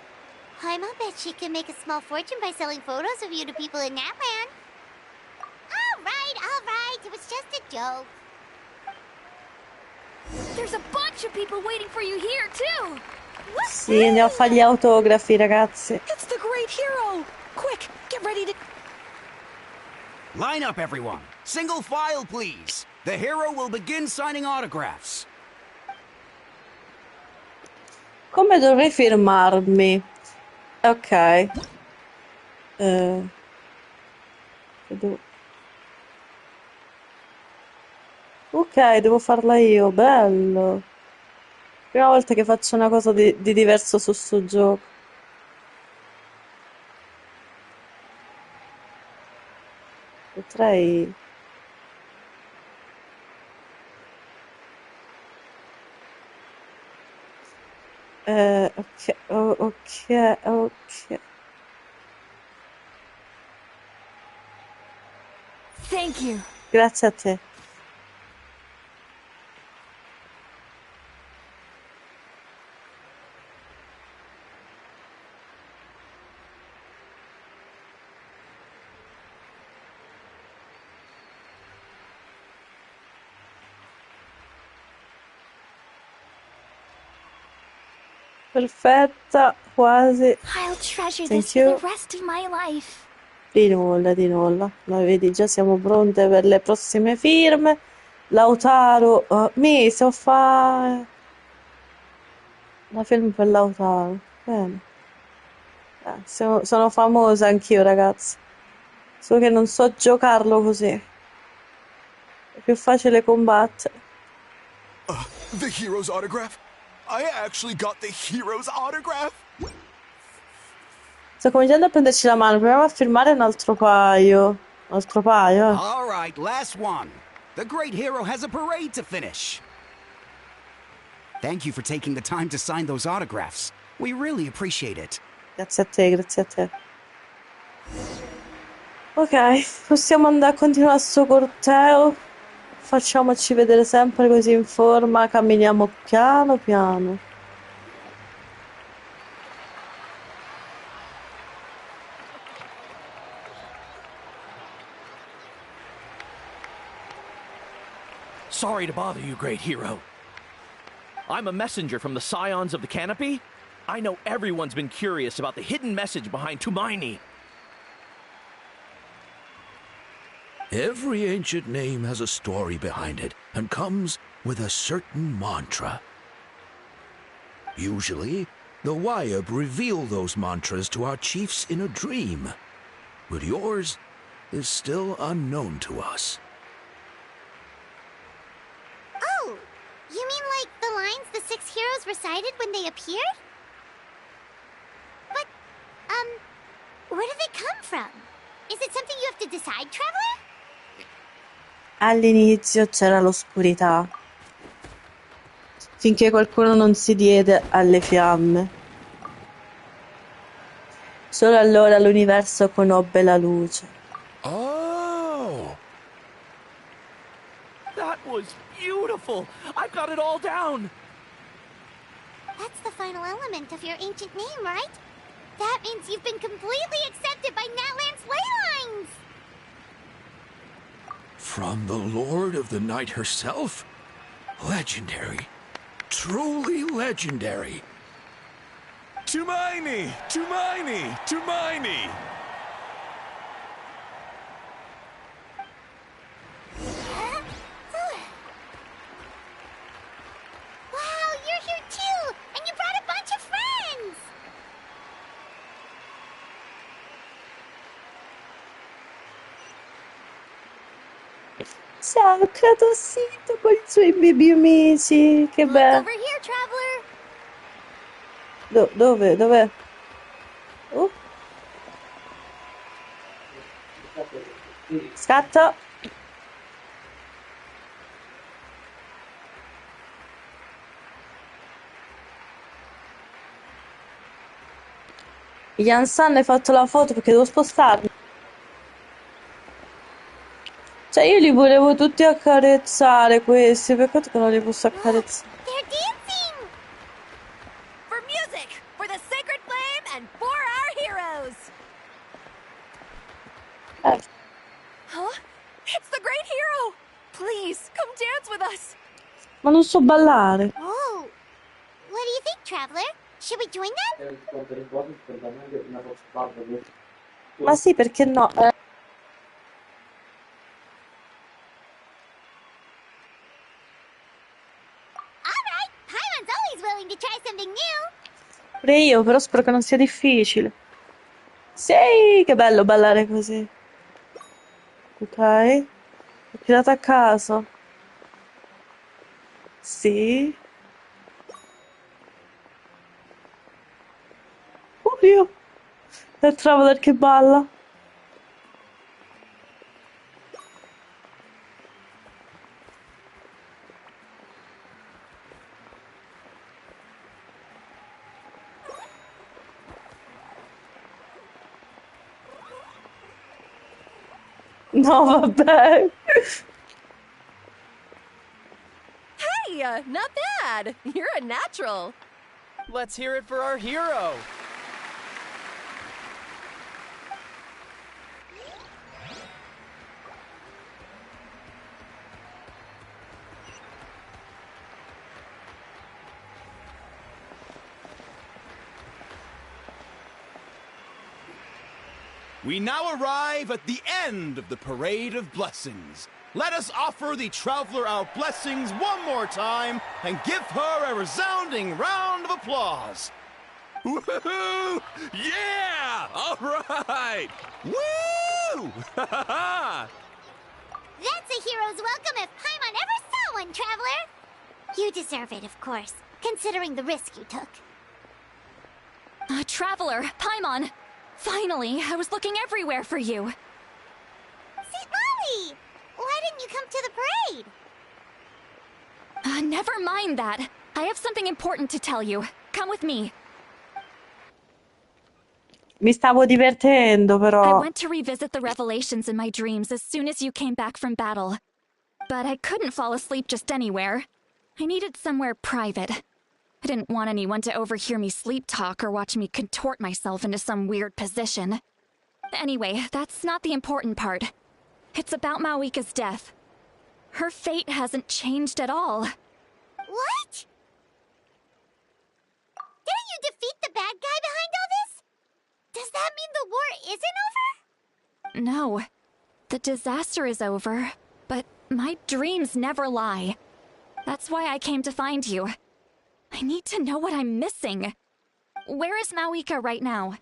Paimon bet she can make a small fortune by selling photos of you to people in Natlan. All right, it was just a joke. There's a bunch of people waiting for you here, too. Sì, andiamo a fare gli autografi, ragazzi. It's the great hero. Quick, get ready to... Line up, everyone. Single file, please. The hero will begin signing autographs. Come dovrei firmarmi? Ok. Ok, devo farla io, bello. Prima volta che faccio una cosa di diverso su sto gioco. Potrei... ok, ok. Thank you. Grazie a te. Perfetta, quasi. I'll treasure Thank this you. for the rest of my life. Di nulla, di nulla. Ma vedi, già siamo pronte per le prossime firme. Lautaro, mi so fa la film per Lautaro. Bene. Sono famosa anch'io, ragazzi. Solo che non so giocarlo così. È più facile combattere. The hero's autograph? I actually got the hero's autograph? Sto cominciando a prenderci la mano. Proviamo a firmare un altro paio. Un altro paio. All right, last one. The great hero has a parade to finish. Thank you for taking the time to sign those autographs. We really appreciate it. Grazie a te, grazie a te. Ok, possiamo andare a continuare sto corteo. Facciamoci vedere sempre così in forma. Camminiamo piano piano. Sorry to bother you, great hero. I'm a messenger from the Scions of the Canopy. I know everyone's been curious about the hidden message behind Tumaini. Every ancient name has a story behind it and comes with a certain mantra. Usually, the Wayab reveal those mantras to our chiefs in a dream, but yours is still unknown to us. Oh, you mean like the lines the 6 heroes recited when they appeared? But, where do they come from? Is it something you have to decide, Traveler? All'inizio c'era l'oscurità, finché qualcuno non si diede alle fiamme. Solo allora l'universo conobbe la luce. Oh! That was beautiful! I've got it all down! That's the final element of your ancient name, right? That means you've been completely accepted by Natlan's ley lines! From the Lord of the Night herself? Legendary. Truly legendary. Tumaini! Tumaini! Tumaini! Wow, you're here too! And you brought a bunch of friends! Ciao, Cratosito con i suoi baby amici, che Look bello. over here, Traveler! Dove? Dov'è? Scatto. Yansan hai fatto la foto perché devo spostarmi. Cioè io li volevo tutti accarezzare questi, peccato che non li posso accarezzare. They're dancing! For music, for the sacred flame, and for our heroes! Huh? It's the great hero! Please, come dance with us! Ma non so ballare. Oh! What do you think, Traveler? Should we join them? Ma sì, perché no? Alright! Paimon's always willing to try something new! Pure io, però spero che non sia difficile. Sì, che bello ballare così. Ok. Ho tirato a caso. Sì. Oddio. È il Traveler che balla. No, vabbè. Hey, not bad! You're a natural! Let's hear it for our hero! We now arrive at the end of the Parade of Blessings. Let us offer the Traveler our blessings one more time and give her a resounding round of applause. Woohoo! Yeah! All right! Woo! That's a hero's welcome if Paimon ever saw one, Traveler! You deserve it, of course, considering the risk you took. Traveler, Paimon! Finally, I was looking everywhere for you. St. Molly! Why didn't you come to the parade? Never mind that. I have something important to tell you. Come with me. Mi stavo divertendo, I però. went to revisit the revelations in my dreams as soon as you came back from battle. But I couldn't fall asleep just anywhere. I needed somewhere private. I didn't want anyone to overhear me sleep talk or watch me contort myself into some weird position. Anyway, that's not the important part. It's about Mawika's death. Her fate hasn't changed at all. What? Didn't you defeat the bad guy behind all this? Does that mean the war isn't over? No. The disaster is over, but my dreams never lie. That's why I came to find you. I need to know what I'm missing. Where is Mawika right now?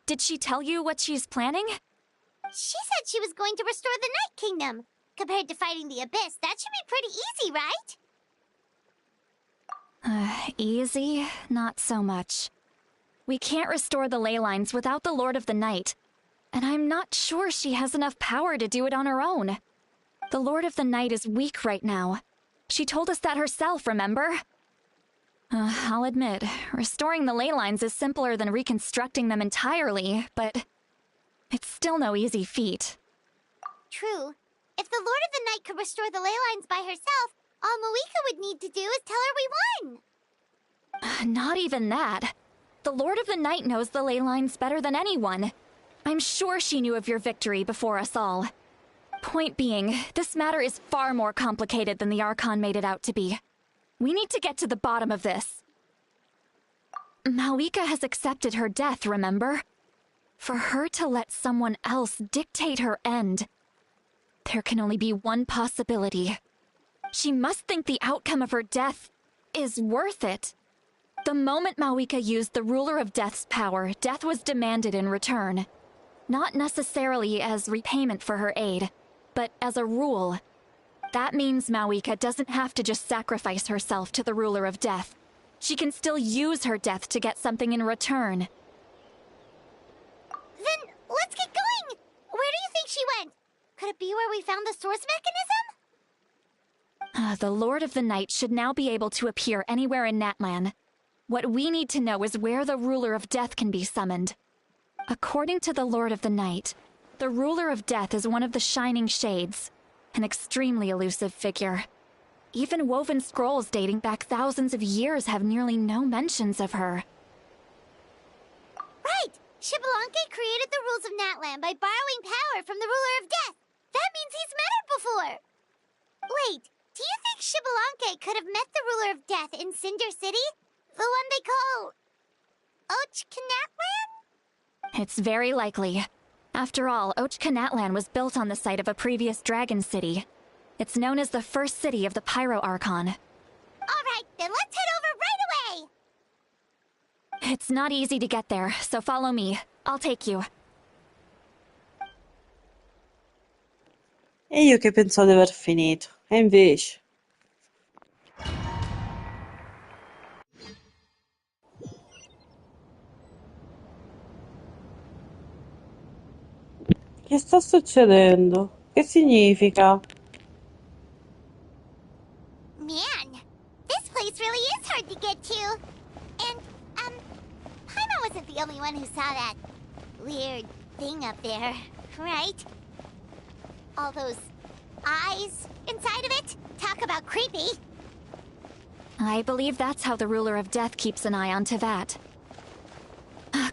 Did she tell you what she's planning? She said she was going to restore the Night Kingdom. Compared to fighting the Abyss, that should be pretty easy, right? Easy? Not so much. We can't restore the ley lines without the Lord of the Night, and I'm not sure she has enough power to do it on her own. The Lord of the Night is weak right now. She told us that herself, remember? I'll admit, restoring the ley lines is simpler than reconstructing them entirely, but it's still no easy feat. True. If the Lord of the Night could restore the ley lines by herself, all Mawika would need to do is tell her we won. Not even that. The Lord of the Night knows the ley lines better than anyone. I'm sure she knew of your victory before us all. Point being, this matter is far more complicated than the Archon made it out to be. We need to get to the bottom of this. Mawika has accepted her death, remember? For her to let someone else dictate her end, there can only be one possibility. She must think the outcome of her death is worth it. The moment Mawika used the Ruler of Death's power, death was demanded in return. Not necessarily as repayment for her aid, but as a rule. That means Mawika doesn't have to just sacrifice herself to the Ruler of Death. She can still use her death to get something in return. Then let's get going! Where do you think she went? Could it be where we found the source mechanism? The Lord of the Night should now be able to appear anywhere in Natlan. What we need to know is where the Ruler of Death can be summoned. According to the Lord of the Night, the Ruler of Death is one of the Shining Shades, an extremely elusive figure. Even woven scrolls dating back thousands of years have nearly no mentions of her. Right! Xbalanque created the rules of Natlan by borrowing power from the Ruler of Death. That means he's met her before. Wait, do you think Xbalanque could have met the Ruler of Death in Cinder City? The one they call... Natlan? It's very likely. After all, Natlan was built on the site of a previous dragon city. It's known as the first city of the Pyro Archon. Alright, then let's head over right away! It's not easy to get there, so follow me. I'll take you. E io che pensavo di aver finito. E invece... Che sta succedendo? Che significa? Man, this place really is hard to get to. And, Paimon wasn't the only one who saw that weird thing up there, right? All those eyes inside of it? Talk about creepy. I believe that's how the Ruler of Death keeps an eye on Tevat.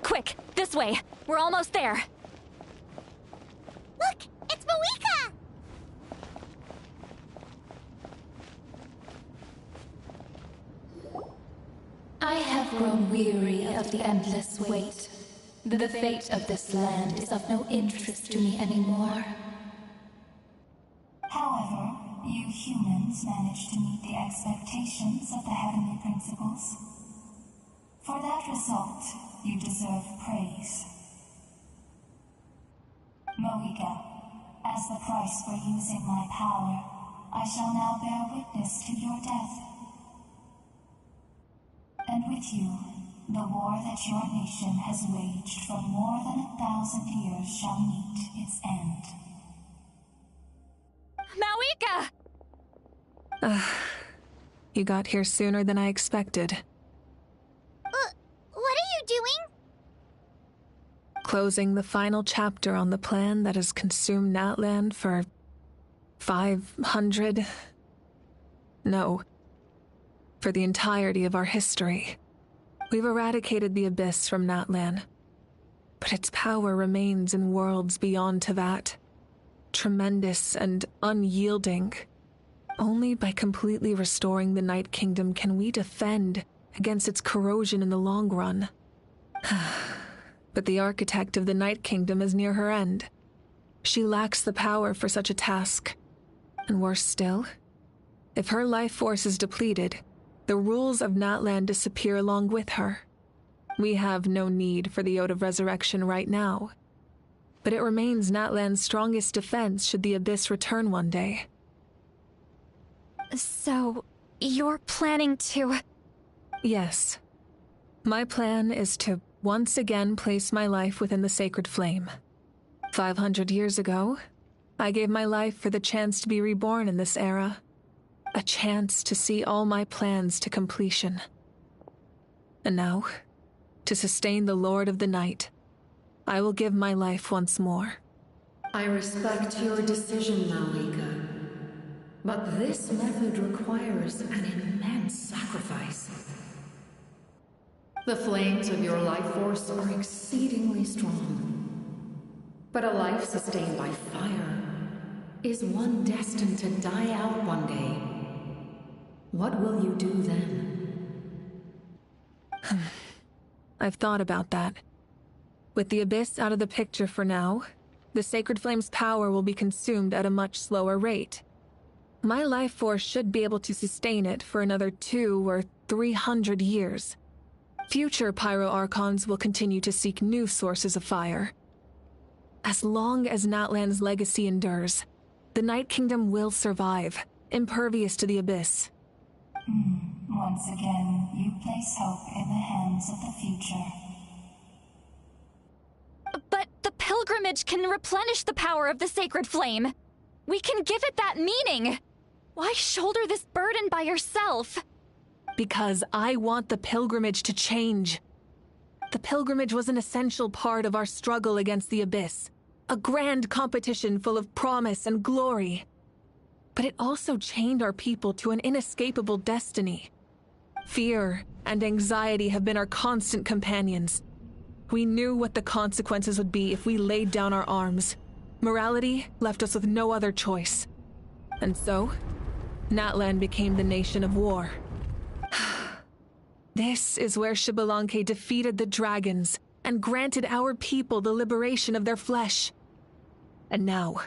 Quick, this way. We're almost there. Look, it's Mawika! I have grown weary of the endless wait. The fate of this land is of no interest to me anymore. However, you humans managed to meet the expectations of the Heavenly Principles. For that result, you deserve praise. Mawika, as the price for using my power, I shall now bear witness to your death. And with you, the war that your nation has waged for more than 1,000 years shall meet its end. Mawika! You got here sooner than I expected. What are you doing? Closing the final chapter on the plan that has consumed Natlan for 500... No. For the entirety of our history. We've eradicated the Abyss from Natlan. But its power remains in worlds beyond Tevat. Tremendous and unyielding. Only by completely restoring the Night Kingdom can we defend against its corrosion in the long run. But the architect of the Night Kingdom is near her end. She lacks the power for such a task. And worse still, if her life force is depleted, the rules of Natlan disappear along with her. We have no need for the Ode of Resurrection right now. But it remains Natlan's strongest defense should the Abyss return one day. So, you're planning to... Yes. My plan is to once again place my life within the sacred flame. 500 years ago, I gave my life for the chance to be reborn in this era. A chance to see all my plans to completion. And now, to sustain the Lord of the Night, I will give my life once more. I respect your decision, Malika. But this method requires an immense sacrifice. The flames of your life force are exceedingly strong. But a life sustained by fire is one destined to die out one day. What will you do then? I've thought about that. With the Abyss out of the picture for now, the Sacred Flame's power will be consumed at a much slower rate. My life force should be able to sustain it for another 200 or 300 years. Future Pyro-Archons will continue to seek new sources of fire. As long as Natlan's legacy endures, the Night Kingdom will survive, impervious to the Abyss. Once again, you place hope in the hands of the future. But the pilgrimage can replenish the power of the sacred flame. We can give it that meaning. Why shoulder this burden by yourself? Because I want the pilgrimage to change. The pilgrimage was an essential part of our struggle against the Abyss. A grand competition full of promise and glory. But it also chained our people to an inescapable destiny. Fear and anxiety have been our constant companions. We knew what the consequences would be if we laid down our arms. Morality left us with no other choice. And so, Natlan became the nation of war. This is where Xbalanque defeated the dragons and granted our people the liberation of their flesh. And now,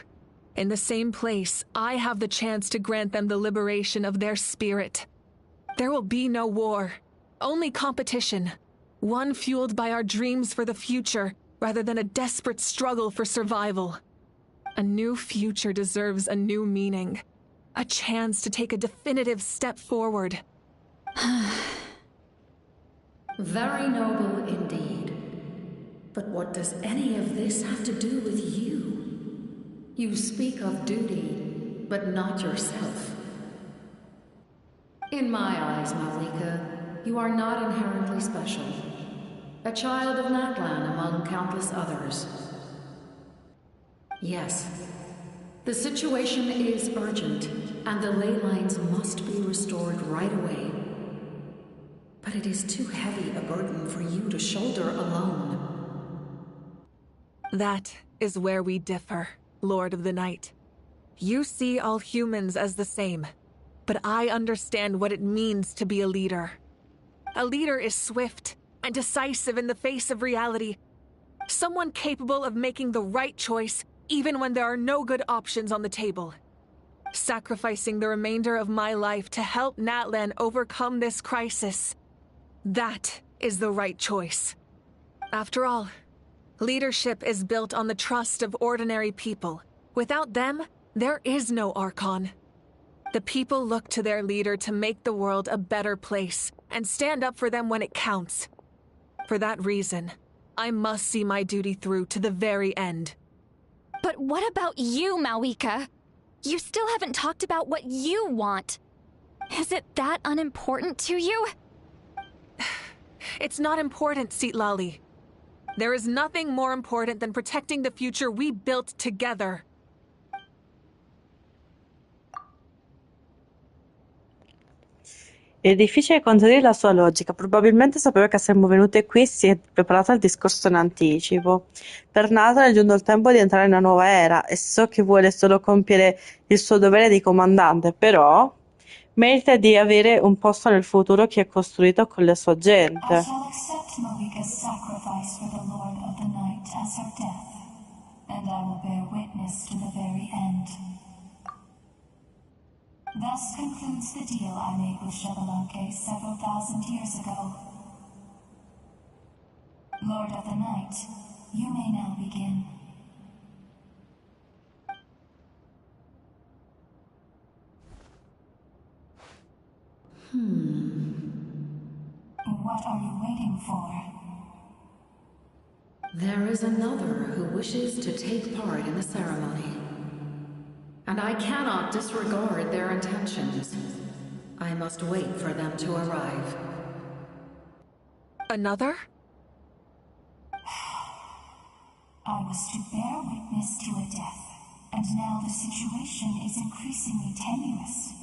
in the same place, I have the chance to grant them the liberation of their spirit. There will be no war, only competition. One fueled by our dreams for the future, rather than a desperate struggle for survival. A new future deserves a new meaning. A chance to take a definitive step forward. Very noble indeed. But what does any of this have to do with you? You speak of duty, but not yourself. In my eyes, Malika, you are not inherently special. A child of Natlan among countless others. Yes, the situation is urgent, and the ley lines must be restored right away. But it is too heavy a burden for you to shoulder alone. That is where we differ, Lord of the Night. You see all humans as the same, but I understand what it means to be a leader. A leader is swift and decisive in the face of reality. Someone capable of making the right choice even when there are no good options on the table. Sacrificing the remainder of my life to help Natlan overcome this crisis. That is the right choice. After all, leadership is built on the trust of ordinary people. Without them, there is no Archon. The people look to their leader to make the world a better place and stand up for them when it counts. For that reason, I must see my duty through to the very end. But what about you, Malika? You still haven't talked about what you want. Is it that unimportant to you? It's not important, Citlali. There is nothing more important than protecting the future we built together. È difficile contenere la sua logica, probabilmente sapeva che saremmo venute qui e si è preparata al discorso in anticipo. Per Nathan è giunto il tempo di entrare in una nuova era e so che vuole solo compiere il suo dovere di comandante, però merita di avere un posto nel futuro che ha costruito con la sua gente. I shall accept Malika's sacrifice for the Lord of the Night as her death. and I will bear witness to the very end. Thus concludes the deal I made with Xbalanque several thousand years ago. Lord of the Night, you may now begin. What are you waiting for? There is another who wishes to take part in the ceremony. And I cannot disregard their intentions. I must wait for them to arrive. Another? I was to bear witness to a death, and now the situation is increasingly tenuous.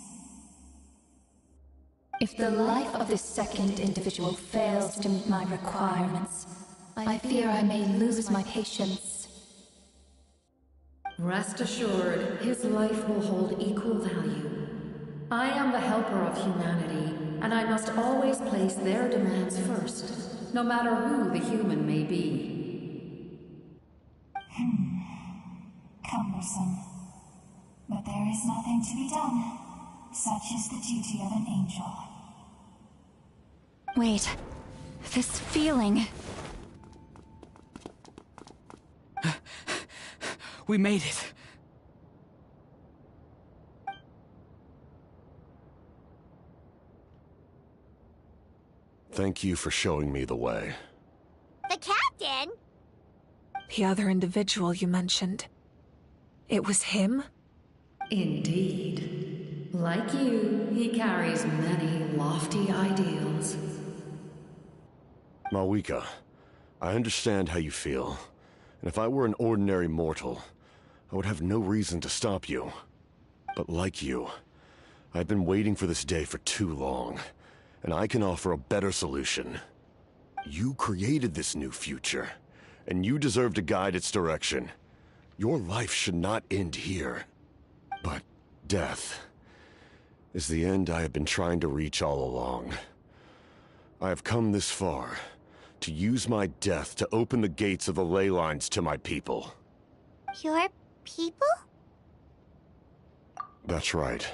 If the life of this second individual fails to meet my requirements, I fear I may lose my patience. Rest assured, his life will hold equal value. I am the helper of humanity, and I must always place their demands first, no matter who the human may be. Cumbersome. But there is nothing to be done. Such is the duty of an angel. Wait. This feeling. We made it. Thank you for showing me the way. The captain? The other individual you mentioned. It was him? Indeed. Like you, he carries many lofty ideals. Malwika, I understand how you feel. And if I were an ordinary mortal, I would have no reason to stop you. But like you, I've been waiting for this day for too long, and I can offer a better solution. You created this new future, and you deserve to guide its direction. Your life should not end here. But death is the end I have been trying to reach all along. I have come this far to use my death to open the gates of the ley lines to my people. Your people? That's right.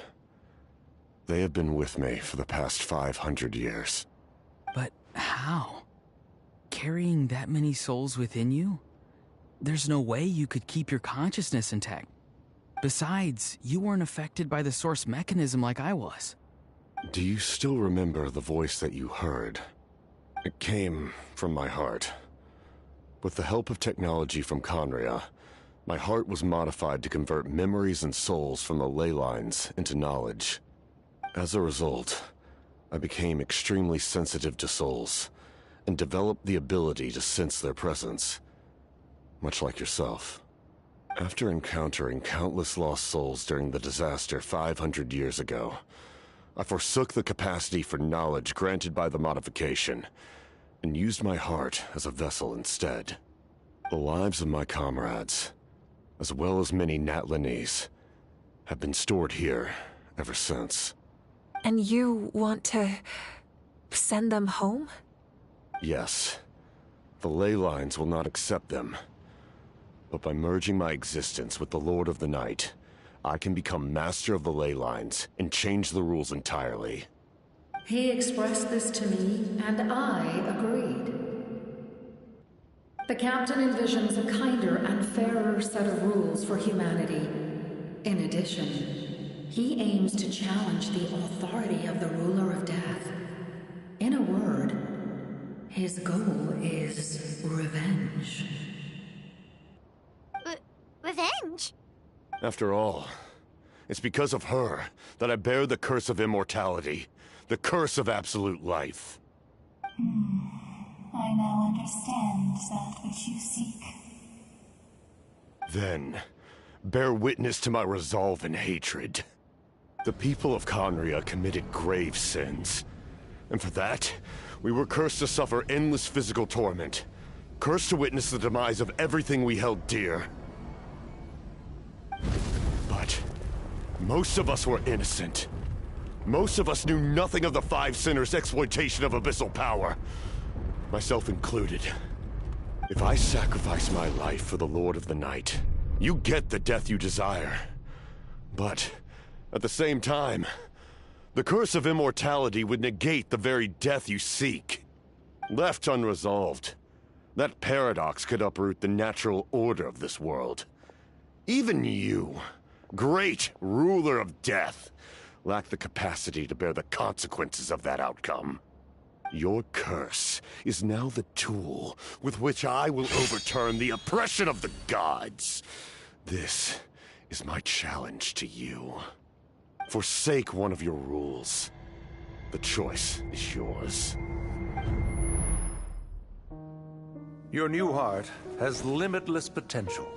They have been with me for the past 500 years. But how? Carrying that many souls within you? There's no way you could keep your consciousness intact. Besides, you weren't affected by the source mechanism like I was. Do you still remember the voice that you heard? It came from my heart. With the help of technology from Conria, my heart was modified to convert memories and souls from the ley lines into knowledge. As a result, I became extremely sensitive to souls, and developed the ability to sense their presence, much like yourself. After encountering countless lost souls during the disaster 500 years ago, I forsook the capacity for knowledge granted by the modification, and used my heart as a vessel instead. The lives of my comrades, as well as many Natlanese, have been stored here ever since. And you want to send them home? Yes. The ley lines will not accept them. But by merging my existence with the Lord of the Night, I can become master of the ley lines and change the rules entirely. He expressed this to me, and I agreed. The captain envisions a kinder and fairer set of rules for humanity. In addition, he aims to challenge the authority of the ruler of death. In a word, his goal is revenge. Revenge? After all, it's because of her that I bear the curse of immortality, the curse of absolute life. I now understand that which you seek. Then, bear witness to my resolve and hatred. The people of Conria committed grave sins. And for that, we were cursed to suffer endless physical torment. Cursed to witness the demise of everything we held dear. But most of us were innocent. Most of us knew nothing of the Five Sinners' exploitation of abyssal power. Myself included. If I sacrifice my life for the Lord of the Night, you get the death you desire. But, at the same time, the curse of immortality would negate the very death you seek. Left unresolved, that paradox could uproot the natural order of this world. Even you, great ruler of death, lack the capacity to bear the consequences of that outcome. Your curse is now the tool with which I will overturn the oppression of the gods. This is my challenge to you. Forsake one of your rules. The choice is yours. Your new heart has limitless potential,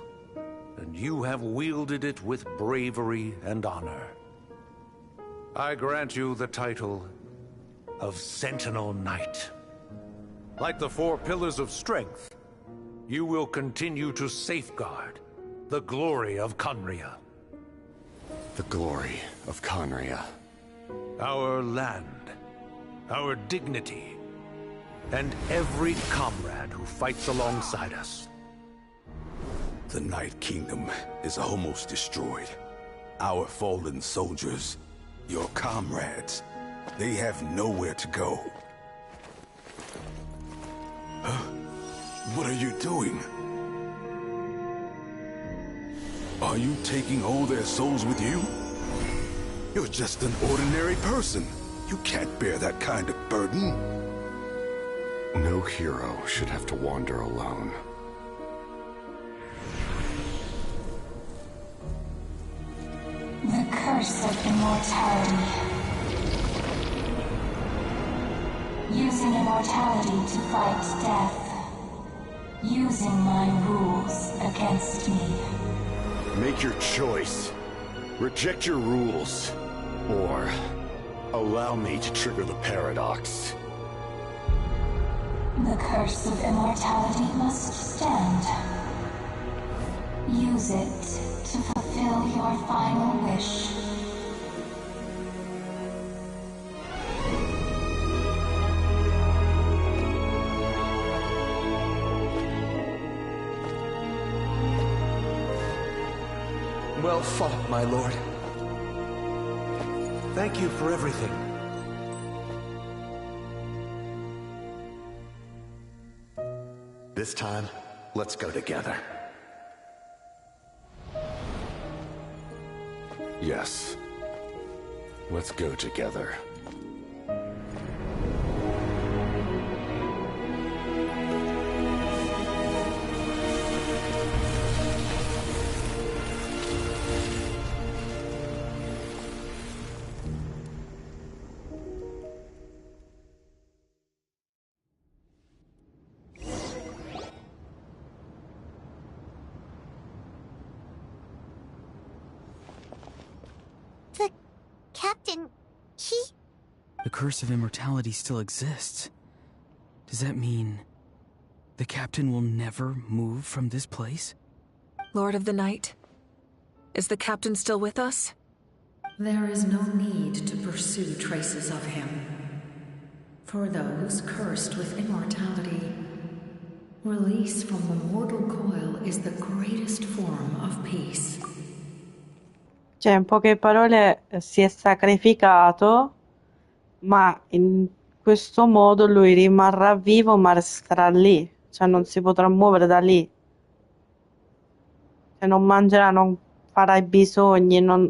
and you have wielded it with bravery and honor. I grant you the title of Sentinel Knight. Like the 4 pillars of strength, you will continue to safeguard the glory of Conria. The glory of Conria. Our land, our dignity, and every comrade who fights alongside us. The Night Kingdom is almost destroyed. Our fallen soldiers, your comrades, they have nowhere to go. Huh? What are you doing? Are you taking all their souls with you? You're just an ordinary person. You can't bear that kind of burden. No hero should have to wander alone. The curse of immortality. Using immortality to fight death. Using my rules against me. Make your choice. Reject your rules. Or allow me to trigger the paradox. The curse of immortality must stand. Use it to fulfill your final wish. Well fought, my lord. Thank you for everything. This time, let's go together. Yes. Let's go together. Captain, The curse of immortality still exists. Does that mean the captain will never move from this place? Lord of the Night, is the captain still with us? There is no need to pursue traces of him. For those cursed with immortality, release from the mortal coil is the greatest form of peace. Cioè, in poche parole, si è sacrificato, ma in questo modo lui rimarrà vivo, ma resterà lì. Cioè, non si potrà muovere da lì. Cioè, non mangerà, non farà i bisogni, non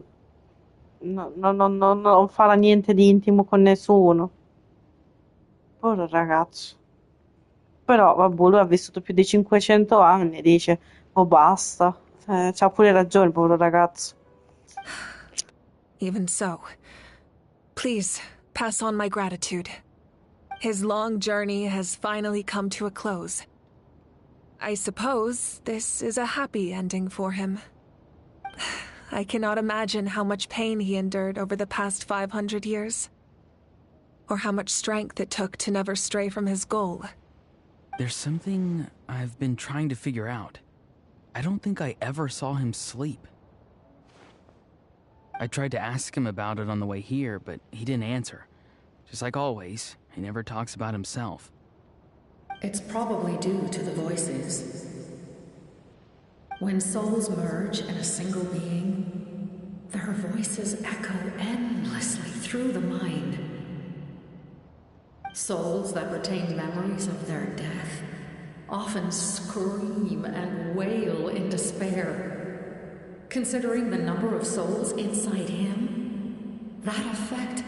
farà niente di intimo con nessuno. Povero ragazzo. Però, vabbè, lui ha vissuto più di 500 anni, dice, oh basta. C'ha pure ragione, povero ragazzo. Even so, please pass on my gratitude. His long journey has finally come to a close. I suppose this is a happy ending for him. I cannot imagine how much pain he endured over the past 500 years, or how much strength it took to never stray from his goal. There's something I've been trying to figure out. I don't think I ever saw him sleep. I tried to ask him about it on the way here, but he didn't answer. Just like always, he never talks about himself. It's probably due to the voices. When souls merge in a single being, their voices echo endlessly through the mind. Souls that retain memories of their death often scream and wail in despair. Considering the number of souls inside him, that effect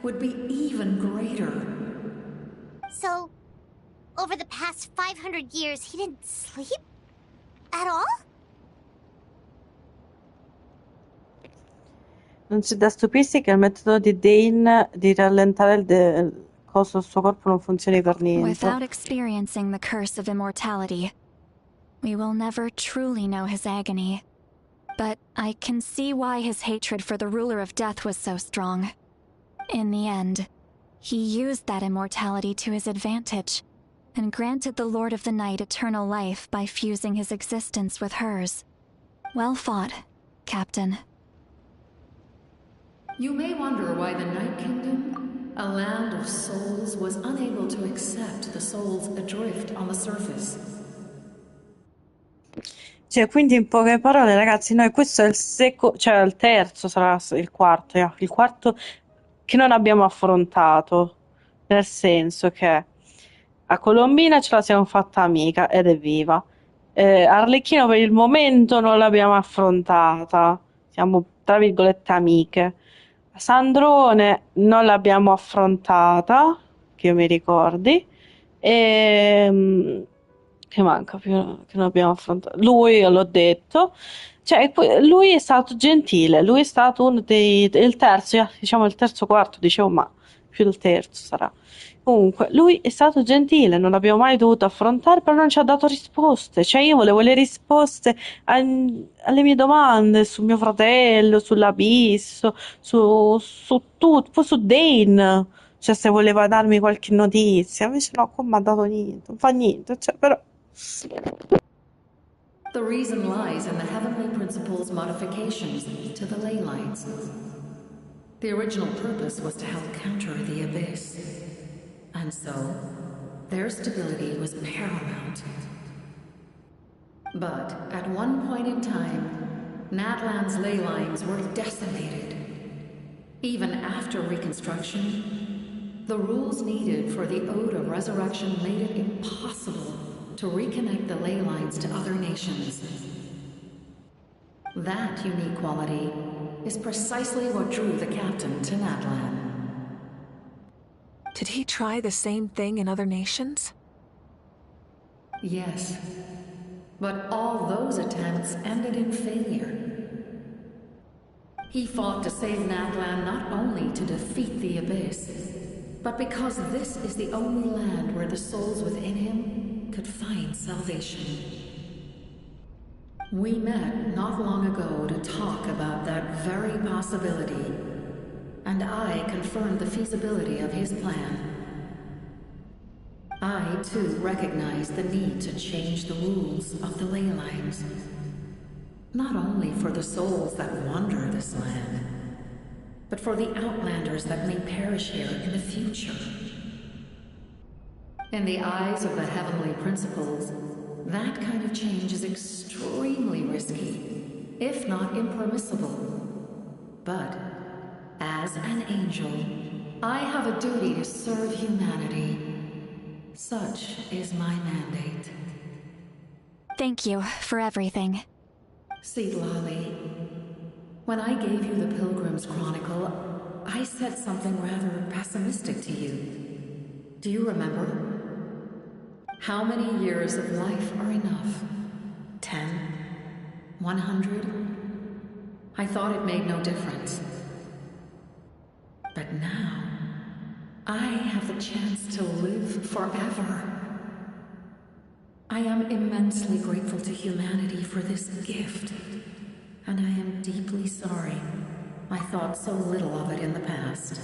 would be even greater. So, over the past 500 years, he didn't sleep? At all? Non c'è da stupirsi che il metodo di Dane di rallentare il coso del suo corpo non funzioni per niente. Without experiencing the curse of immortality, we will never truly know his agony. But I can see why his hatred for the ruler of death was so strong. In the end, he used that immortality to his advantage, and granted the Lord of the Night eternal life by fusing his existence with hers. Well fought, Captain. You may wonder why the Night Kingdom, a land of souls, was unable to accept the souls adrift on the surface. Cioè, quindi in poche parole, ragazzi, noi questo è cioè il terzo, sarà il quarto, il quarto che non abbiamo affrontato, nel senso che a Colombina ce la siamo fatta amica ed è viva. Arlecchino per il momento non l'abbiamo affrontata, siamo tra virgolette amiche. Sandrone non l'abbiamo affrontata, che io mi ricordi. Che manca più che non abbiamo affrontato? Lui, l'ho detto. Cioè, lui è stato gentile, lui è stato uno il terzo, diciamo il terzo quarto, dicevo, ma più il terzo sarà. Comunque, lui è stato gentile, non l'abbiamo mai dovuto affrontare, però non ci ha dato risposte. Cioè, io volevo le risposte alle mie domande su mio fratello, sull'abisso, su tutto, poi su Dane. Cioè, se voleva darmi qualche notizia, invece no, qua non mi ha dato niente, non fa niente, cioè, però. The reason lies in the Heavenly Principle's modifications to the ley lines. The original purpose was to help counter the Abyss. And so, their stability was paramount. But, at one point in time, Natlan's ley lines were decimated. Even after reconstruction, the rules needed for the Ode of Resurrection made it impossible to reconnect the ley lines to other nations. That unique quality is precisely what drew the captain to Natlan. Did he try the same thing in other nations? Yes, but all those attempts ended in failure. He fought to save Natlan not only to defeat the Abyss, but because this is the only land where the souls within him could find salvation. We met not long ago to talk about that very possibility, and I confirmed the feasibility of his plan. I, too, recognize the need to change the rules of the ley lines. Not only for the souls that wander this land, but for the outlanders that may perish here in the future. In the eyes of the Heavenly Principles, that kind of change is extremely risky, if not impermissible. But, as an angel, I have a duty to serve humanity. Such is my mandate. Thank you for everything. Lolly, when I gave you the Pilgrim's Chronicle, I said something rather pessimistic to you. Do you remember? How many years of life are enough? 10? 100? I thought it made no difference. But now, I have the chance to live forever. I am immensely grateful to humanity for this gift, and I am deeply sorry I thought so little of it in the past.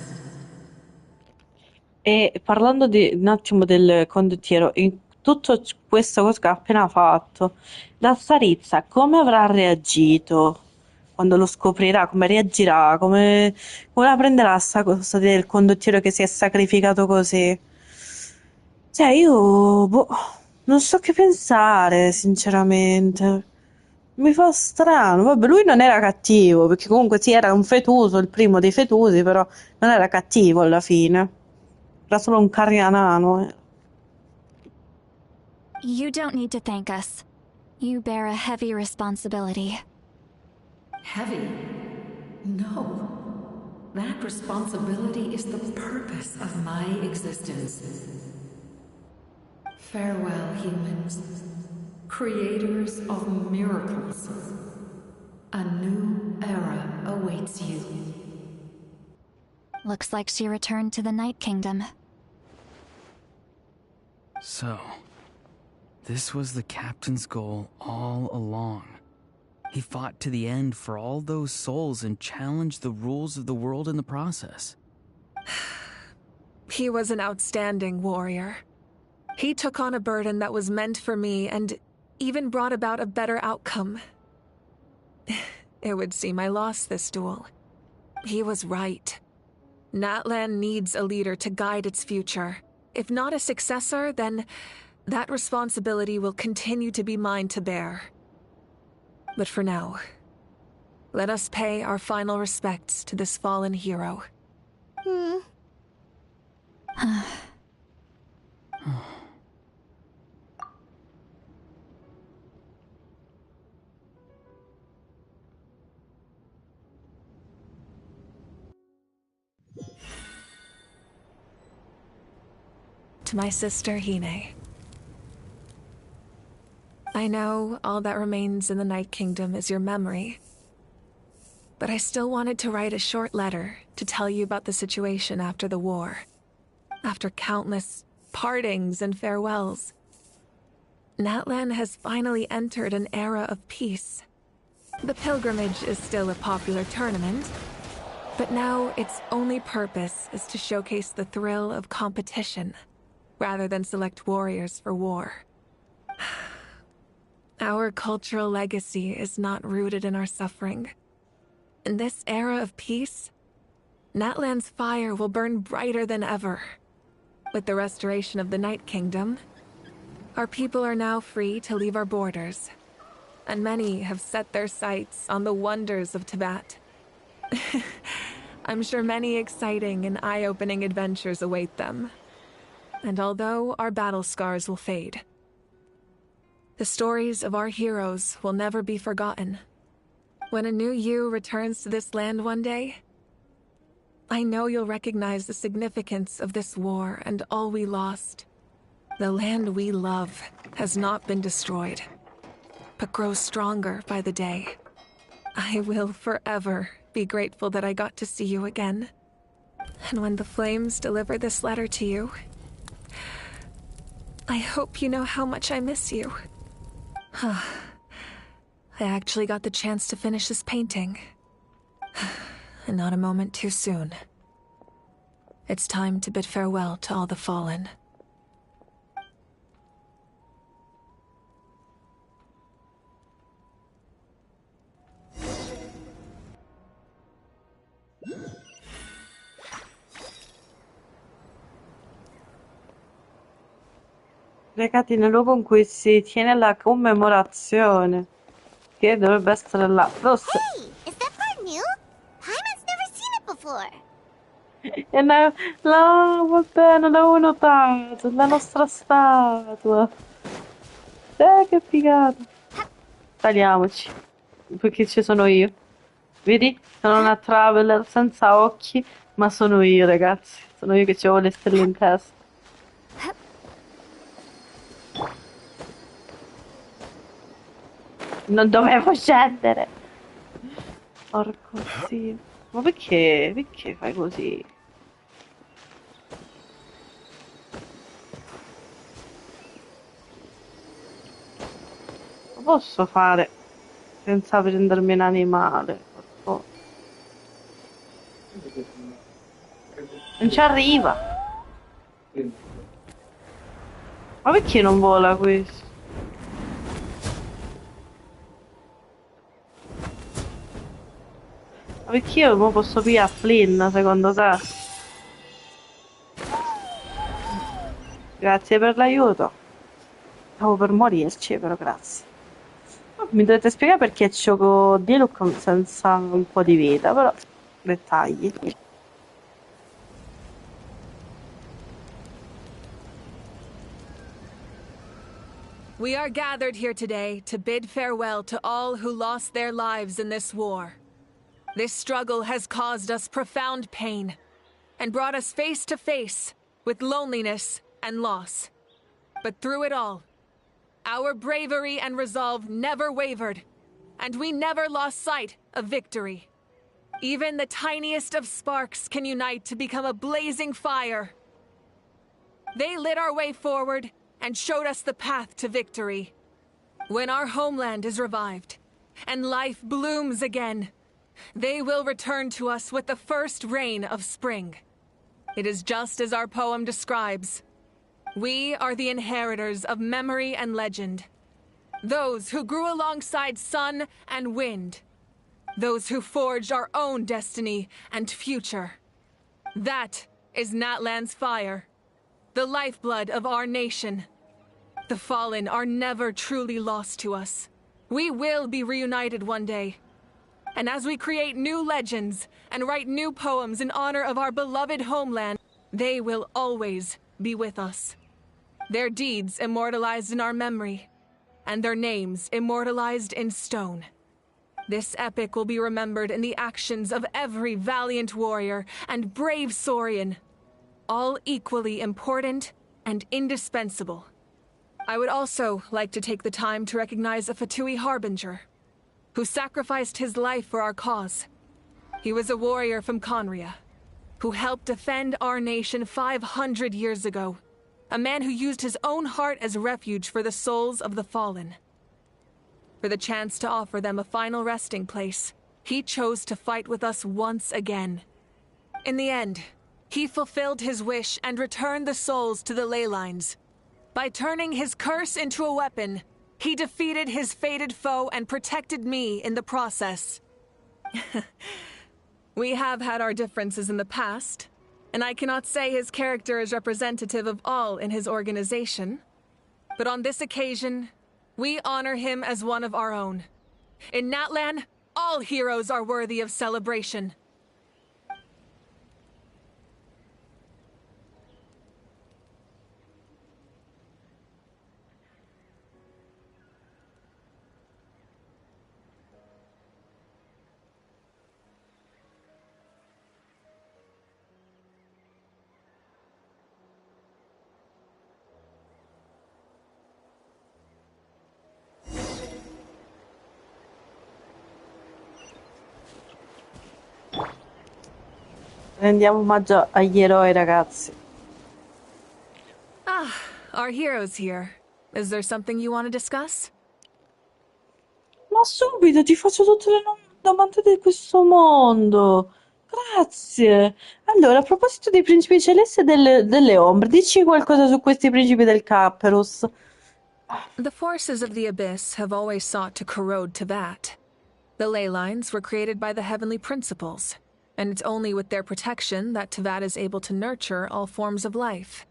E parlando un attimo del condottiero, in tutto questo cosa che ha appena fatto, la Sarizza come avrà reagito quando lo scoprirà? Come reagirà? Come la prenderà sta cosa del condottiero che si è sacrificato così? Cioè, io boh, non so che pensare, sinceramente. Mi fa strano. Vabbè, lui non era cattivo, perché comunque sì, era un fetuso, il primo dei fetusi, però non era cattivo alla fine. Era solo un carrianano. You don't need to thank us. You bear a heavy responsibility. Heavy? No. That responsibility is the purpose of my existence. Farewell, humans. Creators of miracles. A new era awaits you. Looks like she returned to the Night Kingdom. So, this was the captain's goal all along. He fought to the end for all those souls and challenged the rules of the world in the process. He was an outstanding warrior. He took on a burden that was meant for me and even brought about a better outcome. It would seem I lost this duel. He was right. Natlan needs a leader to guide its future. If not a successor, then that responsibility will continue to be mine to bear. But for now, let us pay our final respects to this fallen hero. To my sister Hine. I know all that remains in the Night Kingdom is your memory, but I still wanted to write a short letter to tell you about the situation after the war. After countless partings and farewells, Natlan has finally entered an era of peace. The pilgrimage is still a popular tournament, but now its only purpose is to showcase the thrill of competition, rather than select warriors for war. Our cultural legacy is not rooted in our suffering. In this era of peace, Natlan's fire will burn brighter than ever. With the restoration of the Night Kingdom, our people are now free to leave our borders, and many have set their sights on the wonders of Tibet. I'm sure many exciting and eye-opening adventures await them. And although our battle scars will fade, the stories of our heroes will never be forgotten. When a new you returns to this land one day, I know you'll recognize the significance of this war and all we lost. The land we love has not been destroyed, but grows stronger by the day. I will forever be grateful that I got to see you again. And when the flames deliver this letter to you, I hope you know how much I miss you. I actually got the chance to finish this painting. And not a moment too soon. It's time to bid farewell to all the fallen. Recati nel luogo in cui si tiene la commemorazione, che dovrebbe essere là. Hey, is that part new? Paimon's never seen it before. E vabbè, non l'avevo notato, la nostra statua. Che figata. Tagliamoci, perché ci sono io. Vedi? Sono una traveler senza occhi, ma sono io, ragazzi. Sono io che ci ho le stelle in testa. Non dovevo scendere. Porco Dio. Ma perché? Perché fai così? Lo posso fare senza prendermi un animale. Oh. Non ci arriva. Ma perché non vola questo? Ma perché io mo posso pigliare Flynn secondo te? Grazie per l'aiuto. Stavo per morirci, però grazie. Mi dovete spiegare perché gioco Diluc senza un po' di vita, però dettagli. We are gathered here today to bid farewell to all who lost their lives in this war. This struggle has caused us profound pain and brought us face to face with loneliness and loss. But through it all, our bravery and resolve never wavered, and we never lost sight of victory. Even the tiniest of sparks can unite to become a blazing fire. They lit our way forward and showed us the path to victory. When our homeland is revived and life blooms again, they will return to us with the first rain of spring. It is just as our poem describes. We are the inheritors of memory and legend. Those who grew alongside sun and wind. Those who forged our own destiny and future. That is Natlan's fire, the lifeblood of our nation. The fallen are never truly lost to us. We will be reunited one day. And as we create new legends and write new poems in honor of our beloved homeland, they will always be with us. Their deeds immortalized in our memory, and their names immortalized in stone. This epic will be remembered in the actions of every valiant warrior and brave Saurian, all equally important and indispensable. I would also like to take the time to recognize a Fatui Harbinger, who sacrificed his life for our cause. He was a warrior from Conria, who helped defend our nation 500 years ago. A man who used his own heart as refuge for the souls of the fallen. For the chance to offer them a final resting place, he chose to fight with us once again. In the end, he fulfilled his wish and returned the souls to the ley lines. By turning his curse into a weapon, he defeated his fated foe and protected me in the process. We have had our differences in the past, and I cannot say his character is representative of all in his organization. But on this occasion, we honor him as one of our own. In Natlan, all heroes are worthy of celebration. Rendiamo omaggio agli eroi, ragazzi. Ah, our heroes here. Is there something you want to discuss? Ma subito ti faccio tutte le domande di questo mondo. Grazie. Allora, a proposito dei principi celesti e delle ombre, dici qualcosa su questi principi del Capperus. The forces of the Abyss have always sought to corrode Tevat. The ley lines were created by the heavenly principles, and it's only with their protection that Tevat is able to nurture all forms of life.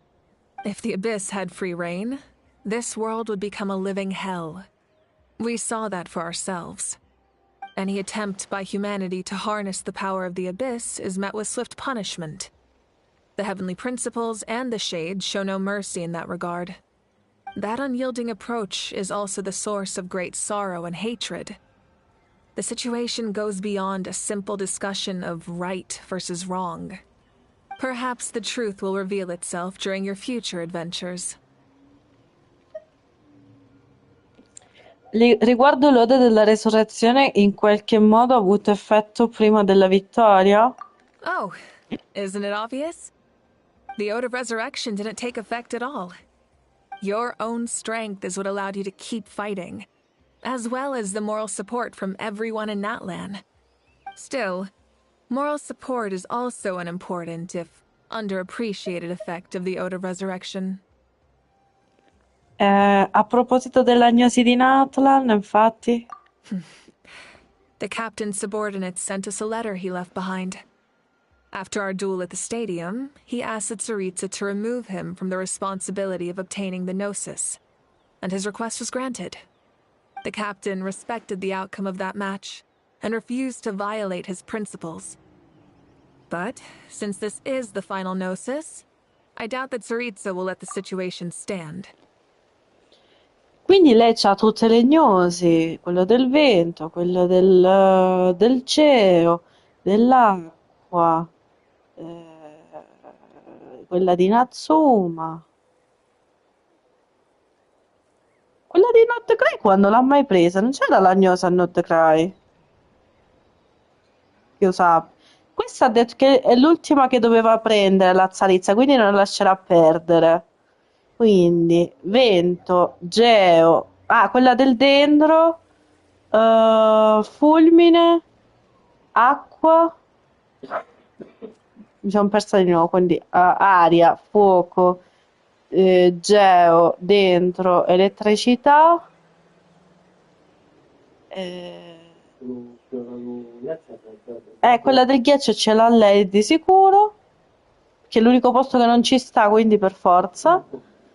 If the Abyss had free reign, this world would become a living hell. We saw that for ourselves. Any attempt by humanity to harness the power of the Abyss is met with swift punishment. The heavenly principles and the Shades show no mercy in that regard. That unyielding approach is also the source of great sorrow and hatred. The situation goes beyond a simple discussion of right versus wrong. Perhaps the truth will reveal itself during your future adventures. Riguardo l'Ode della Resurrezione, in qualche modo ha avuto effetto prima della vittoria? Oh, isn't it obvious? The Ode of Resurrection didn't take effect at all. Your own strength is what allowed you to keep fighting, as well as the moral support from everyone in Natlan. Still, moral support is also an important, if underappreciated, effect of the Ode of Resurrection. A proposito dell'agnosi di Natlan, infatti. The captain's subordinates sent us a letter he left behind. After our duel at the stadium, he asked Tsaritsa to remove him from the responsibility of obtaining the Gnosis, and his request was granted. The captain respected the outcome of that match and refused to violate his principles. But, since this is the final Gnosis, I doubt that Tsaritsa will let the situation stand. Quindi lei c'ha tutte le gnosi, quello del vento, quello del cielo, dell'acqua, quella di Natsuma. Quella di Not Cry quando l'ha mai presa? Non c'era la gnosa a Not Cry? Che io sappia. Questa ha detto che è l'ultima che doveva prendere la zarizza, quindi non la lascerà perdere. Quindi, vento, geo. Ah, quella del dendro. Fulmine. Acqua. Mi sono persa di nuovo, quindi aria, fuoco, geo, dentro, elettricità. Quella del ghiaccio ce l'ha lei di sicuro, che è l'unico posto che non ci sta, quindi per forza.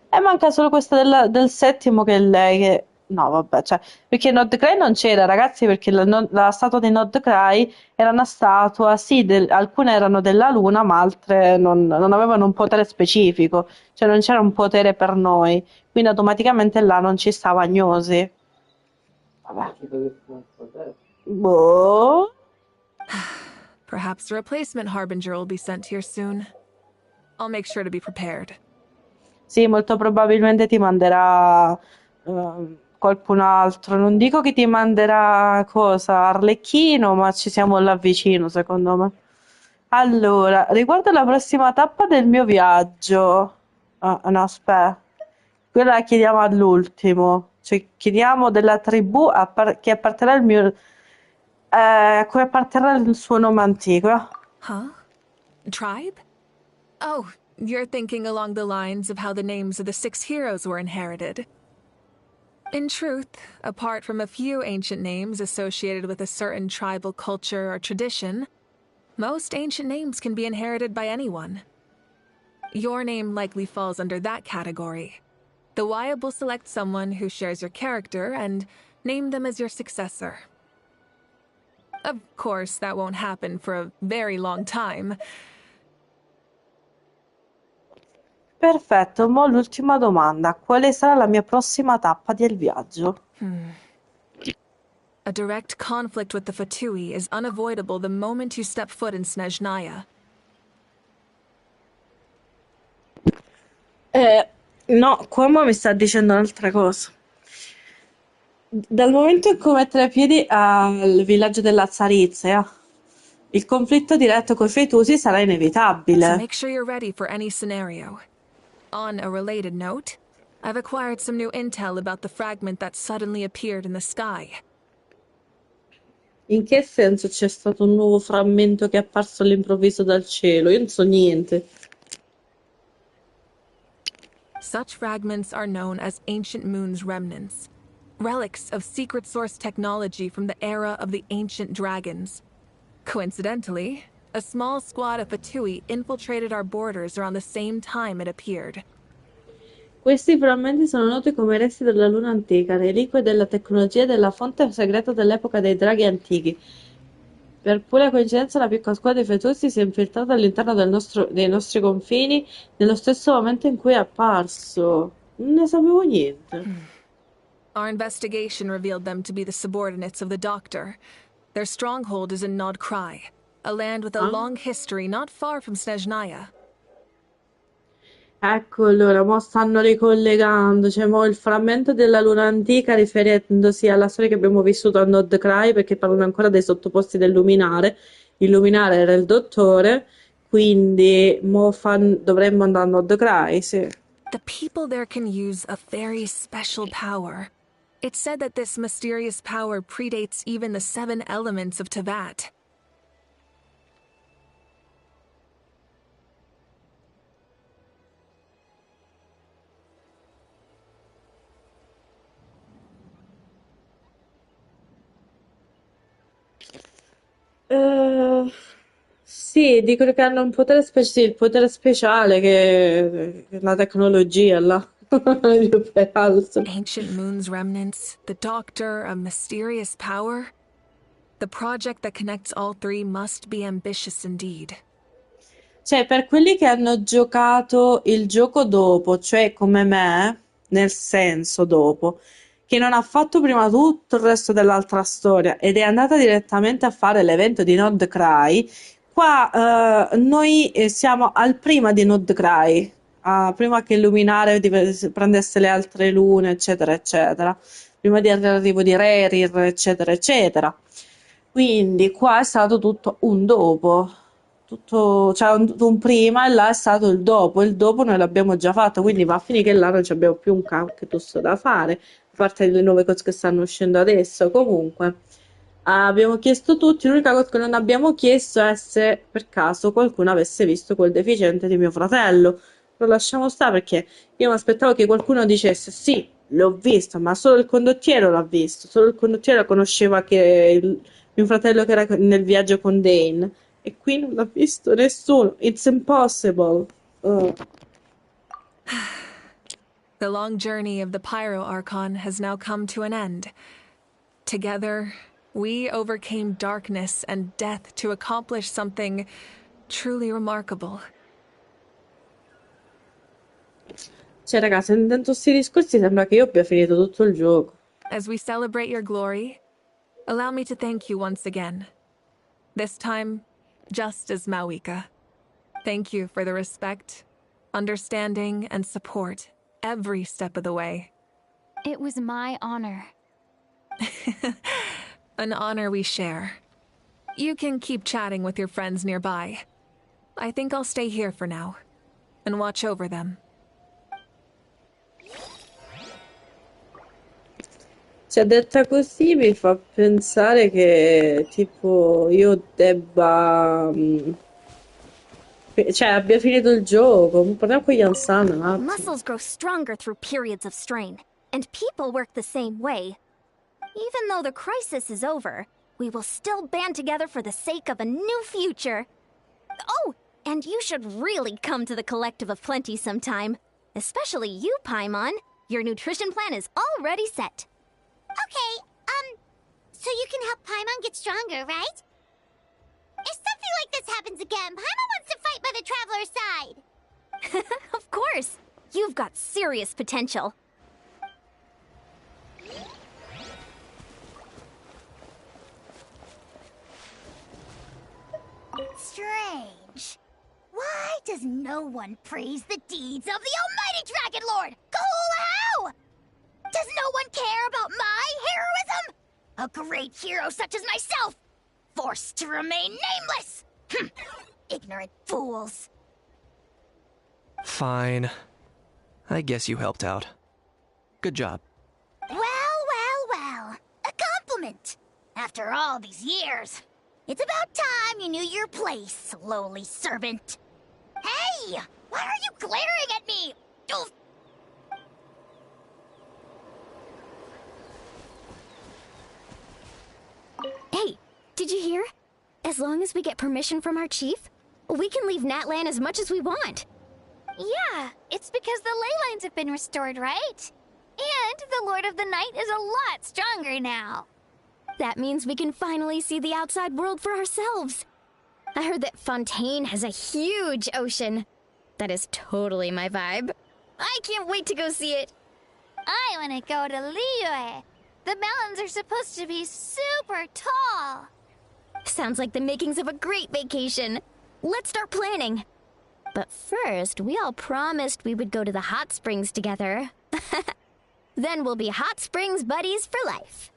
E manca solo questa del settimo che è lei che... No, vabbè, cioè, perché Nod Cry non c'era, ragazzi, perché la statua di Nod Cry era una statua, sì, alcune erano della luna, ma altre non avevano un potere specifico, cioè non c'era un potere per noi, quindi automaticamente là non ci stava Gnosi. Vabbè. Boh. Perhaps a replacement harbinger will be sent here soon. I'll make sure to be prepared. Sì, molto probabilmente ti manderà qualcun altro. Non dico che ti manderà cosa, Arlecchino, ma ci siamo là vicino, secondo me. Allora, riguardo la prossima tappa del mio viaggio. No, aspetta. Quella la chiediamo all'ultimo. Cioè, chiediamo della tribù che apparterrà il mio... a cui apparterrà il suo nome antico. Huh? Tribe? Oh, you're thinking along the lines of how the names of the 6 heroes were inherited. In truth, apart from a few ancient names associated with a certain tribal culture or tradition, most ancient names can be inherited by anyone. Your name likely falls under that category. The Wyab will select someone who shares your character and name them as your successor. Of course, that won't happen for a very long time. Perfetto, mo l'ultima domanda. Quale sarà la mia prossima tappa del viaggio? A direct conflict with the Fatui is unavoidable the moment you step foot in Snezhnaya. No, qua mo mi sta dicendo un'altra cosa. Dal momento in cui mettere piedi al villaggio della Zarizia, il conflitto diretto coi Fetusi sarà So inevitabile. make sure you're ready for any scenario. On a related note, I've acquired some new intel about the fragment that suddenly appeared in the sky. In che senso c'è stato un nuovo frammento che è apparso all'improvviso dal cielo? Io non so niente. Such fragments are known as Ancient Moon's remnants, relics of secret source technology from the era of the ancient dragons. Coincidentally, a small squad of Fatui infiltrated our borders around the same time it appeared. Questi frammenti sono noti come resti della luna antica, reliquie della tecnologia e della fonte segreta dell'epoca dei draghi antichi. Per pura coincidenza, la piccola squadra di Fetusi si è infiltrata all'interno dei nostri confini nello stesso momento in cui è apparso. Non ne sapevo niente. Our investigation revealed them to be the subordinates of the Doctor. Their stronghold is in Nod Krai, a land with a long history not far from Snezhnaya. Ecco, allora, mo stanno ricollegando, cioè mo il frammento della luna antica riferendosi alla storia che abbiamo vissuto a Nod Cry, perché parlano ancora dei sottoposti del luminare. Il luminare era il dottore, quindi dovremmo andare a Nod Cry, sì. The people there can use a very special power. It's said that this mysterious power predates even the 7 elements of Tevat. Sì, dicono che hanno un potere sì, il potere speciale che la tecnologia là. Peraltro. Ancient Moon's remnants, the Doctor, a mysterious power. The project that connects all three must be ambitious indeed. Cioè, per quelli che hanno giocato il gioco dopo, cioè come me, nel senso dopo, che non ha fatto prima tutto il resto dell'altra storia ed è andata direttamente a fare l'evento di Nod Cry, qua noi siamo al prima di Nod Cry, prima che Luminare prendesse le altre lune, eccetera, eccetera, prima dell'arrivo di Rerir, eccetera, eccetera. Quindi qua è stato tutto un dopo, tutto, cioè un prima e là è stato il dopo. Il dopo noi l'abbiamo già fatto, quindi va a finire che là non ci abbiamo più un cactus da fare, a parte le nuove cose che stanno uscendo adesso. Comunque, abbiamo chiesto tutti, l'unica cosa che non abbiamo chiesto è se per caso qualcuno avesse visto quel deficiente di mio fratello. Lo lasciamo stare perché io mi aspettavo che qualcuno dicesse sì, l'ho visto, ma solo il condottiero l'ha visto, solo il condottiero conosceva che mio fratello che era nel viaggio con Dane e qui non l'ha visto nessuno. It's impossible. Oh. The long journey of the Pyro Archon has now come to an end. Together, we overcame darkness and death to accomplish something truly remarkable. Cioè, ragazzi, sentendo questi discorsi sembra che io abbia finito tutto il gioco. As we celebrate your glory, allow me to thank you once again. This time, just as Mawika. Thank you for the respect, understanding, and support every step of the way. It was my honor. An honor we share. You can keep chatting with your friends nearby. I think I'll stay here for now and watch over them. Cioè, detta così mi fa pensare che tipo io debba cioè abbia finito il gioco. Parliamo con Yansan un attimo. Muscles grow stronger through periods of strain, and people work the same way. Even though the crisis is over, we will still band together for the sake of a new future. Oh, and you should really come to the Collective of Plenty sometime. Especially you, Paimon. Your nutrition plan is already set. Okay, so you can help Paimon get stronger, right? If something like this happens again, Paimon wants to fight by the Traveler's side. Of course. You've got serious potential. Strange. Why does no one praise the deeds of the Almighty Dragon Lord, Kahula? Does no one care about my heroism? A great hero such as myself, forced to remain nameless! Ignorant fools. Fine. I guess you helped out. Good job. Well. A compliment. After all these years. It's about time you knew your place, lowly servant. Hey! Why are you glaring at me? Oof. Hey, did you hear? As long as we get permission from our chief, we can leave Natlan as much as we want. Yeah, it's because the ley lines have been restored, right? And the Lord of the Night is a lot stronger now. That means we can finally see the outside world for ourselves. I heard that Fontaine has a huge ocean. That is totally my vibe. I can't wait to go see it. I want to go to Liyue. The mountains are supposed to be super tall. Sounds like the makings of a great vacation. Let's start planning. But first, we all promised we would go to the hot springs together. Then we'll be hot springs buddies for life.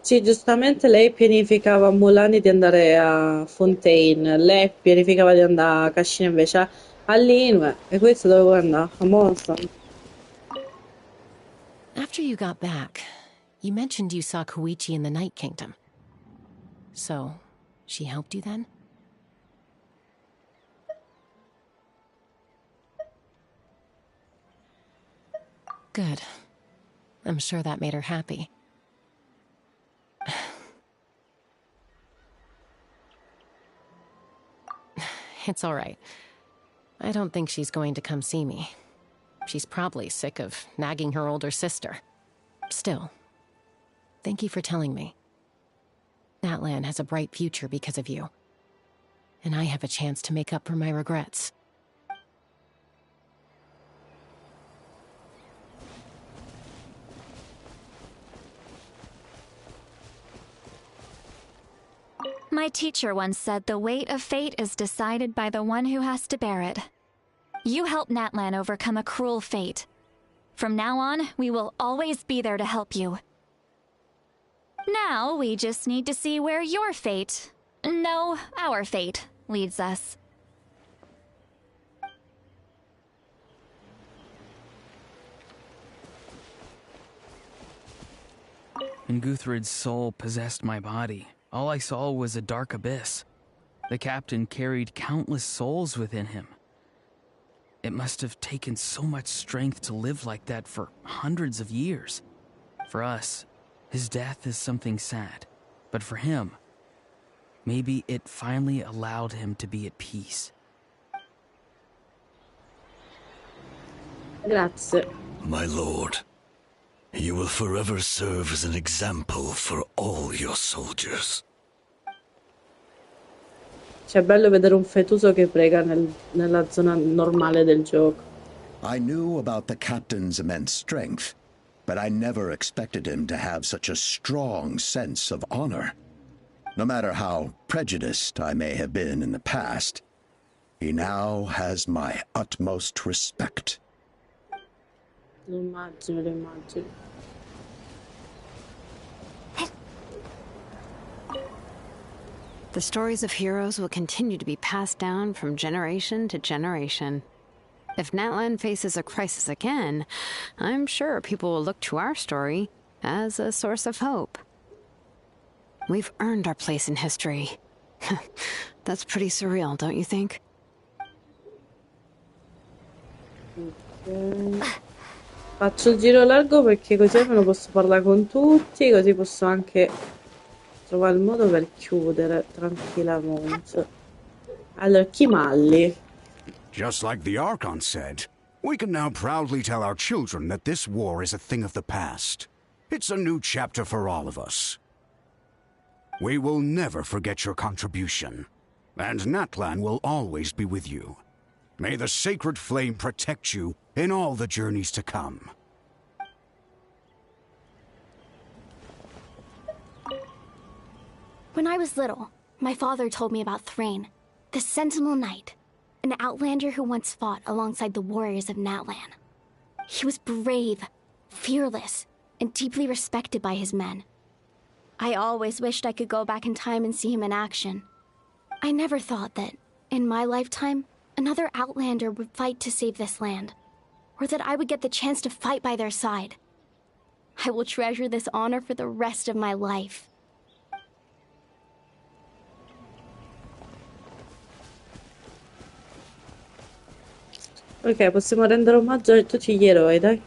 Sì, giustamente lei pianificava a Mulani di andare a Fontaine, lei pianificava di andare a Cascina invece a Linue, e questo dove vuoi andare? A Monson. After you got back, you mentioned you saw Koichi in the Night Kingdom. So, she helped you then? Good. I'm sure that made her happy. It's all right. I don't think she's going to come see me. She's probably sick of nagging her older sister. Still, thank you for telling me. Natlan has a bright future because of you. And I have a chance to make up for my regrets. My teacher once said the weight of fate is decided by the one who has to bear it. You helped Natlan overcome a cruel fate. From now on, we will always be there to help you. Now, we just need to see where your fate, no, our fate, leads us. When Guthred's soul possessed my body, all I saw was a dark abyss. The captain carried countless souls within him. It must have taken so much strength to live like that for hundreds of years. For us, his death is something sad. But for him, maybe it finally allowed him to be at peace. Grazie. My lord, you will forever serve as an example for all your soldiers. Cioè, è bello vedere un fetuso che prega nella zona normale del gioco. I knew about the captain's immense strength, but I never expected him to have such a strong sense of honor. No matter how prejudiced I may have been in the past, he now has my utmost respect. Lo immagino, lo immagino. The stories of heroes will continue to be passed down from generation to generation. If Natlan faces a crisis again, I'm sure people will look to our story as a source of hope. We've earned our place in history. That's pretty surreal, don't you think? Faccio il giro largo perché così almeno posso parlare con tutti, così posso anche trovare il modo per chiudere tranquillamente. Allora, Chimalli. Just like the Archon said, we can now proudly tell our children that this war is a thing of the past. It's a new chapter for all of us. We will never forget your contribution, and Natlan will always be with you. May the sacred flame protect you in all the journeys to come. When I was little, my father told me about Thrain, the Sentinel Knight, an outlander who once fought alongside the warriors of Natlan. He was brave, fearless, and deeply respected by his men. I always wished I could go back in time and see him in action. I never thought that, in my lifetime, another outlander would fight to save this land, or that I would get the chance to fight by their side. I will treasure this honor for the rest of my life. Ok, possiamo rendere omaggio a tutti gli eroi, dai.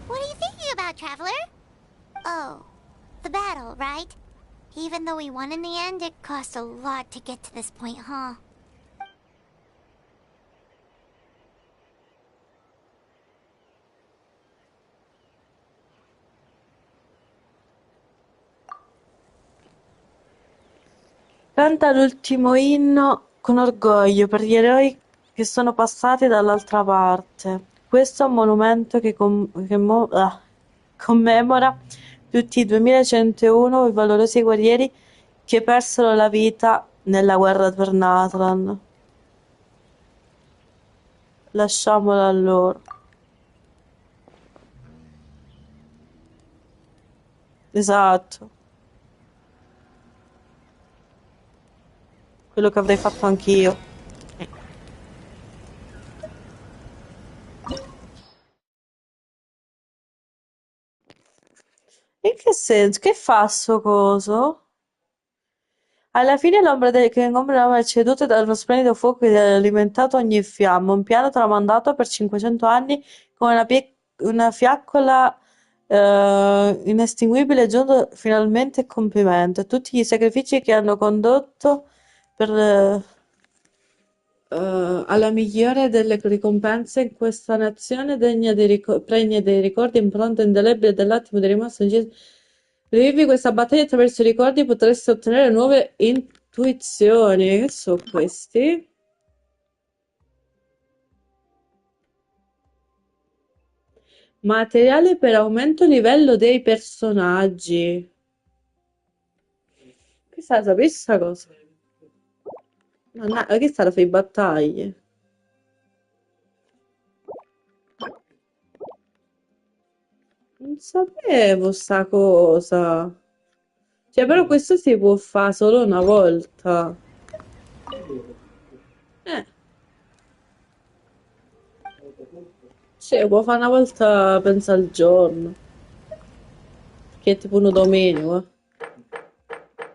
What are you thinking about, Traveler? Oh, the battle, right? Even though we won in the end, it cost a lot to get to this point, huh? Canta l'ultimo inno con orgoglio per gli eroi che sono passati dall'altra parte. Questo è un monumento che commemora tutti i 2101 i valorosi guerrieri che persero la vita nella guerra per Natlan. Lasciamolo a loro. Esatto. Quello che avrei fatto anch'io. In che senso? Che fa sto coso? Alla fine l'ombra che ingombra la nave è ceduta da uno splendido fuoco che ha alimentato ogni fiamma, un piano tramandato per 500 anni come una fiaccola Inestinguibile giunto finalmente a compimento. Tutti i sacrifici che hanno condotto per, alla migliore delle ricompense in questa nazione degna pregna dei ricordi, impronta indelebile dell'attimo di rimasto. Rivivi questa battaglia attraverso i ricordi, potresti ottenere nuove intuizioni. Che sono questi? Materiale per aumento livello dei personaggi. Che sta sapere sta cosa? Che sta a fare battaglie? Non sapevo sta cosa. Cioè, però questo si può fare solo una volta. Eh, sì, può fare una volta, penso al giorno. Che è tipo un dominio, eh.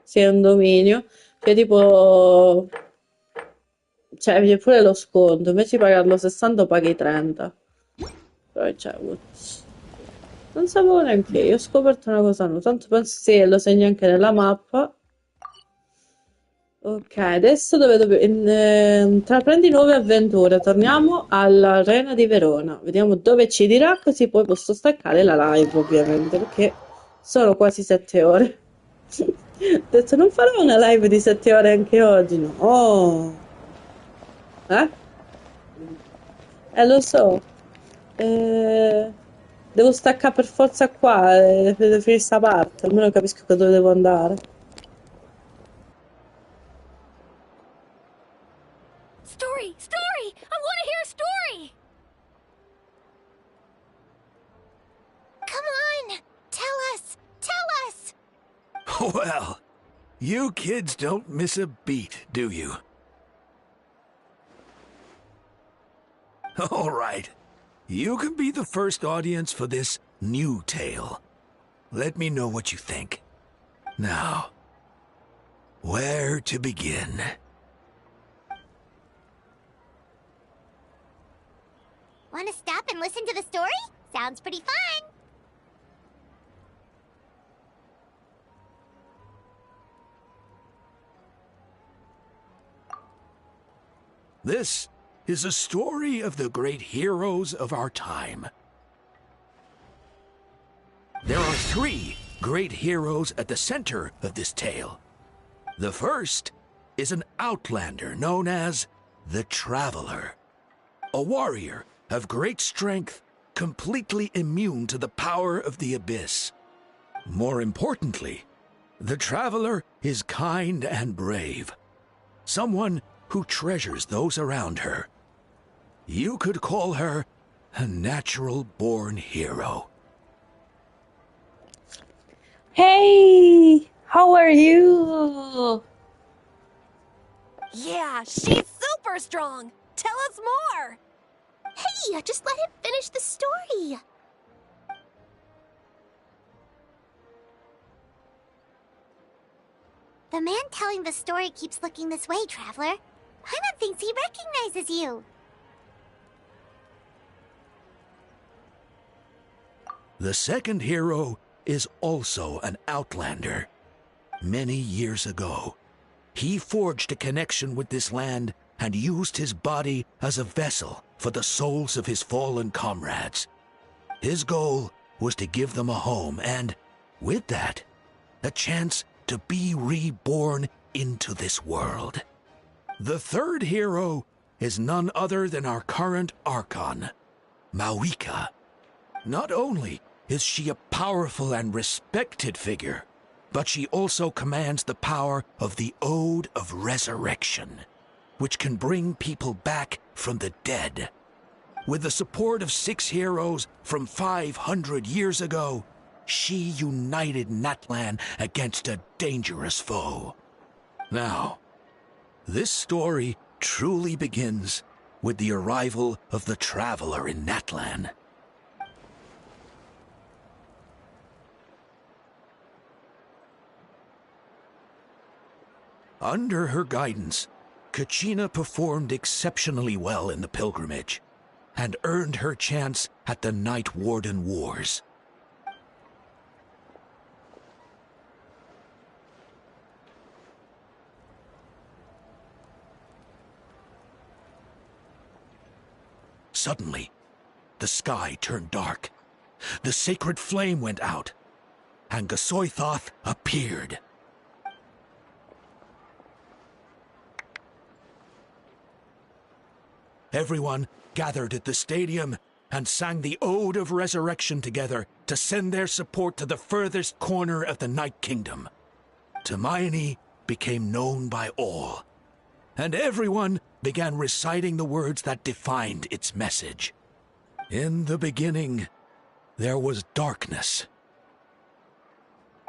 Sì, è un dominio. Cioè, tipo... Cioè, c'è pure lo sconto. Invece di pagarlo 60 paghi 30. Però, cioè, non sapevo neanche io. Ho scoperto una cosa nuova. Tanto penso sì, lo segno anche nella mappa. Ok, adesso intraprendi nuove avventure. Torniamo all'Arena di Verona. Vediamo dove ci dirà, così poi posso staccare la live, ovviamente, perché sono quasi 7 ore. Ho detto, non farò una live di 7 ore anche oggi, no? Oh. Lo so. Devo staccare per forza qua, per finire sta parte, almeno capisco dove devo andare. Story! Story! I want to hear a story! Come on! Tell us! Tell us! Well, you kids don't miss a beat, do you? All right. You can be the first audience for this new tale. Let me know what you think. Now, where to begin? Want to stop and listen to the story? Sounds pretty fun! This is a story of the great heroes of our time. There are 3 great heroes at the center of this tale. The first is an outlander known as the Traveler, a warrior of great strength, completely immune to the power of the abyss. More importantly, the Traveler is kind and brave, someone who treasures those around her. You could call her a natural-born hero. Hey! How are you? Yeah, she's super strong! Tell us more! Hey, just let him finish the story. The man telling the story keeps looking this way, Traveler. Paimon thinks he recognizes you. The second hero is also an outlander. Many years ago, he forged a connection with this land and used his body as a vessel for the souls of his fallen comrades. His goal was to give them a home and, with that, a chance to be reborn into this world. The third hero is none other than our current Archon, Mawika. Not only is she a powerful and respected figure, but she also commands the power of the Ode of Resurrection, which can bring people back from the dead. With the support of 6 heroes from 500 years ago, she united Natlan against a dangerous foe. Now, this story truly begins with the arrival of the Traveler in Natlan. Under her guidance, Kachina performed exceptionally well in the pilgrimage and earned her chance at the Night Warden Wars. suddenly, the sky turned dark. The sacred flame went out, and Gasoithoth appeared. Everyone gathered at the stadium and sang the Ode of Resurrection together to send their support to the furthest corner of the Night Kingdom. Hermione became known by all, and everyone began reciting the words that defined its message. In the beginning, there was darkness,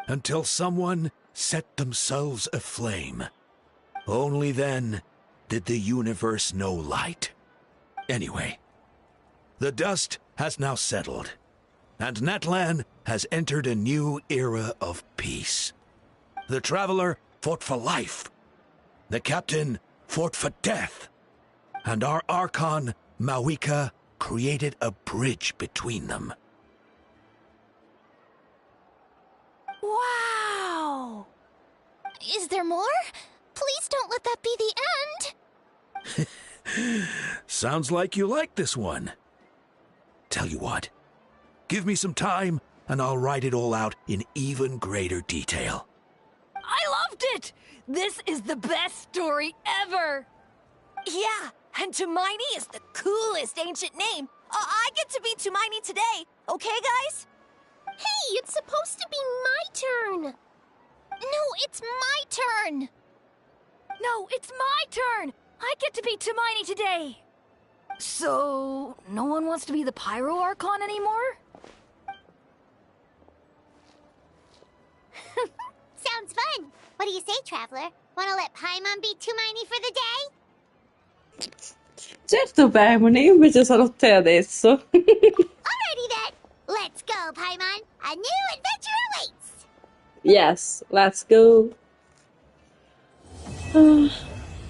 until someone set themselves aflame. Only then did the universe know light. Anyway, the dust has now settled, and Natlan has entered a new era of peace. The Traveler fought for life, the Captain fought for death, and our Archon, Mawika, created a bridge between them. Wow! Is there more? Please don't let that be the end! Sounds like you like this one. Tell you what, give me some time and I'll write it all out in even greater detail. I loved it! This is the best story ever! Yeah, and Hermione is the coolest ancient name. I get to be Hermione today, okay, guys? Hey, it's supposed to be my turn! No, it's my turn! No, it's my turn! I get to be Hermione today! So, no one wants to be the Pyro Archon anymore? Sounds fun. What do you say, Traveler? Wanna let Paimon be Hermione for the day? Certo, Paimon, io invece sarò te adesso. Alrighty then. Let's go, Paimon. A new adventure awaits. Yes, let's go.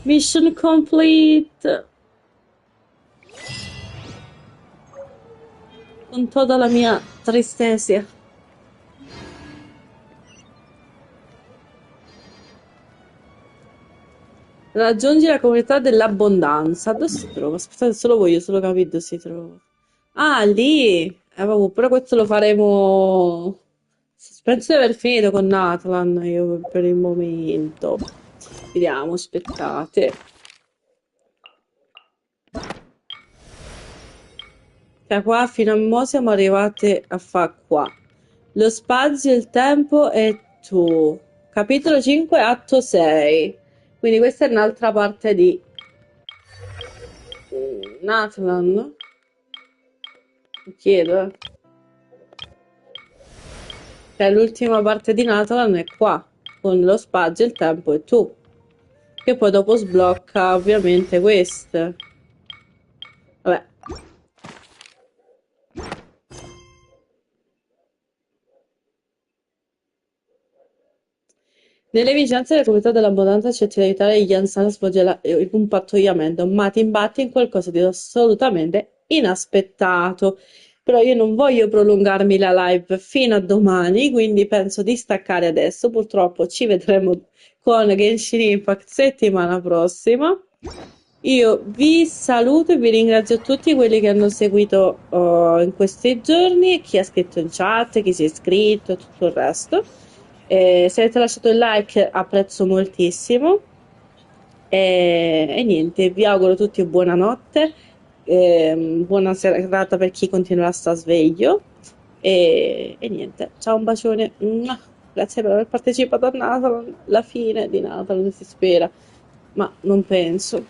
Mission complete. Con tutta la mia tristezza. Raggiungi la comunità dell'abbondanza. Dove si trova? Aspettate, solo voglio solo capire dove si trova. Ah, lì! Vabbè, però questo lo faremo... Penso di aver finito con Natlan io per il momento. Vediamo, aspettate. Da qua fino a mo' siamo arrivati a fa qua. Lo spazio, il tempo e tu. Capitolo 5, atto 6. Quindi questa è un'altra parte di Natlan. Mi chiedo. Cioè, l'ultima parte di Natlan è qua, con lo spazio, il tempo e tu. Che poi dopo sblocca ovviamente queste. Vabbè. Nelle vicinanze della comunità dell'abbondanza cerchi di aiutare gli anziani a svolgere un pattugliamento, ma ti imbatti in qualcosa di assolutamente inaspettato. Però io non voglio prolungarmi la live fino a domani, quindi penso di staccare adesso. Purtroppo ci vedremo con Genshin Impact settimana prossima. Io vi saluto e vi ringrazio tutti quelli che hanno seguito in questi giorni, chi ha scritto in chat, chi si è iscritto e tutto il resto. Se avete lasciato il like apprezzo moltissimo e niente, vi auguro tutti buonanotte, buona serata per chi continuerà a stare sveglio e niente, ciao, un bacione. Grazie per aver partecipato a Nathan, la fine di Nathan si spera, ma non penso.